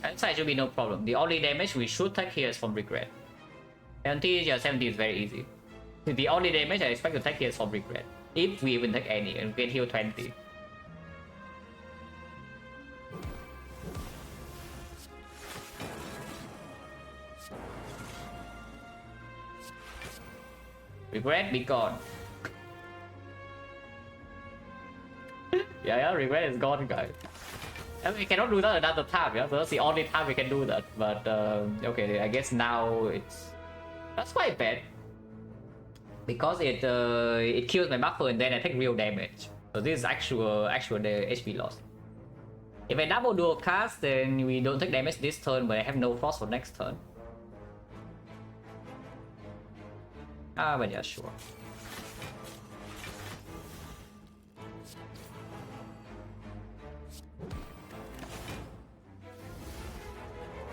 Inside should be no problem. The only damage we should take here is from regret. 70, yeah, 70 is very easy. The only damage I expect to take here is from regret. If we even take any, and we can heal 20. Regret be gone. yeah, regret is gone, guys. And we cannot do that another time, yeah? So that's the only time we can do that. But okay, I guess now that's quite bad. Because it kills my buffer and then I take real damage. So this is actual HP loss. If I double dual cast, then we don't take damage this turn, but I have no frost for next turn. But yeah, sure.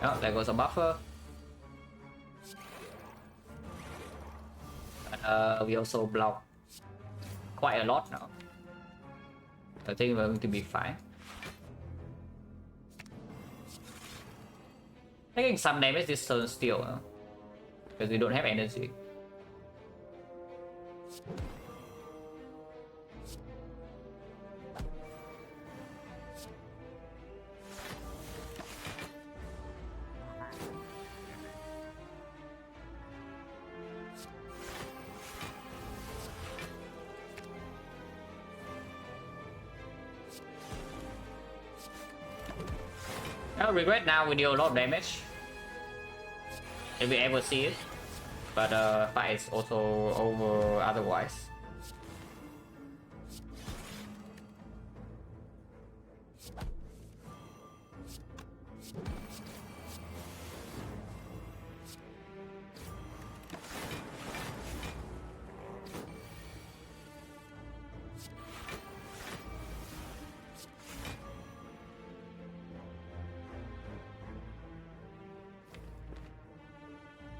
Oh, there goes a buffer. We also block quite a lot now. I think we're going to be fine. Taking some damage this turn still, because we don't have energy. I regret now we deal a lot of damage. If we ever see it. But fight is also over otherwise.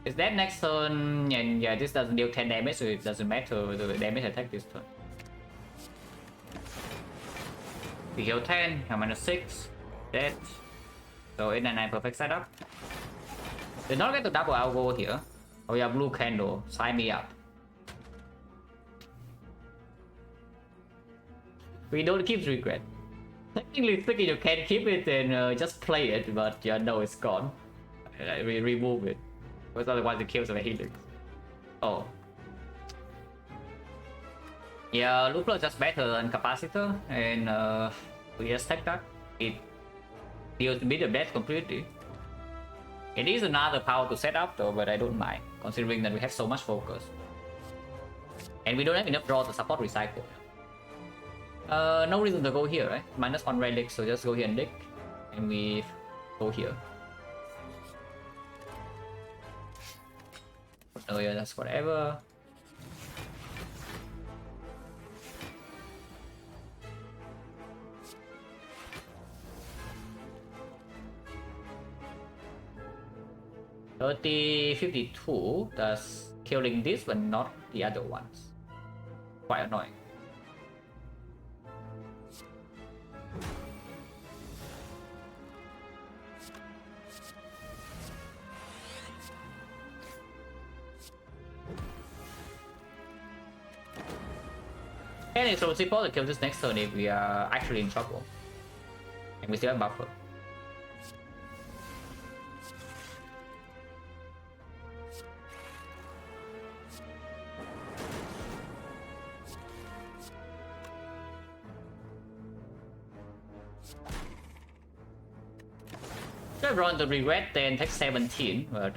Is that next turn? Yeah, this doesn't deal 10 damage, so it doesn't matter the damage I take this turn. We heal 10, I'm minus 6, dead. So 899 perfect setup. Did not get to double algo here. Oh yeah, blue candle, sign me up. We don't keep regret. Technically speaking, you can keep it and just play it, but yeah, no, it's gone. We remove it. Because otherwise it kills the healing. Oh. Yeah, Loopler is just better than Capacitor, and we just take that. It deals me the death completely. It is another power to set up though, but I don't mind, considering that we have so much focus. And we don't have enough draw to support recycle. No reason to go here, right? -1 relic, so just go here and dig. And we go here. Oh yeah, that's whatever. $30.52 does killing this but not the other ones. Quite annoying. And it's also possible to kill this next turn if we are actually in trouble. And we still have buffer. Should have run the regret then take 17, but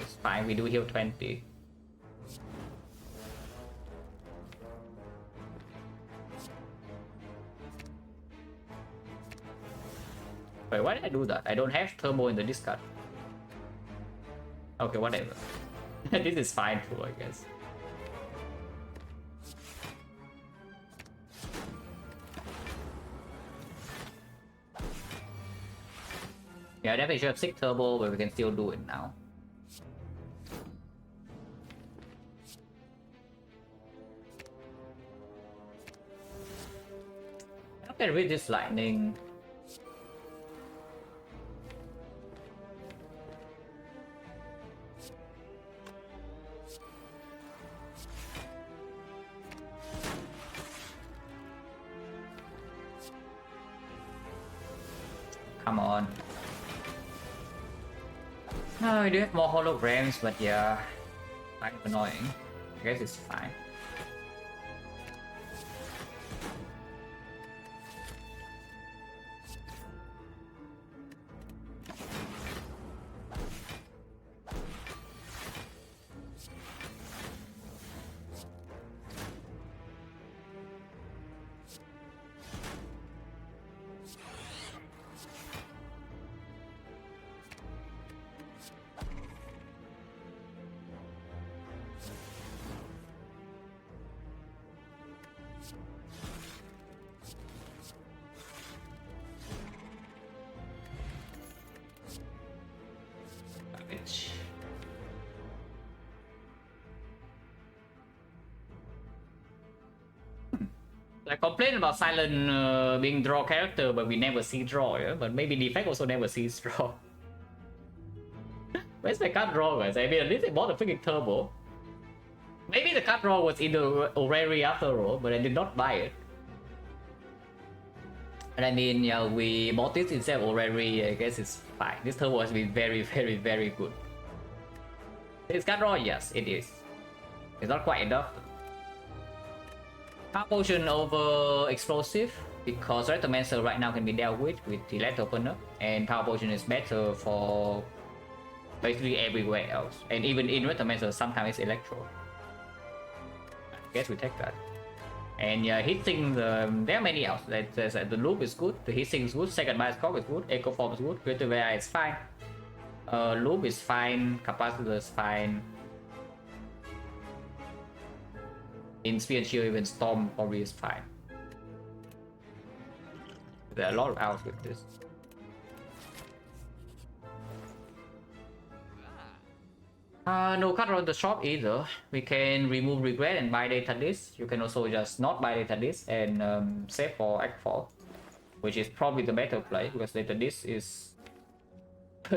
it's fine, we do heal 20. Wait, why did I do that? I don't have turbo in the discard. Okay, whatever. This is fine too, I guess. Yeah, I definitely should have 6 turbo, but we can still do it now. I can read this lightning. Come on. No, we do have more holograms, but yeah, kind of annoying. I guess it's fine. I complain about Silent being draw character, but we never see draw, yeah? But maybe Defect also never sees draw. Where's my card draw, guys? I mean, at least I bought a freaking turbo. Maybe the card draw was in the Orrery after all, but I did not buy it. And I mean, yeah, we bought this instead of Orrery, I guess it's fine. This turbo has been very, very, very good. It's card draw, yes, it is. It's not quite enough. Power Potion over Explosive, because Retromancer right now can be dealt with the Letter Opener, and Power Potion is better for basically everywhere else. And even in Retromancer, sometimes it's Electro. I guess we take that. And yeah, hitting there are many else. The loop is good, the hitting is good, second bias scope is good, Echo Form is good, Greater VI is fine. Loop is fine, Capacitor is fine. In Sphere and Shield, even Storm probably is fine. There are a lot of outs with this. No cut on the shop either. We can remove regret and buy data disc. You can also just not buy data disc and save for Act 4, which is probably the better play because data disc is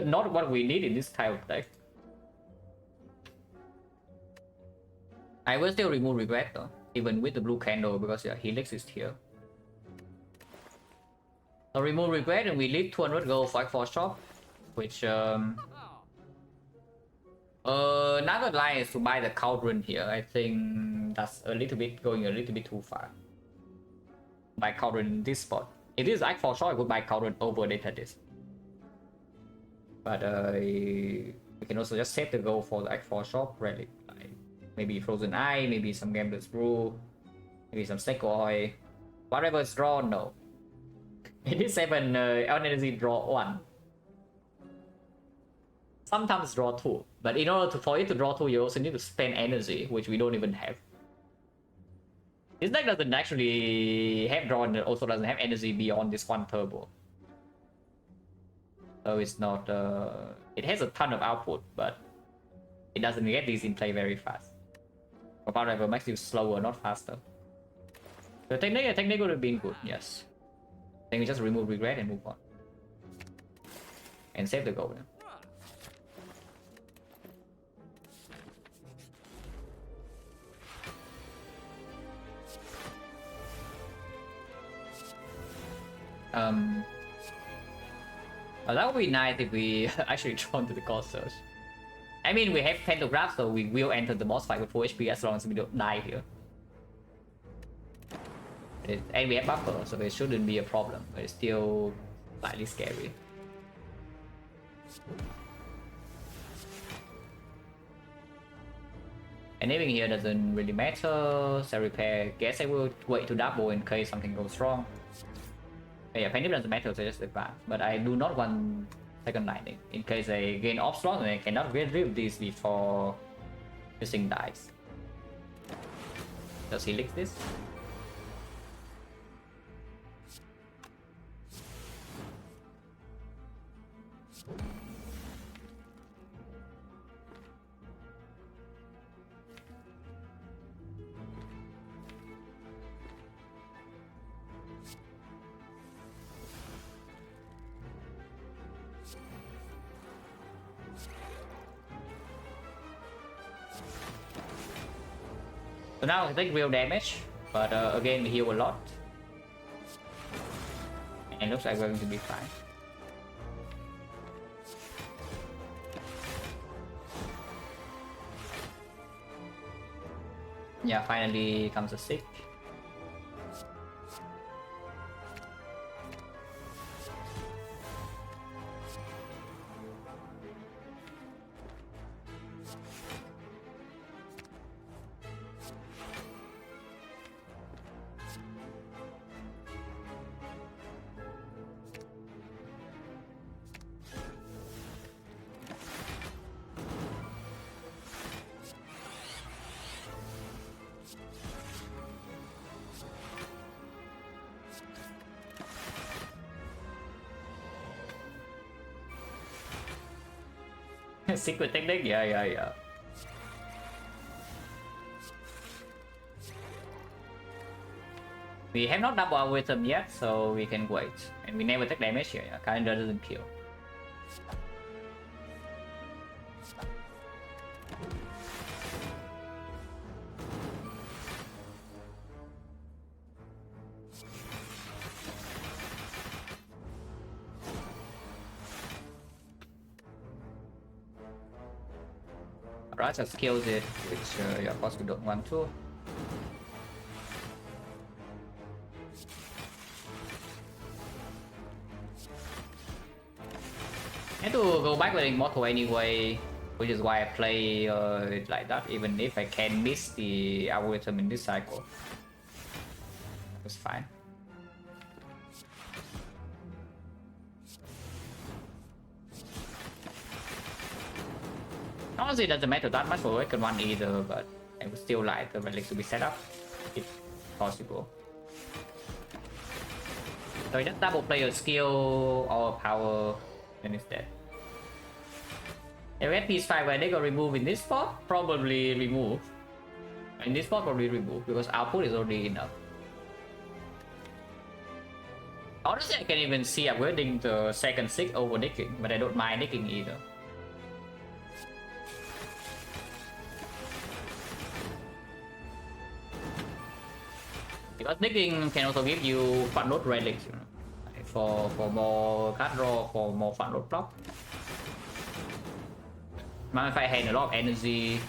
not what we need in this type of deck. I will still remove regret though, even with the blue candle, because yeah, Helix is here. So remove regret and we leave 200 gold for Act 4 shop, which another line is to buy the Cauldron here. I think that's a little bit going a little bit too far. Buy Cauldron in this spot. It is Act 4 shop, I could buy Cauldron over data disc. But we can also just save the gold for the Act 4 shop relic. Maybe Frozen Eye, maybe some Gambler's Brew, maybe some Snake Oil. Whatever is draw, no. It is 7 on energy draw 1. Sometimes draw 2. But in order for it to draw 2, you also need to spend energy, which we don't even have. This deck doesn't actually have draw and also doesn't have energy beyond this 1 turbo. So it's not... it has a ton of output, but it doesn't get these in play very fast. However, makes you slower, not faster. The technique would have been good, yes. Then we just remove regret and move on. And save the gold. Well, that would be nice if we actually drawn to the God Surge. I mean, we have Pentagraph, so we will enter the boss fight with 4 HP as long as we don't die here. And we have buffer, so it shouldn't be a problem, but it's still slightly scary. Anything here doesn't really matter. Cell repair, guess I will wait to double in case something goes wrong. But yeah, Penny doesn't matter, so just advance. But I do not want second lightning. In case they gain off slot, they cannot retrieve this before using dice. Does he lick this? So now I take real damage, but again we heal a lot. And looks like we're going to be fine. Yeah, finally comes a sick. Secret technique, yeah. We have not double our wisdom yet, so we can wait. And we never take damage here, yeah. Calendar doesn't kill. Right, so skills it, which of course we don't want to. I have to go back with Immortal anyway, which is why I play it like that, even if I can miss the algorithm in this cycle. It's fine. Honestly, it doesn't matter that much for Awaken 1 either, but I would still like the relics to be set up, if possible. So just double play your skill or power, then it's dead. If we had Peace 5 where they got remove in this spot, probably remove. In this spot, probably remove, because output is already enough. Honestly, I can even see upgrading the second sick over nicking, but I don't mind nicking either. Because nicking can also give you front load relics, you know, like for more card draw, for more front load block. Magnify hand a lot of energy,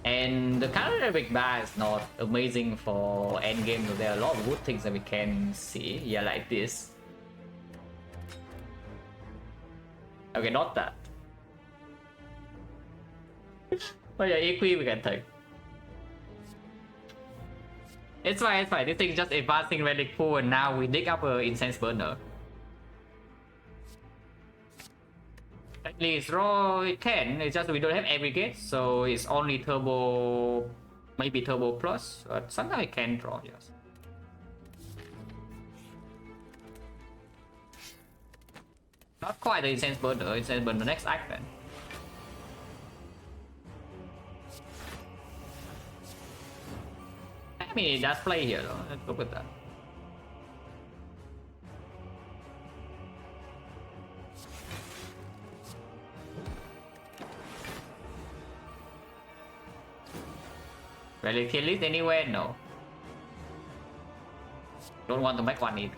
and the counter big bar is not amazing for end game. So there are a lot of good things that we can see. Yeah, like this. Okay, not that. But yeah, equi we can take. It's fine, it's fine. This thing is just advancing relic pool, and now we dig up an incense burner. At least draw it can, it's just we don't have aggregate, so it's only turbo, maybe turbo plus, but sometimes I can draw, yes. Not quite the incense burner next act then. I mean, it does play here though, let's go with that. Relic kill list anywhere? No. Don't want to make one either.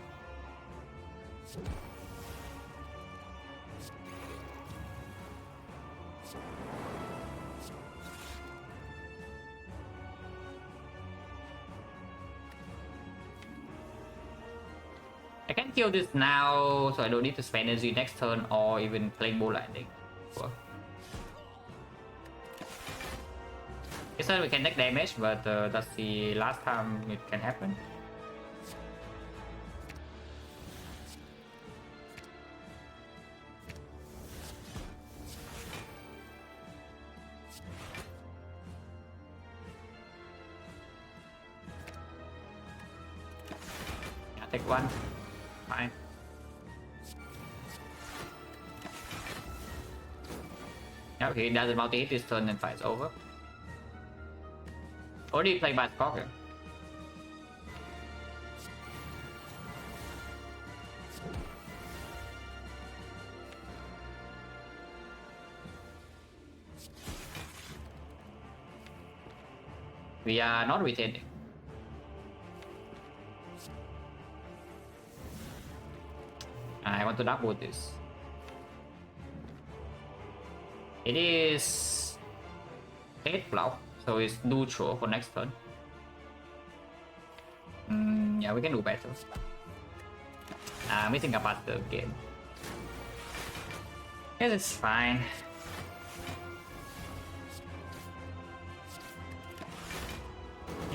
I can kill this now, so I don't need to spend energy next turn or even playing Bull Lightning. Well, this turn we can take damage, but that's the last time it can happen. take one. Fine. Yeah, he doesn't multi-hit this turn and fight's over. Already played by Scorpion. We are not retaining. I want to double this. It is 8 block, so it's neutral for next turn. Yeah, we can do better. Missing a part of the game. Yes, it's fine.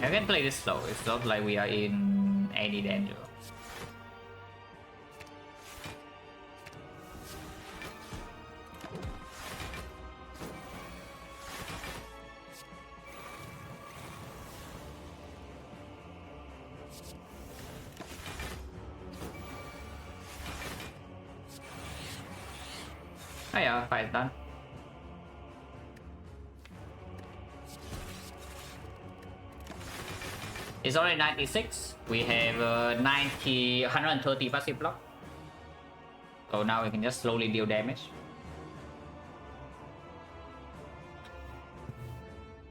I can play this slow. It's not like we are in any danger. Oh yeah, fight done. It's already 96. We have 130 passive block. So now we can just slowly deal damage.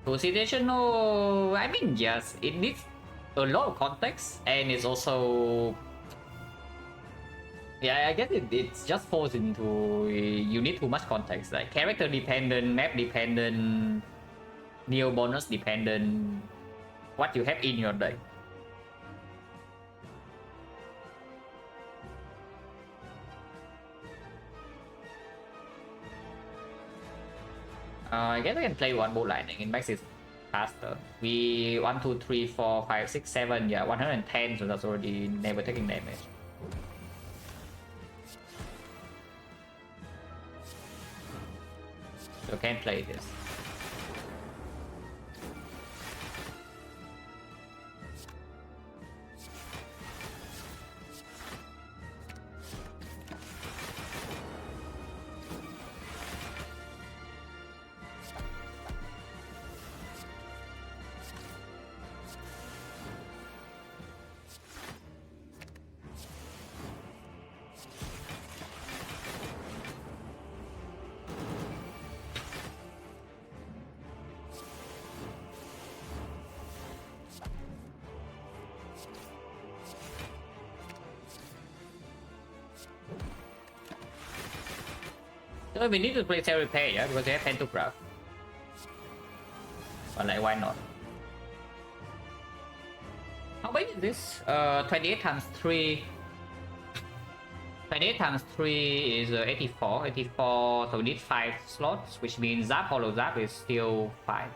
Situational, I mean, yes, it needs a lot of context, and it's also, yeah, I guess it's just falls into, you need too much context, like character dependent, map dependent, neo bonus dependent, what you have in your deck. I guess I can play one bolt lightning, it makes it faster. We 1, 2, 3, 4, 5, 6, 7, yeah, 110, so that's already never taking damage. So can't play this. So we need to play self repair, yeah, because they have pantograph. But like, why not? How big is this? 28 times 3. 28 times 3 is 84. 84, so we need 5 slots, which means Zap, Hollow Zap is still 5.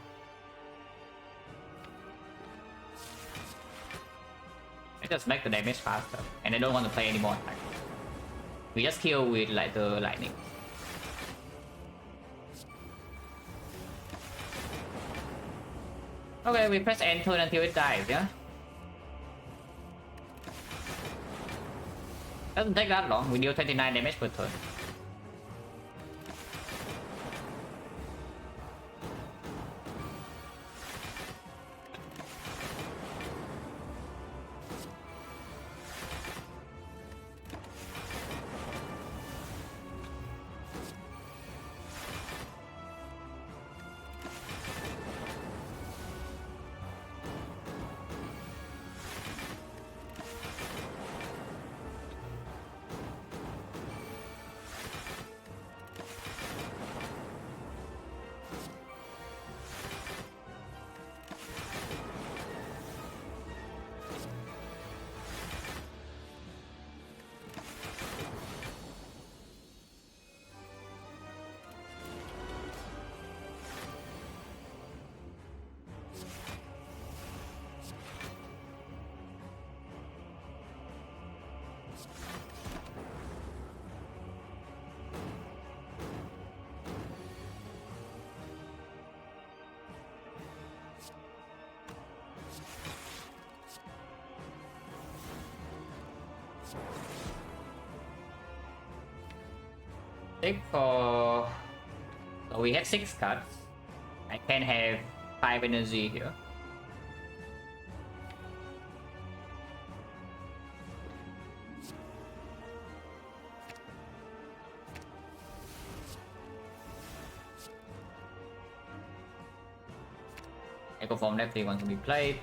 Let's just make the damage faster, and I don't want to play any more attack. We just kill with like the lightning. Okay, we press enter until it dies, yeah? Doesn't take that long, we deal 29 damage per turn. 6 for... So we have 6 cards. I can have 5 energy here. Echo Form definitely wants to be played.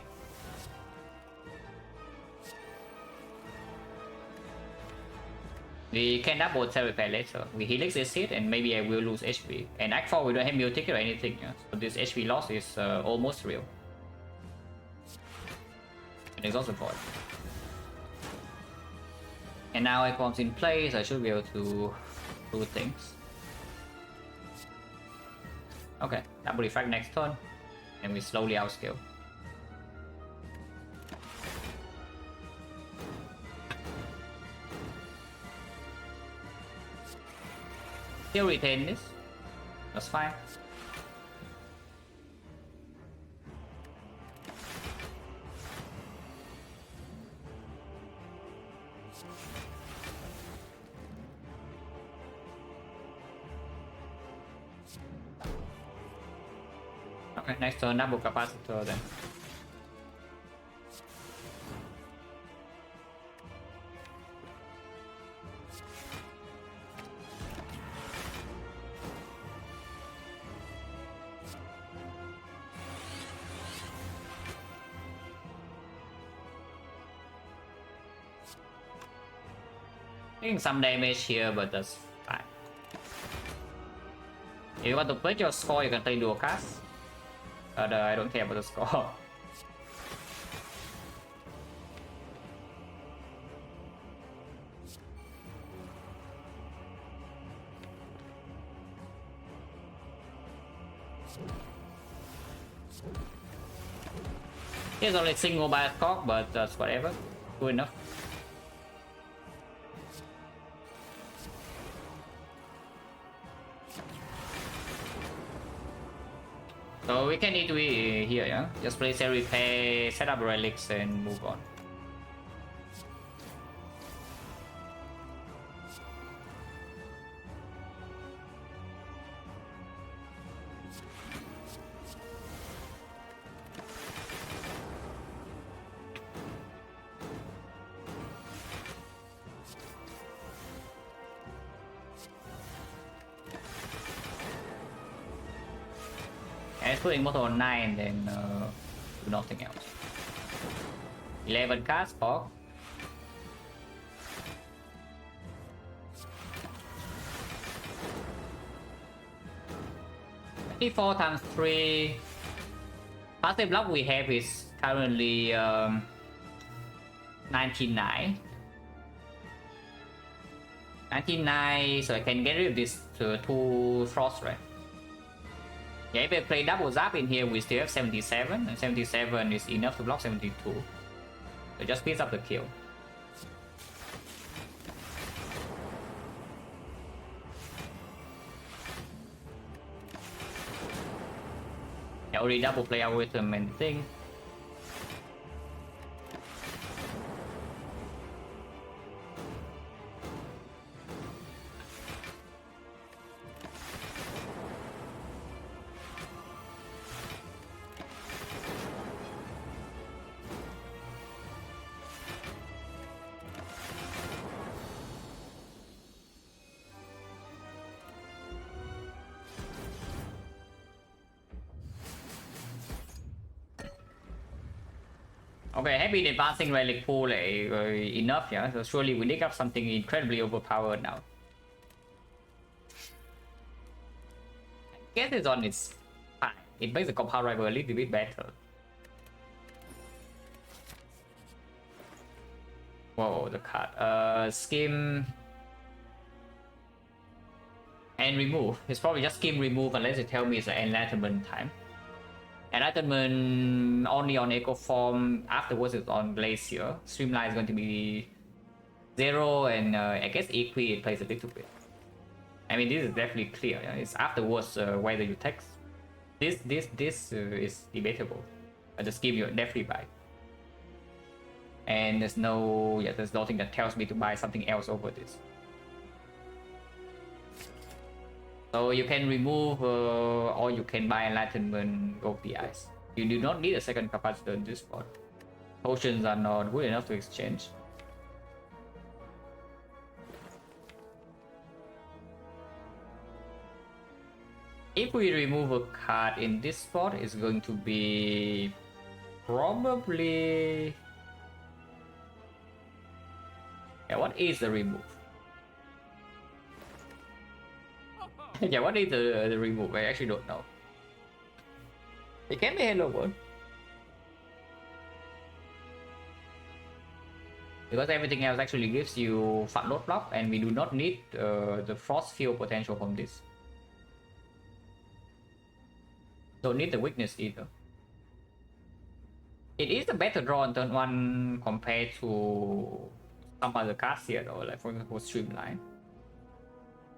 We can double Terry Repair later. We Helix this hit and maybe I will lose HP. And Act 4 we don't have Mutic or anything, yeah? So this HP loss is almost real. And Exhausted Void. And now Act Form's in place, I should be able to do things. Okay, double Refract next turn. And we slowly outscale. Still retain this. That's fine. Okay, next turn double capacitor then. Taking some damage here, but that's fine. If you want to play your score, you can play dual cast. But I don't care about the score. Here's only single bias cock, but that's whatever. Good enough. So we can need to be here, yeah? Just play Cell Repair, set up relics and move on. And put Immortal on 9, then do nothing else. 11 cards, Pog. $24 times 3. Passive block we have is currently 99. 99, so I can get rid of this to 2 Frost, right? Yeah, if I play double zap in here, we still have 77, and 77 is enough to block 72. So just speeds up the kill. I already double play algorithm and thing. Okay, have been advancing relic pool enough, yeah? So surely we dig up something incredibly overpowered now. I guess it's on its fine. It makes the compound rival a little bit better. Whoa, the card. Skim and remove. It's probably just skim remove unless it tell me it's an enlightenment time. Enlightenment only on Echo Form, afterwards it's on Glacier. Streamline is going to be 0, and I guess Equi it plays a little bit. I mean, this is definitely clear. Yeah? It's afterwards whether you text. This is debatable. The scheme you definitely buy. And there's nothing that tells me to buy something else over this. So you can remove or you can buy enlightenment of the ice. You do not need a second capacitor in this spot. Potions are not good enough to exchange. If we remove a card in this spot, it's going to be probably... Yeah, what is the remove? Yeah, what is the remove? I actually don't know. It can be Hello World. Because everything else actually gives you fat load block, and we do not need the frost field potential from this. Don't need the weakness either. It is a better draw on turn 1 compared to some other cards here though, like for example Streamline.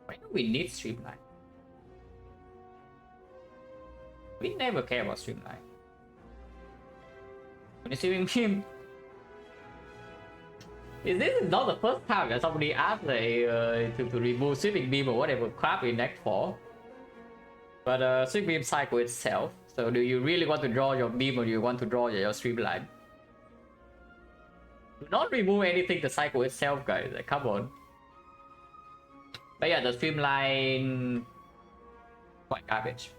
Why do we need Streamline? We never care about Streamline. When you see him, is this not the first time that somebody asked to remove Sweeping Beam or whatever crap in Act 4? But Sweeping Beam cycle itself. So do you really want to draw your beam or do you want to draw your Streamline? Do not remove anything to cycle itself, guys. Like, come on. But yeah, the Streamline quite garbage.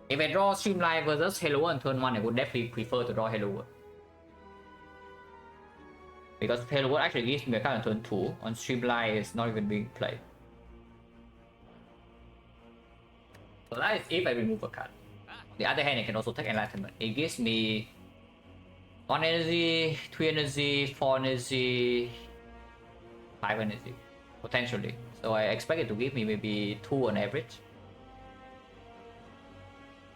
If I draw Streamline versus Hello World on turn 1, I would definitely prefer to draw Hello World. Because Hello World actually gives me a card on turn 2. On Streamline, it's not even being played. So that is if I remove a card. On the other hand, I can also take Enlightenment. It gives me 1 energy, 3 energy, 4 energy, 5 energy, potentially. So I expect it to give me maybe 2 on average.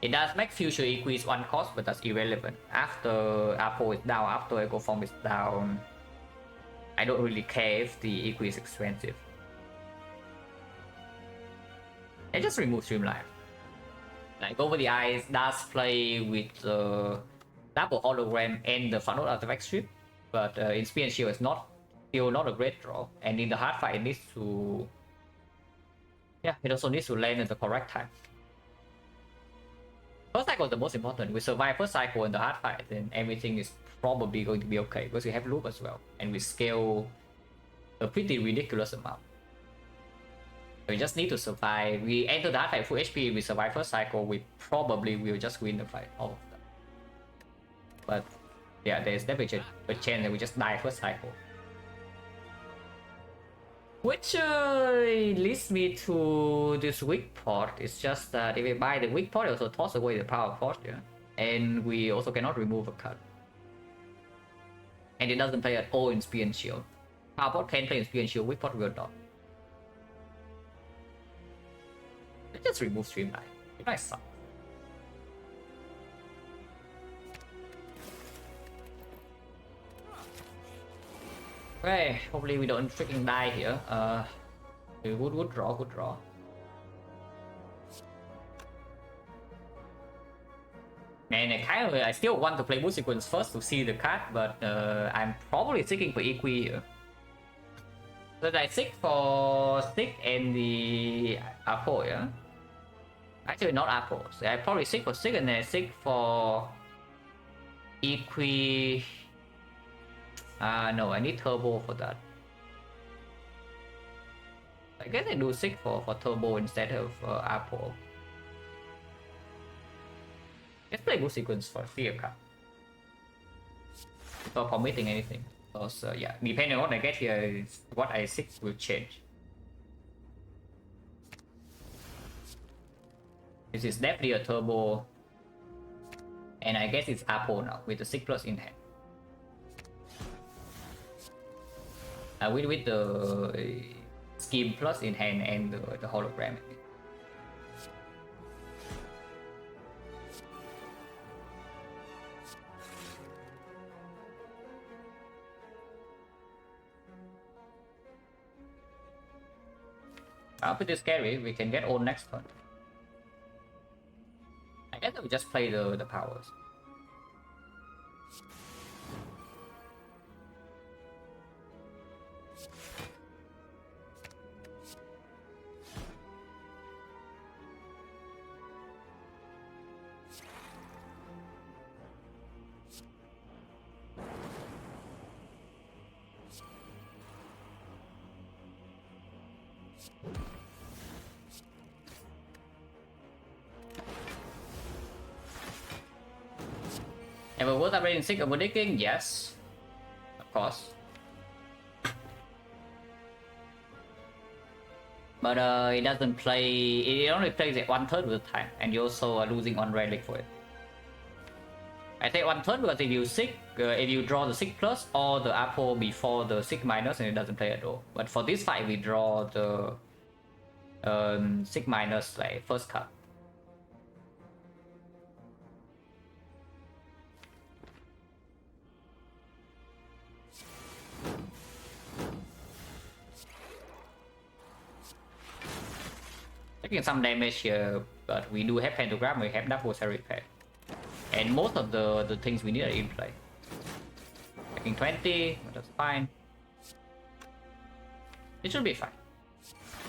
It does make future increase 1 cost, but that's irrelevant. After Apple is down, after Echo Form is down, I don't really care if the EQ is expensive. I just remove Streamline. Like Over the Eyes does play with the double hologram and the Funnel Artifact strip, but in Spear and Shield it's still not a great draw. And in the hard fight, it needs to, yeah, it also needs to land at the correct time. First cycle is the most important. We survive first cycle in the hard fight, then everything is probably going to be okay because we have loop as well, and we scale a pretty ridiculous amount. So we just need to survive. We enter the hard fight full HP, we survive first cycle, we probably will just win the fight, all of them. But yeah, there's definitely a chance that we just die first cycle. Which leads me to this weak port. It's just that if we buy the weak port, it also toss away the power port, yeah? And we also cannot remove a card. And it doesn't play at all in Spear and Shield. Power port can play in Spear and Shield, weak port will not. Let's just remove Streamline. Streamline sucks. Okay, hopefully we don't freaking die here. Good draw, good draw. Man, I still want to play Mood Sequence first to see the card, but I'm probably seeking for Equi here. So I seek for Stick and the Apple, yeah? Actually, not Apple. So I probably seek for Stick and then I seek for Equi. No, I need Turbo for that. I guess I do seek for Turbo instead of Apple. Let's play Mood Sequence for see a card. Before committing anything. Because, yeah, depending on what I get here, what I seek will change. This is definitely a Turbo. And I guess it's Apple now, with the 6+ in hand. With the Scheme Plus in hand and the hologram. Pretty scary. We can get on next turn. I guess we just play the powers. Ever worth upgrading 6 over digging? Yes, of course. But it doesn't play, it only plays it 1/3 of the time, and you also are losing on relic for it. I say 1/3 because if you draw the 6 plus or the apple before the 6 minus, and it doesn't play at all. But for this fight, we draw the 6 minus like first card. Taking some damage here, but we do have pentagram, we have double cell repair. And most of the things we need are in play. Taking 20, but that's fine. It should be fine.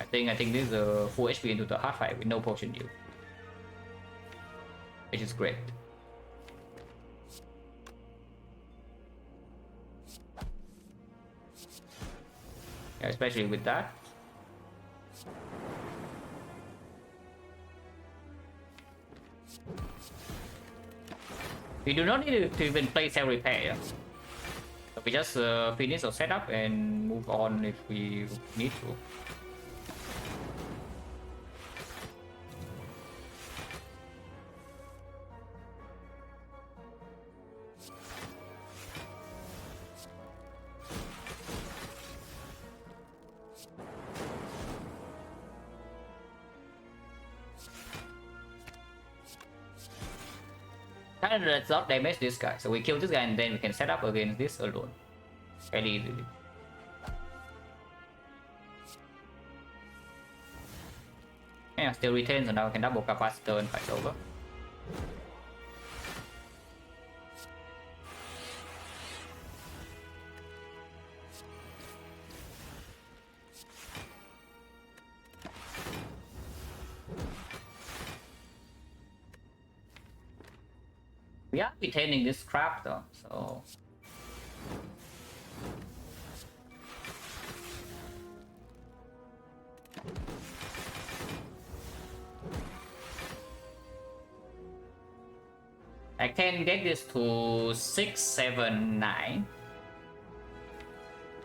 I think this is a full HP into the hard fight with no potion use, which is great. Yeah, especially with that. We do not need to even play cell repair. So we just finish our setup and move on if we need to. Let's not damage this guy, so we kill this guy and then we can set up against this alone very easily. Yeah, still retains, so now we can double capacitor and fight over. We are retaining this crap though, so I can get this to 6, 7, 9.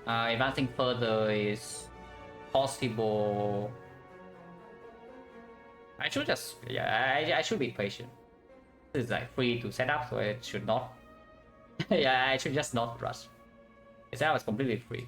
Advancing further is possible. I should just, yeah, I should be patient. This is like free to set up, so it should not. Yeah, I should just not rush. The setup was completely free.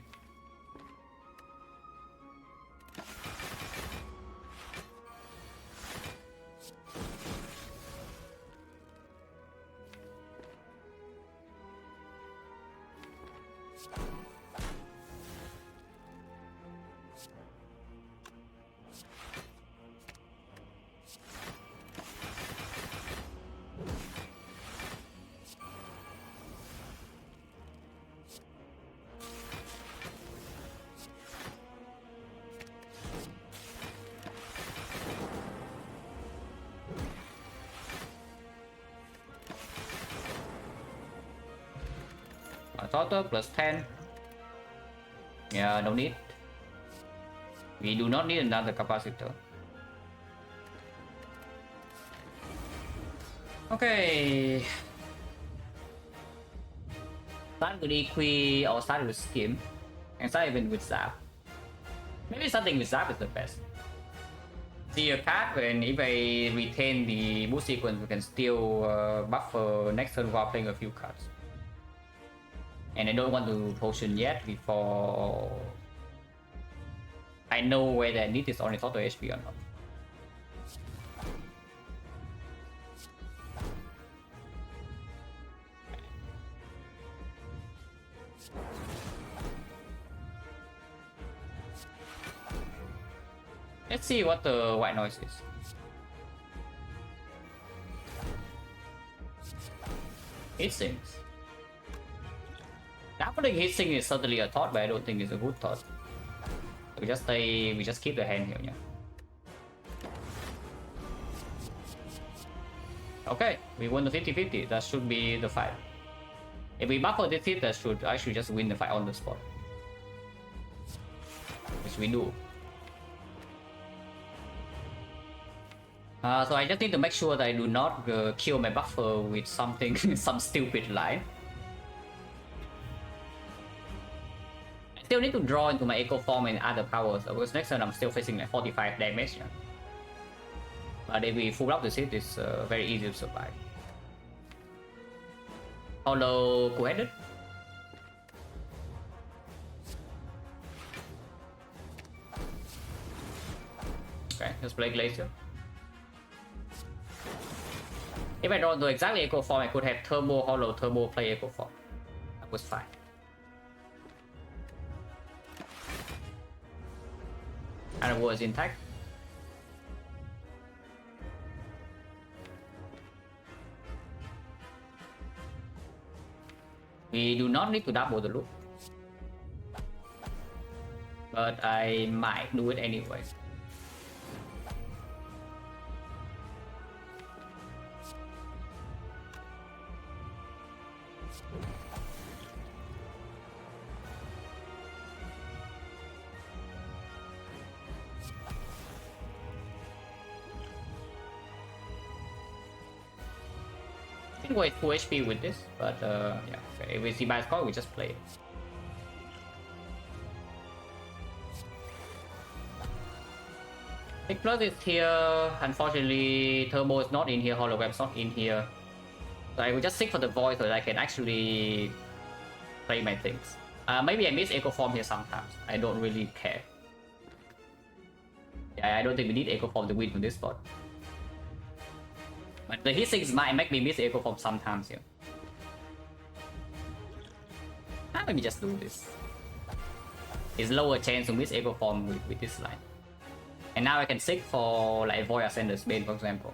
Total plus 10. Yeah, no need. We do not need another capacitor. Okay. Start with Equi or start with Skim. And start even with Zap. Maybe something with Zap is the best. See a card, and if I retain the boost sequence, we can still buffer next turn while playing a few cards. And I don't want to potion yet before I know whether I need this only total HP or not. Let's see what the white noise is. It sings. Happening hissing is certainly a thought, but I don't think it's a good thought. We just keep the hand here, yeah. Okay, we won the 50-50. That should be the fight. If we buffer this hit, I should just win the fight on the spot. Which we do. So I just need to make sure that I do not kill my buffer with something, some stupid line. I still need to draw into my Echo Form and other powers, because next turn I'm still facing like 45 damage. Yeah. But if we full up the seat, it's very easy to survive. Hollow Coheaded. Okay, let's play Glacier. If I don't do exactly Echo Form, I could have Turbo, Hollow, Turbo, play Echo Form. That was fine. And it was intact. We do not need to double the loop. But I might do it anyway. I think we're at full HP with this, but yeah, okay. If we see by score, we just play it. Big Plus is here. Unfortunately, Turbo is not in here, Hologram is not in here. So I will just seek for the void so that I can actually play my things. Maybe I miss Echo Form here sometimes. I don't really care. Yeah, I don't think we need Echo Form to win from this spot. But the Hit6 might make me miss Echo Form sometimes here. Let me just do this. It's lower chance to miss Echo Form with this line. And now I can seek for like Void Ascender's Bane, for example.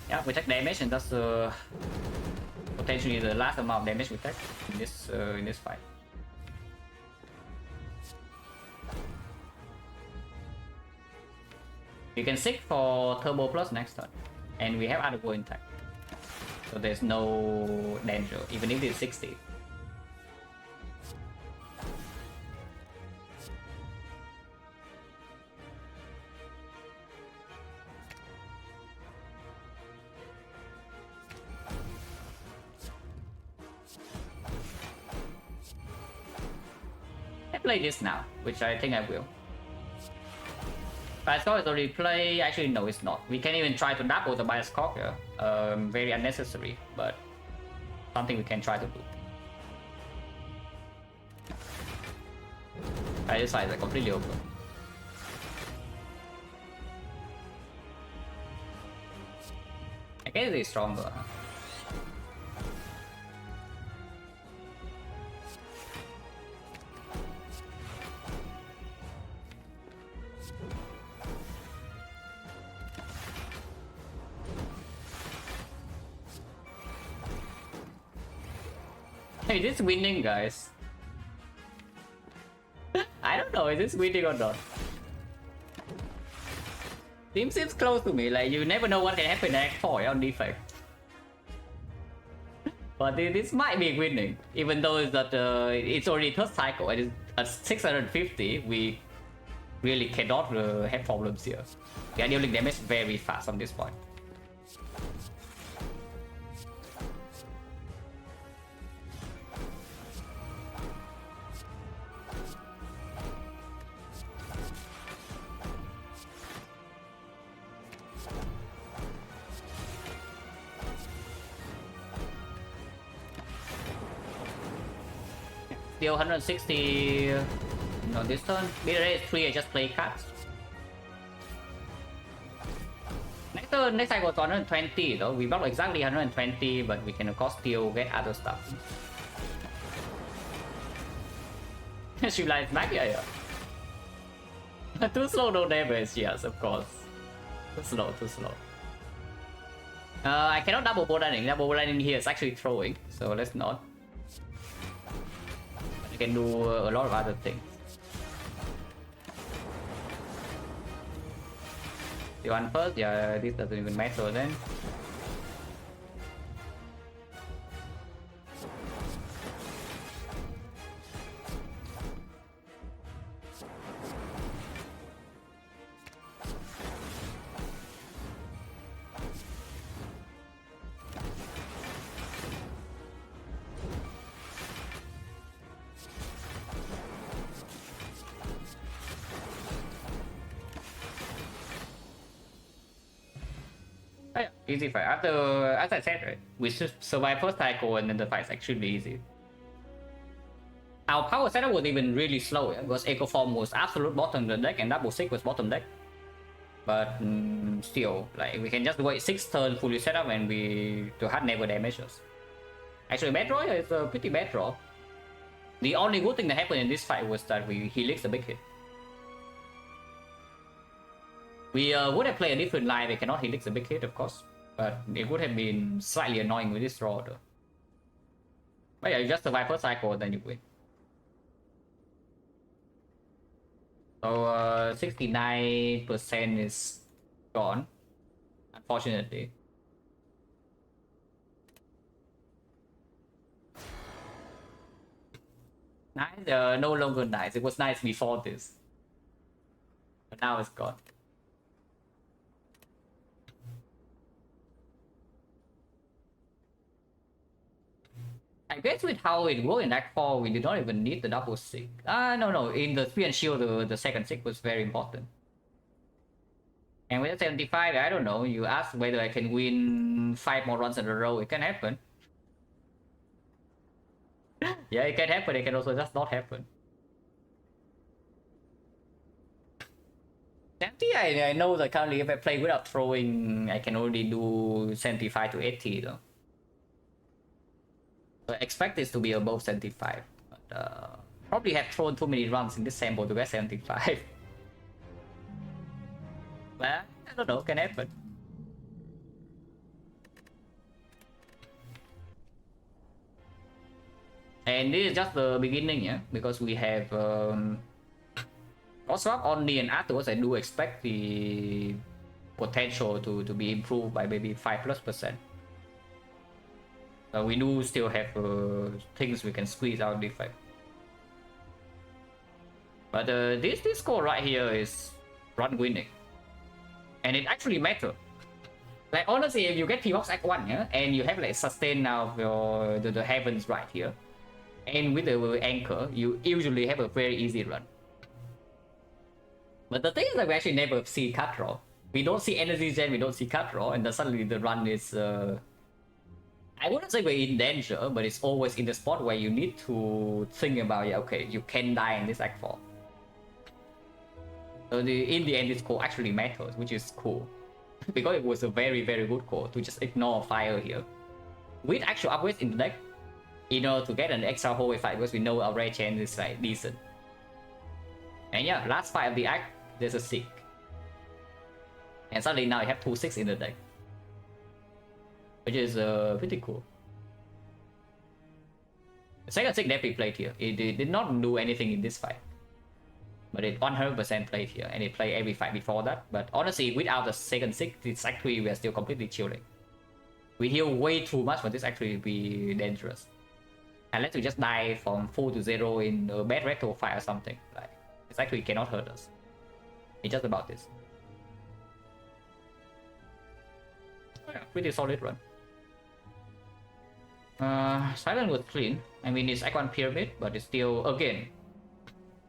Yeah, we take damage, and that's potentially the last amount of damage we take in this fight. You can seek for Turbo Plus next turn, and we have other goal intact, so there's no danger even if it's 60. I play this now, which I think I will. Biascock is already play. Actually, no, it's not. We can't even try to double the Biascock here. Very unnecessary, but something we can try to do. This side is completely open. I guess it's stronger. Hey, is this winning, guys? I don't know, is this winning or not? Team seems close to me, like you never know what can happen at 4 on Defect. But this might be winning, even though it's that it's already third cycle and at 650, we really cannot have problems here. We are dealing damage very fast from this point. Deal 160 on this turn. Bid rate is 3, I just play cards. Next turn, next cycle was 120 though. We block exactly 120, but we can of course still get other stuff. She lies back here. Too slow, no damage, yes, of course. Too slow, too slow. I cannot double bolt landing. Double bolt landing here is actually throwing, so let's not. You can do a lot of other things. The one first, yeah, this doesn't even matter then. Oh, yeah, easy fight. After, as I said, right, we should survive first cycle and then the fight's extremely easy. Our power setup was even really slow, yeah, because Echo Form was absolute bottom of the deck and Double Six was bottom deck. But still, like we can just wait 6 turns fully set up and we to hard never damage us. Actually, bad draw is a pretty bad draw. The only good thing that happened in this fight was that he leaks the big hit. We would have played a different line. We cannot helix the big hit, of course, but it would have been slightly annoying with this draw, though. But yeah, you just survive first cycle, then you win. So 69% is gone, unfortunately. Nice, no longer nice. It was nice before this, but now it's gone. I guess with how it worked in Act 4, we did not even need the double Sig. No. In the 3 and Shield, the second Sig was very important. And with the 75, I don't know. You ask whether I can win 5 more runs in a row. It can happen. Yeah, it can happen. It can also just not happen. 70, I know that currently if I play without throwing, I can only do 75 to 80 though. So I expect this to be above 75. But probably have thrown too many runs in this sample to get 75. But I don't know, can happen. And this is just the beginning, yeah, because we have Crosswalk only, and afterwards I do expect the potential to be improved by maybe 5+%. We do still have things we can squeeze out Defect. But this score right here is run winning. And it actually matters. Like honestly, if you get P-Box Act 1, yeah, and you have like sustain now of your the heavens right here, and with the anchor, you usually have a very easy run. But the thing is that we actually never see cut draw. We don't see energy gen, we don't see cut draw, and then suddenly the run is I wouldn't say we're in danger, but it's always in the spot where you need to think about, yeah, okay, you can die in this Act 4. So in the end, this call actually matters, which is cool. Because it was a very, very good call to just ignore fire here. With actual upgrades in the deck, in order to get an extra hallway fight, because we know our rare chance is like decent. And yeah, last fight of the act, there's a 6. And suddenly now you have 2 6 in the deck. Which is pretty cool. The second 6 definitely played here. It did not do anything in this fight. But it 100% played here, and it played every fight before that. But honestly, without the second 6, this actually we are still completely chilling. We heal way too much for this actually be dangerous. Unless we just die from full to 0 in a bad retro fight or something. Like, this actually cannot hurt us. It's just about this. Oh yeah, pretty solid run. Silent was clean. I mean, it's Act 1 Pyramid, but it's still, again,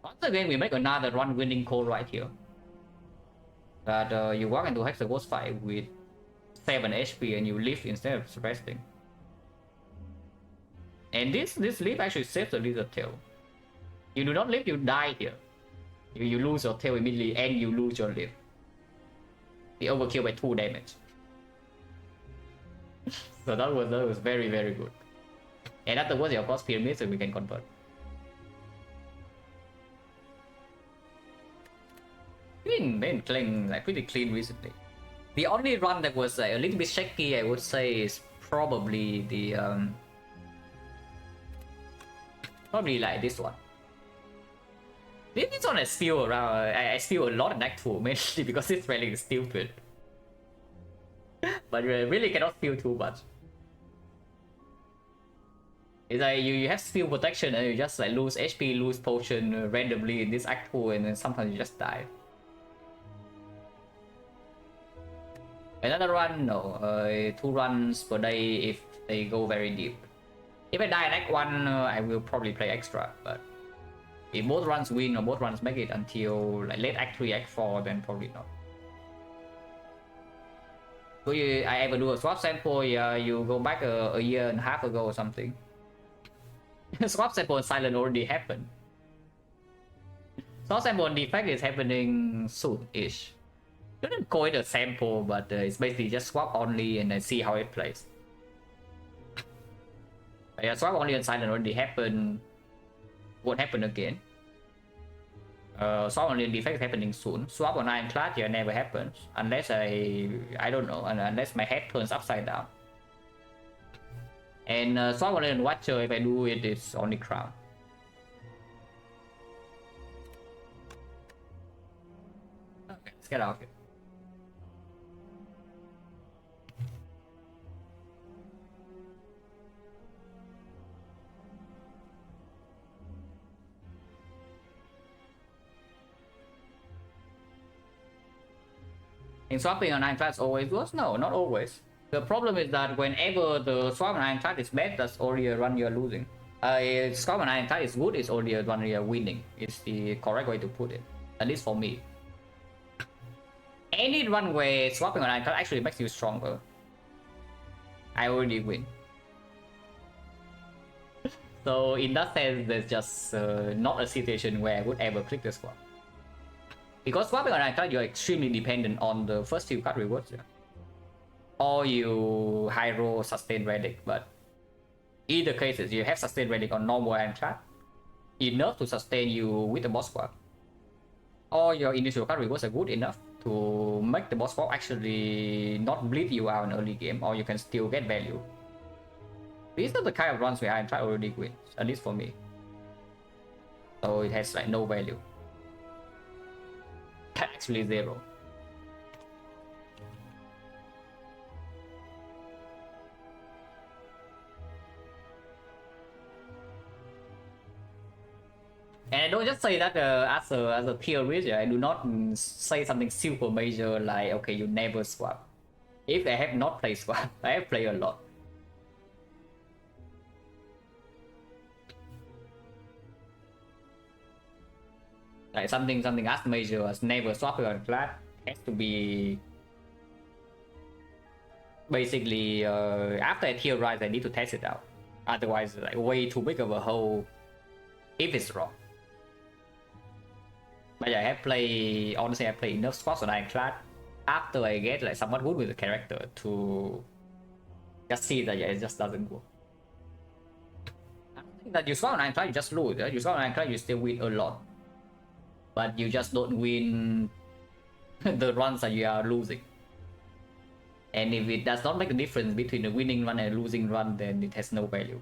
once again, we make another run winning call right here. That you walk into Hex the Ghost fight with 7 HP and you live instead of resting. And this live actually saves the lizard tail. You do not live, you die here. You lose your tail immediately and you lose your live. The overkill by 2 damage. So that was very, very good. And afterwards, of course, pyramid, so we can convert. Been playing like pretty clean recently. The only run that was a little bit shaky, I would say, is probably the probably like this one. This one I feel around. I feel a lot in Act 2, mainly because this rally is stupid. But you really cannot feel too much. It's like you have skill protection and you just like lose HP, lose potion randomly in this Act 2, and then sometimes you just die. Another run, no. 2 runs per day if they go very deep. If I die in Act 1, I will probably play extra, but if both runs win or both runs make it until like late Act 3, Act 4, then probably not. I ever do a swap sample? Yeah, you go back a year and a half ago or something. Swap sample silent already happened. Swap sample defect is happening soon-ish. Shouldn't call it a sample, but it's basically just swap only and then see how it plays. Yeah, swap only and silent already happened. Won't happen again. Swap only and defect is happening soon. Swap on ironclad, yeah, never happens unless I don't know, unless my head turns upside down. And swap only and watcher, if I do it, it's only crown. Okay, let's get out of here. And swapping on ironclad always works? No, not always. The problem is that whenever the swap on ironclad is bad, that's already a run you're losing. Swap on ironclad is good, it's already a run you're winning. It's the correct way to put it. At least for me. Any run where swapping on ironclad actually makes you stronger, I already win. So in that sense, there's just not a situation where I would ever click the swap. Because swapping on ironclad, you're extremely dependent on the first few card rewards. Yeah. Or you high roll sustain relic, but either cases, you have sustain relic on normal ironclad, enough to sustain you with the boss swap. Or your initial card rewards are good enough to make the boss swap actually not bleed you out in early game, or you can still get value. These are the kind of runs where ironclad already wins, at least for me. So it has like no value. Actually zero. And I don't just say that as a theorist. I do not say something super major like, okay, you never swap. If I have not played swap, I have played a lot. Like something as major as never swapping on class has to be basically after I theorize, I need to test it out. Otherwise, like way too big of a hole if it's wrong. But yeah, I have played, honestly, I play enough spots on ironclad after I get like somewhat good with the character to just see that yeah, it just doesn't work. I don't think that you swap on ironclad, you just lose. You swap on ironclad, you still win a lot. But you just don't win the runs that you are losing. And if it does not make a difference between a winning run and a losing run, then it has no value.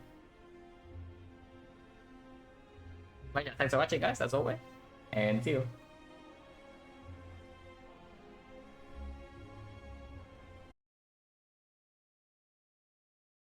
But yeah, thanks for watching guys, as always. And see you.